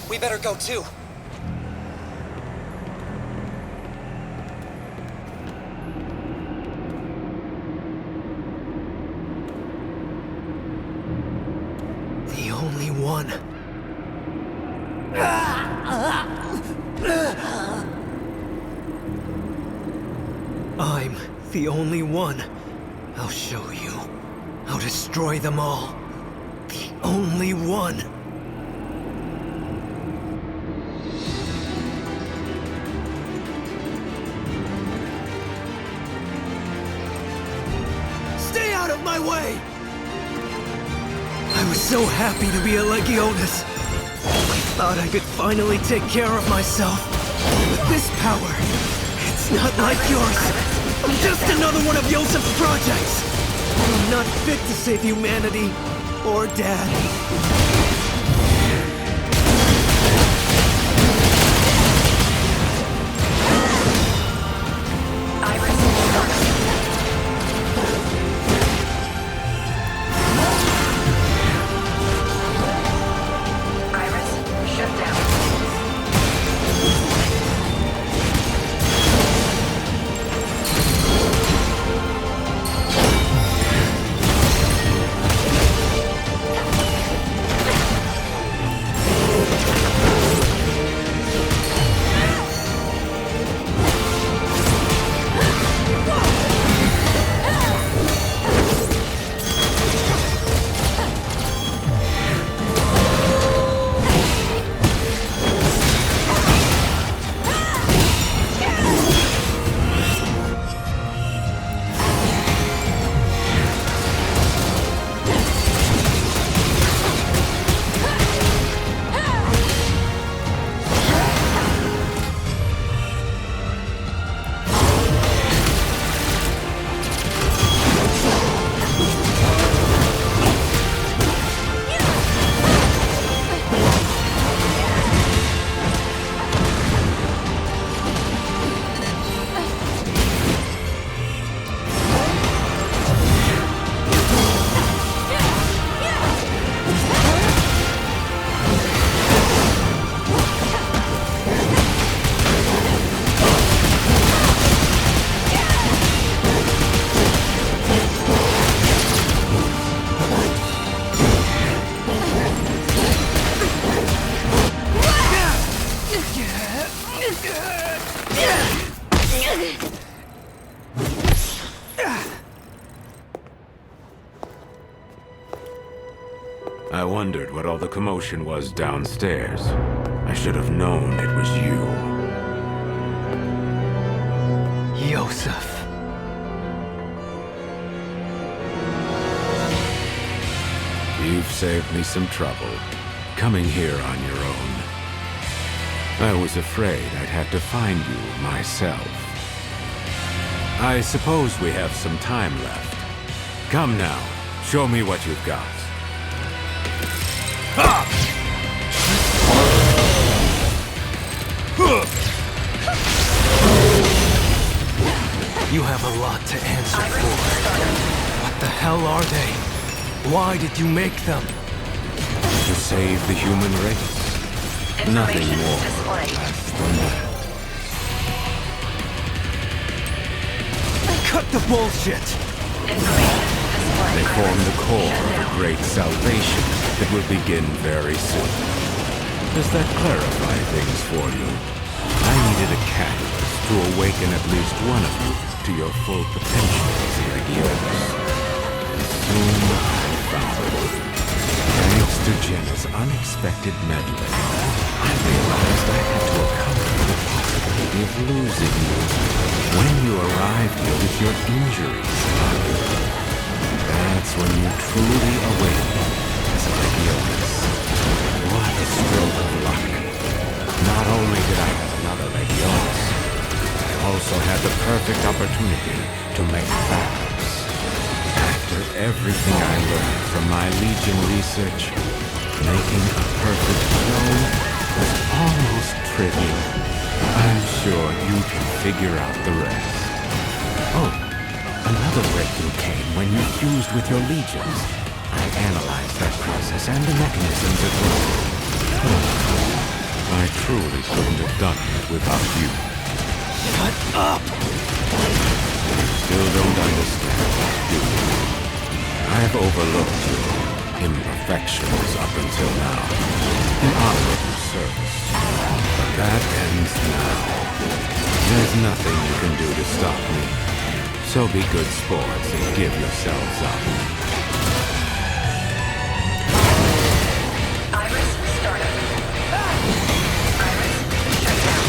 We better go too.
I'm the only one. I'll show you. I'll destroy them all. The only one. Stay out of my way! I was so happy to be a Legionis. I thought I could finally take care of myself. With this power, it's not like yours. I'm just another one of Yosef's projects. I'm not fit to save humanity or Dad.
I wondered what all the commotion was downstairs. I should have known it was you.
Yosef.
You've saved me some trouble, coming here on your own. I was afraid I'd have to find you myself. I suppose we have some time left. Come now, show me what you've got.
You have a lot to answer for. What the hell are they? Why did you make them?
To save the human race. Nothing more or less than that.
Cut the bullshit!
They form the core of a great salvation that will begin very soon. Does that clarify things for you? I needed a catalyst to awaken at least one of you to your full potential as a Legionis. And soon I found it. Thanks to Jenna's unexpected meddling, I realized I had to account for the possibility of losing you when you arrived here with your injuries. That's when you truly awakened as a Legionis. What a stroke of luck. Not only did I have another Legionis, I also had the perfect opportunity to make backups. After everything I learned from my Legion research, making a perfect clone was almost trivial. I'm sure you can figure out the rest. Oh, another breakthrough came when you fused with your legions. I analyzed that process and the mechanisms at work. I truly couldn't have done it without you.
Shut up!
You still don't understand, do you? I've overlooked your imperfections up until now, in honorable service. But that ends now. There's nothing you can do to stop me. So be good sports and give yourselves up.
Iris, startup. Iris, shut down.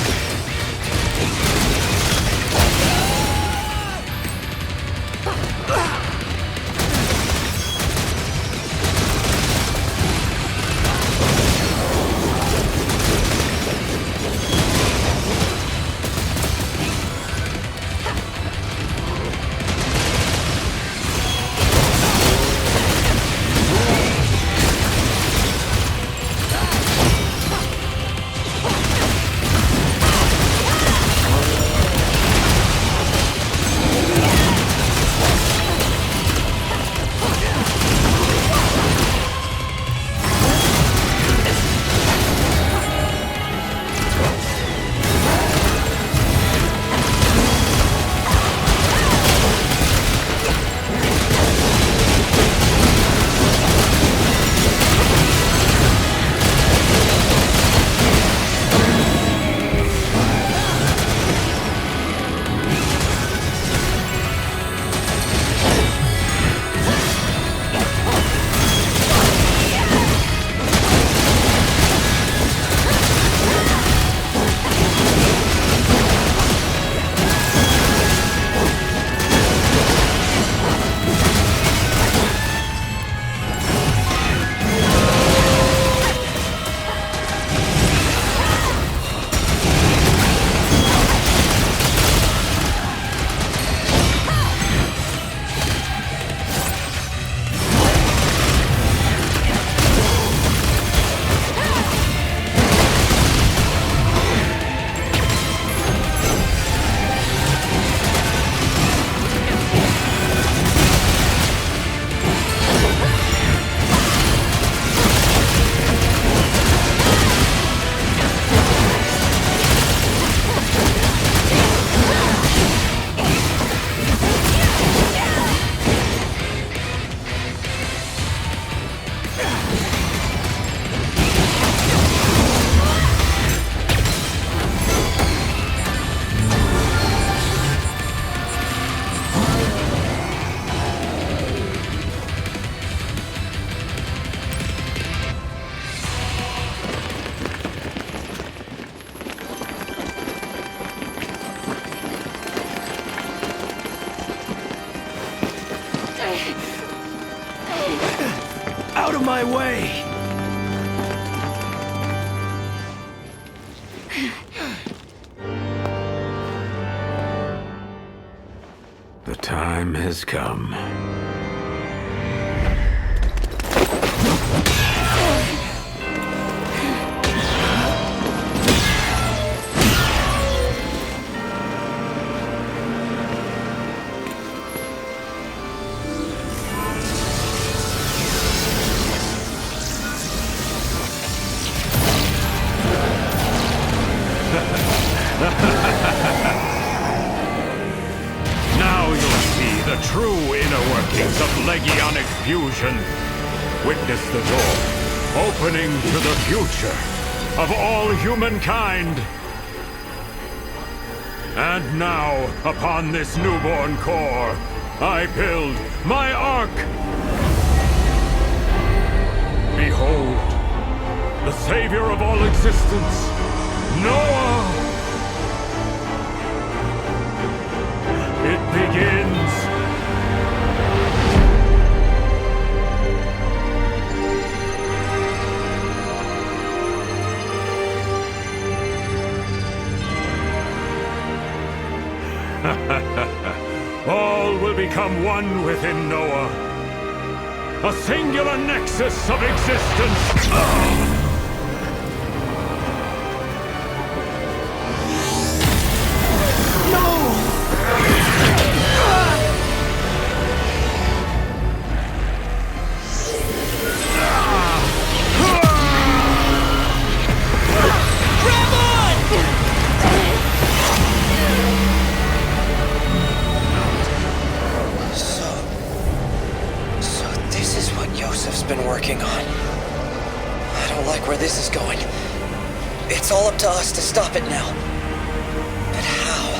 Out of my way!
The time has come.
Now you'll see the true inner workings of Legionic fusion. Witness the door opening to the future of all humankind. And now, upon this newborn core, I build my ark. Behold, the savior of all existence, Noah! It begins! All will become one within Noah. A singular nexus of existence.
Been working on. I don't like where this is going. It's all up to us to stop it now. But how?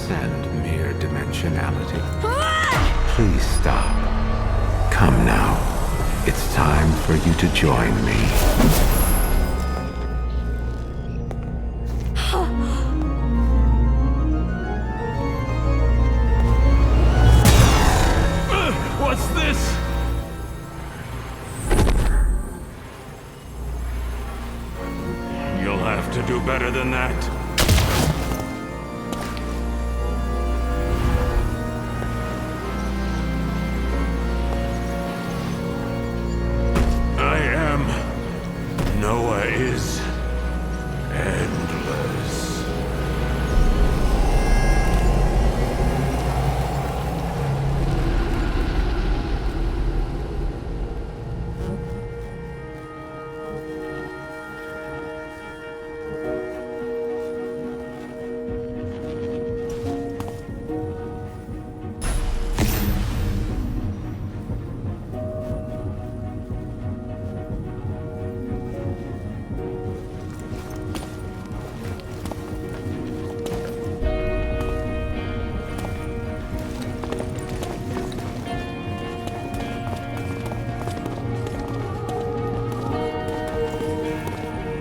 transcend mere dimensionality. Please stop. Come now. It's time for you to join me.
What's this? You'll have to do better than that. I am. Noah is endless.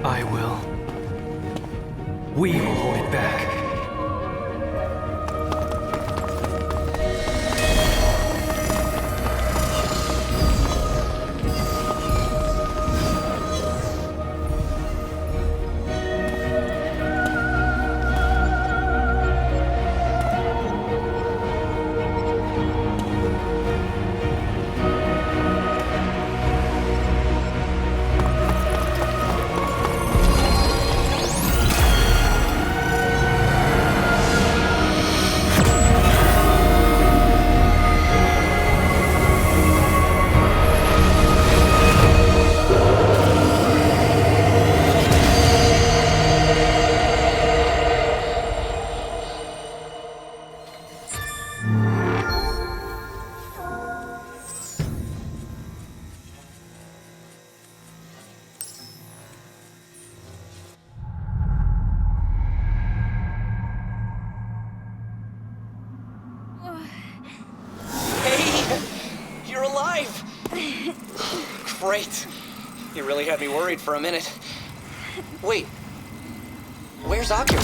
I will. We will hold it back.
You're alive! Great. You really had me worried for a minute. Wait. Where's Akira?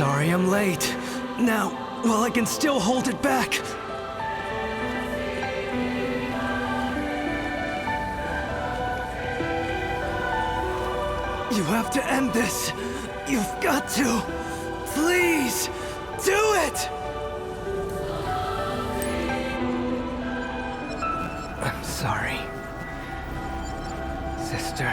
sorry I'm late. Now, while I can still hold it back. You have to end this. You've got to. Please, do it! I'm sorry, sister.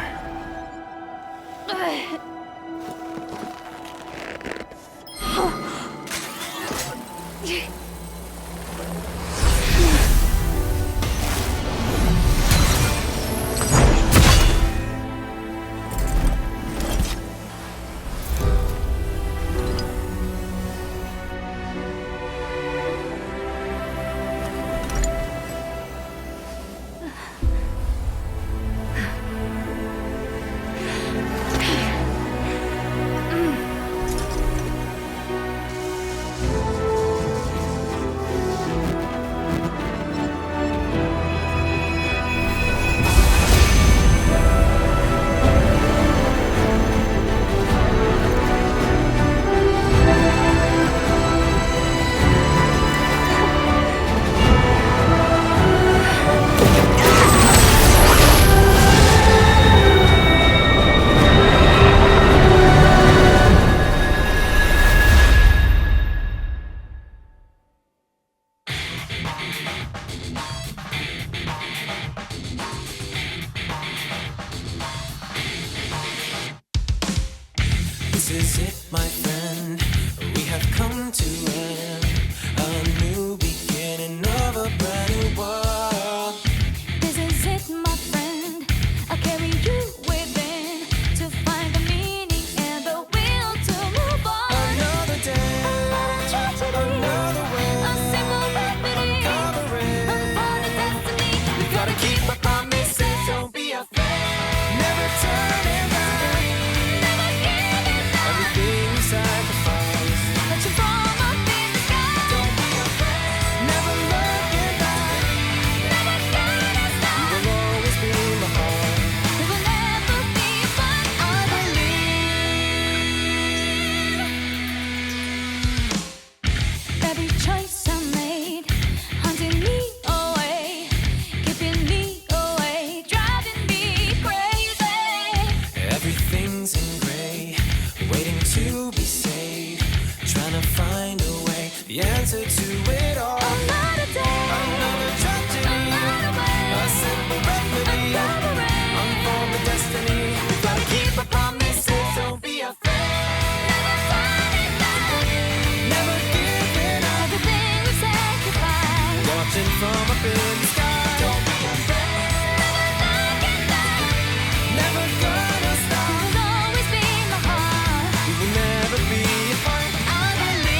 This is it, my friend. We have come to end a new beginning of a brand new world.
This is it, my friend. I'll carry you within to find the meaning and the will to move on.
Another day,
another tragedy,
another way,
a simple remedy,
uncovering
unfolded destiny.
We gotta keep our promises, don't be afraid. Never turning back. Everything we sacrifice,
let you fall up in the sky.
Don't be afraid. Never looking back.
Never gonna stop.
You will always be my heart.
We will never be apart. I believe. Every choice I made, hunting me away, keeping me away, driving me crazy.
Everything's in gray, waiting to be saved, trying to find a way, the answer to it all.
Another day,
Another tragedy,
another way,
a simple remedy,
uncovering
unfold the destiny. We gotta keep our promises, don't be afraid. Never giving up.
everything we sacrifice.
Watching from up in the sky. Don't be afraid. Never gonna stop.
You will always be my heart.
We will never be apart.
I believe.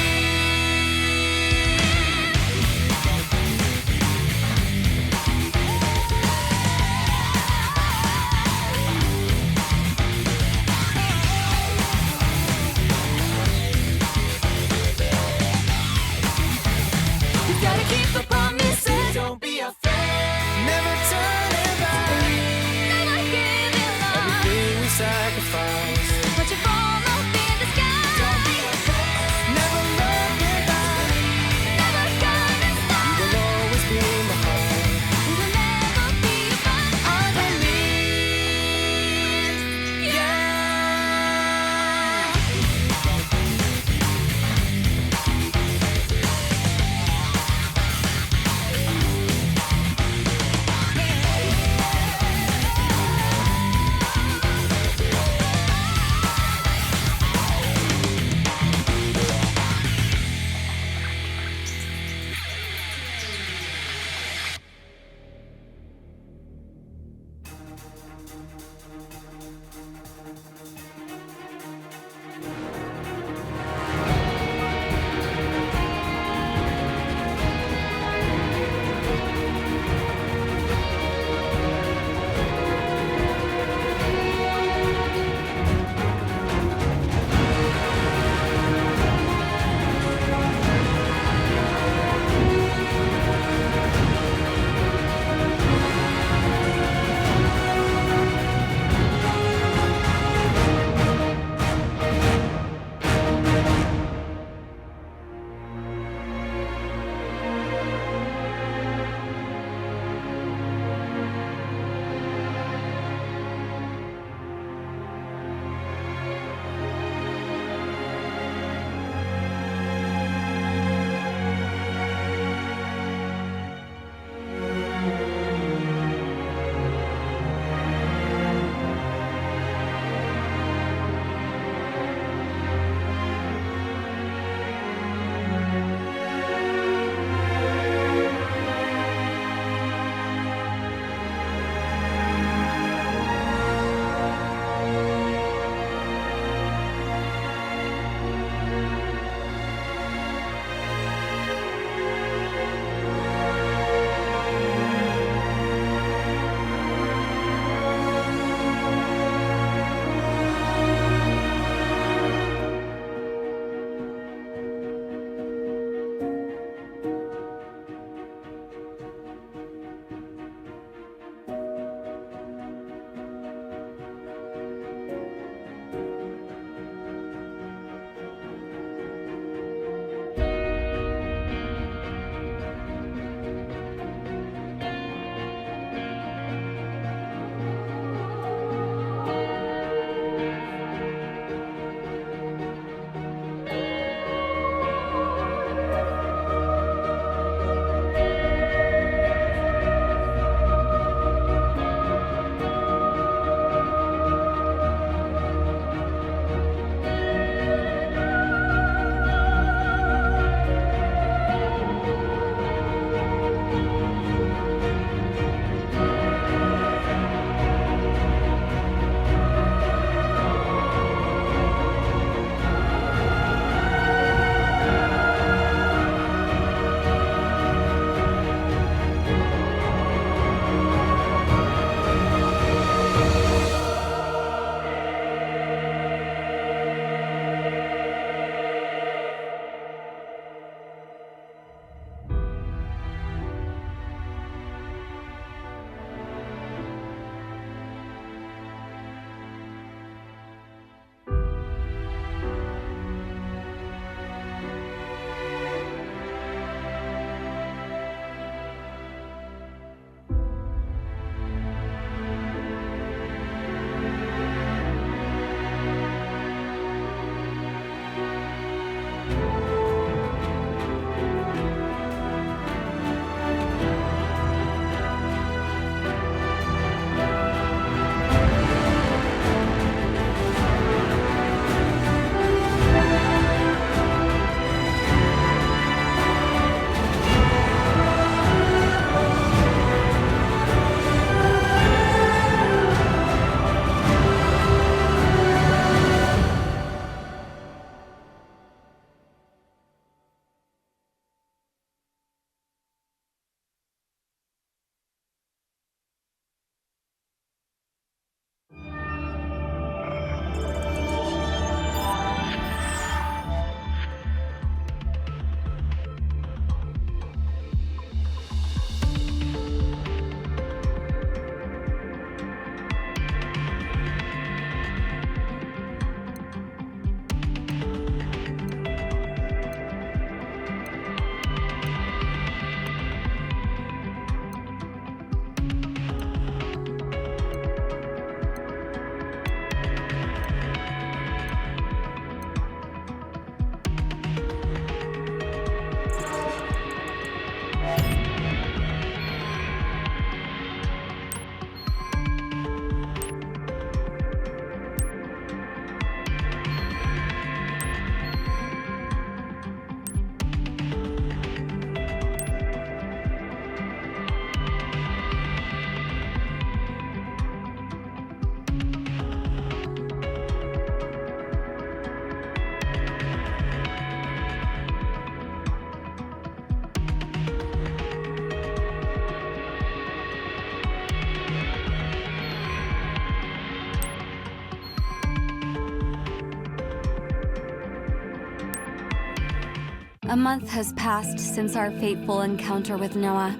A month has passed since our fateful encounter with Noah.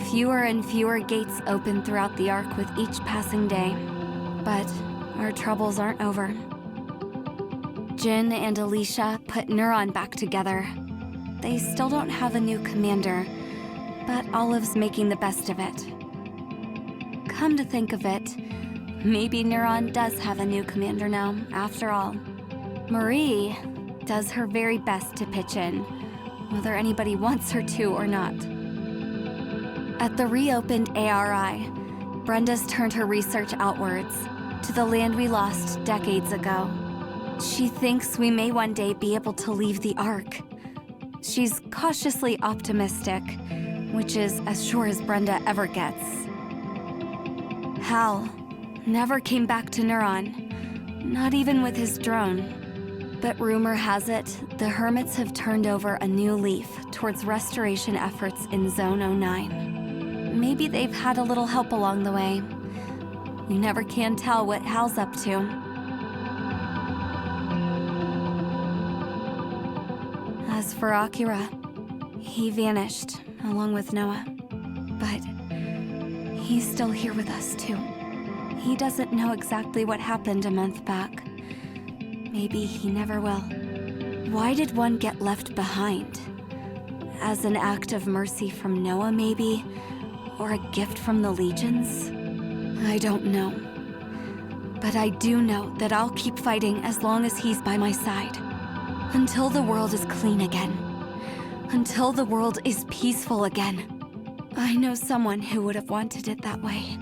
Fewer and fewer gates open throughout the Ark with each passing day, but our troubles aren't over. Jin and Alicia put Neuron back together. They still don't have a new commander, but Olive's making the best of it. Come to think of it, maybe Neuron does have a new commander now, after all. Marie does her very best to pitch in, whether anybody wants her to or not. At the reopened ARI, Brenda's turned her research outwards, to the land we lost decades ago. She thinks we may one day be able to leave the Ark. She's cautiously optimistic, which is as sure as Brenda ever gets. Hal never came back to Neuron, not even with his drone. But rumor has it, the Hermits have turned over a new leaf towards restoration efforts in Zone 09. Maybe they've had a little help along the way. You never can tell what Hal's up to. As for Akira, he vanished along with Noah. But he's still here with us too. He doesn't know exactly what happened a month back. Maybe he never will. Why did one get left behind? As an act of mercy from Noah, maybe? Or a gift from the Legions? I don't know. But I do know that I'll keep fighting as long as he's by my side. Until the world is clean again. Until the world is peaceful again. I know someone who would have wanted it that way.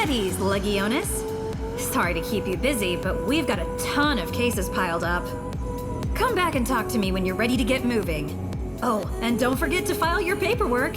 Eddie's Legionis. Sorry to keep you busy, but we've got a ton of cases piled up. Come back and talk to me when you're ready to get moving. Oh, and don't forget to file your paperwork.